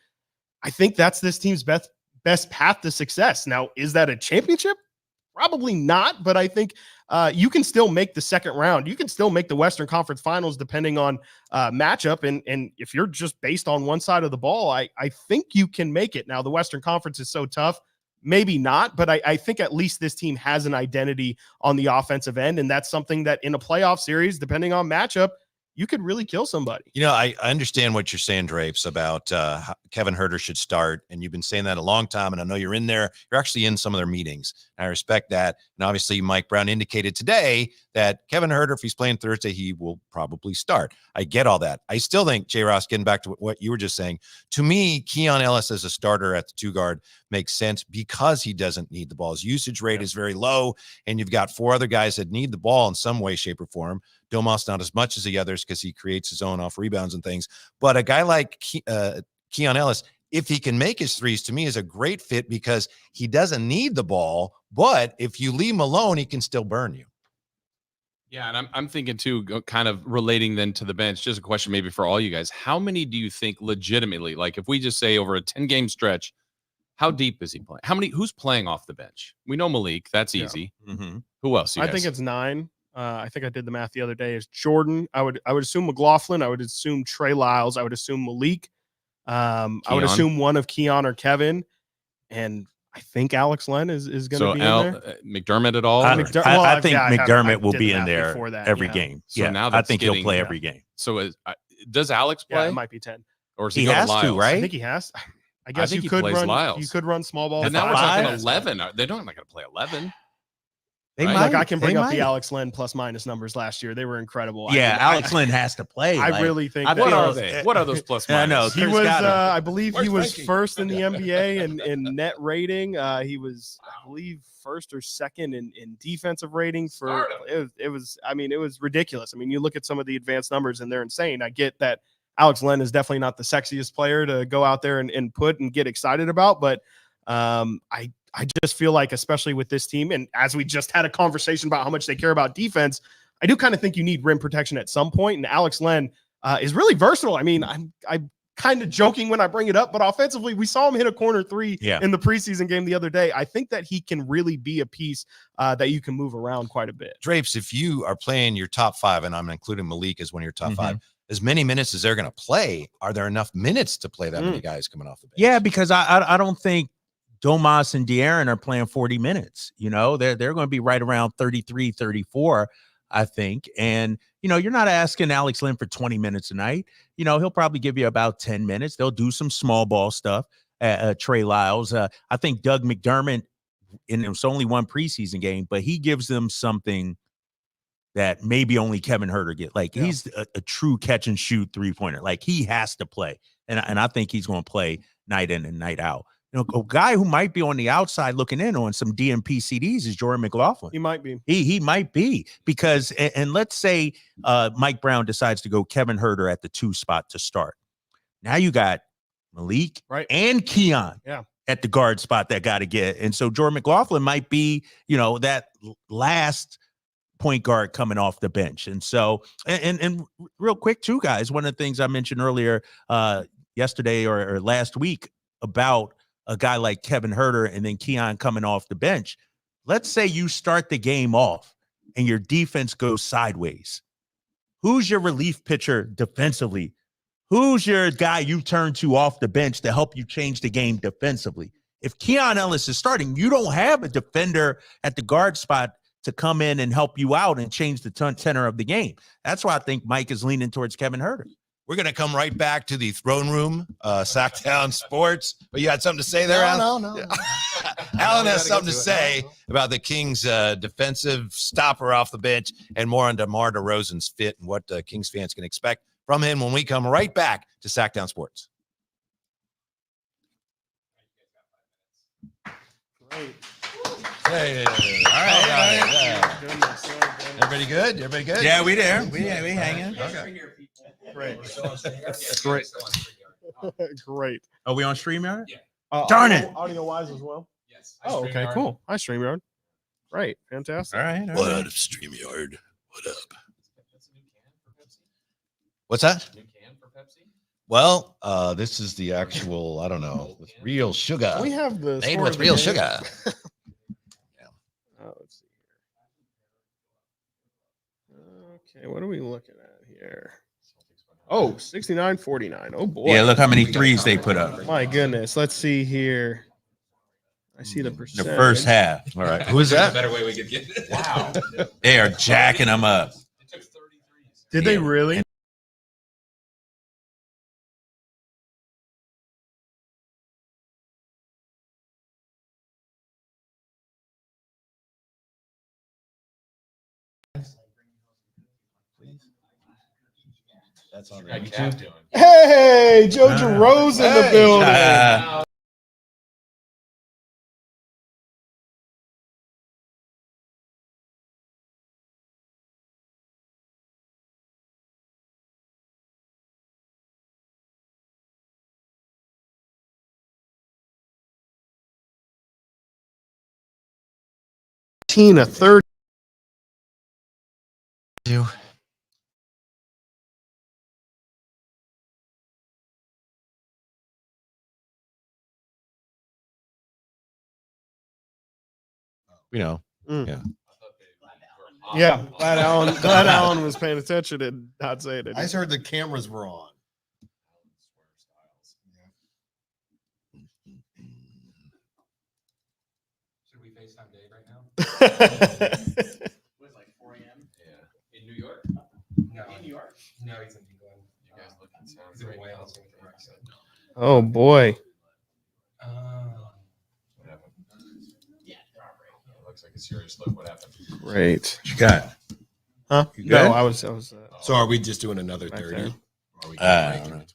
I think that's this team's best path to success. Now, is that a championship? Probably not, but I think you can still make the second round. You can still make the Western Conference Finals depending on matchup. And if you're just based on one side of the ball, I think you can make it. Now, the Western Conference is so tough. Maybe not, but I think at least this team has an identity on the offensive end, and that's something that in a playoff series, depending on matchup, you could really kill somebody.
I understand what you're saying, Drapes, about Kevin Huerter should start. And you've been saying that a long time. And I know you're in there. You're actually in some of their meetings. I respect that. And obviously, Mike Brown indicated today that Kevin Huerter, if he's playing Thursday, he will probably start. I get all that. I still think, J. Ross, getting back to what you were just saying, to me, Keon Ellis as a starter at the 2 guard makes sense because he doesn't need the ball. His usage rate is very low. And you've got 4 other guys that need the ball in some way, shape, or form. Domas not as much as the others because he creates his own off rebounds and things. But a guy like Keon Ellis, if he can make his threes, to me is a great fit because he doesn't need the ball. But if you leave him alone, he can still burn you.
Yeah, and I'm thinking too, kind of relating then to the bench. Just a question maybe for all you guys. How many do you think legitimately, like if we just say over a 10-game stretch, how deep is he playing? Who's playing off the bench? We know Malik. That's easy.
Mm-hmm.
Who else?
I think it's 9. I think I did the math the other day. Is Jordan? I would assume McLaughlin. I would assume Trey Lyles. I would assume Malik. I would assume one of Keon or Kevin, and I think Alex Len is going to be in there.
McDermott at all?
I think McDermott will be in there every game.
So now
I think he'll play every game.
So does Alex play?
Yeah, it might be 10.
Or
he has to, right?
I think he has. I guess
think
you
he
could
plays
run.
Lyles.
You could run small ball.
And now we're talking 11. They're not going to play 11.
Look, I can bring up the Alex Len plus minus numbers last year. They were incredible.
Yeah, Alex Len has to play.
I really think.
What are they? What are those plus minus?
I know.
He was. I believe he was first in the NBA in net rating. He was, I believe, first or second in defensive rating for. It was. I mean, it was ridiculous. I mean, you look at some of the advanced numbers and they're insane. I get that Alex Len is definitely not the sexiest player to go out there and put and get excited about, but I just feel like, especially with this team, and as we just had a conversation about how much they care about defense, I do kind of think you need rim protection at some point. And Alex Len is really versatile. I mean, I'm kind of joking when I bring it up, but offensively, we saw him hit a corner 3 in the preseason game the other day. I think that he can really be a piece that you can move around quite a bit.
Drapes, if you are playing your top 5, and I'm including Malik as one of your top 5, as many minutes as they're going to play, are there enough minutes to play that many guys coming off the bench?
Yeah, because I don't think Domas and De'Aaron are playing 40 minutes. You know, they're going to be right around 33, 34, I think. And, you know, you're not asking Alex Len for 20 minutes a night. You know, he'll probably give you about 10 minutes. They'll do some small ball stuff. Trey Lyles. I think Doug McDermott, and it was only one preseason game, but he gives them something that maybe only Kevin Huerter get. Like, he's a true catch and shoot 3-pointer. Like, he has to play. And I think he's going to play night in and night out. You know, a guy who might be on the outside looking in on some DMP CDs is Jordan McLaughlin.
He might be.
He might be, because, and let's say Mike Brown decides to go Kevin Huerter at the 2 spot to start. Now you got Malik and Keon at the guard spot that got to get. And so Jordan McLaughlin might be, you know, that last point guard coming off the bench. And so, and real quick too, guys, one of the things I mentioned earlier yesterday or last week about a guy like Kevin Huerter and then Keon coming off the bench. Let's say you start the game off and your defense goes sideways. Who's your relief pitcher defensively? Who's your guy you turn to off the bench to help you change the game defensively? If Keon Ellis is starting, you don't have a defender at the guard spot to come in and help you out and change the tenor of the game. That's why I think Mike is leaning towards Kevin Huerter.
We're going to come right back to the throne room, Sactown Sports. But you had something to say there, Alan?
No.
Alan has something to say about the Kings' defensive stopper off the bench and more on DeMar DeRozan's fit and what Kings fans can expect from him when we come right back to Sactown Sports.
Great.
Hey, all right. Everybody good? Everybody good?
Yeah, we there. We hanging.
Okay.
Great. Great. Great.
Are we on StreamYard?
Yeah.
Darn it.
Audio wise as well.
Yes.
Oh, okay, cool. Hi, StreamYard. Great. Fantastic.
All right.
What up, StreamYard? What up? What's that? Well, this is the actual, I don't know, with real sugar.
We have the
made
story
with
of the
real
day.
sugar.
Let's see here. Okay, what are we looking at here? Oh, 69-49. Oh boy.
Yeah, look how many threes they put up.
My goodness. Let's see here. I see the
The
percentage.
first half. All right. Who is that?
Better way we could get it. Wow.
They are jacking them up.
Did they really?
That's on
YouTube.
Hey, Joe DeRozan in the building. A 30.
Yeah.
Yeah, glad Alan was paying attention and not saying it.
I just heard the cameras were on.
Should we FaceTime Dave right now? What is like 4 a.m.? Yeah. In New York? No. In New York? No, he's in England. You guys look and sound great.
Oh boy.
What happened? Yeah, it looks like a serious look. What happened?
Great.
What you got?
Huh?
You good?
No, I was.
So are we just doing another 30?
there.
Or are we
I
breaking
don't know.
between?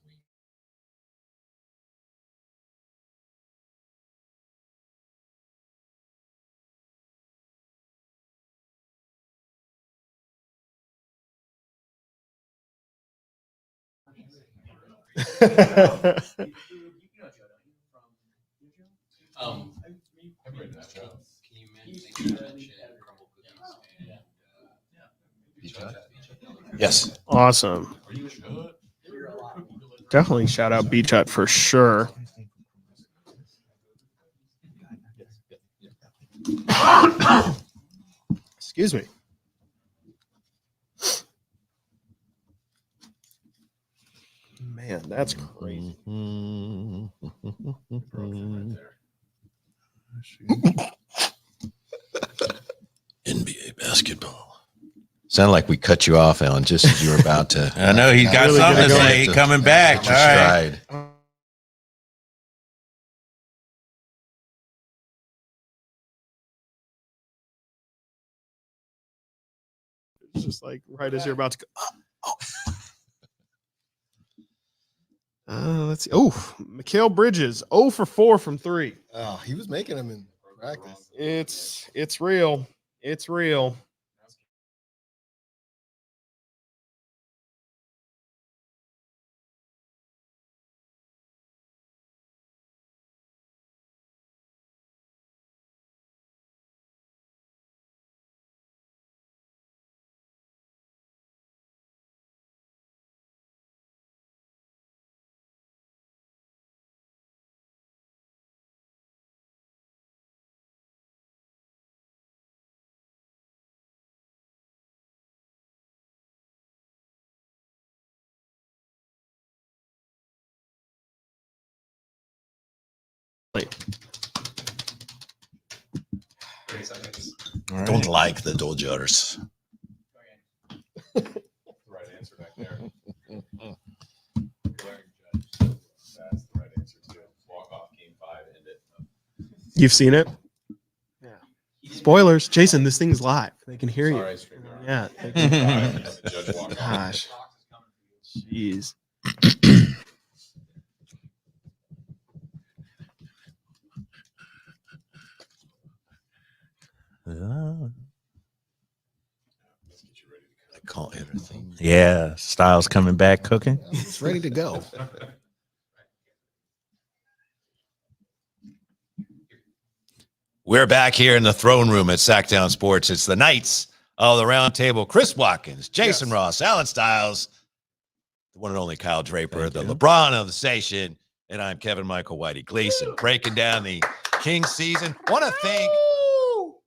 I've read that show. Can you mention crumble cookies and
Yes.
Awesome. Definitely shout out Beach Hut for sure. Excuse me. Man, that's crazy.
NBA basketball. Sounded like we cut you off, Alan, just as you were about to.
I know he's got something to say. He coming back. All right.
It's just like right as you're about to go. Let's see. Oh, Mikal Bridges, 0 for 4 from 3.
Oh, he was making them in practice.
It's real. It's real.
Right. Don't like the Dodgers.
The right answer back there. That's the right answer too. Walk off game 5, end it.
You've seen it? Yeah. Spoilers. Jason, this thing's live. They can hear you. Yeah. They can. Gosh. Jeez.
I call everything.
Yeah, Styles coming back cooking.
It's ready to go.
We're back here in the throne room at Sactown Sports. It's the Knights of the Roundtable. Chris Watkins, Jason Ross, Alan Styles, the one and only Kyle Draper, the LeBron of the station, and I'm Kevin Michael Whitey Gleason, breaking down the Kings season. Want to thank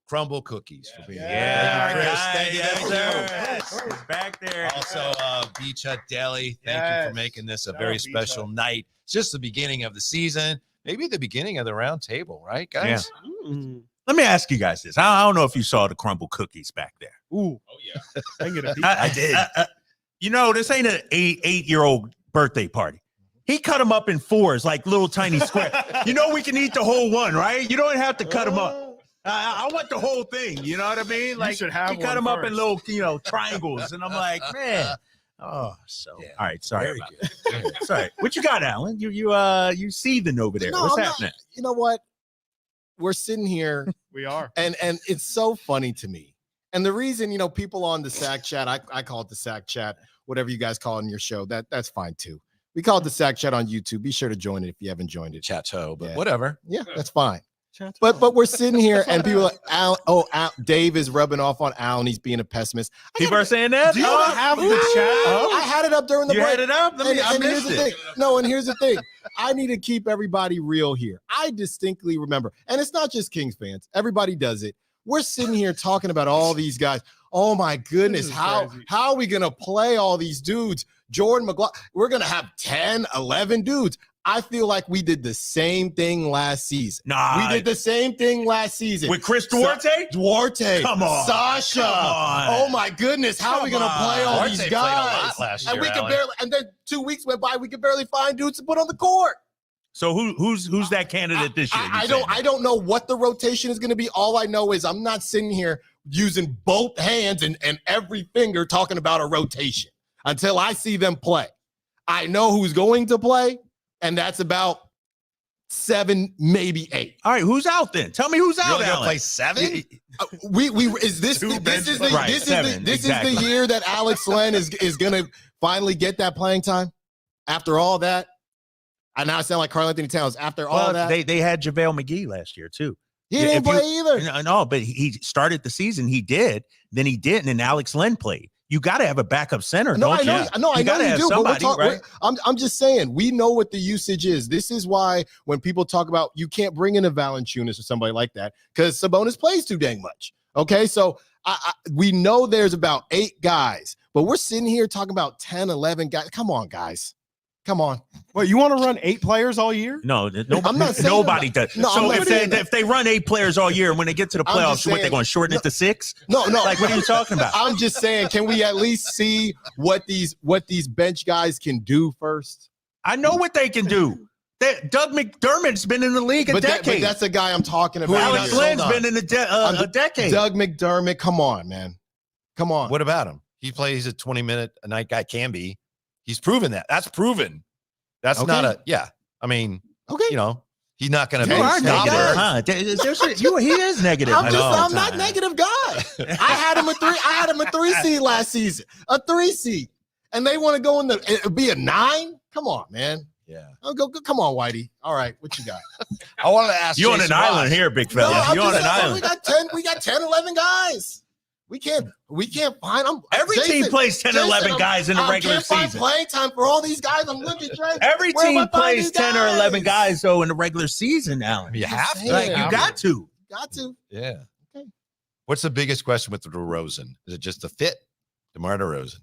Crumble Cookies for being here. Thank you, Chris. Thank you,
Yes, back there.
Also, Beach Hut Deli, thank you for making this a very special night. It's just the beginning of the season, maybe the beginning of the round table, right, guys?
Yeah. Let me ask you guys this. I don't know if you saw the crumble cookies back there.
Ooh.
Oh, yeah.
I did. You know, this ain't an eight-year-old birthday party. He cut them up in 4s, like little tiny squares. You know we can eat the whole one, right? You don't have to cut them up. I want the whole thing. You know what I mean? Like, he cut them up in little, triangles. And I'm like, man. Oh, so all right. Sorry about that. Sorry. What you got, Alan? You seething over there.
No,
What's
I'm
happening?
You know what? We're sitting here.
We are.
And it's so funny to me. And the reason, people on the Sac Chat, I call it the Sac Chat, whatever you guys call it in your show, that's fine too. We call it the Sac Chat on YouTube. Be sure to join it if you haven't joined it.
Chateau, but whatever.
Yeah, that's fine. But we're sitting here and people are like, Al, Dave is rubbing off on Al and he's being a pessimist.
People are saying that?
Do you have the chat? I had it up during the break.
You had it up? I
here's
missed
the thing. No, and here's the thing. I need to keep everybody real here. I distinctly remember, and it's not just Kings fans. Everybody does it. We're sitting here talking about all these guys. Oh my goodness, how are we gonna play all these dudes? Jordan McLaughlin, we're gonna have 10, 11 dudes. I feel like we did the same thing last season. We did the same thing last season.
With Chris Duarte?
Duarte.
Come on.
Sasha.
Come on.
Oh my goodness. How are we gonna play all
Duarte
these
played a lot
guys?
last
And
year,
we could
Alan.
barely, and then 2 weeks went by, we could barely find dudes to put on the court.
So who's that candidate this year?
I don't know what the rotation is gonna be. All I know is I'm not sitting here using both hands and every finger talking about a rotation until I see them play. I know who's going to play, and that's about 7, maybe 8.
All right, who's out then? Tell me who's out.
You're gonna
Alan.
play 7?
Is this the year that Alex Len is gonna finally get that playing time after all that? I now sound like Karl Anthony Towns. After all that,
they had JaVale McGee last year too.
He didn't play either.
No, but he started the season. He did. Then he didn't, and Alex Len played. You got to have a backup center.
No,
don't
I know.
you?
I know
gotta
you
have
do. But
somebody, right?
I'm just saying we know what the usage is. This is why when people talk about you can't bring in a Valanciunas or somebody like that because Sabonis plays too dang much. Okay, so we know there's about 8 guys, but we're sitting here talking about 10, 11 guys. Come on, guys. Come on.
Well, you want to run 8 players all year?
No,
I'm not saying
nobody
that.
does.
No,
so
I'm not saying that.
if they run 8 players all year, and when they get to the
I'm
playoffs,
just
what they're
saying-
going to shorten it to 6?
No.
Like, what are you talking about?
I'm just saying, can we at least see what these bench guys can do first?
I know what they can do. Doug McDermott's been in the league a decade.
But that's the guy I'm talking about.
Alex Len's been in a decade.
Doug McDermott, come on, man. Come on.
What about him? He plays a 20-minute a night guy, can be. He's proven that. That's proven. That's
Okay.
not I mean, he's not going to be
You are
stop
negative,
there.
huh? He is negative.
I'm not a negative guy. I had him a 3 seed last season. A 3 seed. And they want to go be a 9? Come on, man.
Yeah.
Come on, Whitey. All right, what you got?
I want to ask
You on
Jason
an island
Ross.
here, big fella.
No, I'm
You're on
just
an
saying,
island.
We got 10, 11 guys. We can't find them.
Every team plays 10 or 11 guys in the regular
season.
season.
Playing time for all these guys. I'm looking straight.
Every
Where am I
team
finding
plays
these
10 or 11
guys?
guys, though, in the regular season, Alan.
You have to.
Like, you got to.
Got to.
Yeah.
Okay.
What's the biggest question with DeRozan? Is it just the fit? DeMar DeRozan.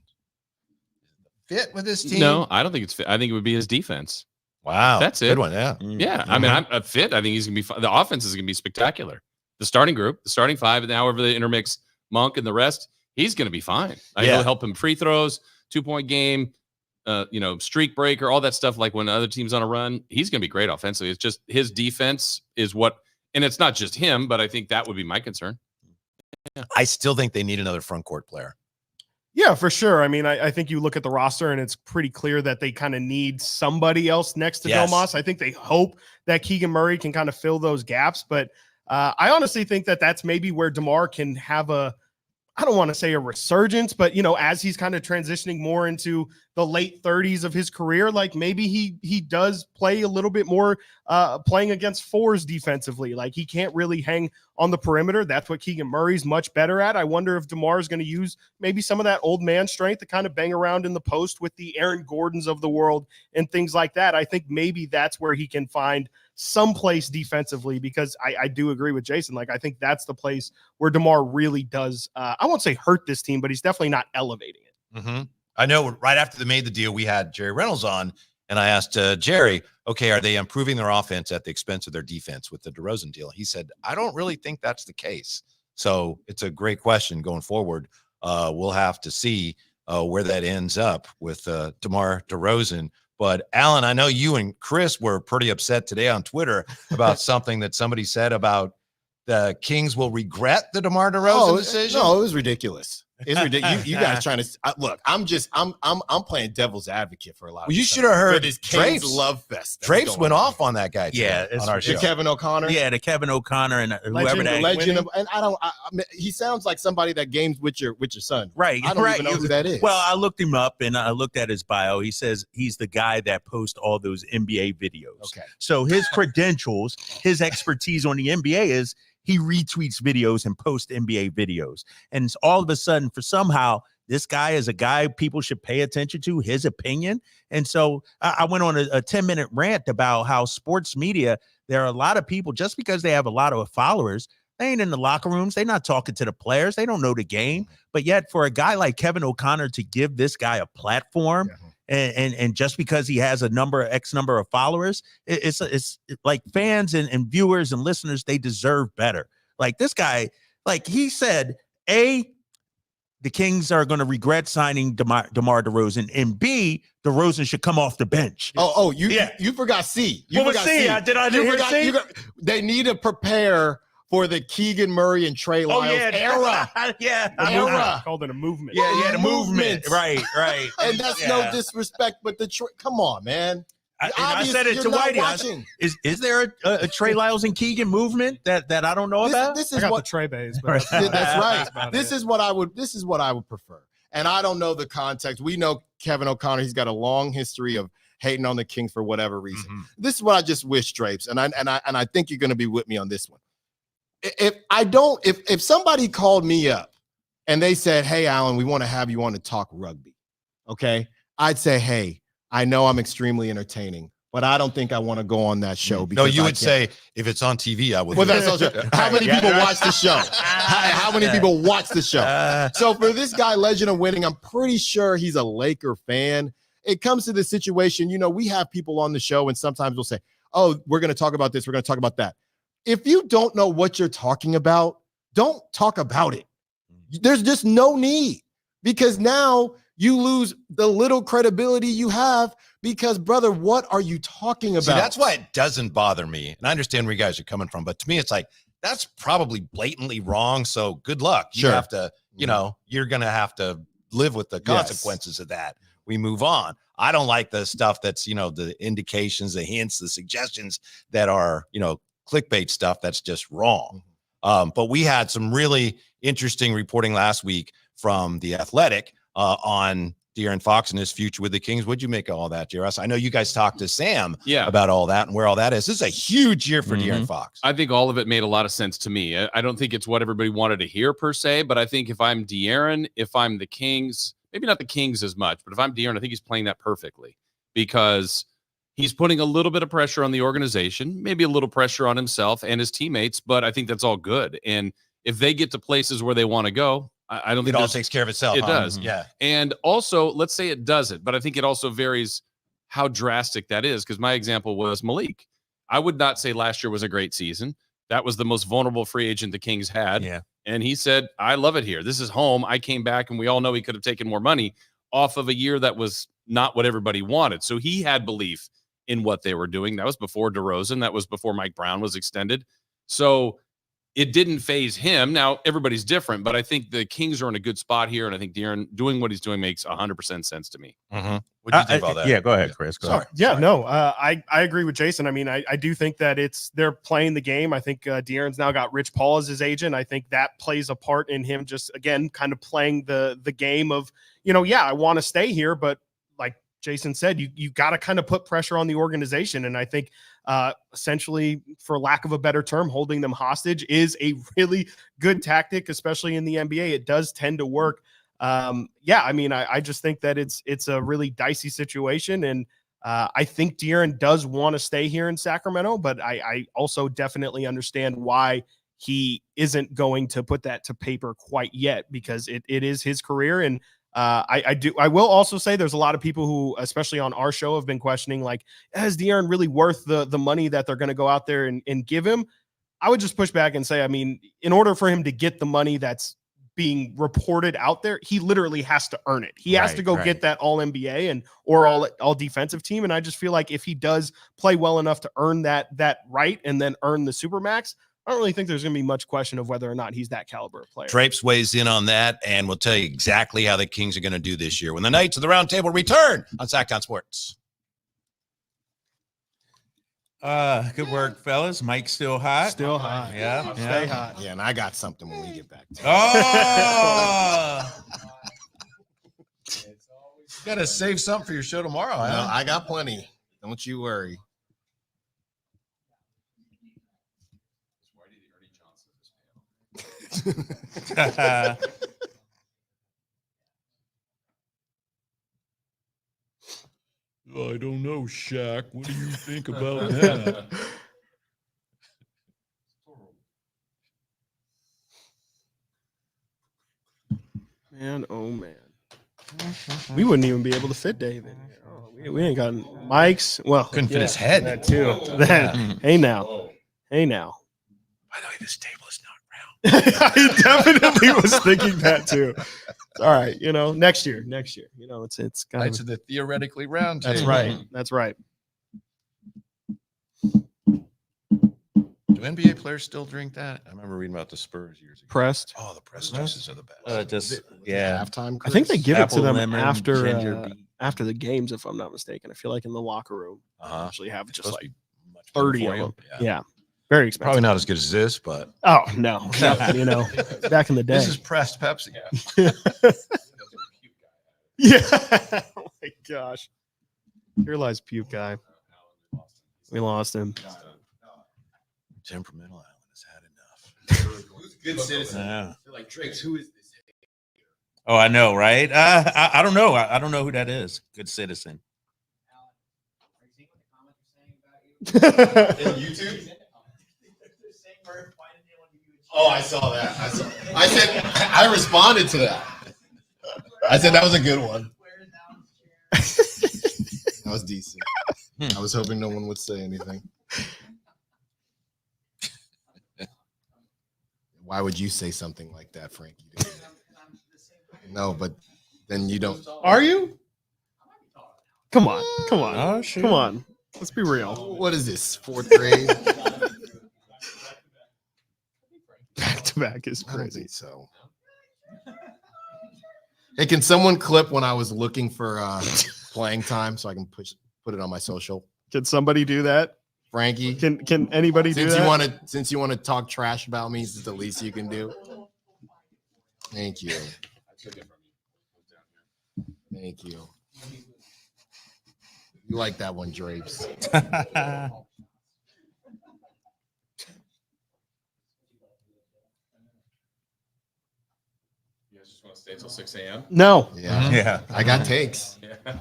Fit with this team?
No, I don't think it's fit. I think it would be his defense.
Wow.
That's it.
Good one, yeah.
Yeah. I mean, I'm a fit. I think he's going to be the offense is going to be spectacular. The starting group, the starting 5, and however they intermix Monk and the rest, he's going to be fine. He'll help him free throws, 2-point game, streak breaker, all that stuff. Like when other teams on a run, he's going to be great offensively. It's just his defense is what, and it's not just him, but I think that would be my concern.
Yeah. I still think they need another front court player.
Yeah, for sure. I mean, I think you look at the roster and it's pretty clear that they kind of need somebody else next to Domas. I think they hope that Keegan Murray can kind of fill those gaps. But I honestly think that that's maybe where DeMar can have I don't want to say a resurgence, but, as he's kind of transitioning more into the late 30s of his career, like maybe he does play a little bit more playing against 4s defensively. Like he can't really hang on the perimeter. That's what Keegan Murray's much better at. I wonder if DeMar is going to use maybe some of that old man strength to kind of bang around in the post with the Aaron Gordons of the world and things like that. I think maybe that's where he can find someplace defensively, because I do agree with Jason. Like, I think that's the place where DeMar really does, I won't say hurt this team, but he's definitely not elevating it.
Mm-hmm. I know right after they made the deal, we had Jerry Reynolds on, and I asked Jerry, okay, are they improving their offense at the expense of their defense with the DeRozan deal? He said, I don't really think that's the case. So it's a great question going forward. We'll have to see where that ends up with DeMar DeRozan. But Alan, I know you and Chris were pretty upset today on Twitter about something that somebody said about the Kings will regret the DeMar DeRozan decision.
No, it was ridiculous. It's ridiculous. You guys trying to look? I'm playing devil's advocate for a lot.
Well, you should have heard
this
Drapes
Kings love fest.
Drapes went off on that guy.
Yeah,
on our show.
Kevin O'Connor.
Yeah, the Kevin O'Connor and whoever that
legend of, and I mean, he sounds like somebody that games with your son.
Right.
I don't even know who that is.
Well, I looked him up and I looked at his bio. He says he's the guy that posts all those NBA videos.
Okay.
So his credentials, his expertise on the NBA is he retweets videos and posts NBA videos. And it's all of a sudden, for somehow, this guy is a guy people should pay attention to, his opinion. And so I went on a 10-minute rant about how sports media, there are a lot of people, just because they have a lot of followers, They ain't in the locker rooms. They're not talking to the players. They don't know the game. But yet for a guy like Kevin O'Connor to give this guy a platform, and just because he has X number of followers, it's like fans and viewers and listeners, they deserve better. Like this guy, like he said, A, the Kings are going to regret signing DeMar DeRozan, and B, DeRozan should come off the bench.
You forgot C. You
What was
forgot
C?
They need to prepare for the Keegan Murray and Trey Lyles era.
Era. Called it a movement.
The movement. Right.
And that's no disrespect, but come on, man.
I said it to Whitey. Is there a Trey Lyles and Keegan movement that I don't know about?
This is
what the Trey Bays.
That's right. This is what I would prefer. And I don't know the context. We know Kevin O'Connor. He's got a long history of hating on the Kings for whatever reason. This is what I just wish, Drapes, and I think you're going to be with me on this one. If somebody called me up and they said, "Hey, Alan, we want to have you on to talk rugby," okay, I'd say, "Hey, I know I'm extremely entertaining, but I don't think I want to go on that show."
No, you would say if it's on TV, I would.
Well, that's also how many people watch the show? How many people watch the show? So for this guy, Legend of Winning, I'm pretty sure he's a Laker fan. It comes to the situation, we have people on the show, and sometimes we'll say, "Oh, we're going to talk about this. We're going to talk about that." If you don't know what you're talking about, don't talk about it. There's just no need, because now you lose the little credibility you have because, brother, what are you talking about?
See, that's why it doesn't bother me. And I understand where you guys are coming from. But to me, it's like, that's probably blatantly wrong. So good luck. You have to, you're going to have to live with the consequences of that. We move on. I don't like the stuff that's, the indications, the hints, the suggestions that are, clickbait stuff. That's just wrong. But we had some really interesting reporting last week from The Athletic on De'Aaron Fox and his future with the Kings. What'd you make of all that, JRS? I know you guys talked to Sam about all that and where all that is. This is a huge year for De'Aaron Fox.
I think all of it made a lot of sense to me. I don't think it's what everybody wanted to hear per se, but I think if I'm De'Aaron, if I'm the Kings, maybe not the Kings as much, but if I'm De'Aaron, I think he's playing that perfectly, because he's putting a little bit of pressure on the organization, maybe a little pressure on himself and his teammates, but I think that's all good. And if they get to places where they want to go, I don't think
it all takes care of itself.
It does.
Yeah.
And also, let's say it doesn't, but I think it also varies how drastic that is. Because my example was Malik. I would not say last year was a great season. That was the most vulnerable free agent the Kings had.
Yeah.
And he said, I love it here. This is home. I came back, and we all know he could have taken more money off of a year that was not what everybody wanted. So he had belief in what they were doing. That was before DeRozan. That was before Mike Brown was extended. So it didn't phase him. Now, everybody's different, but I think the Kings are in a good spot here, and I think De'Aaron doing what he's doing makes 100% sense to me.
What do you think about that?
Yeah, go ahead, Chris. Go ahead.
Yeah, no, I agree with Jason. I mean, I do think that they're playing the game. I think De'Aaron's now got Rich Paul as his agent. I think that plays a part in him just, again, kind of playing the game of, I want to stay here, but like Jason said, you got to kind of put pressure on the organization. And I think essentially, for lack of a better term, holding them hostage is a really good tactic, especially in the NBA. It does tend to work. I mean, I just think that it's a really dicey situation. And I think De'Aaron does want to stay here in Sacramento, but I also definitely understand why he isn't going to put that to paper quite yet, because it is his career. And I will also say there's a lot of people who, especially on our show, have been questioning, like, is De'Aaron really worth the money that they're going to go out there and give him? I would just push back and say, I mean, in order for him to get the money that's being reported out there, he literally has to earn it. He has to go get that all NBA or all defensive team. And I just feel like if he does play well enough to earn that right and then earn the Supermax, I don't really think there's going to be much question of whether or not he's that caliber of player.
Drapes weighs in on that, and we'll tell you exactly how the Kings are going to do this year when the Knights of the Roundtable return on Sactown Sports.
Good work, fellas. Mike's still hot.
Still hot.
Yeah.
Stay hot. Yeah, and I got something when we get back to it.
Oh!
You got to save something for your show tomorrow.
No, I got plenty. Don't you worry.
I don't know, Shaq. What do you think about that?
Man, oh man. We wouldn't even be able to fit Dave in here. Oh, we ain't got mics. Well,
couldn't fit his head.
That too. Hey now. Hey now.
By the way, this table is not
I definitely was thinking that too. All right, next year. It's kind
Knights of the theoretically round table.
That's right.
Do NBA players still drink that? I remember reading about the Spurs years ago.
Pressed.
Oh, the pressed juices are the best.
Halftime.
I think they give
Apple,
it to them
lemon,
after
ginger beet.
after the games, if I'm not mistaken. I feel like in the locker room, they actually have just
supposed to
like
be much better
30
for
of
you.
them. Yeah. Very expensive.
Probably not as good as this, but
Oh no, back in the day.
this is pressed Pepsi.
Yeah. Oh my gosh. Here lies puke guy. We lost him.
Temperamental Island has had enough.
Who's a good citizen?
Yeah.
They're like, Drakes, who is this?
Oh, I know, right? I don't know. I don't know who that is. Good citizen.
In YouTube? Oh, I saw that. I responded to that. I said that was a good one. That was decent. I was hoping no one would say anything. Why would you say something like that, Frankie? No, but then you don't. Are you?
Come on.
Oh, shoot.
Come on. Let's be real.
What is this? 4th grade?
Back to back is
I don't
crazy.
think so. Hey, can someone clip when I was looking for playing time so I can put it on my social?
Can somebody do that?
Frankie,
Can anybody do that?
Since you want to talk trash about me, this is the least you can do. Thank you. Thank you. You like that one, Drapes?
You guys just want to stay till 6 a.m.?
No.
Yeah. I got takes.
Yeah.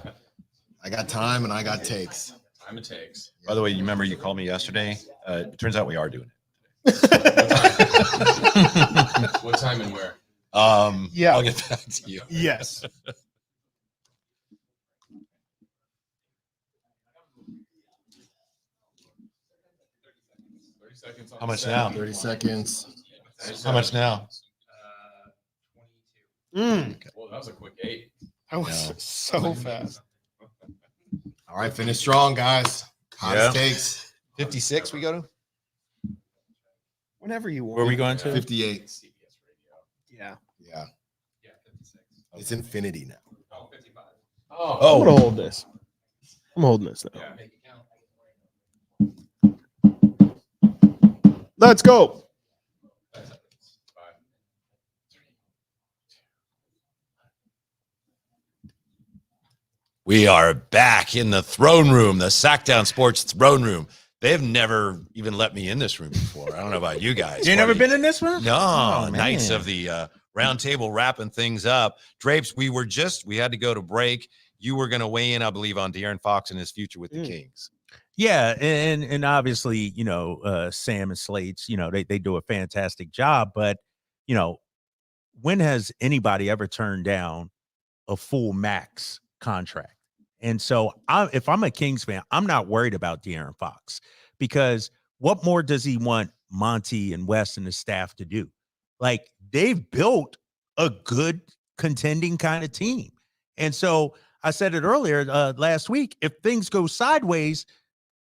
I got time and I got takes.
Time it takes.
By the way, you remember you called me yesterday? It turns out we are doing it.
What time and where?
Yeah.
I'll get back to you.
Yes.
How much now?
30 seconds.
How much now?
Mm.
Well, that was a quick 8.
That was so fast.
All right, finish strong, guys. Hottest takes.
56 we go to?
Whenever you want.
Where are we going to?
58.
Yeah.
Yeah. It's infinity now.
I'm gonna hold this. I'm holding this now. Let's go.
We are back in the throne room, the Sactown Sports throne room. They've never even let me in this room before. I don't know about you guys.
You never been in this one?
No,
Oh,
Knights
man.
of the Roundtable wrapping things up. Drapes, we had to go to break. You were going to weigh in, I believe, on De'Aaron Fox and his future with the Kings.
Yeah, and obviously, Sam and Slates, they do a fantastic job, but when has anybody ever turned down a full max contract? And so if I'm a Kings fan, I'm not worried about De'Aaron Fox, because what more does he want Monty and West and the staff to do? Like, they've built a good contending kind of team. And so I said it earlier last week, if things go sideways,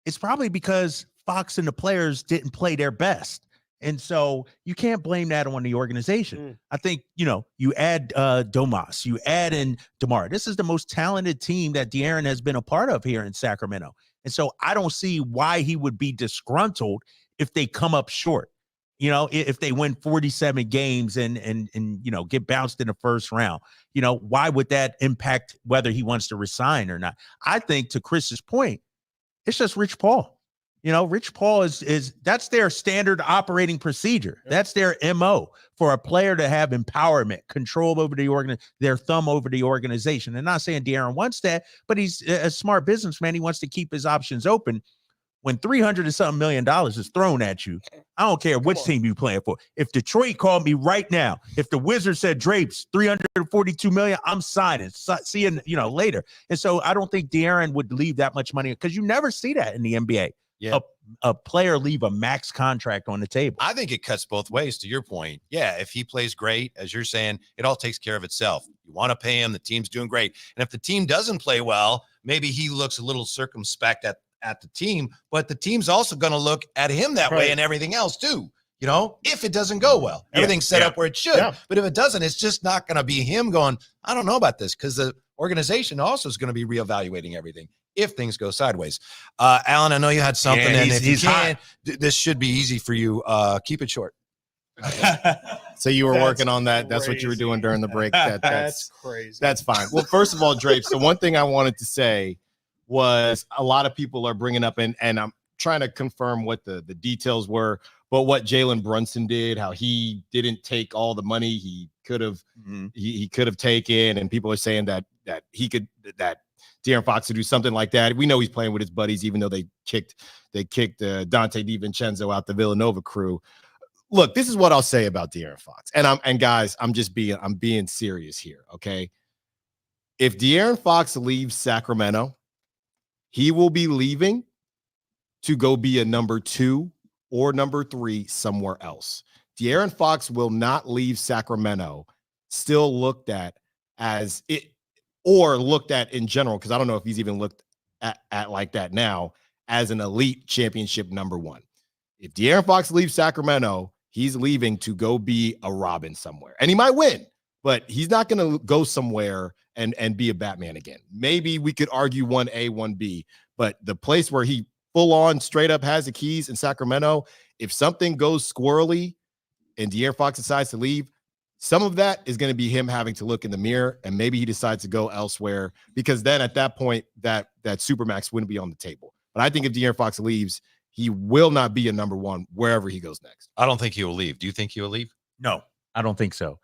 it's probably because Fox and the players didn't play their best. And so you can't blame that on the organization. I think, you add Domas, you add in DeMar. This is the most talented team that De'Aaron has been a part of here in Sacramento. And so I don't see why he would be disgruntled if they come up short. If they win 47 games and get bounced in the first round, why would that impact whether he wants to resign or not? I think, to Chris's point, it's just Rich Paul. Rich Paul is that's their standard operating procedure. That's their MO for a player to have empowerment, control over their thumb over the organization. And not saying De'Aaron wants that, but he's a smart businessman. He wants to keep his options open. when $300 and something million is thrown at you, I don't care which team you playing for. If Detroit called me right now, if the Wizards said Drapes $342 million, I'm signing. See you, later. And so I don't think De'Aaron would leave that much money because you never see that in the NBA.
Yeah.
A player leave a max contract on the table.
I think it cuts both ways. To your point, yeah, if he plays great, as you're saying, it all takes care of itself. You want to pay him, the team's doing great. And if the team doesn't play well, maybe he looks a little circumspect at the team, but the team's also going to look at him that way and everything else too. If it doesn't go well, everything's set up where it should. Yeah. But if it doesn't, it's just not going to be him going, I don't know about this, because the organization also is going to be reevaluating everything if things go sideways. Alan, I know you had something, and if you can, this should be easy for you. Keep it short.
So you were working on that. That's what you were doing during the break. That's
crazy.
That's fine. Well, first of all, Drapes, the one thing I wanted to say was a lot of people are bringing up, and I'm trying to confirm what the details were, but what Jalen Brunson did, how he didn't take all the money he could have he could have taken, and people are saying that De'Aaron Fox to do something like that. We know he's playing with his buddies, even though they kicked Dante DiVincenzo out the Villanova crew. Look, this is what I'll say about De'Aaron Fox. And guys, I'm being serious here, okay? If De'Aaron Fox leaves Sacramento, he will be leaving to go be a number 2 or number 3 somewhere else. De'Aaron Fox will not leave Sacramento still looked at as it, or looked at in general, because I don't know if he's even looked at like that now, as an elite championship number 1. If De'Aaron Fox leaves Sacramento, he's leaving to go be a Robin somewhere. And he might win, but he's not going to go somewhere and be a Batman again. Maybe we could argue 1A, 1B, but the place where he full on straight up has the keys in Sacramento, if something goes squirrely and De'Aaron Fox decides to leave, some of that is going to be him having to look in the mirror, and maybe he decides to go elsewhere, because then at that point that Supermax wouldn't be on the table. But I think if De'Aaron Fox leaves, he will not be a number 1 wherever he goes next.
I don't think he will leave. Do you think he will leave?
No, I don't think so.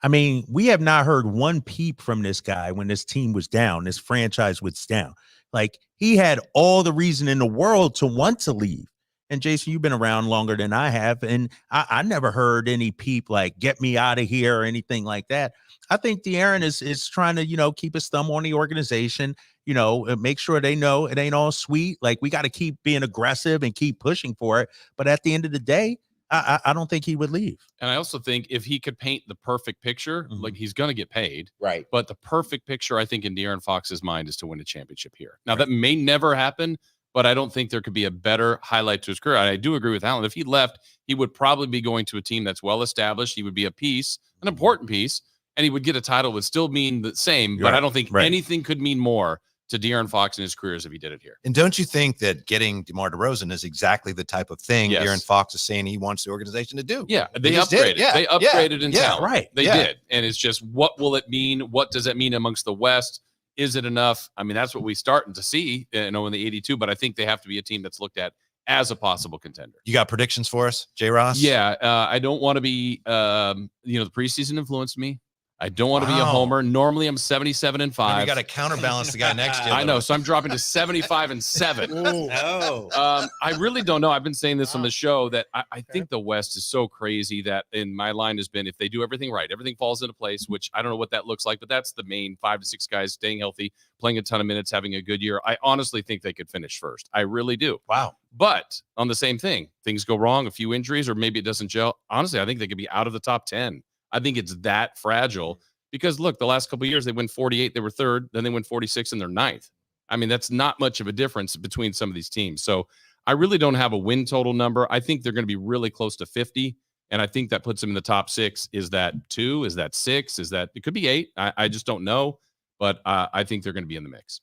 I mean, we have not heard one peep from this guy when this team was down, this franchise was down. Like, he had all the reason in the world to want to leave. And Jason, you've been around longer than I have, and I never heard any peep like "get me out of here" or anything like that. I think De'Aaron is trying to keep his thumb on the organization, make sure they know it ain't all sweet. Like, we got to keep being aggressive and keep pushing for it. But at the end of the day, I don't think he would leave.
And I also think if he could paint the perfect picture, like, he's going to get paid.
Right.
But the perfect picture, I think, in De'Aaron Fox's mind is to win a championship here. Now, that may never happen, but I don't think there could be a better highlight to his career. I do agree with Alan. If he left, he would probably be going to a team that's well-established. He would be a piece, an important piece, and he would get a title. Would still mean the same, but I don't think anything could mean more to De'Aaron Fox in his career as if he did it here.
And don't you think that getting DeMar DeRozan is exactly the type of thing De'Aaron Fox is saying he wants the organization to do?
Yeah, they upgraded.
Yeah.
They upgraded in talent.
Right.
They did. And it's just, what will it mean? What does it mean amongst the West? Is it enough? I mean, that's what we're starting to see, in the 82, but I think they have to be a team that's looked at as a possible contender.
You got predictions for us, J. Ross?
Yeah, I don't want to be, the preseason influenced me. I don't want to be a homer. Normally, I'm 77-5.
You got to counterbalance the guy next to you.
I know, so I'm dropping to 75-7. I really don't know. I've been saying this on the show that I think the West is so crazy that, in my line has been, if they do everything right, everything falls into place, which I don't know what that looks like, but that's the main 5 to 6 guys staying healthy, playing a ton of minutes, having a good year. I honestly think they could finish first. I really do.
Wow.
But on the same thing, things go wrong, a few injuries, or maybe it doesn't gel. Honestly, I think they could be out of the top 10. I think it's that fragile because, look, the last couple of years, they win 48, they were 3rd, then they win 46, and they're 9th. I mean, that's not much of a difference between some of these teams. So I really don't have a win total number. I think they're going to be really close to 50, and I think that puts them in the top 6. Is that 2? Is that 6? Is that – it could be 8. I just don't know, but I think they're going to be in the mix.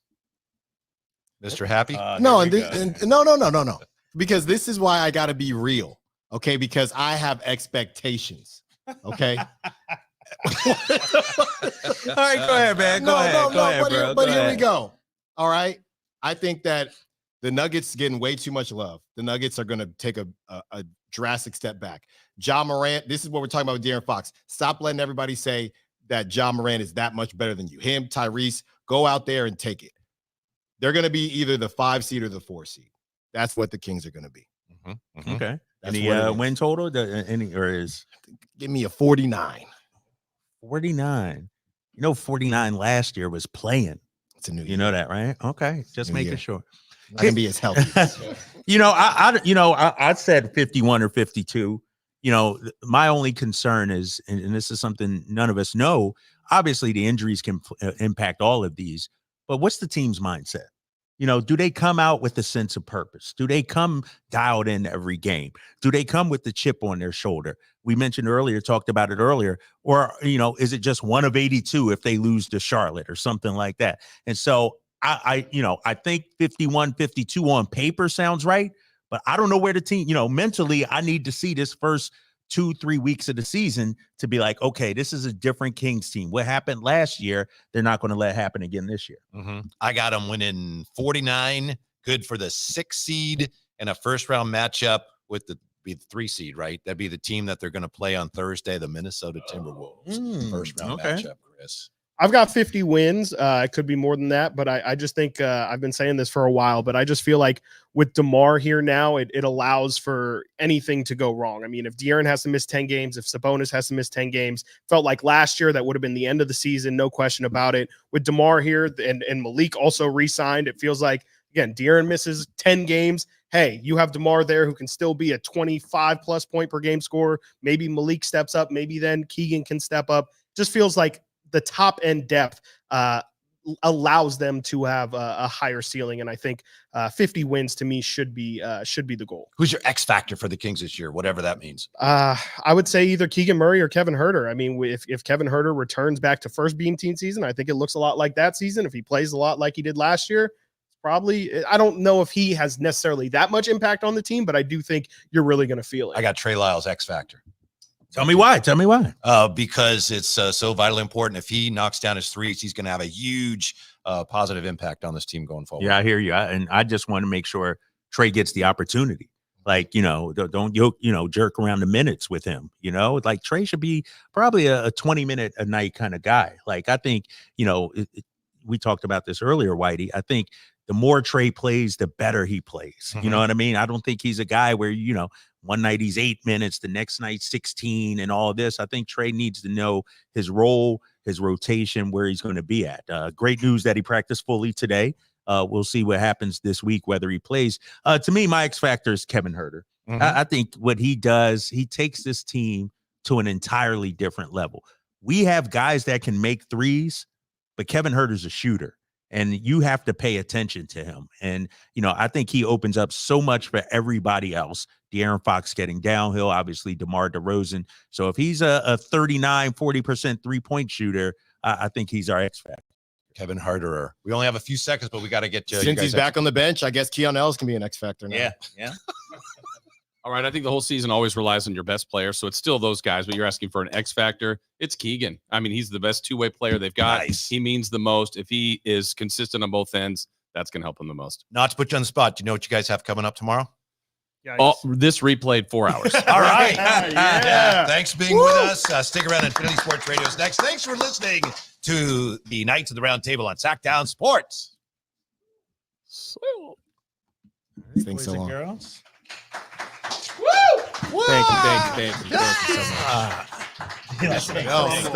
Mr. Happy?
No. Because this is why I got to be real, okay? Because I have expectations, okay?
All right, go ahead, man. Go ahead,
but here we go. All right. I think that the Nuggets getting way too much love. The Nuggets are going to take a drastic step back. Ja Morant, this is what we're talking about with De'Aaron Fox. Stop letting everybody say that Ja Morant is that much better than you. Him, Tyrese, go out there and take it. They're going to be either the 5 seed or the 4 seed. That's what the Kings are going to be.
Okay.
That's
Any
what it is.
win total?
Give me a 49.
49. 49 last year was playing.
It's a new
You know that, right? Okay. Just making sure.
Not gonna be as healthy.
I said 51 or 52. My only concern is, and this is something none of us know, obviously the injuries can impact all of these, but what's the team's mindset? Do they come out with a sense of purpose? Do they come dialed in every game? Do they come with the chip on their shoulder? We mentioned earlier, talked about it earlier, or, is it just one of 82 if they lose to Charlotte or something like that? And so I think 51, 52 on paper sounds right, but I don't know where the team, mentally, I need to see this first 2-3 weeks of the season to be like, okay, this is a different Kings team. What happened last year, they're not going to let happen again this year.
I got them winning 49, good for the 6 seed and a first round matchup with the 3 seed, right? That'd be the team that they're going to play on Thursday, the Minnesota Timberwolves. First round matchup, Chris.
I've got 50 wins. It could be more than that, but I just think I've been saying this for a while, but I just feel like with DeMar here now, it allows for anything to go wrong. I mean, if De'Aaron has to miss 10 games, if Sabonis has to miss 10 games, felt like last year that would have been the end of the season, no question about it. With DeMar here and Malik also re-signed, it feels like, again, De'Aaron misses 10 games. Hey, you have DeMar there who can still be a 25-plus point per game scorer. Maybe Malik steps up. Maybe then Keegan can step up. Just feels like the top end depth allows them to have a higher ceiling, and I think 50 wins to me should be the goal.
Who's your X factor for the Kings this year, whatever that means?
I would say either Keegan Murray or Kevin Huerter. I mean, if Kevin Huerter returns back to first beam team season, I think it looks a lot like that season. If he plays a lot like he did last year, probably. I don't know if he has necessarily that much impact on the team, but I do think you're really going to feel it.
I got Trey Lyles X factor.
Tell me why.
Because it's so vitally important. If he knocks down his threes, he's going to have a huge positive impact on this team going forward.
Yeah, I hear you. And I just want to make sure Trey gets the opportunity. Like, don't jerk around the minutes with him. Like Trey should be probably a 20-minute a night kind of guy. Like, I think, we talked about this earlier, Whitey. I think the more Trey plays, the better he plays. You know what I mean? I don't think he's a guy where, one night he's 8 minutes, the next night 16 and all this. I think Trey needs to know his role, his rotation, where he's going to be at. Great news that he practiced fully today. We'll see what happens this week, whether he plays. To me, my X factor is Kevin Huerter. I think what he does, he takes this team to an entirely different level. We have guys that can make threes, but Kevin Huerter's a shooter. And you have to pay attention to him. And, I think he opens up so much for everybody else. De'Aaron Fox getting downhill, obviously DeMar DeRozan. So if he's a 39, 40% three-point shooter, I think he's our X factor.
Kevin Huerter. We only have a few seconds, but we got to get to
since he's back on the bench. I guess Keon Ellis can be an X factor now.
Yeah.
All right, I think the whole season always relies on your best player, so it's still those guys, but you're asking for an X factor. It's Keegan. I mean, he's the best two-way player they've got.
Nice.
He means the most. If he is consistent on both ends, that's going to help him the most.
Not to put you on the spot, do you know what you guys have coming up tomorrow?
Oh, this replayed 4 hours.
All right.
Yeah.
Thanks for being with us. Stick around. Infinity Sports Radio is next. Thanks for listening to the Knights of the Roundtable on Sactown Sports.
Thanks so long.
Girls.
Thank you so much.
Stop.